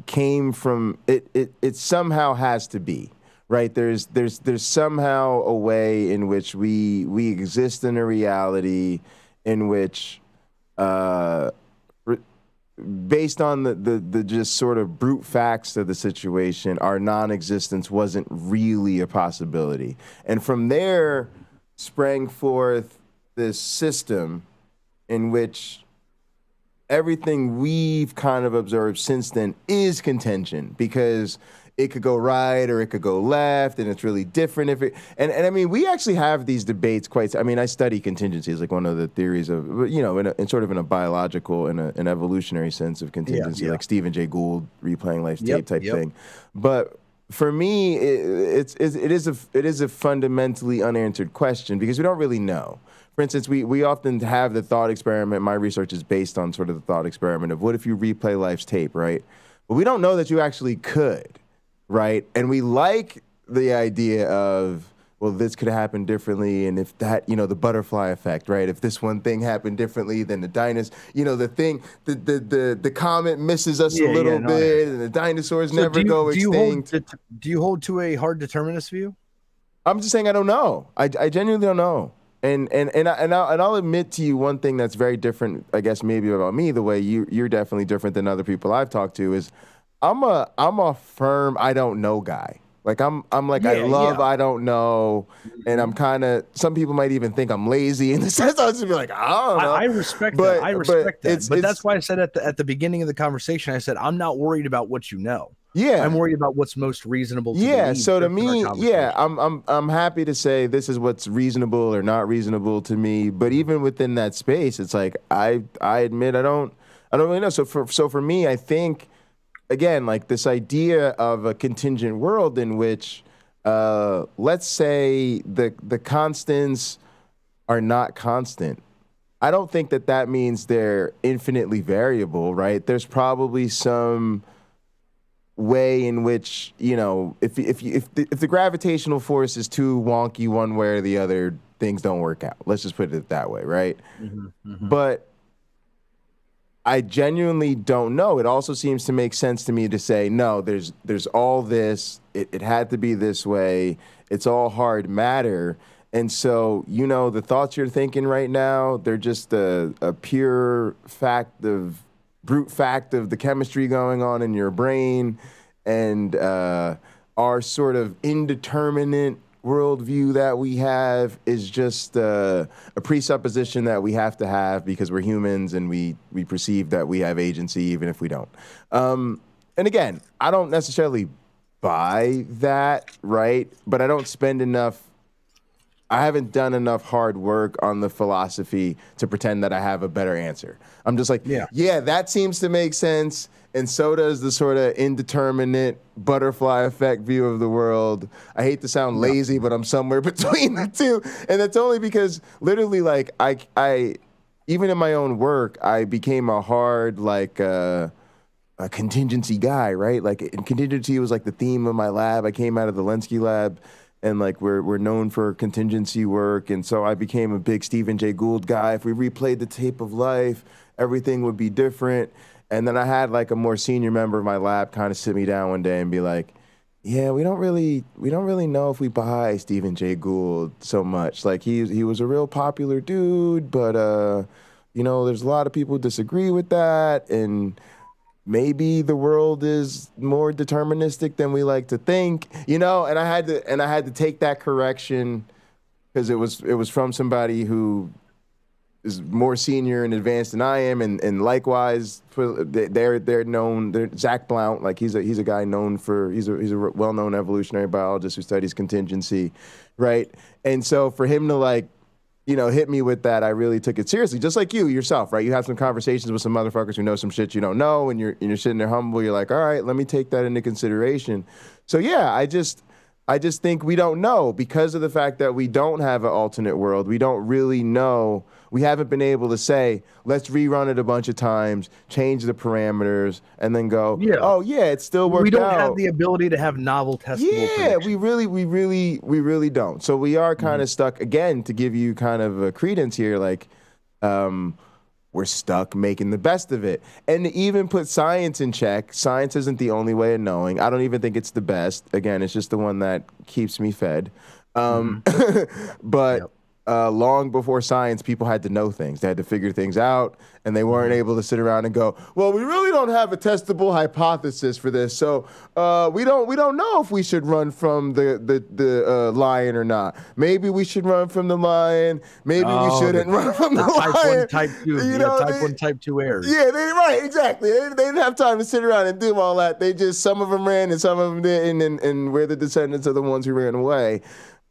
came from it somehow has to be, right? There's somehow a way in which we exist in a reality in which based on the just sort of brute facts of the situation, our non-existence wasn't really a possibility. And from there sprang forth this system in which everything we've kind of observed since then is contention, because it could go right or it could go left, and it's really different if it. And I mean, we actually have these debates quite. I mean, I study contingency as like one of the theories of, in sort of in a biological and an evolutionary sense of contingency, like Stephen Jay Gould replaying life's tape type thing. But for me, it is a fundamentally unanswered question, because we don't really know. For instance, we often have the thought experiment. My research is based on sort of the thought experiment of, what if you replay life's tape, right? But we don't know that you actually could. Right. And we like the idea of, well, this could happen differently. And if that, the butterfly effect, right? If this one thing happened differently than the dinosaur, the comet misses us a little bit, and the dinosaurs never go extinct. Do you hold to a hard determinist view? I'm just saying I don't know. I genuinely don't know. And I'll admit to you one thing that's very different, I guess, maybe about me, the way you're definitely different than other people I've talked to, is I'm a firm I don't know guy. Like I don't know, and I'm kind of, some people might even think I'm lazy in the sense I was just be like, I don't know. I respect that. I respect that. But that's why I said at the beginning of the conversation, I said I'm not worried about what you know. Yeah, I'm worried about what's most reasonable. To so to me, I'm happy to say this is what's reasonable or not reasonable to me. But even within that space, it's like I admit I don't really know. So for me, I think, again, like this idea of a contingent world in which, let's say the constants are not constant. I don't think that means they're infinitely variable, right? There's probably some way in which, if the gravitational force is too wonky one way or the other, things don't work out. Let's just put it that way, right? But I genuinely don't know. It also seems to make sense to me to say, no, there's all this. It had to be this way. It's all hard matter. And so, the thoughts you're thinking right now, they're just a pure brute fact of the chemistry going on in your brain, and our sort of indeterminate worldview that we have is just a presupposition that we have to have because we're humans and we perceive that we have agency even if we don't. And again, I don't necessarily buy that, right? But I haven't done enough hard work on the philosophy to pretend that I have a better answer. I'm just like, yeah, that seems to make sense. and so does the sort of indeterminate butterfly effect view of the world. I hate to sound lazy, but I'm somewhere between the two. And that's only because literally, like, I even in my own work, I became a hard, like, a contingency guy, right? Like, and contingency was like the theme of my lab. I came out of the LNCA lab, and like we're known for contingency work, and so I became a big Stephen Jay Gould guy. If we replayed the tape of life, everything would be different. And then I had like a more senior member of my lab kind of sit me down one day and be like, "Yeah, we don't really know if we buy Stephen Jay Gould so much. Like he was a real popular dude, but you know, there's a lot of people who disagree with that, and maybe the world is more deterministic than we like to think, you know." And I had to take that correction because it was from somebody who is more senior and advanced than I am, and likewise they're known. Zach Blount, like he's a guy known for he's a well-known evolutionary biologist who studies contingency, right? And so for him to like, you know, hit me with that, I really took it seriously. Just like you yourself, right? You have some conversations with some motherfuckers who know some shit you don't know, and you're sitting there humble. You're like, all right, let me take that into consideration. So yeah, I just think we don't know because of the fact that we don't have an alternate world. We don't really know. We haven't been able to say, let's rerun it a bunch of times, change the parameters, and then go, oh yeah, it still worked out. We don't have the ability to have novel testable predictions. We really don't. So we are kind of stuck, again, to give you kind of a credence here, like we're stuck making the best of it. And to even put science in check, science isn't the only way of knowing. I don't even think it's the best. Again, it's just the one that keeps me fed. But long before science, people had to know things. They had to figure things out, and they weren't able to sit around and go, well, we really don't have a testable hypothesis for this, so we don't know if we should run from the lion or not. Maybe we should run from the lion. Maybe we shouldn't run from the lion. Type 1, type 1, type 2 errors. Yeah, right, exactly. They didn't have time to sit around and do all that. They just, some of them ran and some of them didn't, and we're the descendants of the ones who ran away.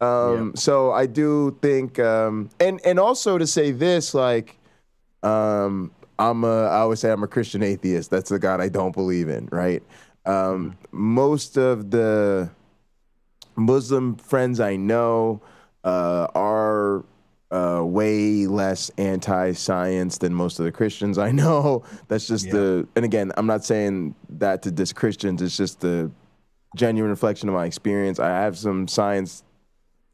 So I do think, and also to say this, like, I always say I'm a Christian atheist. That's the God I don't believe in, right? Most of the Muslim friends I know are way less anti-science than most of the Christians I know. That's just and again, I'm not saying that to diss Christians. It's just the genuine reflection of my experience. I have some science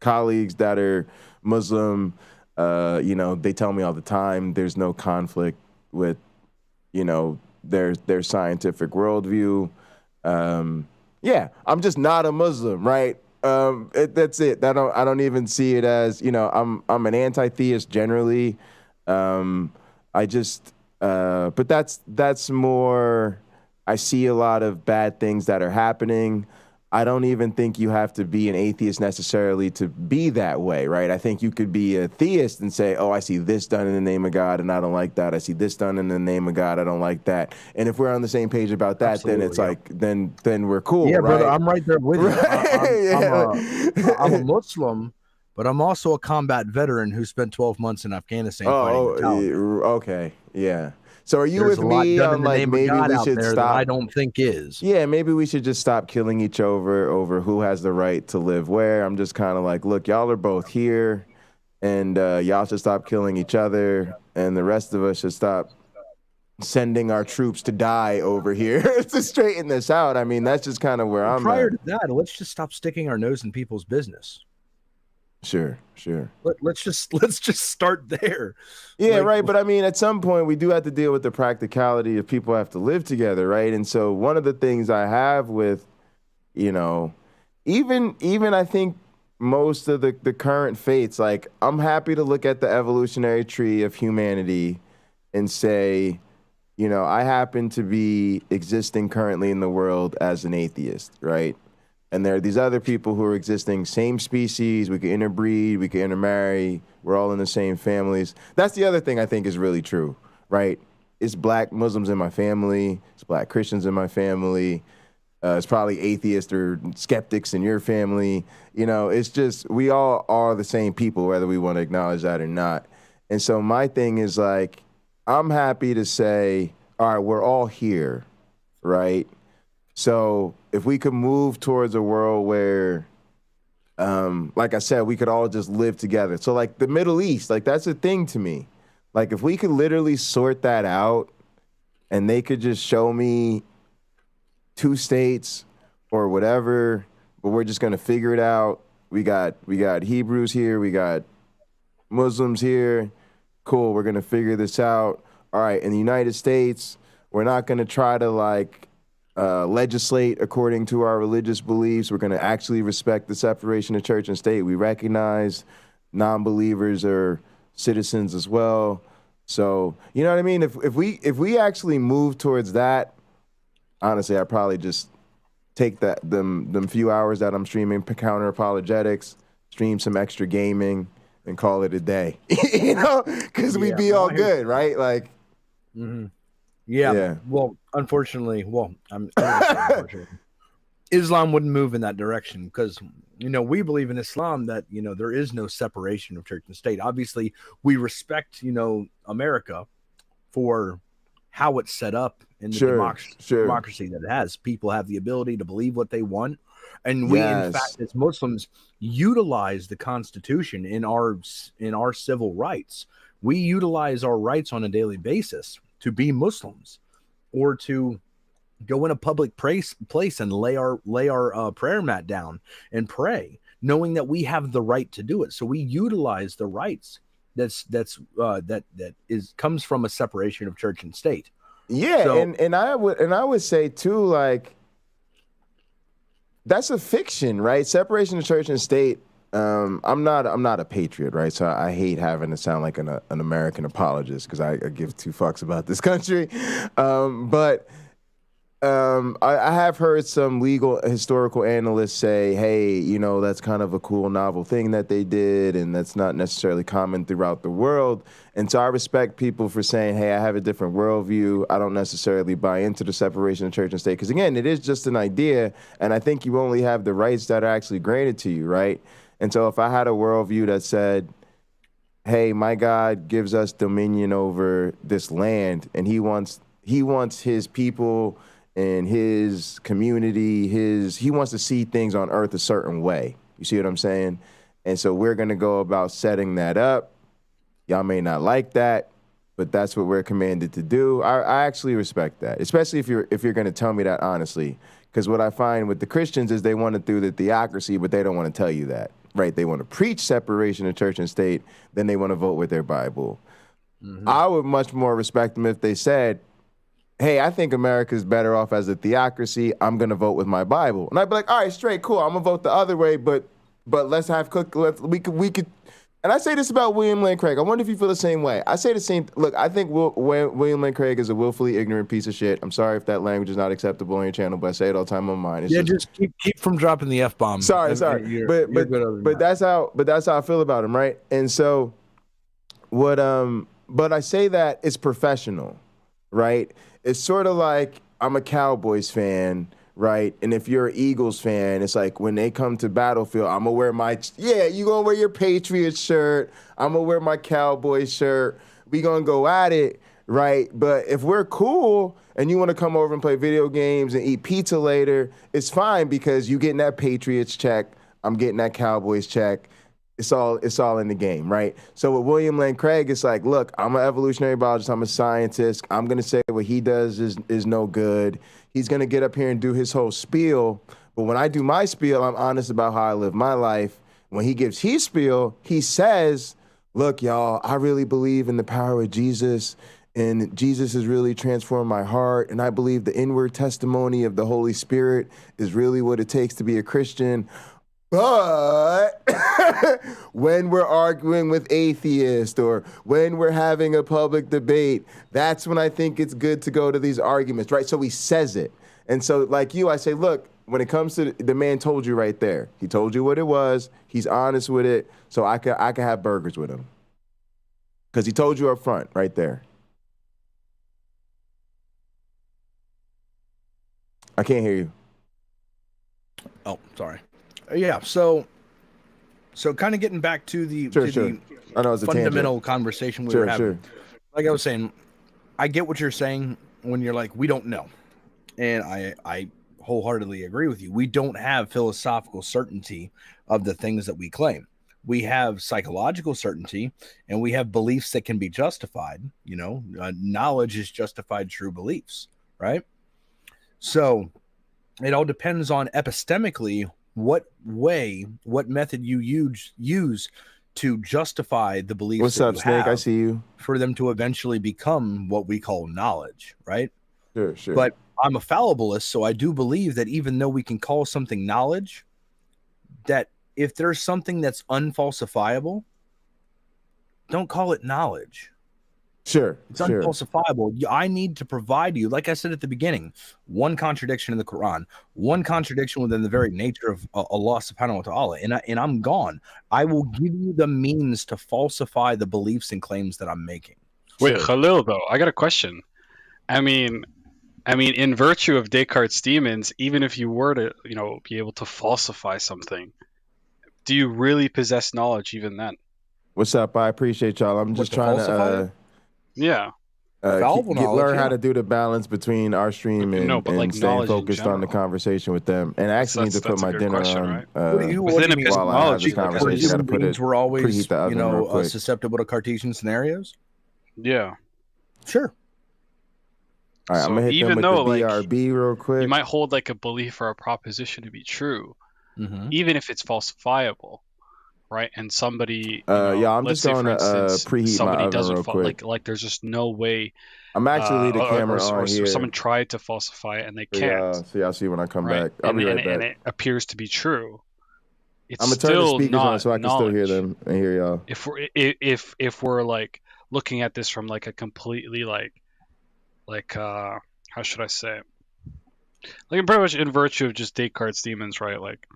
colleagues that are Muslim, you know, they tell me all the time there's no conflict with, you know, their scientific worldview. Yeah, I'm just not a Muslim, right? That's it. I don't even see it as, you know, I'm an anti-theist generally. I just, but that's more. I see a lot of bad things that are happening. I don't even think you have to be an atheist necessarily to be that way, right? I think you could be a theist and say, oh, I see this done in the name of God, and I don't like that. I see this done in the name of God, I don't like that. And if we're on the same page about that, then it's like, then we're cool, yeah, right? brother, I'm right there with you. I'm a Muslim, but I'm also a combat veteran who spent 12 months in Afghanistan fighting. Okay, yeah. So are you with me on like maybe we should stop? I don't think is. Yeah, maybe we should just stop killing each other over who has the right to live where. I'm just kind of like, look, y'all are both here, and y'all should stop killing each other, and the rest of us should stop sending our troops to die over here to straighten this out. I mean, that's just kind of where I'm Prior at. to that, let's just stop sticking our nose in people's business. Sure. Let's just start there. Yeah, right. But I mean, at some point, we do have to deal with the practicality of people have to live together, right? And so one of the things I have with, you know, even I think most of the current faiths, like I'm happy to look at the evolutionary tree of humanity and say, you know, I happen to be existing currently in the world as an atheist, right? And there are these other people who are existing, same species, we can interbreed, we can intermarry, we're all in the same families. That's the other thing I think is really true, right? It's black Muslims in my family, it's black Christians in my family, it's probably atheists or skeptics in your family. You know, it's just, we all are the same people, whether we want to acknowledge that or not. And so my thing is like, I'm happy to say, all right, we're all here, right? So if we could move towards a world where, like I said, we could all just live together. So like the Middle East, like that's a thing to me. Like if we could literally sort that out and they could just show me 2 states or whatever, but we're just gonna figure it out. We got Hebrews here, we got Muslims here. Cool, we're gonna figure this out. All right, in the United States, we're not gonna try to like legislate according to our religious beliefs. We're gonna actually respect the separation of church and state. We recognize non-believers are citizens as well. So you know what I mean? If we actually move towards that, honestly, I'd probably just take them few hours that I'm streaming Counter-Apologetics, stream some extra gaming, and call it a day. You know, because we'd be all good, right? Like, yeah. Well, unfortunately, Islam wouldn't move in that direction because, you know, we believe in Islam that, you know, there is no separation of church and state. Obviously, we respect, you know, America for how it's set up in the democracy that it has. People have the ability to believe what they want. And we, in fact, as Muslims, utilize the Constitution in our civil rights. We utilize our rights on a daily basis to be Muslims or to go in a public place and lay our prayer mat down and pray, knowing that we have the right to do it. So we utilize the rights that comes from a separation of church and state. Yeah, so, and I would say too, like, that's a fiction, right? Separation of church and state. I'm not a patriot, right? So I hate having to sound like an American apologist because I give 2 fucks about this country. But I have heard some legal historical analysts say, hey, you know, that's kind of a cool novel thing that they did, and that's not necessarily common throughout the world. And so I respect people for saying, hey, I have a different worldview. I don't necessarily buy into the separation of church and state. Because again, it is just an idea, and I think you only have the rights that are actually granted to you, right? And so if I had a worldview that said, hey, my God gives us dominion over this land, and he wants his people and his community, he wants to see things on earth a certain way. You see what I'm saying? And so we're going to go about setting that up. Y'all may not like that, but that's what we're commanded to do. I actually respect that, especially if you're going to tell me that honestly. Because what I find with the Christians is they want to do the theocracy, but they don't want to tell you that, right? They want to preach separation of church and state, then they want to vote with their Bible. I would much more respect them if they said, hey, I think America's better off as a theocracy. I'm going to vote with my Bible. And I'd be like, all right, straight, cool. I'm going to vote the other way, but let's have we could. And I say this about William Lane Craig. I wonder if you feel the same way. I say the same. Look, I think William Lane Craig is a willfully ignorant piece of shit. I'm sorry if that language is not acceptable on your channel, but I say it all the time on mine. It's just keep from dropping the F-bomb. Sorry. But that's how I feel about him, right? And so but I say that it's professional, right? It's sort of like I'm a Cowboys fan, right? And if you're an Eagles fan, it's like when they come to Battlefield, I'm going to wear you going to wear your Patriots shirt. I'm going to wear my Cowboys shirt. We going to go at it, right? But if we're cool and you want to come over and play video games and eat pizza later, it's fine because you getting that Patriots check. I'm getting that Cowboys check. It's all in the game, right? So with William Lane Craig, it's like, look, I'm an evolutionary biologist. I'm a scientist. I'm going to say what he does is no good. He's going to get up here and do his whole spiel. But when I do my spiel, I'm honest about how I live my life. When he gives his spiel, he says, look, y'all, I really believe in the power of Jesus, and Jesus has really transformed my heart, and I believe the inward testimony of the Holy Spirit is really what it takes to be a Christian. But when we're arguing with atheists or when we're having a public debate, that's when I think it's good to go to these arguments, right? So he says it. And so like you, I say, look, when it comes to the man told you right there. He told you what it was. He's honest with it. So I could have burgers with him. Because he told you up front right there. I can't hear you. Oh, sorry. Yeah, so kind of getting back to the I know it's fundamental conversation we were having. Like I was saying, I get what you're saying when you're like, we don't know. And I wholeheartedly agree with you. We don't have philosophical certainty of the things that we claim. We have psychological certainty, and we have beliefs that can be justified. Knowledge is justified true beliefs, right? So it all depends on epistemically what method you use to justify the beliefs. What's up, Snake? I see you. For them to eventually become what we call knowledge, right? Sure. But I'm a fallibilist, so I do believe that even though we can call something knowledge, that if there's something that's unfalsifiable, don't call it knowledge. Sure. It's unfalsifiable. I need to provide you, like I said at the beginning, one contradiction in the Quran, one contradiction within the very nature of Allah subhanahu wa ta'ala, and I'm gone. I will give you the means to falsify the beliefs and claims that I'm making. Wait, Khalil, though, I got a question. I mean, in virtue of Descartes' demons, even if you were to, be able to falsify something, do you really possess knowledge even then? What's up? I appreciate y'all. I'm just trying to learn how to do the balance between our stream and staying focused on the conversation with them. And actually need to put my dinner on. While I have this conversation, I got to put it. We're always, preheat the oven real quick. susceptible to Cartesian scenarios. Yeah. Sure. All right, I'm gonna hit them with the BRB real quick. You might hold like a belief or a proposition to be true, even if it's falsifiable, right? And somebody, I'm just going to preheat my oven real quick. Like there's just no way. I'm actually leaving the camera on here. Someone tried to falsify it and they can't. So I'll see when I come back. I'll be right back. And it appears to be true. It's I'm gonna turn the speakers on so I can still hear them and hear y'all. If we're like looking at this from like a completely like how should I say it? Like pretty much in virtue of just Descartes' demons, right? Like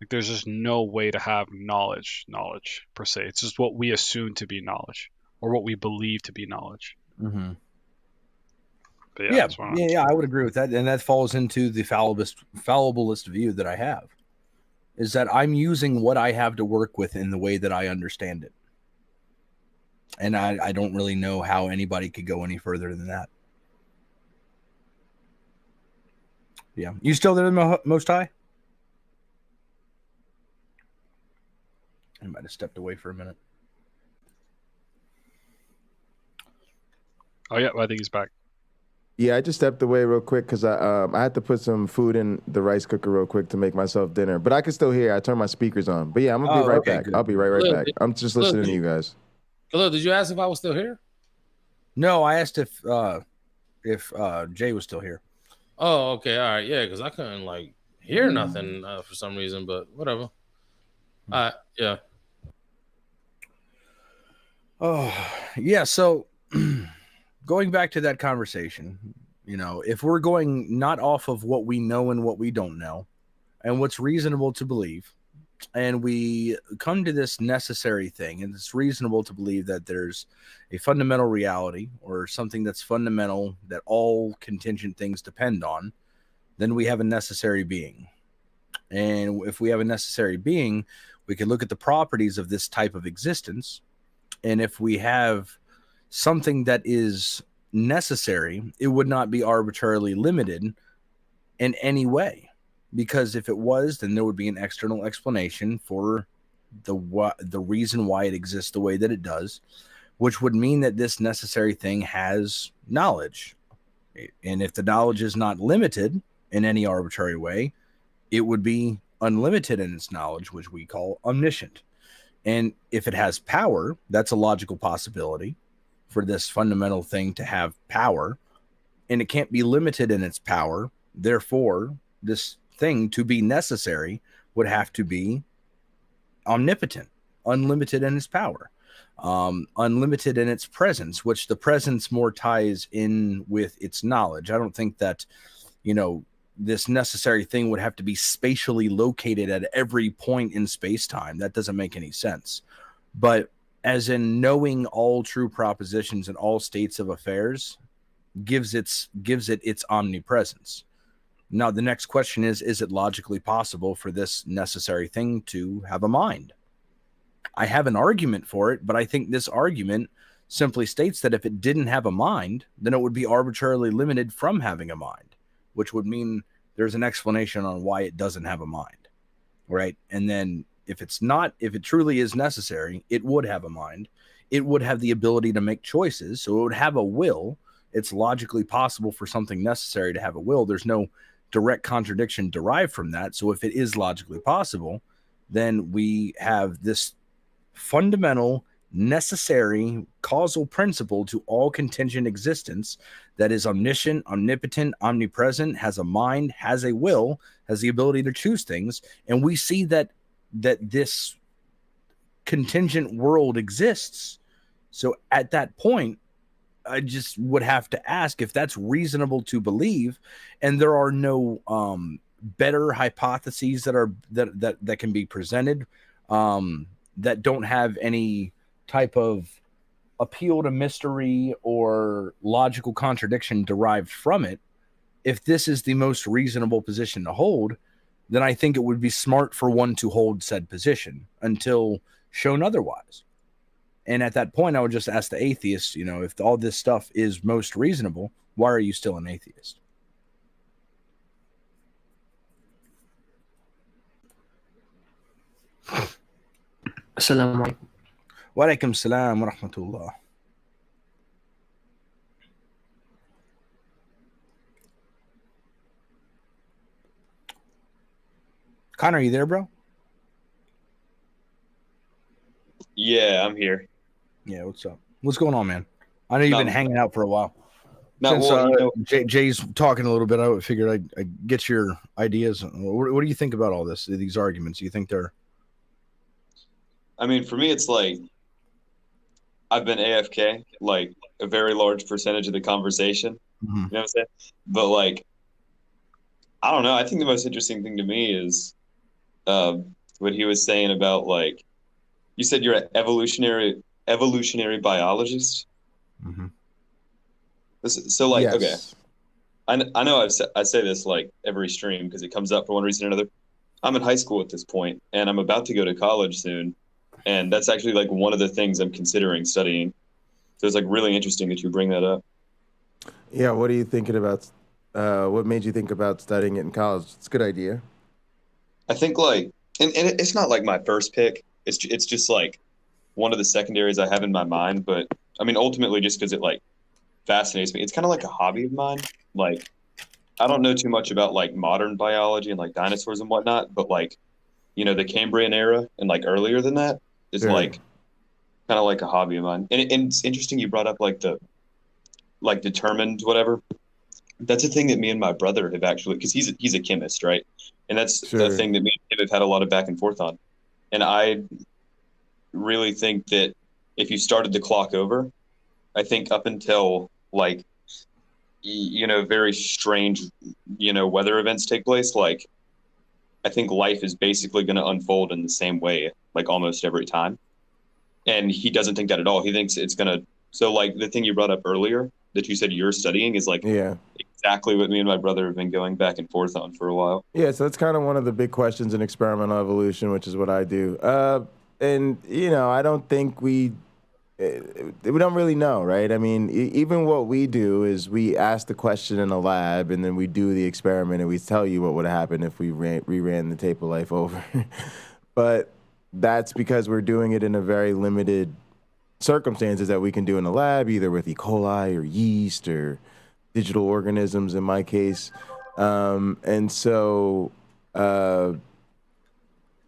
there's just no way to have knowledge per se. It's just what we assume to be knowledge or what we believe to be knowledge. Mm-hmm. But yeah, I would agree with that, and that falls into the fallibilist view that I have, is that I'm using what I have to work with in the way that I understand it, and I don't really know how anybody could go any further than that. Yeah, you still there, Most High? I might have stepped away for a minute. Oh yeah, I think he's back. Yeah, I just stepped away real quick because I had to put some food in the rice cooker real quick to make myself dinner. But I can still hear. I turned my speakers on. But yeah, I'm gonna be right back. Good. I'll be right back. I'm just listening to you guys. Hello, did you ask if I was still here? No, I asked if Jay was still here. Oh, okay, all right, yeah, because I couldn't like hear nothing for some reason, but whatever. Yeah. Oh, yeah. So going back to that conversation, if we're going not off of what we know and what we don't know and what's reasonable to believe, and we come to this necessary thing, and it's reasonable to believe that there's a fundamental reality or something that's fundamental that all contingent things depend on, then we have a necessary being. And if we have a necessary being, we can look at the properties of this type of existence. And if we have something that is necessary, it would not be arbitrarily limited in any way. Because if it was, then there would be an external explanation for the reason why it exists the way that it does, which would mean that this necessary thing has knowledge. And if the knowledge is not limited in any arbitrary way, it would be unlimited in its knowledge, which we call omniscient. And if it has power, that's a logical possibility for this fundamental thing to have power, and it can't be limited in its power. Therefore, this thing to be necessary would have to be omnipotent, unlimited in its power, unlimited in its presence, which the presence more ties in with its knowledge. I don't think that, this necessary thing would have to be spatially located at every point in space-time. That doesn't make any sense. But as in knowing all true propositions in all states of affairs gives it its omnipresence. Now, the next question is it logically possible for this necessary thing to have a mind? I have an argument for it, but I think this argument simply states that if it didn't have a mind, then it would be arbitrarily limited from having a mind, which would mean there's an explanation on why it doesn't have a mind, right? And then if it truly is necessary, it would have a mind. It would have the ability to make choices, so it would have a will. It's logically possible for something necessary to have a will. There's no direct contradiction derived from that. So if it is logically possible, then we have this fundamental, necessary, causal principle to all contingent existence that is omniscient, omnipotent, omnipresent, has a mind, has a will, has the ability to choose things. And we see that this contingent world exists. So at that point, I just would have to ask if that's reasonable to believe, and there are no better hypotheses that can be presented that don't have any type of appeal to mystery or logical contradiction derived from it. If this is the most reasonable position to hold, then I think it would be smart for one to hold said position until shown otherwise. And at that point, I would just ask the atheist, if all this stuff is most reasonable, why are you still an atheist? Assalamu alaikum. Wa alaikum salam wa rahmatullah. Connor, are you there, bro? Yeah, I'm here. Yeah, what's up? What's going on, man? I know you've been hanging out for a while. Since Jay's talking a little bit, I figured I'd get your ideas. What do you think about all this? These arguments? Do you think they're? I mean, for me, it's like I've been AFK like a very large percentage of the conversation. Mm-hmm. You know what I'm saying? But like, I don't know. I think the most interesting thing to me is what he was saying about like, you said you're an evolutionary biologist. Mm-hmm. So like, yes. Okay, I know I say this like every stream because it comes up for one reason or another. I'm in high school at this point, and I'm about to go to college soon, and that's actually like one of the things I'm considering studying. So it's like really interesting that you bring that up. Yeah, what are you thinking about? What made you think about studying it in college? It's a good idea. I think like, and it's not like my first pick. It's just like one of the secondaries I have in my mind. But I mean, ultimately, just because it like fascinates me, it's kind of like a hobby of mine. Like, I don't know too much about like modern biology and like dinosaurs and whatnot, but like, the Cambrian era and like earlier than that is like kind of like a hobby of mine. And it's interesting you brought up like the like determined whatever. That's a thing that me and my brother have actually, because he's a chemist, right? And that's the thing that me and him have had a lot of back and forth on. And I really think that if you started the clock over, I think up until like, very strange, weather events take place, like I think life is basically going to unfold in the same way, like almost every time. And he doesn't think that at all. He thinks it's going to, so like the thing you brought up earlier that you said you're studying is like exactly what me and my brother have been going back and forth on for a while. Yeah, so that's kind of one of the big questions in experimental evolution, which is what I do. And, I don't think we don't really know, right? I mean, even what we do is we ask the question in a lab, and then we do the experiment, and we tell you what would happen if we reran the tape of life over. But that's because we're doing it in a very limited circumstances that we can do in the lab, either with E. coli or yeast or digital organisms in my case. And so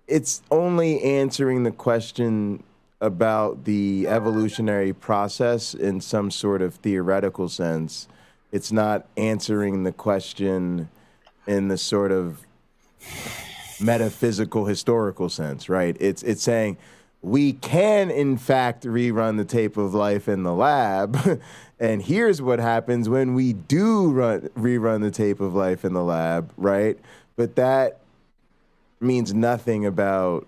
it's only answering the question about the evolutionary process in some sort of theoretical sense. It's not answering the question in the sort of metaphysical historical sense, right? It's saying we can in fact rerun the tape of life in the lab, and here's what happens when we do rerun the tape of life in the lab, right? But that means nothing about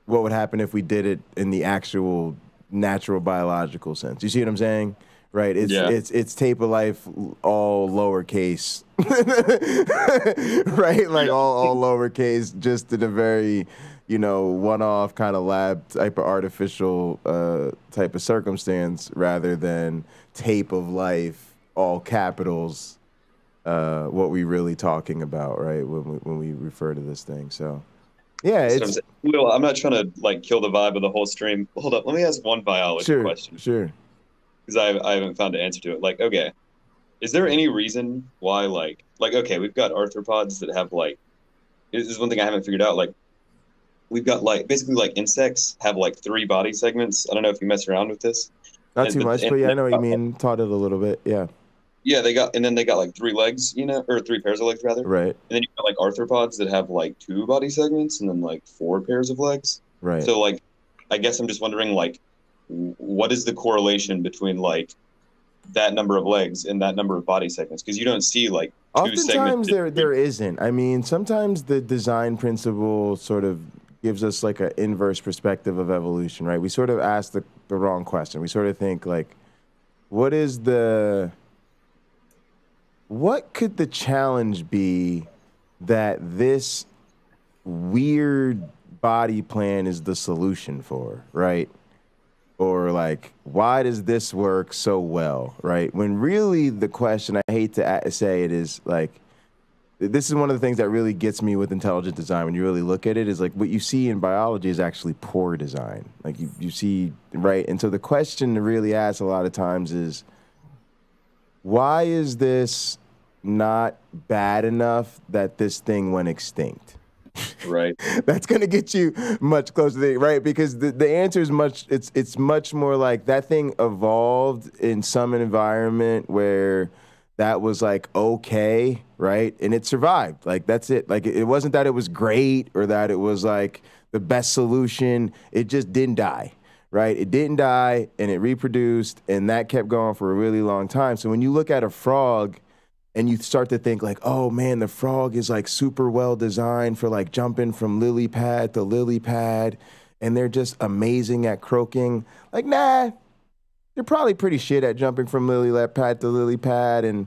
what would happen if we did it in the actual natural biological sense. You see what I'm saying? Right? It's tape of life all lowercase. Right? Like all lowercase, just in a very, one-off kind of lab type of artificial type of circumstance, rather than tape of life, all capitals, what we really talking about, right? When we refer to this thing. So yeah, it's Will, I'm not trying to like kill the vibe of the whole stream. Hold up, let me ask one biology question. Sure. Because I haven't found an answer to it. Like, okay, is there any reason why like okay, we've got arthropods that have like, this is one thing I haven't figured out. Like, we've got like basically like insects have like 3 body segments. I don't know if you mess around with this. Not too much, but yeah, I know what you mean. Taught it a little bit, yeah. Yeah, they got like 3 legs, or 3 pairs of legs rather. Right. And then you've got like arthropods that have like 2 body segments and then like 4 pairs of legs. Right. So like, I guess I'm just wondering like, what is the correlation between like that number of legs and that number of body segments? Because you don't see like 2 oftentimes segments. there isn't. I mean, sometimes the design principle sort of gives us like an inverse perspective of evolution, right? We sort of ask the wrong question. We sort of think like, what could the challenge be that this weird body plan is the solution for, right? Or like, why does this work so well, right? When really the question, I hate to say it, is like, this is one of the things that really gets me with intelligent design when you really look at it, is like what you see in biology is actually poor design. Like you see, right? And so the question to really ask a lot of times is, why is this not bad enough that this thing went extinct? Right. That's going to get you much closer to right? Because the answer is it's much more like that thing evolved in some environment where that was like okay, right? And it survived. Like that's it. Like it wasn't that it was great or that it was like the best solution. It just didn't die, right? It didn't die and it reproduced, and that kept going for a really long time. So when you look at a frog and you start to think like, oh man, the frog is like super well designed for like jumping from lily pad to lily pad, and they're just amazing at croaking. Like, nah, they're probably pretty shit at jumping from lily pad to lily pad. And,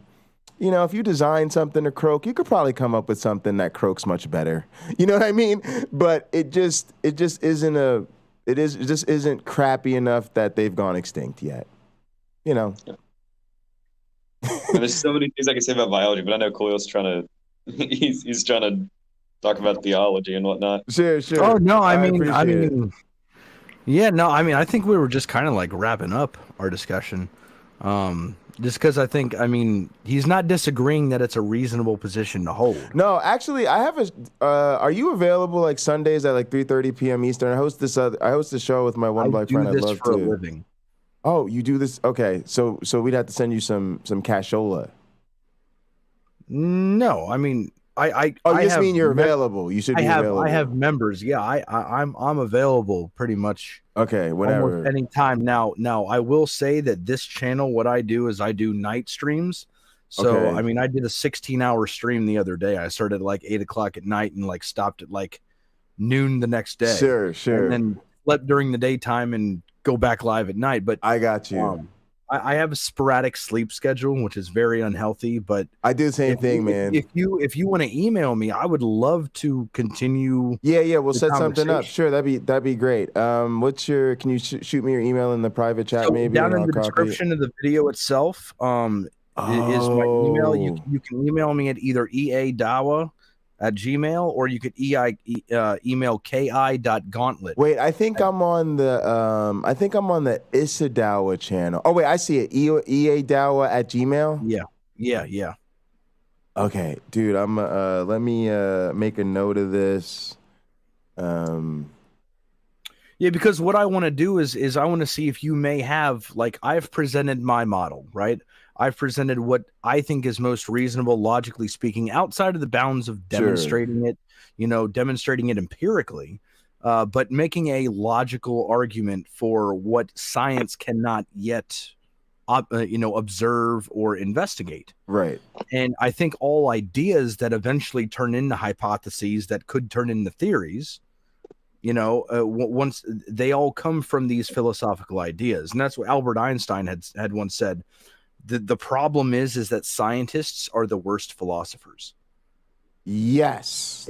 you know, if you design something to croak, you could probably come up with something that croaks much better. You know what I mean? But it just isn't crappy enough that they've gone extinct yet. You know. Yeah. There's so many things I can say about biology, but I know Khalil's trying to he's trying to talk about theology and whatnot. Sure. Oh no, I mean, I think we were just kind of like wrapping up our discussion. Just because I think, he's not disagreeing that it's a reasonable position to hold. No, actually, I have are you available like Sundays at like 3:30 p.m. Eastern? I host this show with my one black friend I love for too. A living. Oh, you do this? Okay, so we'd have to send you some cashola. No, I mean, I just mean you're available. You should be available. I have members. Yeah, I'm available pretty much. Okay, whatever. Almost any time. Now, I will say that this channel, what I do is I do night streams. So, Okay. I mean, I did a 16-hour stream the other day. I started at like 8 o'clock at night and like stopped at like noon the next day. Sure. And then slept during the daytime and go back live at night. But I got you. I have a sporadic sleep schedule, which is very unhealthy. But I do the same thing, man. If you want to email me, I would love to continue. Yeah, we'll set something up. Sure, that'd be great. Can you shoot me your email in the private chat? So maybe down in the description of the video itself, is my email. You can email me at either eadawa@gmail.com or you could email ki.gauntlet. Wait, I think I'm on the Isadawa channel. Oh wait, I see it. eadawa@gmail. Yeah. Okay, dude, I'm let me make a note of this. Yeah, because what I want to do is I want to see if you may have, like, I've presented my model, right? I've presented what I think is most reasonable, logically speaking, outside of the bounds of demonstrating it, demonstrating it empirically, but making a logical argument for what science cannot yet, observe or investigate. Right. And I think all ideas that eventually turn into hypotheses that could turn into theories, once they all come from these philosophical ideas. And that's what Albert Einstein had once said. The problem is that scientists are the worst philosophers. Yes.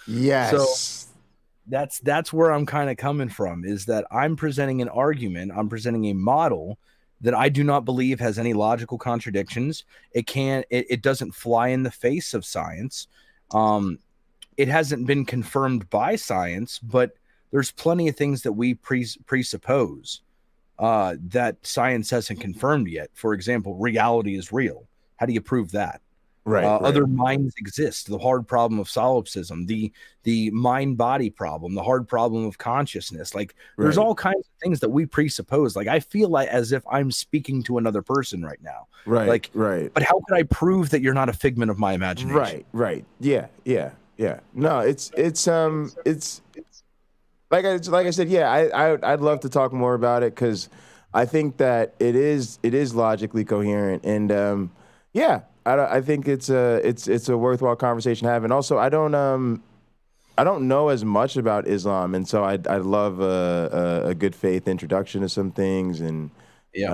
Yes. So that's where I'm kind of coming from, is that I'm presenting an argument, I'm presenting a model that I do not believe has any logical contradictions. It doesn't fly in the face of science. It hasn't been confirmed by science, but there's plenty of things that we presuppose that science hasn't confirmed yet. For example, reality is real. How do you prove that? Right. Other minds exist. The hard problem of solipsism, the mind-body problem, the hard problem of consciousness. Like there's all kinds of things that we presuppose. Like I feel like as if I'm speaking to another person right now. Right. Like, right. But how could I prove that you're not a figment of my imagination? Right. Right. Yeah. Yeah. Yeah. No, it's like I said. Yeah. I'd love to talk more about it because I think that it is logically coherent and yeah. I think it's a worthwhile conversation to have, and also I don't know as much about Islam, and so I'd love a good faith introduction to some things, and maybe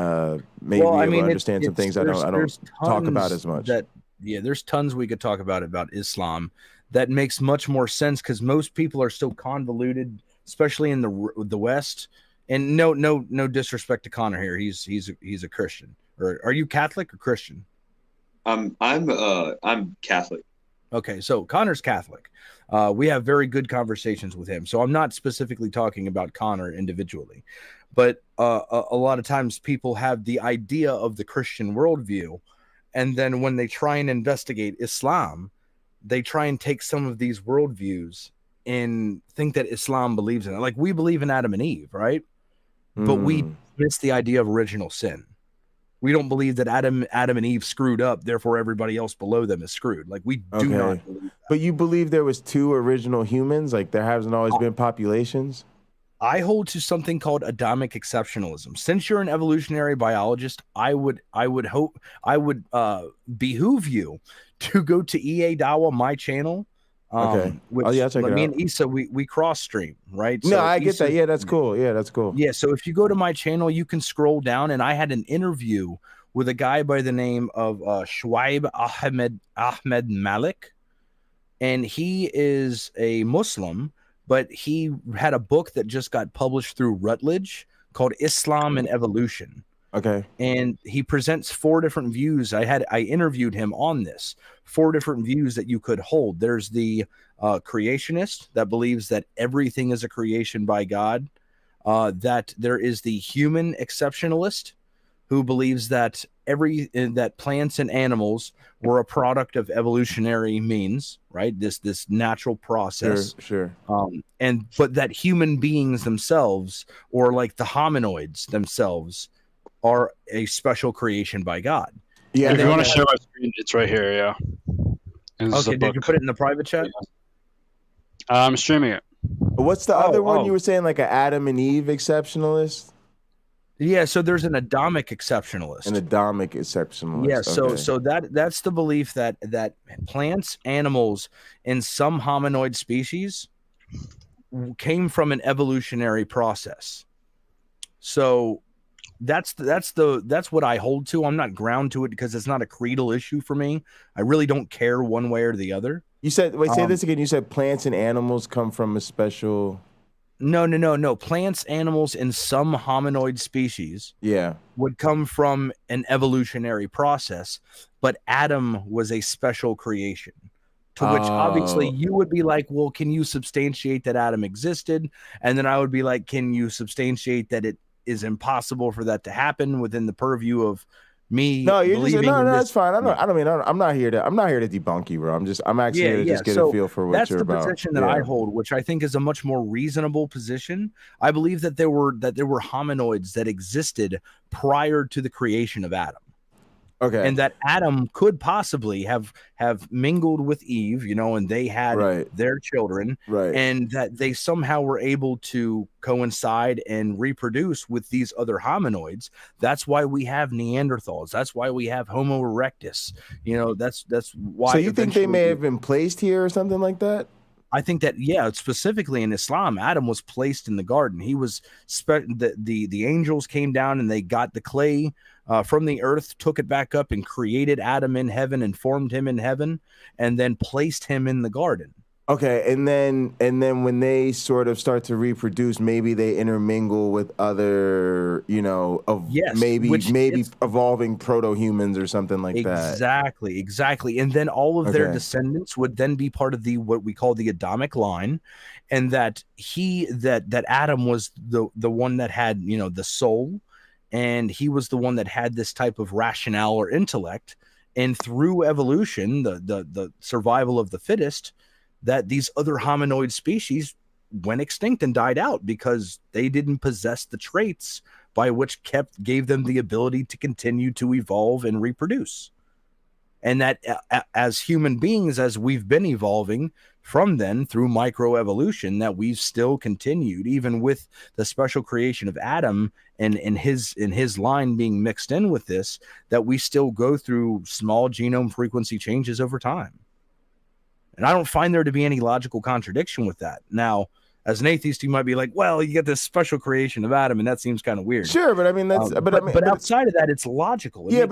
be able to understand some things I don't talk about as much. There's tons we could talk about Islam that makes much more sense because most people are still convoluted, especially in the West. And no disrespect to Connor here, he's a Christian. Or are you Catholic or Christian? I'm Catholic. Okay, so Connor's Catholic. We have very good conversations with him. So I'm not specifically talking about Connor individually, but a lot of times people have the idea of the Christian worldview, and then when they try and investigate Islam, they try and take some of these worldviews and think that Islam believes in it. Like we believe in Adam and Eve, right? But we miss the idea of original sin. We don't believe that Adam and Eve screwed up, therefore everybody else below them is screwed. Like we do not believe that. But you believe there was two original humans? Like there hasn't always been populations? I hold to something called Adamic exceptionalism. Since you're an evolutionary biologist, I would behoove you to go to EA Dawa, my channel. Okay. Which, check it out. Me and Issa, we cross stream, right? No, I get that. Yeah, that's cool. Yeah, so if you go to my channel, you can scroll down, and I had an interview with a guy by the name of Shuaib Ahmed Malik, and he is a Muslim, but he had a book that just got published through Routledge called Islam and Evolution. Okay. And he presents 4 different views. I interviewed him on this. 4 different views that you could hold. There's the creationist that believes that everything is a creation by God. That there is the human exceptionalist who believes that that plants and animals were a product of evolutionary means, right? This natural process. Sure. But that human beings themselves, or like the hominoids themselves, are a special creation by God. Yeah, if you want to share my screen, it's right here. Yeah. Okay, did you put it in the private chat? I'm streaming it. What's the other one you were saying, like an Adam and Eve exceptionalist? Yeah, so there's an Adamic exceptionalist. An Adamic exceptionalist. Yeah, so that's the belief that plants, animals, and some hominoid species came from an evolutionary process. So that's what I hold to. I'm not ground to it because it's not a creedal issue for me. I really don't care one way or the other. You said, wait, say this again. You said plants and animals come from a special. No. Plants, animals, and some hominoid species would come from an evolutionary process, but Adam was a special creation. To which obviously you would be like, well, can you substantiate that Adam existed? And then I would be like, can you substantiate that it is impossible for that to happen within the purview of me? No, you're just that's fine. I'm not here to debunk you, bro. I'm actually here to just get a feel for what you're about. That's the position that I hold, which I think is a much more reasonable position. I believe that there were hominoids that existed prior to the creation of Adam. Okay. And that Adam could possibly have mingled with Eve, and they had their children, and that they somehow were able to coincide and reproduce with these other hominoids. That's why we have Neanderthals. That's why we have Homo erectus. That's why. So you think they may have been placed here or something like that? I think that, specifically in Islam, Adam was placed in the garden. He was the angels came down and they got the clay from the earth, took it back up and created Adam in heaven and formed him in heaven and then placed him in the garden. Okay, and then when they sort of start to reproduce, maybe they intermingle with other, maybe evolving proto-humans or something like that. Exactly. And then all of their descendants would then be part of what we call the Adamic line, and that Adam was the one that had, the soul, and he was the one that had this type of rationale or intellect, and through evolution, the survival of the fittest, that these other hominoid species went extinct and died out because they didn't possess the traits by which gave them the ability to continue to evolve and reproduce. And that as human beings, as we've been evolving from then through microevolution, that we've still continued, even with the special creation of Adam and his line being mixed in with this, that we still go through small genome frequency changes over time. And I don't find there to be any logical contradiction with that. Now, as an atheist, you might be like, well, you get this special creation of Adam, and that seems kind of weird. Sure, but I mean, that's but outside of that, it's logical. You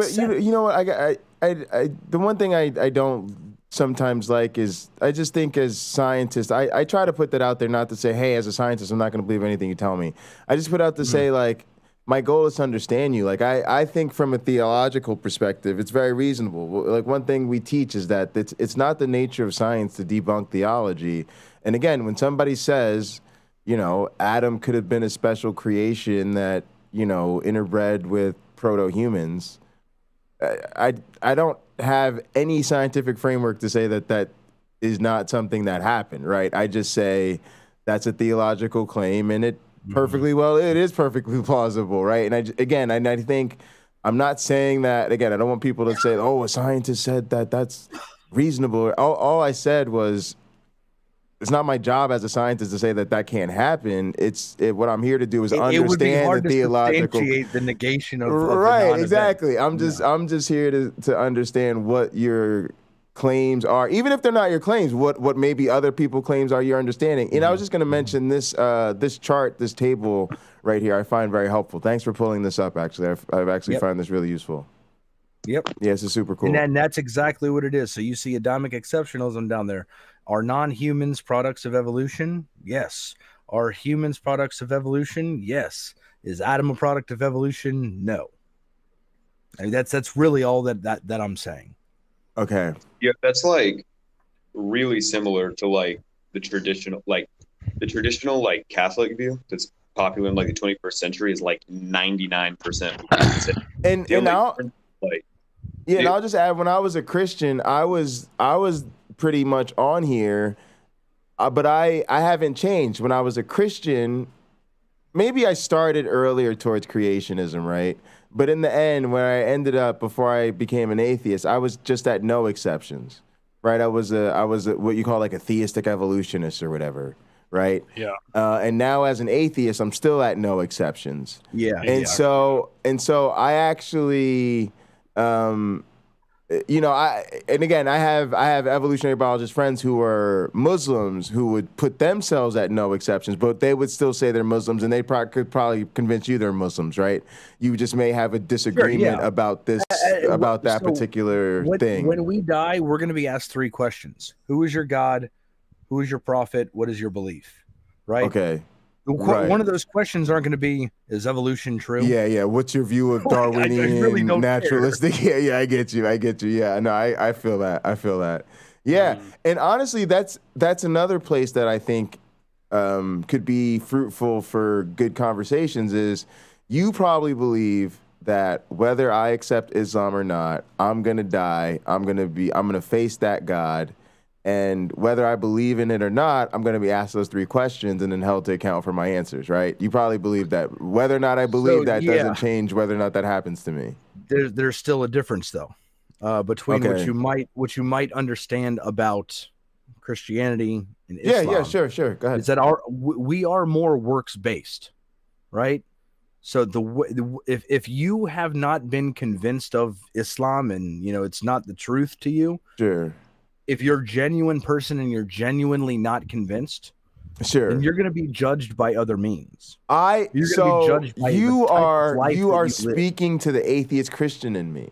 know what? I the one thing I don't sometimes like is, I just think as scientists, I try to put that out there, not to say, hey, as a scientist, I'm not going to believe anything you tell me. I just put out to say, like, my goal is to understand you. Like, I think from a theological perspective, it's very reasonable. Like, one thing we teach is that it's not the nature of science to debunk theology. And again, when somebody says, Adam could have been a special creation that, interbred with proto-humans, I don't have any scientific framework to say that is not something that happened, right? I just say that's a theological claim, and it is perfectly plausible, right? And I think I'm not saying that, again, I don't want people to say, oh, a scientist said that's reasonable. All I said was, it's not my job as a scientist to say that can't happen. What I'm here to do is understand it would be hard the to theological, substantiate the negation of right, exactly. I'm just here to understand what your claims are, even if they're not your claims, what maybe other people claims are your understanding. And I was just going to mention this chart, this table right here, I find very helpful. Thanks for pulling this up, actually. I've actually found this really useful. Yep. Yeah, this is super cool. And that's exactly what it is. So you see Adamic exceptionalism down there. Are non-humans products of evolution? Yes. Are humans products of evolution? Yes. Is Adam a product of evolution? No. I mean, that's really all that I'm saying. Okay. Yeah, that's like really similar to like the traditional Catholic view that's popular in like the 21st century is like 99%. and I'll just add, when I was a Christian, I was pretty much on here, but I haven't changed. When I was a Christian, maybe I started earlier towards creationism, right? But in the end, when I ended up, before I became an atheist, I was just at no exceptions, right? I was what you call like a theistic evolutionist or whatever, right? Yeah. And now as an atheist, I'm still at no exceptions. Yeah. So I actually, I have evolutionary biologist friends who are Muslims who would put themselves at no exceptions, but they would still say they're Muslims, and they could probably convince you they're Muslims, right? You just may have a disagreement about this, about that particular thing. When we die, we're going to be asked 3 questions: who is your God? Who is your prophet? What is your belief? Right? Okay. One of those questions aren't going to be, is evolution true? Yeah. What's your view of Darwinian, really naturalistic? Yeah, I get you. Yeah, no, I feel that. Yeah, and honestly, that's another place that I think could be fruitful for good conversations. Is you probably believe that whether I accept Islam or not, I'm gonna die. I'm gonna face that God. And whether I believe in it or not, I'm going to be asked those 3 questions and then held to account for my answers, right? You probably believe that. Whether or not I believe doesn't change whether or not that happens to me. There's still a difference, though, between what you might understand about Christianity and Islam. Yeah, sure. Go ahead. Is that we are more works based, right? So if you have not been convinced of Islam and it's not the truth to you, sure. If you're a genuine person and you're genuinely not convinced, sure, then you're going to be judged by other means. You are speaking to the atheist Christian in me.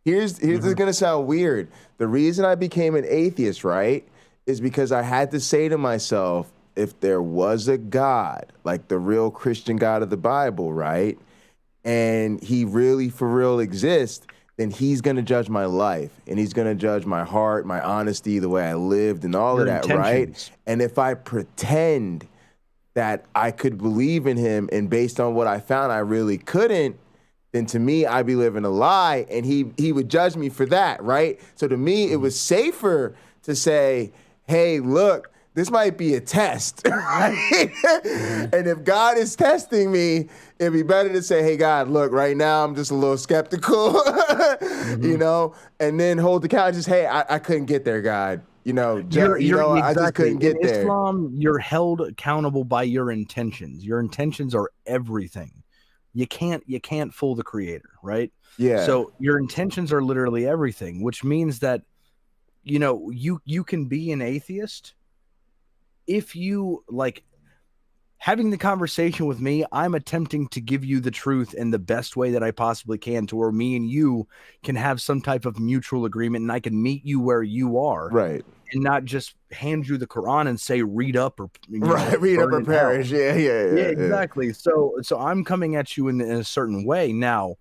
Here's this is going to sound weird. The reason I became an atheist, right, is because I had to say to myself, if there was a God, like the real Christian God of the Bible, right? And he really for real exists, then he's going to judge my life and he's going to judge my heart, my honesty, the way I lived and all Your of that, intentions. right? And if I pretend that I could believe in him and based on what I found I really couldn't, then to me, I'd be living a lie and he would judge me for that, right? So to me, it was safer to say, hey, look, this might be a test, right? And if God is testing me, it'd be better to say, hey, God, look, right now I'm just a little skeptical, you know, and then hold the count, just, hey, I couldn't get there, God. You know, I just couldn't get in there. Islam, you're held accountable by your intentions. Your intentions are everything. You can't fool the creator, right? Yeah. So your intentions are literally everything, which means that, you know, you can be an atheist if you like having the conversation with me. I'm attempting to give you the truth in the best way that I possibly can, to where me and you can have some type of mutual agreement and I can meet you where you are. Right. And not just hand you the Quran and say, read up or read up or perish. Yeah, exactly. So I'm coming at you in a certain way. Now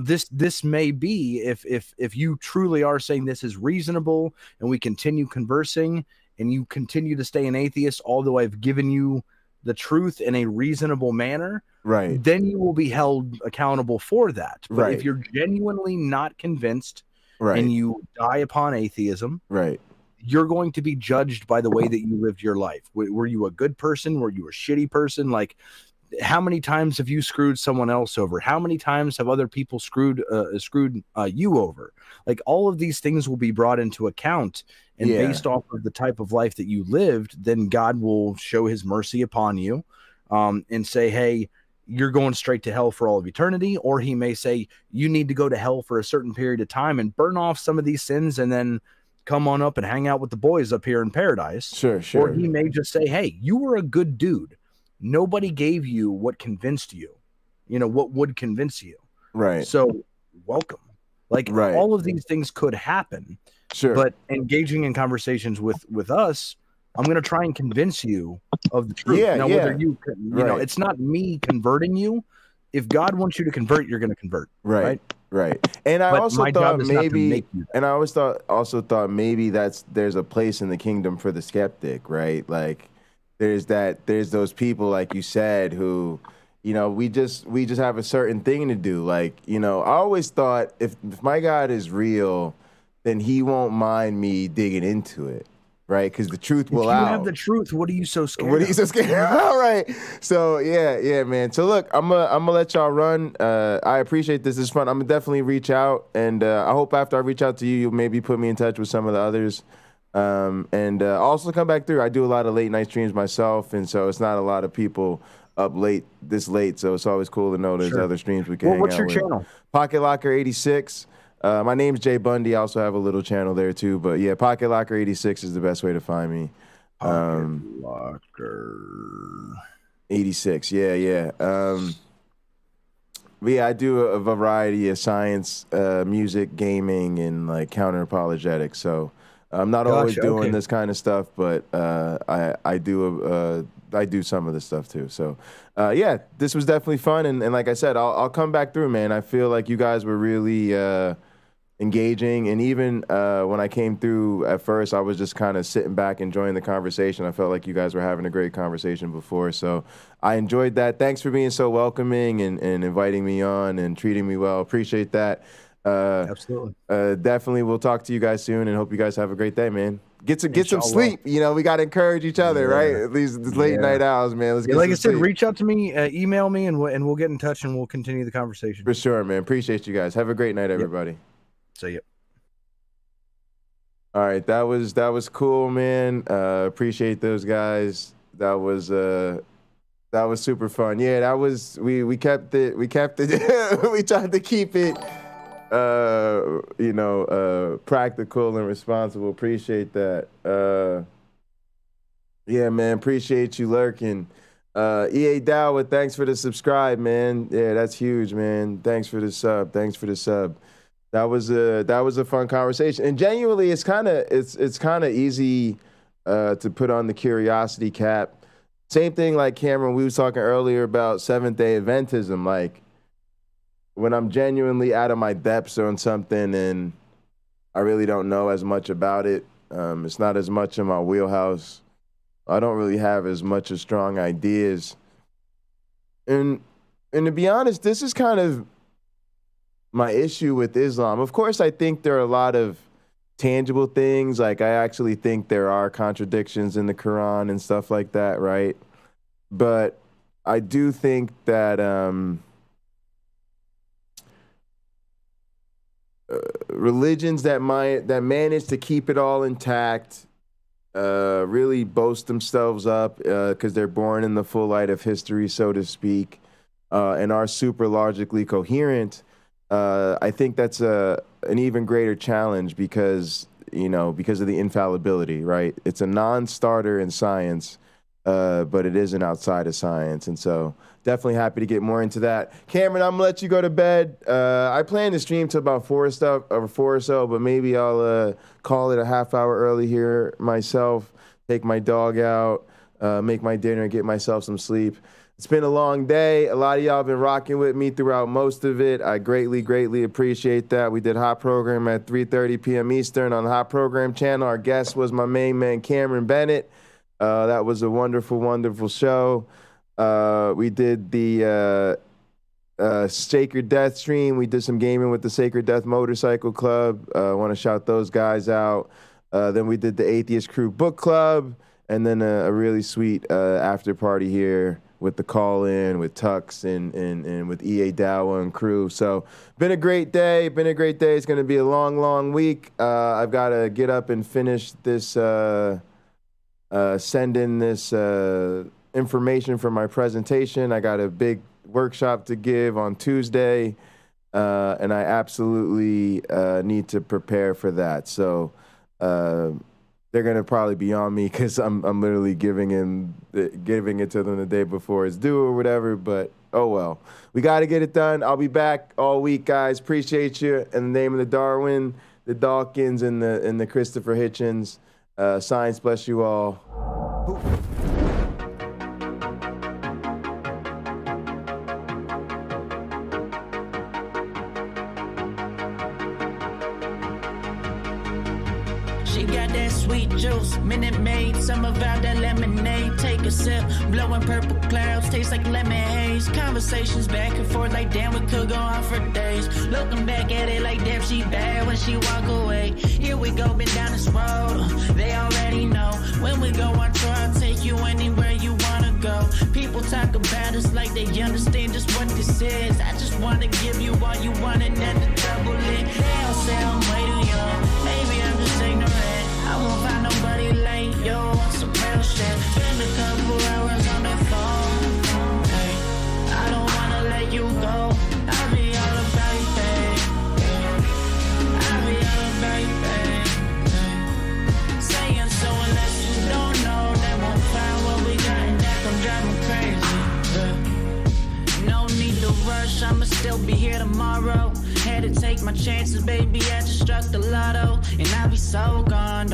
this may be if you truly are saying this is reasonable and we continue conversing and you continue to stay an atheist, although I've given you the truth in a reasonable manner, right? Then you will be held accountable for that. But Right. if you're genuinely not convinced, right, and you die upon atheism, right, you're going to be judged by the way that you lived your life. Were you a good person? Were you a shitty person? Like, how many times have you screwed someone else over? How many times have other people screwed you over? Like, all of these things will be brought into account, and based off of the type of life that you lived, then God will show his mercy upon you, and say, hey, you're going straight to hell for all of eternity. Or he may say, you need to go to hell for a certain period of time and burn off some of these sins and then come on up and hang out with the boys up here in paradise. Sure. Or he may just say, hey, you were a good dude. Nobody gave you what convinced you, what would convince you. Right. So welcome. Like, all of these things could happen. Sure. But engaging in conversations with us, I'm going to try and convince you of the truth. Now, whether you know, it's not me converting you. If God wants you to convert, you're going to convert. Right. And I But also my job thought is not to maybe, make you and I always thought maybe there's a place in the kingdom for the skeptic, right? Like, there's those people, like you said, who, we just have a certain thing to do. Like, I always thought if my God is real, then he won't mind me digging into it. Right, because the truth will out. If you have the truth, what are you so scared? What are you so scared? All right. So yeah, man. So look, I'm gonna let y'all run. I appreciate this. It's fun. I'm gonna definitely reach out, and I hope after I reach out to you, you'll maybe put me in touch with some of the others, and also come back through. I do a lot of late night streams myself, and so it's not a lot of people up this late. So it's always cool to know there's other streams we can hang out with. What's your channel? Pocket Locker 86. My name's Jay Bundy. I also have a little channel there too. But yeah, Pocket Locker 86 is the best way to find me. Pocket Locker 86. Yeah. But yeah, I do a variety of science, music, gaming, and like counter-apologetics. So I'm not always doing this kind of stuff, but I do some of this stuff too. So yeah, this was definitely fun. And like I said, I'll come back through, man. I feel like you guys were really engaging. And even when I came through at first, I was just kind of sitting back enjoying the conversation. I felt like you guys were having a great conversation before. So I enjoyed that. Thanks for being so welcoming and inviting me on and treating me well. Appreciate that. Absolutely. Definitely we'll talk to you guys soon and hope you guys have a great day, man. Get some sleep. We got to encourage each other, right? At least the late night hours, man. Let's get like some I said, sleep. reach out to me, email me, and we'll get in touch and we'll continue the conversation. For sure, man. Appreciate you guys. Have a great night, everybody. See ya. All right, that was cool, man. Appreciate those guys. That was super fun. Yeah, that was we kept it we tried to keep it practical and responsible. Appreciate that. Yeah, man, appreciate you lurking. EA Dawa, thanks for the subscribe, man. Yeah, that's huge, man. Thanks for the sub. That was a fun conversation. And genuinely, it's kind of easy to put on the curiosity cap. Same thing like Cameron, we was talking earlier about Seventh-day Adventism. Like, when I'm genuinely out of my depths on something and I really don't know as much about it, it's not as much in my wheelhouse. I don't really have as much of strong ideas. And to be honest, this is kind of my issue with Islam. Of course, I think there are a lot of tangible things. Like, I actually think there are contradictions in the Quran and stuff like that, right? But I do think that religions that manage to keep it all intact really boast themselves up because they're born in the full light of history, so to speak, and are super logically coherent. I think that's an even greater challenge because of the infallibility, right? It's a non-starter in science, but it isn't outside of science. And so definitely happy to get more into that. Cameron, I'm gonna let you go to bed. I plan to stream till about 4 or so, but maybe I'll call it a half hour early here myself, take my dog out, make my dinner, get myself some sleep. It's been a long day. A lot of y'all have been rocking with me throughout most of it. I greatly, greatly appreciate that. We did Hot Program at 3:30 p.m. Eastern on the Hot Program channel. Our guest was my main man, Cameron Bennett. That was a wonderful, wonderful show. We did the Sacred Death stream. We did some gaming with the Sacred Death Motorcycle Club. I want to shout those guys out. Then we did the Atheist Crew Book Club, and then a really sweet after party here with the call-in, with Tux and with EA Dawa and crew. So been a great day. It's going to be a long, long week. I've got to get up and finish this, send in this information for my presentation. I got a big workshop to give on Tuesday, and I absolutely need to prepare for that. So they're gonna probably be on me because I'm literally giving it to them the day before it's due or whatever. But oh well, we got to get it done. I'll be back all week, guys. Appreciate you. In the name of the Darwin, the Dawkins, and the Christopher Hitchens. Science bless you all. She got that sweet juice, Minute Maid, some of out that lemonade. Take a sip, blowing purple clouds, taste like lemon haze. Conversations back and forth like damn, we could go on for days. Looking back at it like damn, she bad when she walk away. Here we go, been down this road, they already know. When we go on tour, I'll take you anywhere you wanna go. People talk about us like they understand just what this is. I just wanna give you all you want and then the double it. They all say I'm way too young, maybe I'm just ignorant. I won't find nobody like you on some real shit. Spend a couple hours on the phone, hey. I don't wanna let you go. I'll be all about you, babe. I'll be all about you, babe. Saying so unless you don't know, they won't find what we got and that gon' drive me crazy. No need to rush, I'ma still be here tomorrow. Had to take my chances, baby, I just struck the lotto. And I'll be so gone.